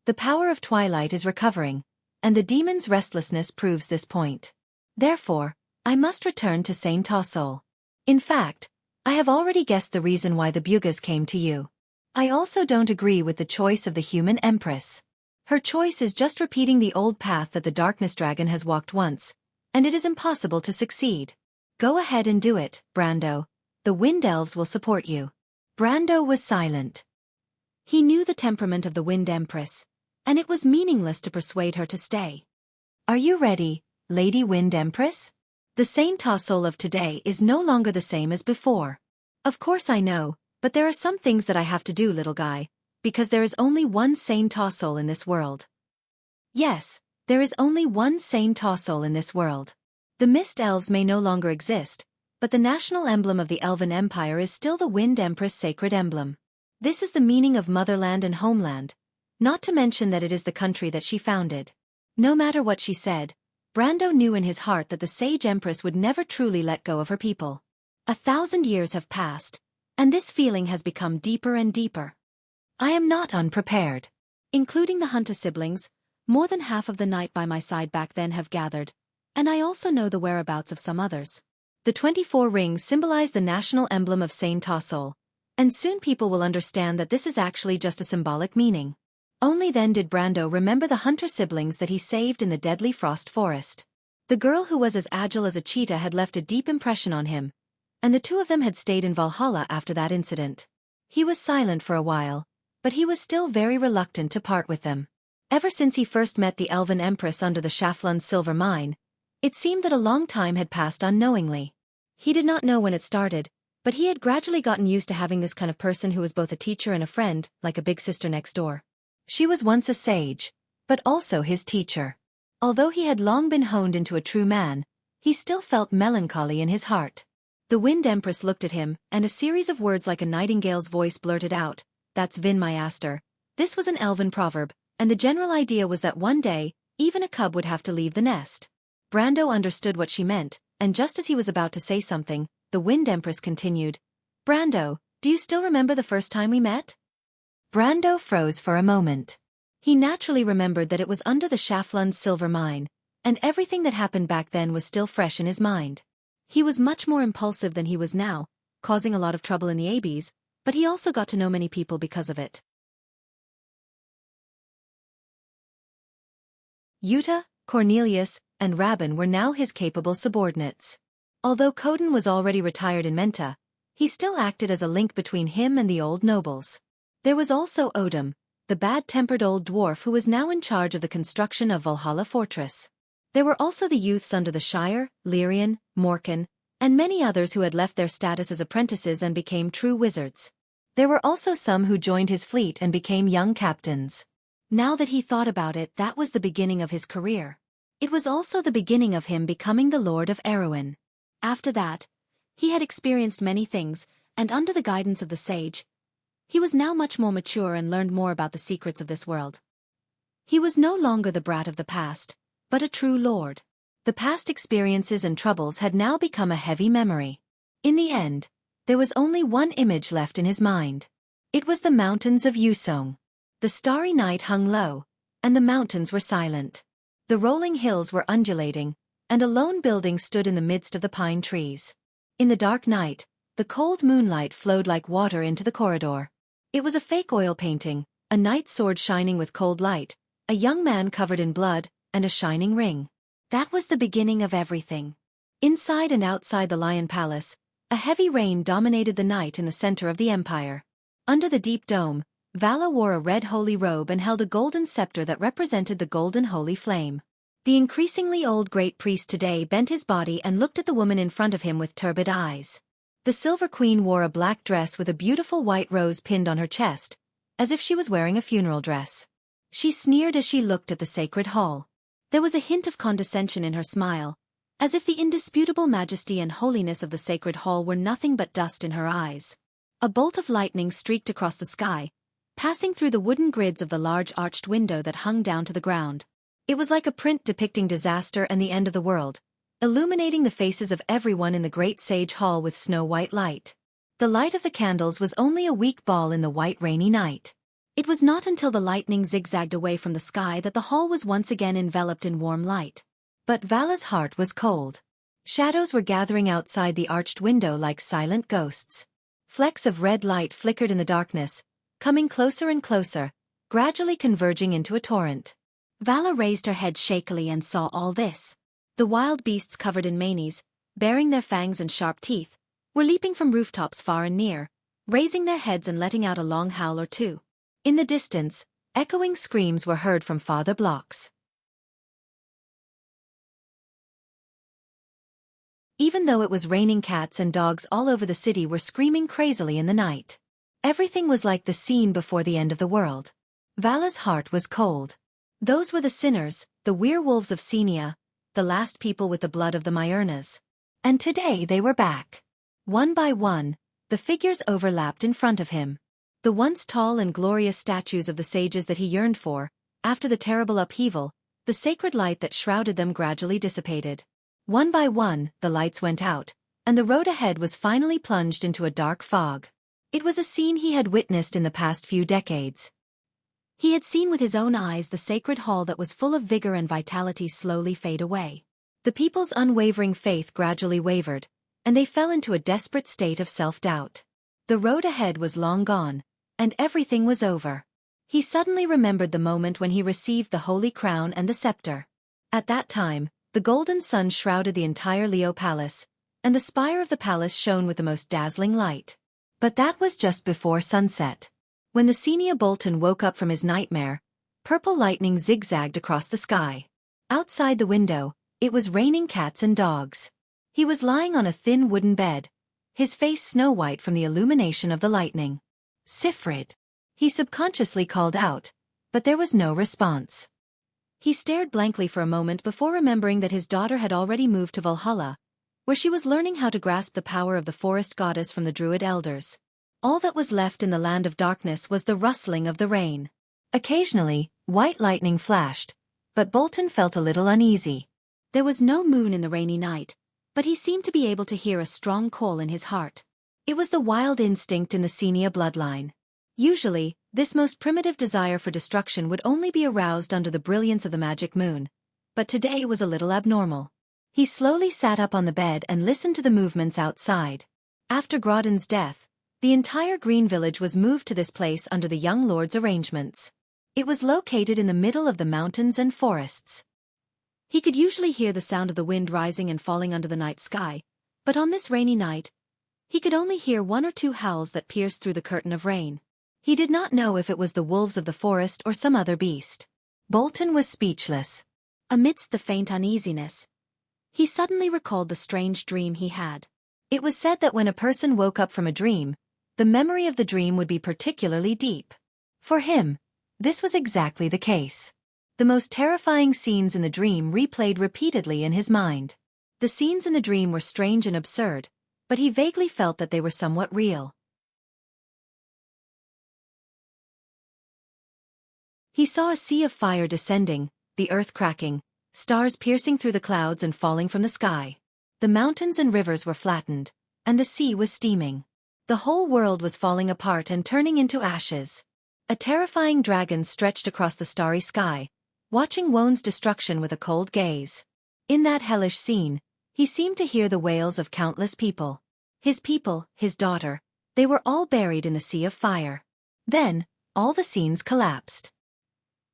A: The power of Twilight is recovering, and the demon's restlessness proves this point. Therefore, I must return to Saint Tossol. In fact, I have already guessed the reason why the Bugas came to you. I also don't agree with the choice of the human Empress. Her choice is just repeating the old path that the Darkness Dragon has walked once, and it is impossible to succeed. Go ahead and do it, Brando. The Wind Elves will support you. Brando was silent. He knew the temperament of the Wind Empress, and it was meaningless to persuade her to stay. Are you ready, Lady Wind Empress? The Saint Tossol of today is no longer the same as before. Of course I know, but there are some things that I have to do, little guy, because there is only one Saint Tossol in this world. Yes, there is only one Saint Tossol in this world. The Mist Elves may no longer exist, but the national emblem of the Elven Empire is still the Wind Empress sacred emblem. This is the meaning of motherland and homeland, not to mention that it is the country that she founded. No matter what she said, Brando knew in his heart that the Sage Empress would never truly let go of her people. 1,000 years have passed, and this feeling has become deeper and deeper. I am not unprepared. Including the Hunter siblings, more than half of the Knight by my side back then have gathered, and I also know the whereabouts of some others. The 24 rings symbolize the national emblem of Saint Tossol, and soon people will understand that this is actually just a symbolic meaning. Only then did Brando remember the Hunter siblings that he saved in the deadly frost forest. The girl who was as agile as a cheetah had left a deep impression on him, and the two of them had stayed in Valhalla after that incident. He was silent for a while, but he was still very reluctant to part with them. Ever since he first met the Elven Empress under the Schaflund silver mine, it seemed that a long time had passed unknowingly. He did not know when it started, but he had gradually gotten used to having this kind of person who was both a teacher and a friend, like a big sister next door. She was once a sage, but also his teacher. Although he had long been honed into a true man, he still felt melancholy in his heart. The Wind Empress looked at him, and a series of words like a nightingale's voice blurted out, "That's Vin my Aster." This was an elven proverb, and the general idea was that one day, even a cub would have to leave the nest. Brando understood what she meant, and just as he was about to say something, the Wind Empress continued, "Brando, do you still remember the first time we met?" Brando froze for a moment. He naturally remembered that it was under the Schaflund's silver mine, and everything that happened back then was still fresh in his mind. He was much more impulsive than he was now, causing a lot of trouble in the Abbeys, but he also got to know many people because of it. Jutta, Cornelius, and Rabin were now his capable subordinates. Although Coden was already retired in Menta, he still acted as a link between him and the old nobles. There was also Odom, the bad-tempered old dwarf who was now in charge of the construction of Valhalla Fortress. There were also the youths under the Shire, Lyrian, Morkan, and many others who had left their status as apprentices and became true wizards. There were also some who joined his fleet and became young captains. Now that he thought about it, that was the beginning of his career. It was also the beginning of him becoming the Lord of Erewhon. After that, he had experienced many things, and under the guidance of the sage, he was now much more mature and learned more about the secrets of this world. He was no longer the brat of the past, but a true lord. The past experiences and troubles had now become a heavy memory. In the end, there was only one image left in his mind. It was the mountains of Yusong. The starry night hung low, and the mountains were silent. The rolling hills were undulating, and a lone building stood in the midst of the pine trees. In the dark night, the cold moonlight flowed like water into the corridor. It was a fake oil painting, a knight's sword shining with cold light, a young man covered in blood, and a shining ring. That was the beginning of everything. Inside and outside the Lion Palace, a heavy rain dominated the night in the center of the empire. Under the deep dome, Vala wore a red holy robe and held a golden scepter that represented the golden holy flame. The increasingly old great priest today bent his body and looked at the woman in front of him with turbid eyes. The Silver Queen wore a black dress with a beautiful white rose pinned on her chest, as if she was wearing a funeral dress. She sneered as she looked at the sacred hall. There was a hint of condescension in her smile, as if the indisputable majesty and holiness of the sacred hall were nothing but dust in her eyes. A bolt of lightning streaked across the sky, passing through the wooden grids of the large arched window that hung down to the ground. It was like a print depicting disaster and the end of the world, illuminating the faces of everyone in the great sage hall with snow-white light. The light of the candles was only a weak ball in the white rainy night. It was not until the lightning zigzagged away from the sky that the hall was once again enveloped in warm light. But Vala's heart was cold. Shadows were gathering outside the arched window like silent ghosts. Flecks of red light flickered in the darkness, coming closer and closer, gradually converging into a torrent. Vala raised her head shakily and saw all this. The wild beasts covered in manes, baring their fangs and sharp teeth, were leaping from rooftops far and near, raising their heads and letting out a long howl or two. In the distance, echoing screams were heard from farther blocks. Even though it was raining, cats and dogs all over the city were screaming crazily in the night. Everything was like the scene before the end of the world. Vala's heart was cold. Those were the sinners, the werewolves of Xianxia, the last people with the blood of the Myurnas. And today they were back. One by one, the figures overlapped in front of him. The once tall and glorious statues of the sages that he yearned for, after the terrible upheaval, the sacred light that shrouded them gradually dissipated. One by one, the lights went out, and the road ahead was finally plunged into a dark fog. It was a scene he had witnessed in the past few decades. He had seen with his own eyes the sacred hall that was full of vigor and vitality slowly fade away. The people's unwavering faith gradually wavered, and they fell into a desperate state of self-doubt. The road ahead was long gone, and everything was over. He suddenly remembered the moment when he received the holy crown and the scepter. At that time, the golden sun shrouded the entire Leo Palace, and the spire of the palace shone with the most dazzling light. But that was just before sunset. When the Xianxia Bolton woke up from his nightmare, purple lightning zigzagged across the sky. Outside the window, it was raining cats and dogs. He was lying on a thin wooden bed, his face snow-white from the illumination of the lightning. "Sifrid," he subconsciously called out, but there was no response. He stared blankly for a moment before remembering that his daughter had already moved to Valhalla, where she was learning how to grasp the power of the forest goddess from the druid elders. All that was left in the land of darkness was the rustling of the rain. Occasionally, white lightning flashed, but Bolton felt a little uneasy. There was no moon in the rainy night, but he seemed to be able to hear a strong call in his heart. It was the wild instinct in the Xianxia bloodline. Usually, This most primitive desire for destruction would only be aroused under the brilliance of the magic moon. But today was a little abnormal. He slowly sat up on the bed and listened to the movements outside. After Grodin's death, the entire green village was moved to this place under the young lord's arrangements. It was located in the middle of the mountains and forests. He could usually hear the sound of the wind rising and falling under the night sky, but on this rainy night, he could only hear one or two howls that pierced through the curtain of rain. He did not know if it was the wolves of the forest or some other beast. Bolton was speechless. Amidst the faint uneasiness, he suddenly recalled the strange dream he had. It was said that when a person woke up from a dream, the memory of the dream would be particularly deep. For him, this was exactly the case. The most terrifying scenes in the dream replayed repeatedly in his mind. The scenes in the dream were strange and absurd, but he vaguely felt that they were somewhat real. He saw a sea of fire descending, the earth cracking, stars piercing through the clouds and falling from the sky. The mountains and rivers were flattened, and the sea was steaming. The whole world was falling apart and turning into ashes. A terrifying dragon stretched across the starry sky, watching Won's destruction with a cold gaze. In that hellish scene, he seemed to hear the wails of countless people. His people, his daughter, they were all buried in the sea of fire. Then, all the scenes collapsed.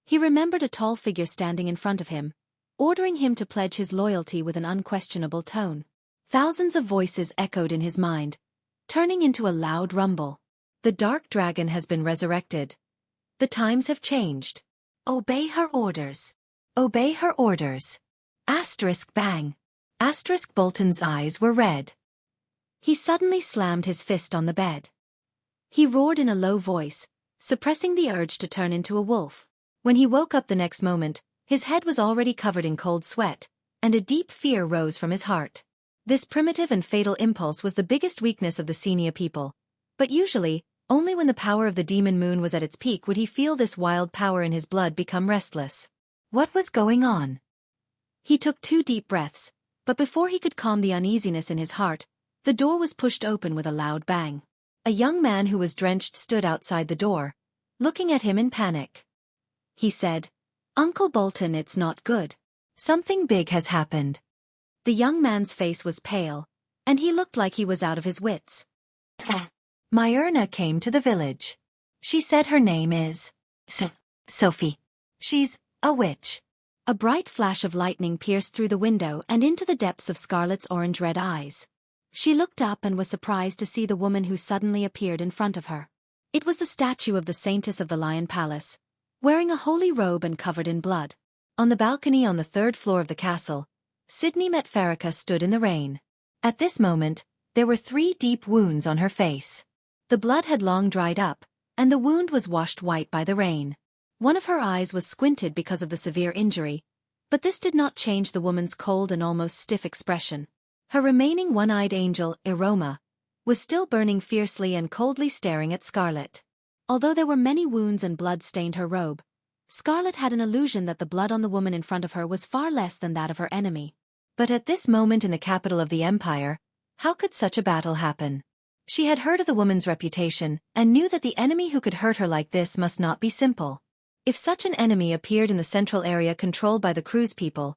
A: He remembered a tall figure standing in front of him, ordering him to pledge his loyalty with an unquestionable tone. Thousands of voices echoed in his mind, turning into a loud rumble. The dark dragon has been resurrected. The times have changed. Obey her orders. Obey her orders. Asterisk bang. Asterisk Bolton's eyes were red. He suddenly slammed his fist on the bed. He roared in a low voice, suppressing the urge to turn into a wolf. When he woke up the next moment, his head was already covered in cold sweat, and a deep fear rose from his heart. This primitive and fatal impulse was the biggest weakness of the Xianxia people, but usually, only when the power of the demon moon was at its peak would he feel this wild power in his blood become restless. What was going on? He took 2 deep breaths, but before he could calm the uneasiness in his heart, the door was pushed open with a loud bang. A young man who was drenched stood outside the door, looking at him in panic. He said, "Uncle Bolton, it's not good. Something big has happened." The young man's face was pale, and he looked like he was out of his wits. Myrna came to the village. She said her name is Sophie. She's a witch. A bright flash of lightning pierced through the window and into the depths of Scarlet's orange-red eyes. She looked up and was surprised to see the woman who suddenly appeared in front of her. It was the statue of the Saintess of the Lion Palace, wearing a holy robe and covered in blood. On the balcony on the 3rd floor of the castle, Sydney Metferica stood in the rain. At this moment, there were 3 deep wounds on her face. The blood had long dried up, and the wound was washed white by the rain. One of her eyes was squinted because of the severe injury, but this did not change the woman's cold and almost stiff expression. Her remaining one-eyed angel, Aroma, was still burning fiercely and coldly staring at Scarlet. Although there were many wounds and blood stained her robe, Scarlet had an illusion that the blood on the woman in front of her was far less than that of her enemy. But at this moment in the capital of the empire, how could such a battle happen? She had heard of the woman's reputation, and knew that the enemy who could hurt her like this must not be simple. If such an enemy appeared in the central area controlled by the Cruise people,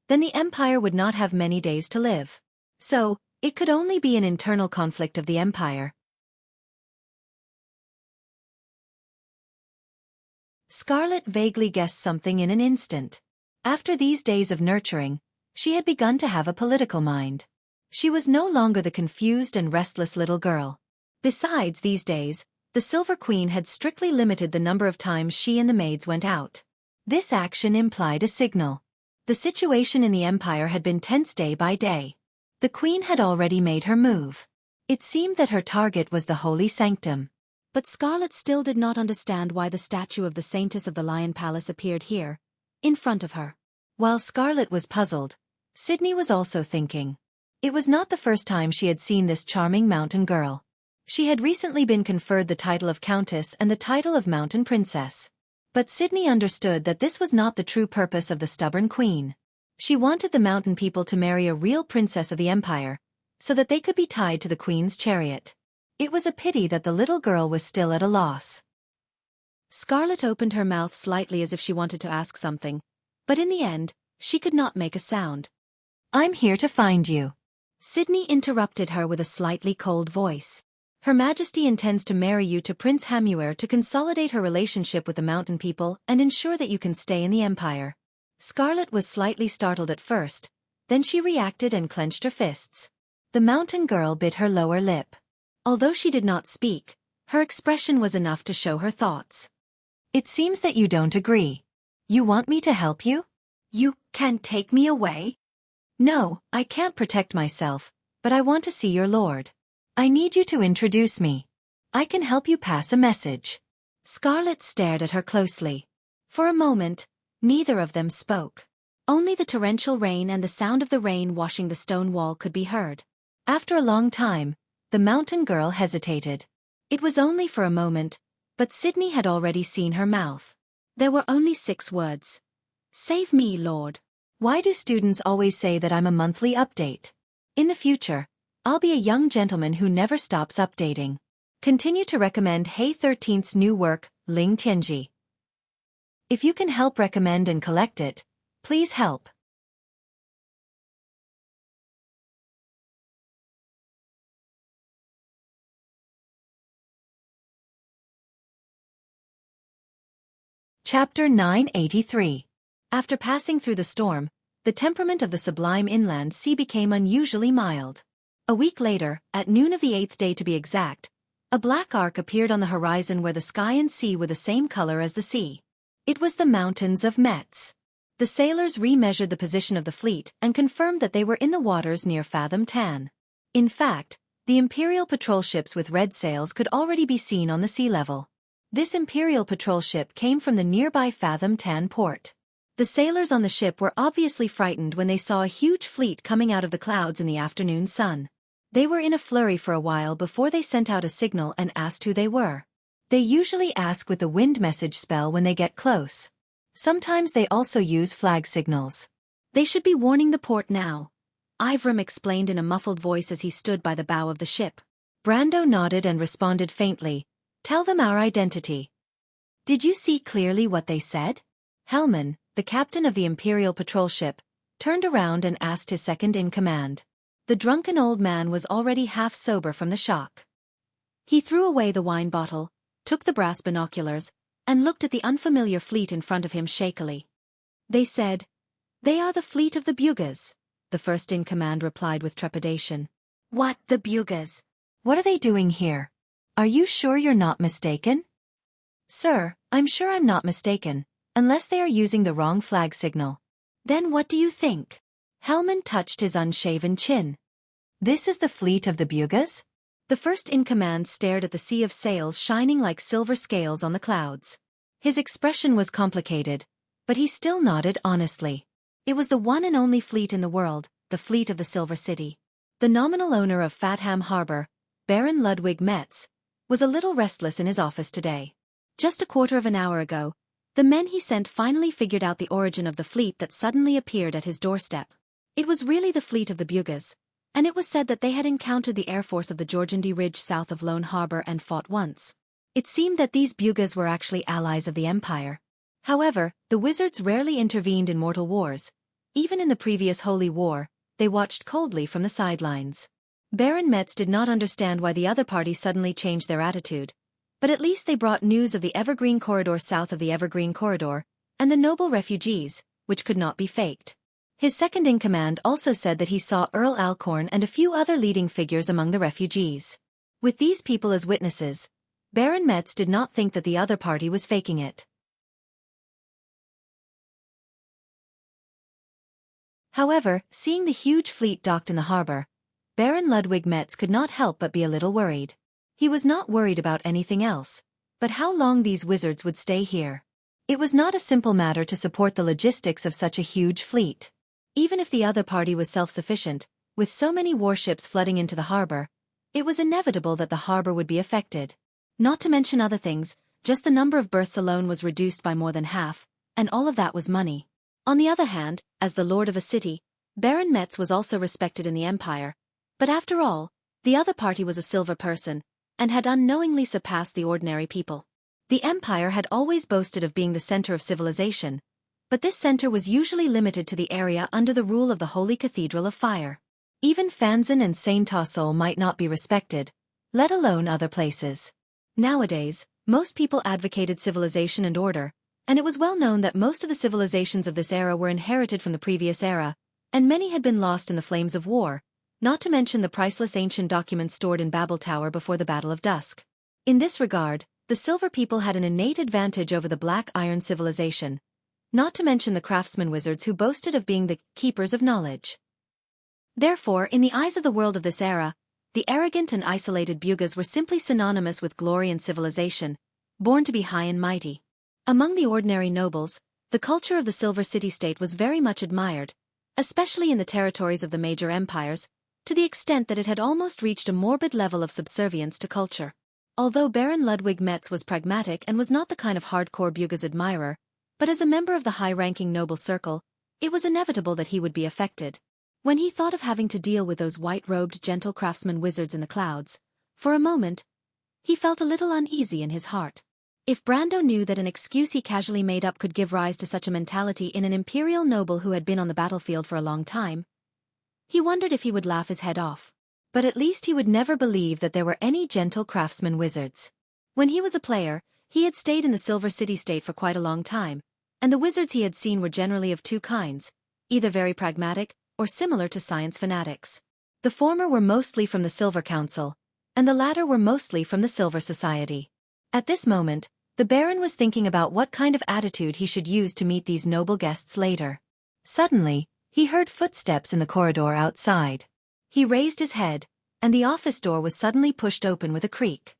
A: then the empire would not have many days to live. So, it could only be an internal conflict of the empire. Scarlet vaguely guessed something in an instant. After these days of nurturing, she had begun to have a political mind. She was no longer the confused and restless little girl. Besides, these days, the Silver Queen had strictly limited the number of times she and the maids went out. This action implied a signal. The situation in the empire had been tense day by day. The Queen had already made her move. It seemed that her target was the Holy Sanctum. But Scarlet still did not understand why the statue of the Saintess of the Lion Palace appeared here, in front of her. While Scarlet was puzzled, Sydney was also thinking. It was not the first time she had seen this charming mountain girl. She had recently been conferred the title of Countess and the title of Mountain Princess. But Sydney understood that this was not the true purpose of the stubborn queen. She wanted the mountain people to marry a real princess of the empire, so that they could be tied to the queen's chariot. It was a pity that the little girl was still at a loss. Scarlet opened her mouth slightly as if she wanted to ask something, but in the end, she could not make a sound. "I'm here to find you." Sydney interrupted her with a slightly cold voice. "Her Majesty intends to marry you to Prince Hamuer to consolidate her relationship with the mountain people and ensure that you can stay in the Empire." Scarlet was slightly startled at first, then she reacted and clenched her fists. The mountain girl bit her lower lip. Although she did not speak, her expression was enough to show her thoughts. "It seems that you don't agree. You want me to help you? You can take me away?" "No, I can't protect myself, but I want to see your lord. I need you to introduce me. I can help you pass a message." Scarlet stared at her closely. For a moment, neither of them spoke. Only the torrential rain and the sound of the rain washing the stone wall could be heard. After a long time, the mountain girl hesitated. It was only for a moment, but Sydney had already seen her mouth. There were only 6 words. "Save me, Lord." Why do students always say that I'm a monthly update? In the future, I'll be a young gentleman who never stops updating. Continue to recommend Hey 13th's new work, Ling Tianji. If you can help recommend and collect it, please help. Chapter 983. After passing through the storm, the temperament of the sublime inland sea became unusually mild. A week later, at noon of the 8th day to be exact, a black arc appeared on the horizon where the sky and sea were the same color as the sea. It was the mountains of Metz. The sailors re-measured the position of the fleet and confirmed that they were in the waters near Fathom 10. In fact, the Imperial patrol ships with red sails could already be seen on the sea level. This Imperial patrol ship came from the nearby Fathom 10 port. The sailors on the ship were obviously frightened when they saw a huge fleet coming out of the clouds in the afternoon sun. They were in a flurry for a while before they sent out a signal and asked who they were. They usually ask with the wind message spell when they get close. Sometimes they also use flag signals. "They should be warning the port now," Ivram explained in a muffled voice as he stood by the bow of the ship. Brando nodded and responded faintly, "Tell them our identity." "Did you see clearly what they said?" Hellman, the captain of the Imperial patrol ship, turned around and asked his second-in-command. The drunken old man was already half sober from the shock. He threw away the wine bottle, took the brass binoculars, and looked at the unfamiliar fleet in front of him shakily. "They said, 'They are the fleet of the Bugas,'" the first-in-command replied with trepidation. "What, the Bugas? What are they doing here? Are you sure you're not mistaken?" "Sir, I'm sure I'm not mistaken, unless they are using the wrong flag signal." "Then what do you think?" Hellman touched his unshaven chin. "This is the fleet of the Bugas?" The first-in-command stared at the sea of sails shining like silver scales on the clouds. His expression was complicated, but he still nodded honestly. It was the one and only fleet in the world, the fleet of the Silver City. The nominal owner of Fatham Harbor, Baron Ludwig Metz, was a little restless in his office today. Just a quarter of an hour ago, the men he sent finally figured out the origin of the fleet that suddenly appeared at his doorstep. It was really the fleet of the Bugas, and it was said that they had encountered the air force of the Georgandy Ridge south of Lone Harbor and fought once. It seemed that these Bugas were actually allies of the Empire. However, the wizards rarely intervened in mortal wars. Even in the previous Holy War, they watched coldly from the sidelines. Baron Metz did not understand why the other party suddenly changed their attitude, but at least they brought news of the Evergreen Corridor south of the Evergreen Corridor, and the noble refugees, which could not be faked. His second-in-command also said that he saw Earl Alcorn and a few other leading figures among the refugees. With these people as witnesses, Baron Metz did not think that the other party was faking it. However, seeing the huge fleet docked in the harbor, Baron Ludwig Metz could not help but be a little worried. He was not worried about anything else, but how long these wizards would stay here. It was not a simple matter to support the logistics of such a huge fleet. Even if the other party was self-sufficient, with so many warships flooding into the harbor, it was inevitable that the harbor would be affected. Not to mention other things, just the number of berths alone was reduced by more than half, and all of that was money. On the other hand, as the lord of a city, Baron Metz was also respected in the empire, but after all, the other party was a silver person, and had unknowingly surpassed the ordinary people. The empire had always boasted of being the center of civilization, but this center was usually limited to the area under the rule of the Holy Cathedral of Fire. Even Fanzan and Saint Tassol might not be respected, let alone other places. Nowadays, most people advocated civilization and order, and it was well known that most of the civilizations of this era were inherited from the previous era, and many had been lost in the flames of war, not to mention the priceless ancient documents stored in Babel Tower before the Battle of Dusk. In this regard, the Silver people had an innate advantage over the Black Iron civilization, not to mention the craftsman wizards who boasted of being the keepers of knowledge. Therefore, in the eyes of the world of this era, the arrogant and isolated Bugas were simply synonymous with glory and civilization, born to be high and mighty. Among the ordinary nobles, the culture of the Silver City-state was very much admired, especially in the territories of the major empires, to the extent that it had almost reached a morbid level of subservience to culture. Although Baron Ludwig Metz was pragmatic and was not the kind of hardcore Bugas admirer, but as a member of the high-ranking noble circle, it was inevitable that he would be affected. When he thought of having to deal with those white-robed gentle craftsman wizards in the clouds, for a moment, he felt a little uneasy in his heart. If Brando knew that an excuse he casually made up could give rise to such a mentality in an imperial noble who had been on the battlefield for a long time, he wondered if he would laugh his head off. But at least he would never believe that there were any gentle craftsman wizards. When he was a player, he had stayed in the Silver City-state for quite a long time, and the wizards he had seen were generally of two kinds, either very pragmatic or similar to science fanatics. The former were mostly from the Silver Council, and the latter were mostly from the Silver Society. At this moment, the Baron was thinking about what kind of attitude he should use to meet these noble guests later. Suddenly, he heard footsteps in the corridor outside. He raised his head, and the office door was suddenly pushed open with a creak.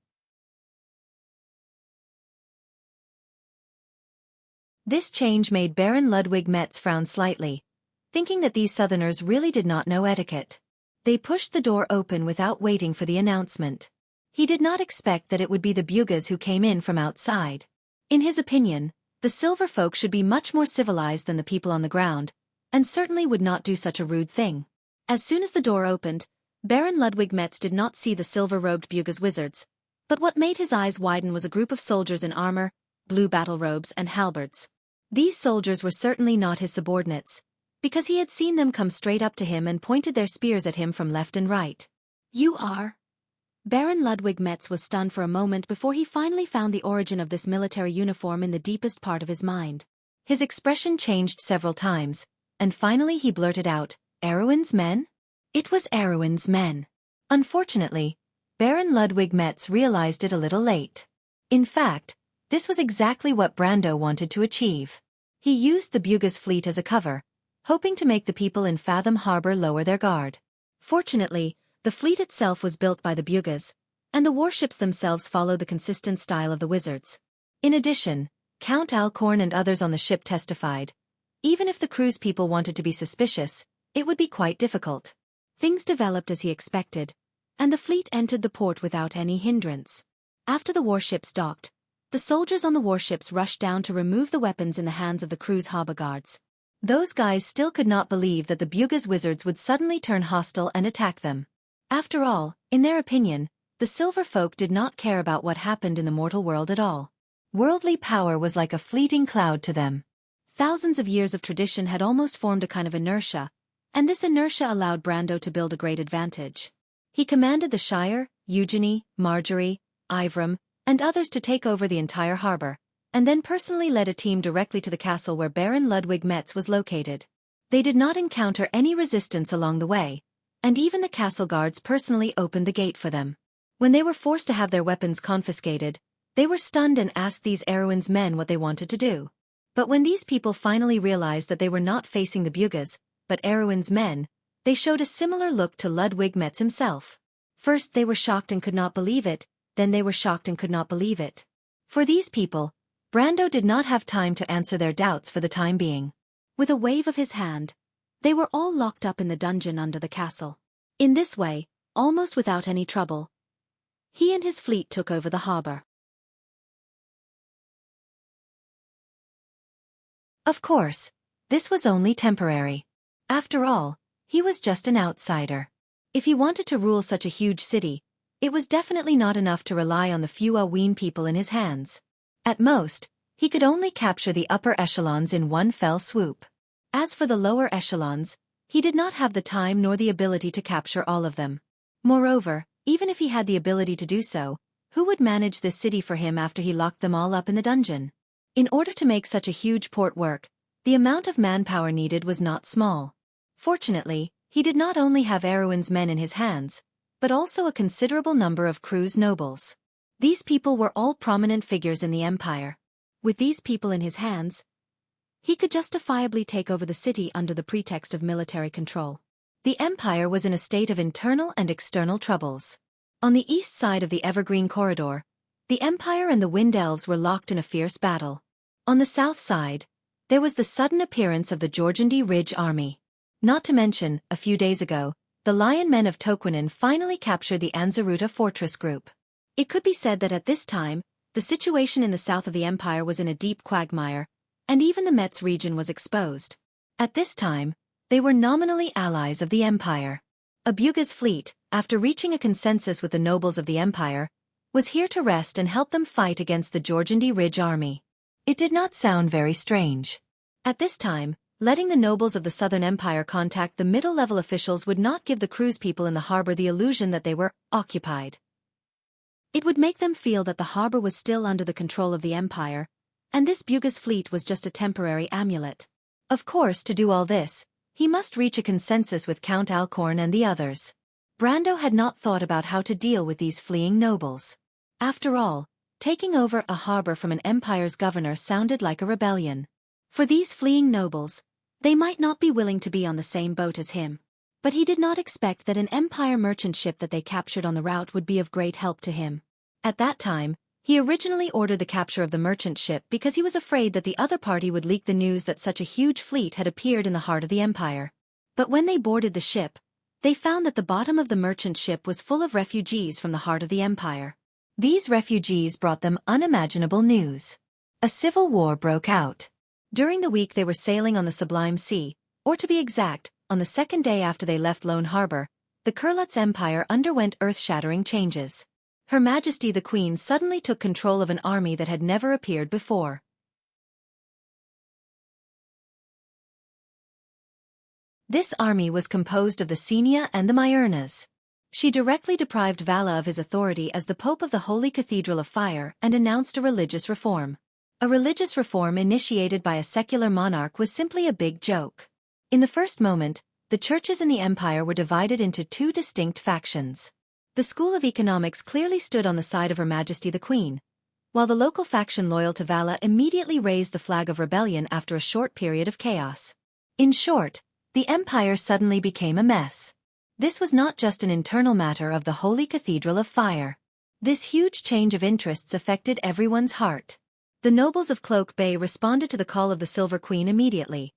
A: This change made Baron Ludwig Metz frown slightly, thinking that these southerners really did not know etiquette. They pushed the door open without waiting for the announcement. He did not expect that it would be the Bugas who came in from outside. In his opinion, the Silver folk should be much more civilized than the people on the ground, and certainly would not do such a rude thing. As soon as the door opened, Baron Ludwig Metz did not see the silver-robed Bugas wizards, but what made his eyes widen was a group of soldiers in armor, blue battle robes and halberds. These soldiers were certainly not his subordinates, because he had seen them come straight up to him and pointed their spears at him from left and right. "You are?" Baron Ludwig Metz was stunned for a moment before he finally found the origin of this military uniform in the deepest part of his mind. His expression changed several times, and finally he blurted out, "Erwin's men?" It was Erwin's men. Unfortunately, Baron Ludwig Metz realized it a little late. In fact, this was exactly what Brando wanted to achieve. He used the Bugas fleet as a cover, hoping to make the people in Fathom Harbor lower their guard. Fortunately, the fleet itself was built by the Bugas, and the warships themselves followed the consistent style of the wizards. In addition, Count Alcorn and others on the ship testified, even if the crew's people wanted to be suspicious, it would be quite difficult. Things developed as he expected, and the fleet entered the port without any hindrance. After the warships docked, the soldiers on the warships rushed down to remove the weapons in the hands of the crew's harbor guards. Those guys still could not believe that the Bugas wizards would suddenly turn hostile and attack them. After all, in their opinion, the Silver folk did not care about what happened in the mortal world at all. Worldly power was like a fleeting cloud to them. Thousands of years of tradition had almost formed a kind of inertia, and this inertia allowed Brando to build a great advantage. He commanded the Shire, Eugenie, Marjorie, Ivram, and others to take over the entire harbor, and then personally led a team directly to the castle where Baron Ludwig Metz was located. They did not encounter any resistance along the way, and even the castle guards personally opened the gate for them. When they were forced to have their weapons confiscated, they were stunned and asked these Erwin's men what they wanted to do. But when these people finally realized that they were not facing the Bugas, but Erwin's men, they showed a similar look to Ludwig Metz himself. First they were shocked and could not believe it, then they were shocked and could not believe it. For these people, Brando did not have time to answer their doubts for the time being. With a wave of his hand, they were all locked up in the dungeon under the castle. In this way, almost without any trouble, he and his fleet took over the harbor. Of course, this was only temporary. After all, he was just an outsider. If he wanted to rule such a huge city, it was definitely not enough to rely on the few Aween people in his hands. At most, he could only capture the upper echelons in one fell swoop. As for the lower echelons, he did not have the time nor the ability to capture all of them. Moreover, even if he had the ability to do so, who would manage this city for him after he locked them all up in the dungeon? In order to make such a huge port work, the amount of manpower needed was not small. Fortunately, he did not only have Erwin's men in his hands, but also a considerable number of Kru's nobles. These people were all prominent figures in the empire. With these people in his hands, he could justifiably take over the city under the pretext of military control. The empire was in a state of internal and external troubles. On the east side of the Evergreen Corridor, the empire and the Wind Elves were locked in a fierce battle. On the south side, there was the sudden appearance of the Georgiandy Ridge army. Not to mention, a few days ago, the Lion Men of Toquinen finally captured the Anzaruta fortress group. It could be said that at this time, the situation in the south of the empire was in a deep quagmire, and even the Metz region was exposed. At this time, they were nominally allies of the empire. Abuga's fleet, after reaching a consensus with the nobles of the empire, was here to rest and help them fight against the Georgiandy Ridge army. It did not sound very strange. At this time, letting the nobles of the southern empire contact the middle-level officials would not give the cruise people in the harbor the illusion that they were occupied. It would make them feel that the harbor was still under the control of the empire, and this Buga's fleet was just a temporary amulet. Of course, to do all this, he must reach a consensus with Count Alcorn and the others. Brando had not thought about how to deal with these fleeing nobles. After all, taking over a harbor from an empire's governor sounded like a rebellion. For these fleeing nobles, they might not be willing to be on the same boat as him. But he did not expect that an empire merchant ship that they captured on the route would be of great help to him. At that time, he originally ordered the capture of the merchant ship because he was afraid that the other party would leak the news that such a huge fleet had appeared in the heart of the empire. But when they boarded the ship, they found that the bottom of the merchant ship was full of refugees from the heart of the empire. These refugees brought them unimaginable news. A civil war broke out. During the week they were sailing on the Sublime Sea, or to be exact, on the second day after they left Lone Harbor, the Kurlutz Empire underwent earth-shattering changes. Her Majesty the Queen suddenly took control of an army that had never appeared before. This army was composed of the Xenia and the Myurnas. She directly deprived Vala of his authority as the Pope of the Holy Cathedral of Fire and announced a religious reform. A religious reform initiated by a secular monarch was simply a big joke. In the first moment, the churches in the empire were divided into two distinct factions. The School of Economics clearly stood on the side of Her Majesty the Queen, while the local faction loyal to Vala immediately raised the flag of rebellion after a short period of chaos. In short, the empire suddenly became a mess. This was not just an internal matter of the Holy Cathedral of Fire. This huge change of interests affected everyone's heart. The nobles of Cloak Bay responded to the call of the Silver Queen immediately,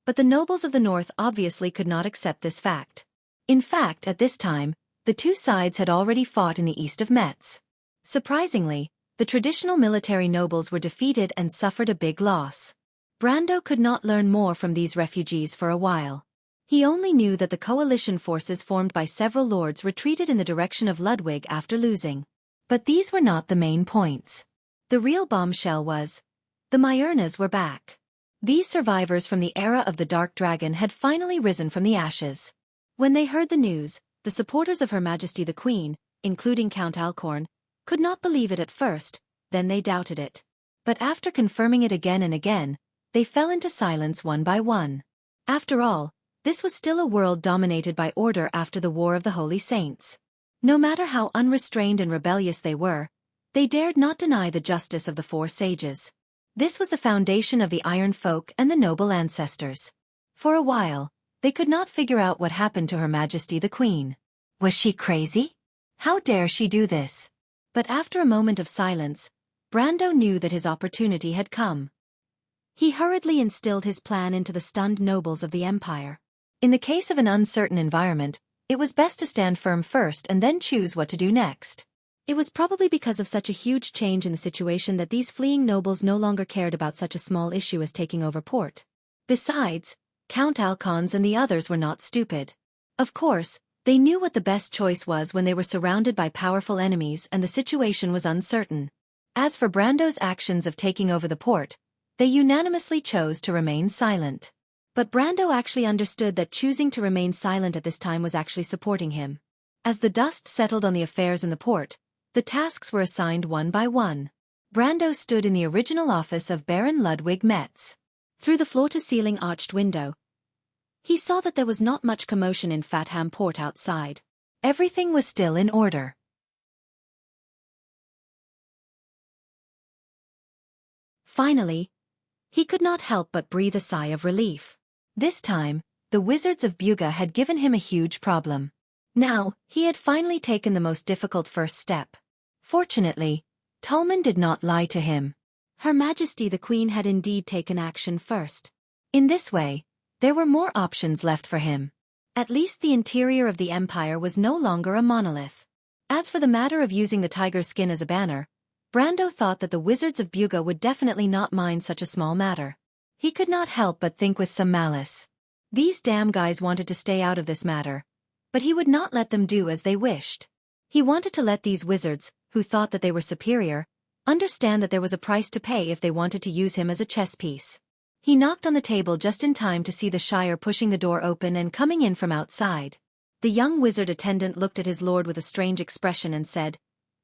A: but the nobles of the north obviously could not accept this fact. In fact, at this time, the two sides had already fought in the east of Metz. Surprisingly, the traditional military nobles were defeated and suffered a big loss. Brando could not learn more from these refugees for a while. He only knew that the coalition forces formed by several lords retreated in the direction of Ludwig after losing. But these were not the main points. The real bombshell was, the Myurnas were back. These survivors from the era of the Dark Dragon had finally risen from the ashes. When they heard the news, the supporters of Her Majesty the Queen, including Count Alcorn, could not believe it at first, then they doubted it. But after confirming it again and again, they fell into silence one by one. After all, this was still a world dominated by order after the War of the Holy Saints. No matter how unrestrained and rebellious they were, they dared not deny the justice of the four sages. This was the foundation of the Iron Folk and the noble ancestors. For a while, they could not figure out what happened to Her Majesty the Queen. Was she crazy? How dare she do this? But after a moment of silence, Brando knew that his opportunity had come. He hurriedly instilled his plan into the stunned nobles of the empire. In the case of an uncertain environment, it was best to stand firm first and then choose what to do next. It was probably because of such a huge change in the situation that these fleeing nobles no longer cared about such a small issue as taking over port. Besides, Count Alcons and the others were not stupid. Of course, they knew what the best choice was when they were surrounded by powerful enemies and the situation was uncertain. As for Brando's actions of taking over the port, they unanimously chose to remain silent. But Brando actually understood that choosing to remain silent at this time was actually supporting him. As the dust settled on the affairs in the port, the tasks were assigned one by one. Brando stood in the original office of Baron Ludwig Metz. Through the floor-to-ceiling arched window, he saw that there was not much commotion in Fatham Port outside. Everything was still in order. Finally, he could not help but breathe a sigh of relief. This time, the wizards of Buga had given him a huge problem. Now, he had finally taken the most difficult first step. Fortunately, Tolman did not lie to him. Her Majesty the Queen had indeed taken action first. In this way, there were more options left for him. At least the interior of the empire was no longer a monolith. As for the matter of using the tiger's skin as a banner, Brando thought that the wizards of Buga would definitely not mind such a small matter. He could not help but think with some malice. These damn guys wanted to stay out of this matter, but he would not let them do as they wished. He wanted to let these wizards, who thought that they were superior, understand that there was a price to pay if they wanted to use him as a chess piece. He knocked on the table just in time to see the Shire pushing the door open and coming in from outside. The young wizard attendant looked at his lord with a strange expression and said,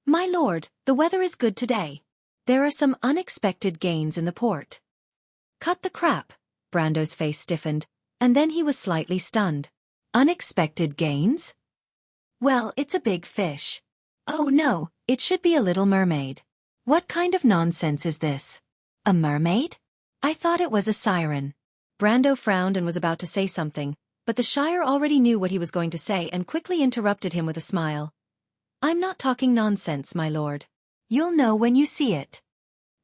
A: "My lord, the weather is good today. There are some unexpected gains in the port." "Cut the crap," Brando's face stiffened, and then he was slightly stunned. "Unexpected gains? Well, it's a big fish. Oh no, it should be a little mermaid. What kind of nonsense is this? A mermaid? I thought it was a siren." Brando frowned and was about to say something, but the Shire already knew what he was going to say and quickly interrupted him with a smile. "I'm not talking nonsense, my lord. You'll know when you see it."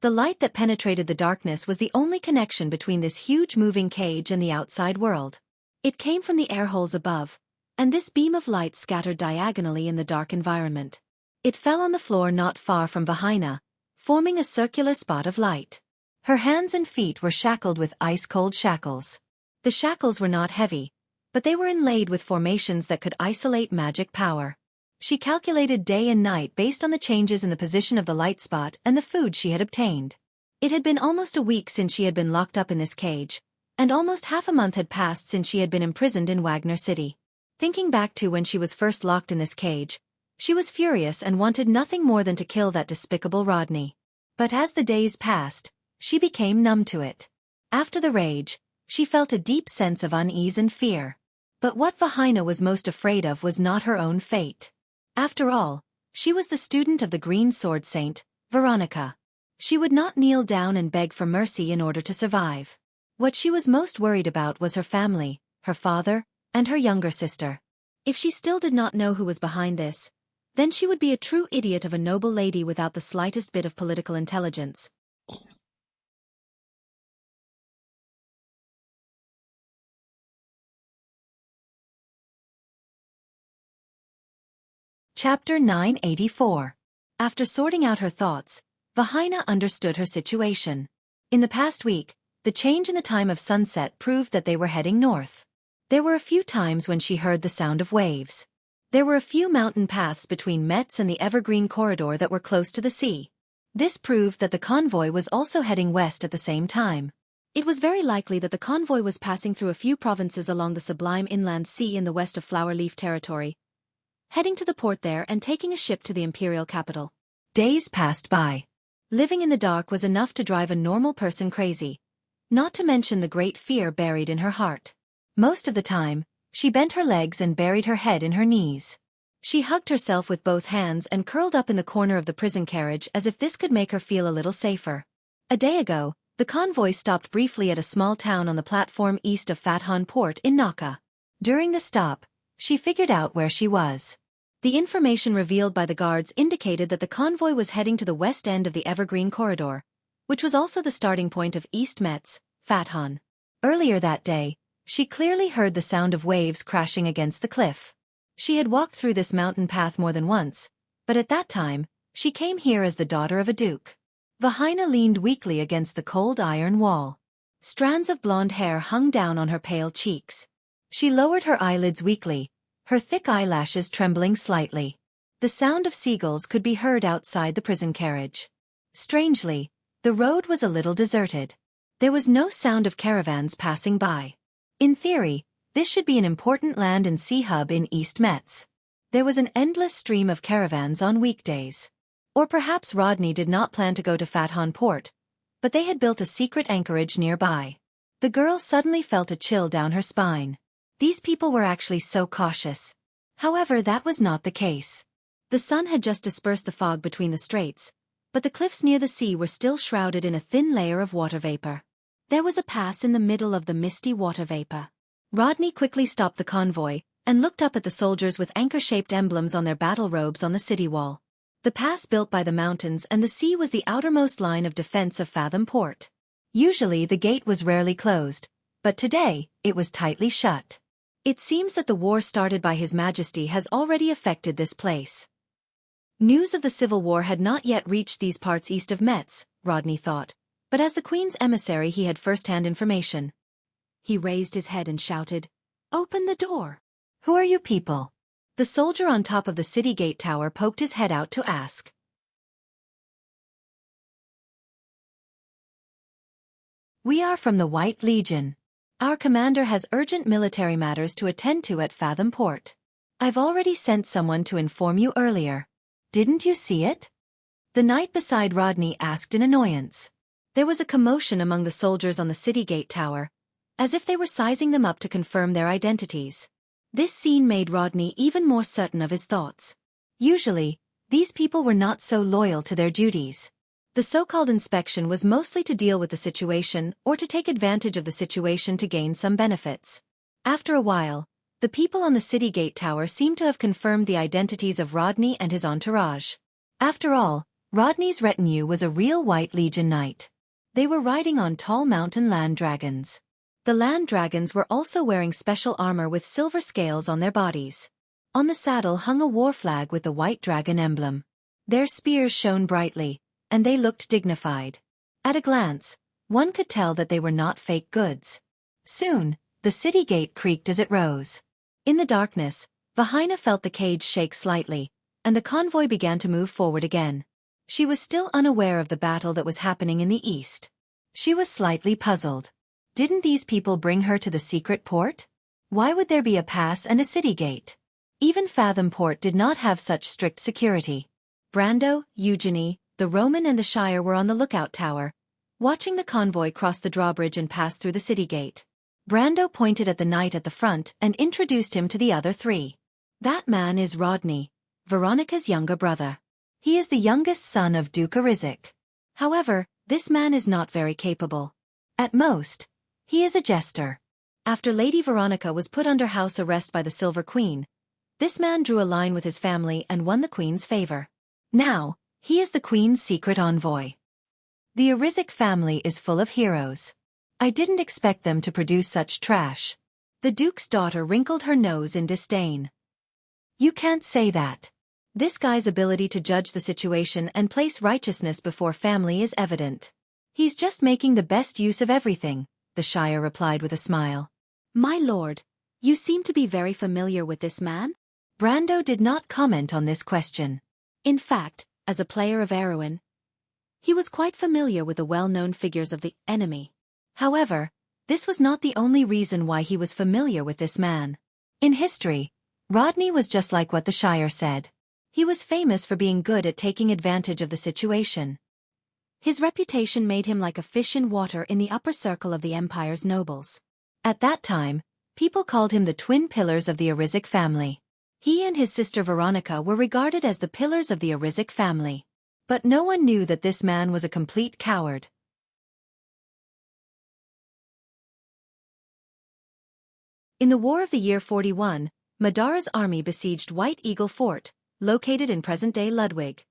A: The light that penetrated the darkness was the only connection between this huge moving cage and the outside world. It came from the air holes above, and this beam of light scattered diagonally in the dark environment. It fell on the floor not far from Vahina, forming a circular spot of light. Her hands and feet were shackled with ice-cold shackles. The shackles were not heavy, but they were inlaid with formations that could isolate magic power. She calculated day and night based on the changes in the position of the light spot and the food she had obtained. It had been almost a week since she had been locked up in this cage, and almost half a month had passed since she had been imprisoned in Wagner City. Thinking back to when she was first locked in this cage, she was furious and wanted nothing more than to kill that despicable Rodney. But as the days passed, she became numb to it. After the rage, she felt a deep sense of unease and fear. But what Vahina was most afraid of was not her own fate. After all, she was the student of the Green Sword Saint, Veronica. She would not kneel down and beg for mercy in order to survive. What she was most worried about was her family, her father, and her younger sister. If she still did not know who was behind this, then she would be a true idiot of a noble lady without the slightest bit of political intelligence. Chapter 984. After sorting out her thoughts, Vahina understood her situation. In the past week, the change in the time of sunset proved that they were heading north. There were a few times when she heard the sound of waves. There were a few mountain paths between Metz and the Evergreen Corridor that were close to the sea. This proved that the convoy was also heading west at the same time. It was very likely that the convoy was passing through a few provinces along the sublime inland sea in the west of Flower Leaf territory, heading to the port there and taking a ship to the imperial capital. Days passed by. Living in the dark was enough to drive a normal person crazy, not to mention the great fear buried in her heart. Most of the time, she bent her legs and buried her head in her knees. She hugged herself with both hands and curled up in the corner of the prison carriage as if this could make her feel a little safer. A day ago, the convoy stopped briefly at a small town on the platform east of Fatham Port in Naka. During the stop, she figured out where she was. The information revealed by the guards indicated that the convoy was heading to the west end of the Evergreen Corridor, which was also the starting point of East Metz, Fatham. Earlier that day, she clearly heard the sound of waves crashing against the cliff. She had walked through this mountain path more than once, but at that time, she came here as the daughter of a duke. Vahina leaned weakly against the cold iron wall. Strands of blonde hair hung down on her pale cheeks. She lowered her eyelids weakly, her thick eyelashes trembling slightly. The sound of seagulls could be heard outside the prison carriage. Strangely, the road was a little deserted. There was no sound of caravans passing by. In theory, this should be an important land and sea hub in East Metz. There was an endless stream of caravans on weekdays. Or perhaps Rodney did not plan to go to Fathon Port, but they had built a secret anchorage nearby. The girl suddenly felt a chill down her spine. These people were actually so cautious. However, that was not the case. The sun had just dispersed the fog between the straits, but the cliffs near the sea were still shrouded in a thin layer of water vapor. There was a pass in the middle of the misty water vapor. Rodney quickly stopped the convoy and looked up at the soldiers with anchor-shaped emblems on their battle robes on the city wall. The pass built by the mountains and the sea was the outermost line of defense of Fathom Port. Usually the gate was rarely closed, but today it was tightly shut. It seems that the war started by His Majesty has already affected this place. News of the civil war had not yet reached these parts east of Metz, Rodney thought, but as the Queen's emissary he had first-hand information. He raised his head and shouted, "Open the door!" "Who are you people?" The soldier on top of the city gate tower poked his head out to ask. "We are from the White Legion. Our commander has urgent military matters to attend to at Fathom Port. I've already sent someone to inform you earlier. Didn't you see it?" The knight beside Rodney asked in annoyance. There was a commotion among the soldiers on the city gate tower, as if they were sizing them up to confirm their identities. This scene made Rodney even more certain of his thoughts. Usually, these people were not so loyal to their duties. The so-called inspection was mostly to deal with the situation or to take advantage of the situation to gain some benefits. After a while, the people on the city gate tower seemed to have confirmed the identities of Rodney and his entourage. After all, Rodney's retinue was a real White Legion knight. They were riding on tall mountain land dragons. The land dragons were also wearing special armor with silver scales on their bodies. On the saddle hung a war flag with the white dragon emblem. Their spears shone brightly, and they looked dignified. At a glance, one could tell that they were not fake goods. Soon, the city gate creaked as it rose. In the darkness, Vahina felt the cage shake slightly, and the convoy began to move forward again. She was still unaware of the battle that was happening in the east. She was slightly puzzled. Didn't these people bring her to the secret port? Why would there be a pass and a city gate? Even Fathom Port did not have such strict security. Brando, Eugenie, the Roman and the Shire were on the lookout tower, watching the convoy cross the drawbridge and pass through the city gate. Brando pointed at the knight at the front and introduced him to the other three. "That man is Rodney, Veronica's younger brother. He is the youngest son of Duke Arizik. However, this man is not very capable. At most, he is a jester." After Lady Veronica was put under house arrest by the Silver Queen, this man drew a line with his family and won the Queen's favor. Now, he is the Queen's secret envoy. The Arizik family is full of heroes. I didn't expect them to produce such trash. The Duke's daughter wrinkled her nose in disdain. "You can't say that. This guy's ability to judge the situation and place righteousness before family is evident. He's just making the best use of everything," the Shire replied with a smile. "My lord, you seem to be very familiar with this man?" Brando did not comment on this question. In fact, as a player of Erewhon, he was quite familiar with the well-known figures of the enemy. However, this was not the only reason why he was familiar with this man. In history, Rodney was just like what the Shire said. He was famous for being good at taking advantage of the situation. His reputation made him like a fish in water in the upper circle of the Empire's nobles. At that time, people called him the twin pillars of the Arizik family. He and his sister Veronica were regarded as the pillars of the Arizik family. But no one knew that this man was a complete coward. In the War of the Year 41, Madara's army besieged White Eagle Fort, located in present-day Ludwig.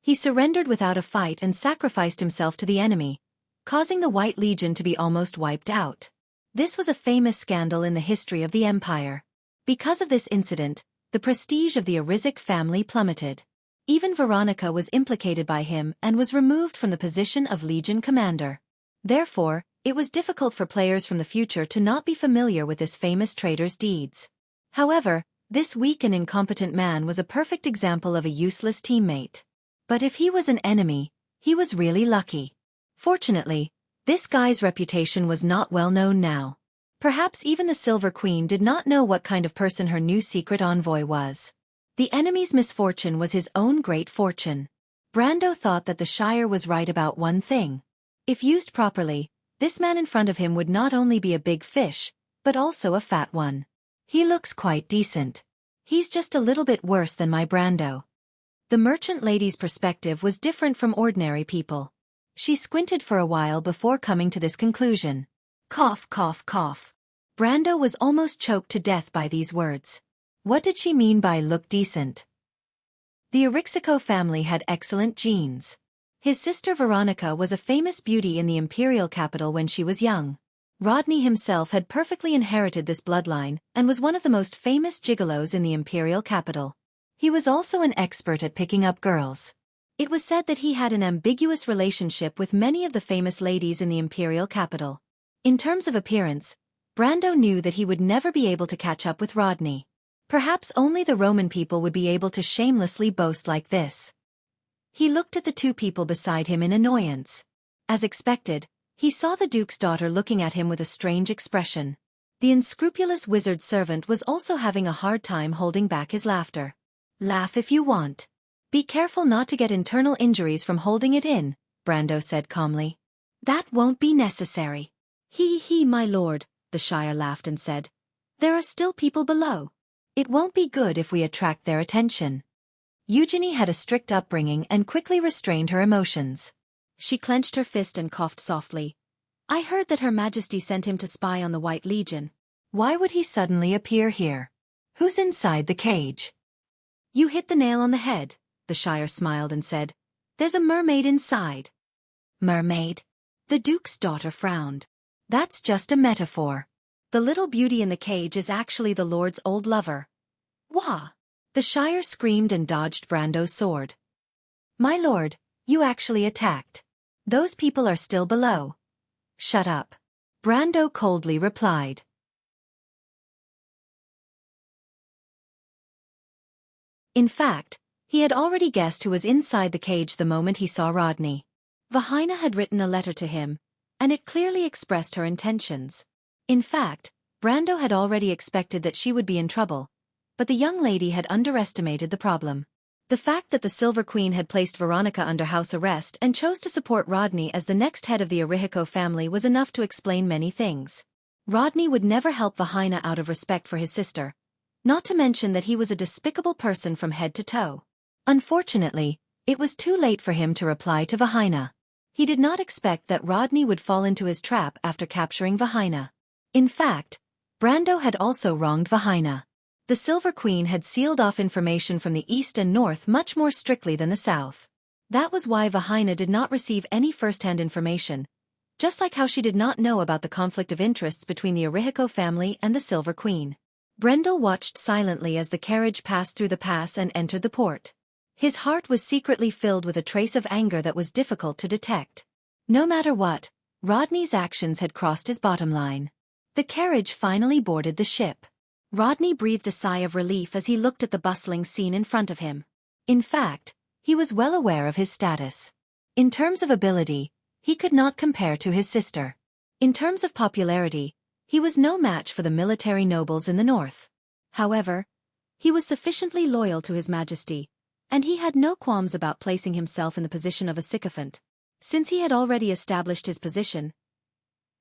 A: He surrendered without a fight and sacrificed himself to the enemy, causing the White Legion to be almost wiped out. This was a famous scandal in the history of the Empire. Because of this incident, the prestige of the Arizik family plummeted. Even Veronica was implicated by him and was removed from the position of Legion commander. Therefore, it was difficult for players from the future to not be familiar with this famous traitor's deeds. However, this weak and incompetent man was a perfect example of a useless teammate. But if he was an enemy, He was really lucky. Fortunately, this guy's reputation was not well known now. Perhaps even the Silver Queen did not know what kind of person her new secret envoy was. The enemy's misfortune was his own great fortune. Brando thought that the Shire was right about one thing. If used properly, this man in front of him would not only be a big fish, but also a fat one. He looks quite decent. He's just a little bit worse than my Brando. The merchant lady's perspective was different from ordinary people. She squinted for a while before coming to this conclusion. Cough, cough, cough. Brando was almost choked to death by these words. What did she mean by look decent? The Arixico family had excellent genes. His sister Veronica was a famous beauty in the imperial capital when she was young. Rodney himself had perfectly inherited this bloodline and was one of the most famous gigolos in the imperial capital. He was also an expert at picking up girls. It was said that he had an ambiguous relationship with many of the famous ladies in the imperial capital. In terms of appearance, Brando knew that he would never be able to catch up with Rodney. Perhaps only the Roman people would be able to shamelessly boast like this. He looked at the two people beside him in annoyance. As expected, he saw the Duke's daughter looking at him with a strange expression. The unscrupulous wizard servant was also having a hard time holding back his laughter. Laugh if you want. Be careful not to get internal injuries from holding it in, Brando said calmly. That won't be necessary. He, my lord, the Shire laughed and said. There are still people below. It won't be good if we attract their attention. Eugenie had a strict upbringing and quickly restrained her emotions. She clenched her fist and coughed softly. I heard that Her Majesty sent him to spy on the White Legion. Why would he suddenly appear here? Who's inside the cage? You hit the nail on the head, the Shire smiled and said. There's a mermaid inside. Mermaid? The Duke's daughter frowned. That's just a metaphor. The little beauty in the cage is actually the Lord's old lover. Wah! The Shire screamed and dodged Brando's sword. My lord, you actually attacked. Those people are still below. Shut up. Brando coldly replied. In fact, he had already guessed who was inside the cage the moment he saw Rodney. Vahina had written a letter to him, and it clearly expressed her intentions. In fact, Brando had already expected that she would be in trouble, but the young lady had underestimated the problem. The fact that the Silver Queen had placed Veronica under house arrest and chose to support Rodney as the next head of the Arixico family was enough to explain many things. Rodney would never help Vahina out of respect for his sister, not to mention that he was a despicable person from head to toe. Unfortunately, it was too late for him to reply to Vahina. He did not expect that Rodney would fall into his trap after capturing Vahina. In fact, Brando had also wronged Vahina. The Silver Queen had sealed off information from the east and north much more strictly than the south. That was why Vahina did not receive any first-hand information, just like how she did not know about the conflict of interests between the Arixico family and the Silver Queen. Brendel watched silently as the carriage passed through the pass and entered the port. His heart was secretly filled with a trace of anger that was difficult to detect. No matter what, Rodney's actions had crossed his bottom line. The carriage finally boarded the ship. Rodney breathed a sigh of relief as he looked at the bustling scene in front of him. In fact, he was well aware of his status. In terms of ability, he could not compare to his sister. In terms of popularity, he was no match for the military nobles in the north. However, he was sufficiently loyal to His Majesty, and he had no qualms about placing himself in the position of a sycophant. Since he had already established his position,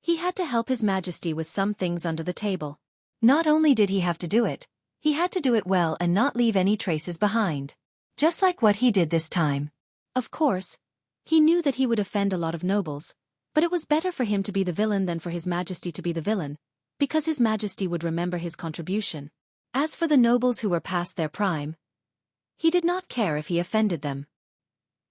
A: he had to help His Majesty with some things under the table. Not only did he have to do it, he had to do it well and not leave any traces behind. Just like what he did this time. Of course, he knew that he would offend a lot of nobles, but it was better for him to be the villain than for His Majesty to be the villain, because His Majesty would remember his contribution. As for the nobles who were past their prime, he did not care if he offended them.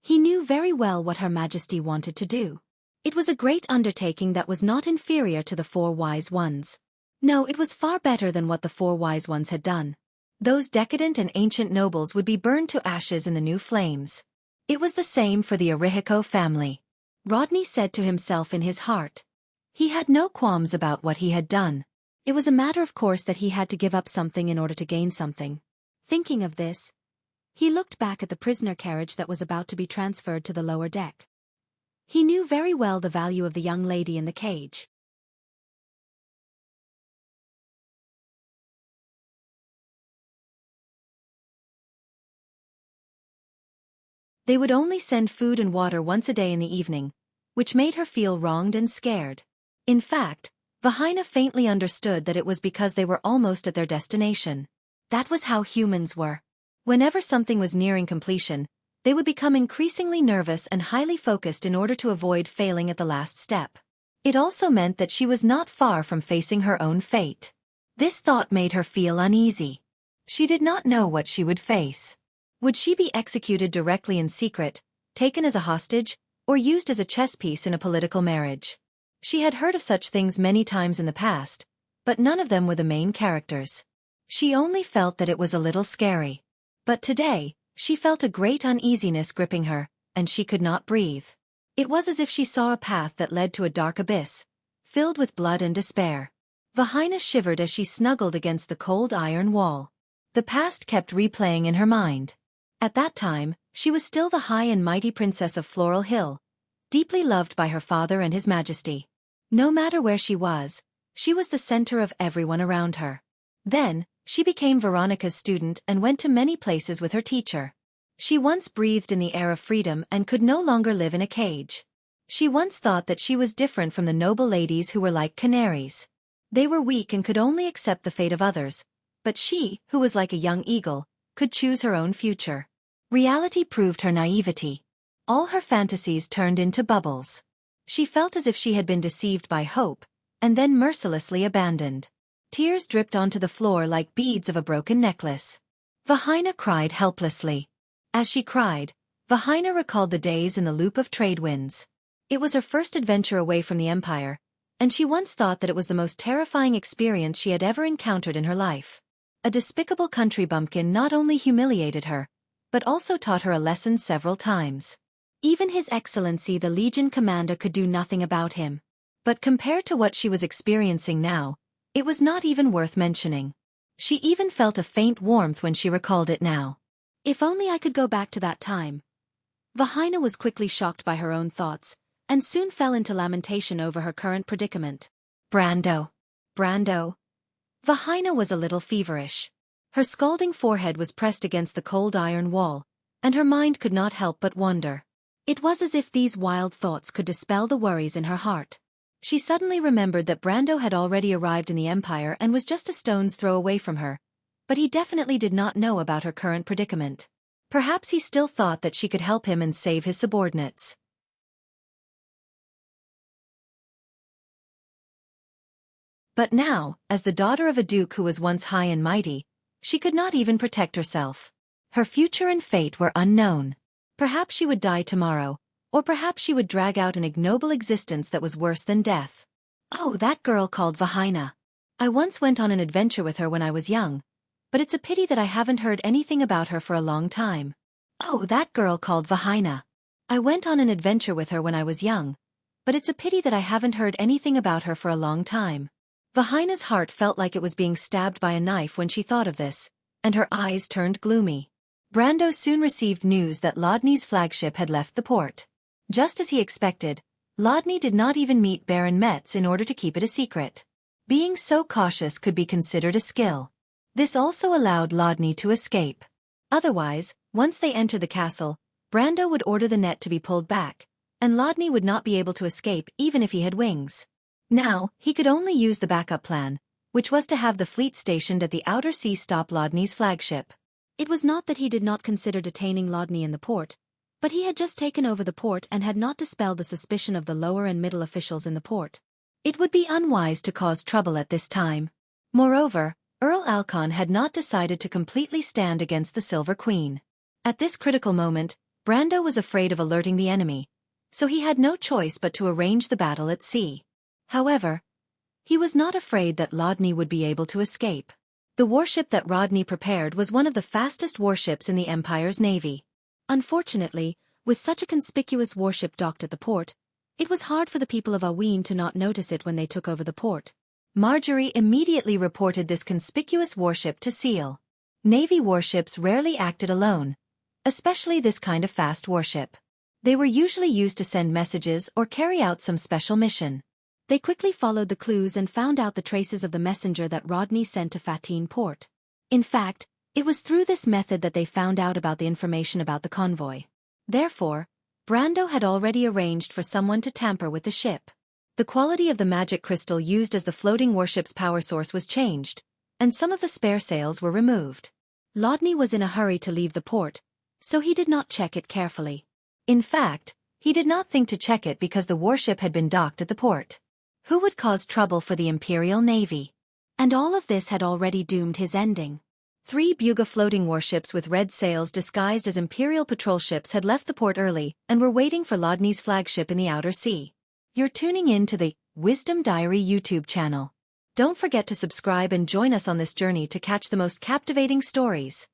A: He knew very well what Her Majesty wanted to do. It was a great undertaking that was not inferior to the Four Wise Ones. No, it was far better than what the Four Wise Ones had done. Those decadent and ancient nobles would be burned to ashes in the new flames. It was the same for the Arixico family. Rodney said to himself in his heart. He had no qualms about what he had done. It was a matter of course that he had to give up something in order to gain something. Thinking of this, he looked back at the prisoner carriage that was about to be transferred to the lower deck. He knew very well the value of the young lady in the cage. They would only send food and water once a day in the evening, which made her feel wronged and scared. In fact, Vahina faintly understood that it was because they were almost at their destination. That was how humans were. Whenever something was nearing completion, they would become increasingly nervous and highly focused in order to avoid failing at the last step. It also meant that she was not far from facing her own fate. This thought made her feel uneasy. She did not know what she would face. Would she be executed directly in secret, taken as a hostage, or used as a chess piece in a political marriage? She had heard of such things many times in the past, but none of them were the main characters. She only felt that it was a little scary. But today, she felt a great uneasiness gripping her, and she could not breathe. It was as if she saw a path that led to a dark abyss, filled with blood and despair. Vahina shivered as she snuggled against the cold iron wall. The past kept replaying in her mind. At that time, she was still the high and mighty princess of Floral Hill, deeply loved by her father and his majesty. No matter where she was the center of everyone around her. Then, she became Veronica's student and went to many places with her teacher. She once breathed in the air of freedom and could no longer live in a cage. She once thought that she was different from the noble ladies who were like canaries. They were weak and could only accept the fate of others, but she, who was like a young eagle, could choose her own future. Reality proved her naivety. All her fantasies turned into bubbles. She felt as if she had been deceived by hope, and then mercilessly abandoned. Tears dripped onto the floor like beads of a broken necklace. Vahina cried helplessly. As she cried, Vahina recalled the days in the loop of trade winds. It was her first adventure away from the empire, and she once thought that it was the most terrifying experience she had ever encountered in her life. A despicable country bumpkin not only humiliated her, but also taught her a lesson several times. Even His Excellency the Legion commander could do nothing about him. But compared to what she was experiencing now, it was not even worth mentioning. She even felt a faint warmth when she recalled it now. If only I could go back to that time. Vahina was quickly shocked by her own thoughts, and soon fell into lamentation over her current predicament. Brando. Vahina was a little feverish. Her scalding forehead was pressed against the cold iron wall, and her mind could not help but wonder. It was as if these wild thoughts could dispel the worries in her heart. She suddenly remembered that Brando had already arrived in the Empire and was just a stone's throw away from her, but he definitely did not know about her current predicament. Perhaps he still thought that she could help him and save his subordinates. But now, as the daughter of a duke who was once high and mighty, she could not even protect herself. Her future and fate were unknown. Perhaps she would die tomorrow, or perhaps she would drag out an ignoble existence that was worse than death. Oh, that girl called Vahina. I once went on an adventure with her when I was young, but it's a pity that I haven't heard anything about her for a long time. Oh, that girl called Vahina. I went on an adventure with her when I was young, but it's a pity that I haven't heard anything about her for a long time. Vahina's heart felt like it was being stabbed by a knife when she thought of this, and her eyes turned gloomy. Brando soon received news that Lodney's flagship had left the port. Just as he expected, Lodney did not even meet Baron Metz in order to keep it a secret. Being so cautious could be considered a skill. This also allowed Lodney to escape. Otherwise, once they entered the castle, Brando would order the net to be pulled back, and Lodney would not be able to escape even if he had wings. Now, he could only use the backup plan, which was to have the fleet stationed at the outer sea stop Lodney's flagship. It was not that he did not consider detaining Lodney in the port, but he had just taken over the port and had not dispelled the suspicion of the lower and middle officials in the port. It would be unwise to cause trouble at this time. Moreover, Earl Alcon had not decided to completely stand against the Silver Queen. At this critical moment, Brando was afraid of alerting the enemy, so he had no choice but to arrange the battle at sea. However, he was not afraid that Lodney would be able to escape. The warship that Rodney prepared was one of the fastest warships in the Empire's navy. Unfortunately, with such a conspicuous warship docked at the port, it was hard for the people of Aween to not notice it when they took over the port. Marjorie immediately reported this conspicuous warship to Seal. Navy warships rarely acted alone, especially this kind of fast warship. They were usually used to send messages or carry out some special mission. They quickly followed the clues and found out the traces of the messenger that Rodney sent to Fatine Port. In fact, it was through this method that they found out about the information about the convoy. Therefore, Brando had already arranged for someone to tamper with the ship. The quality of the magic crystal used as the floating warship's power source was changed, and some of the spare sails were removed. Rodney was in a hurry to leave the port, so he did not check it carefully. In fact, he did not think to check it because the warship had been docked at the port. Who would cause trouble for the Imperial Navy? And all of this had already doomed his ending. 3 Buga floating warships with red sails disguised as Imperial patrol ships had left the port early and were waiting for Rodney's flagship in the outer sea. You're tuning in to the Wisdom Diary YouTube channel. Don't forget to subscribe and join us on this journey to catch the most captivating stories.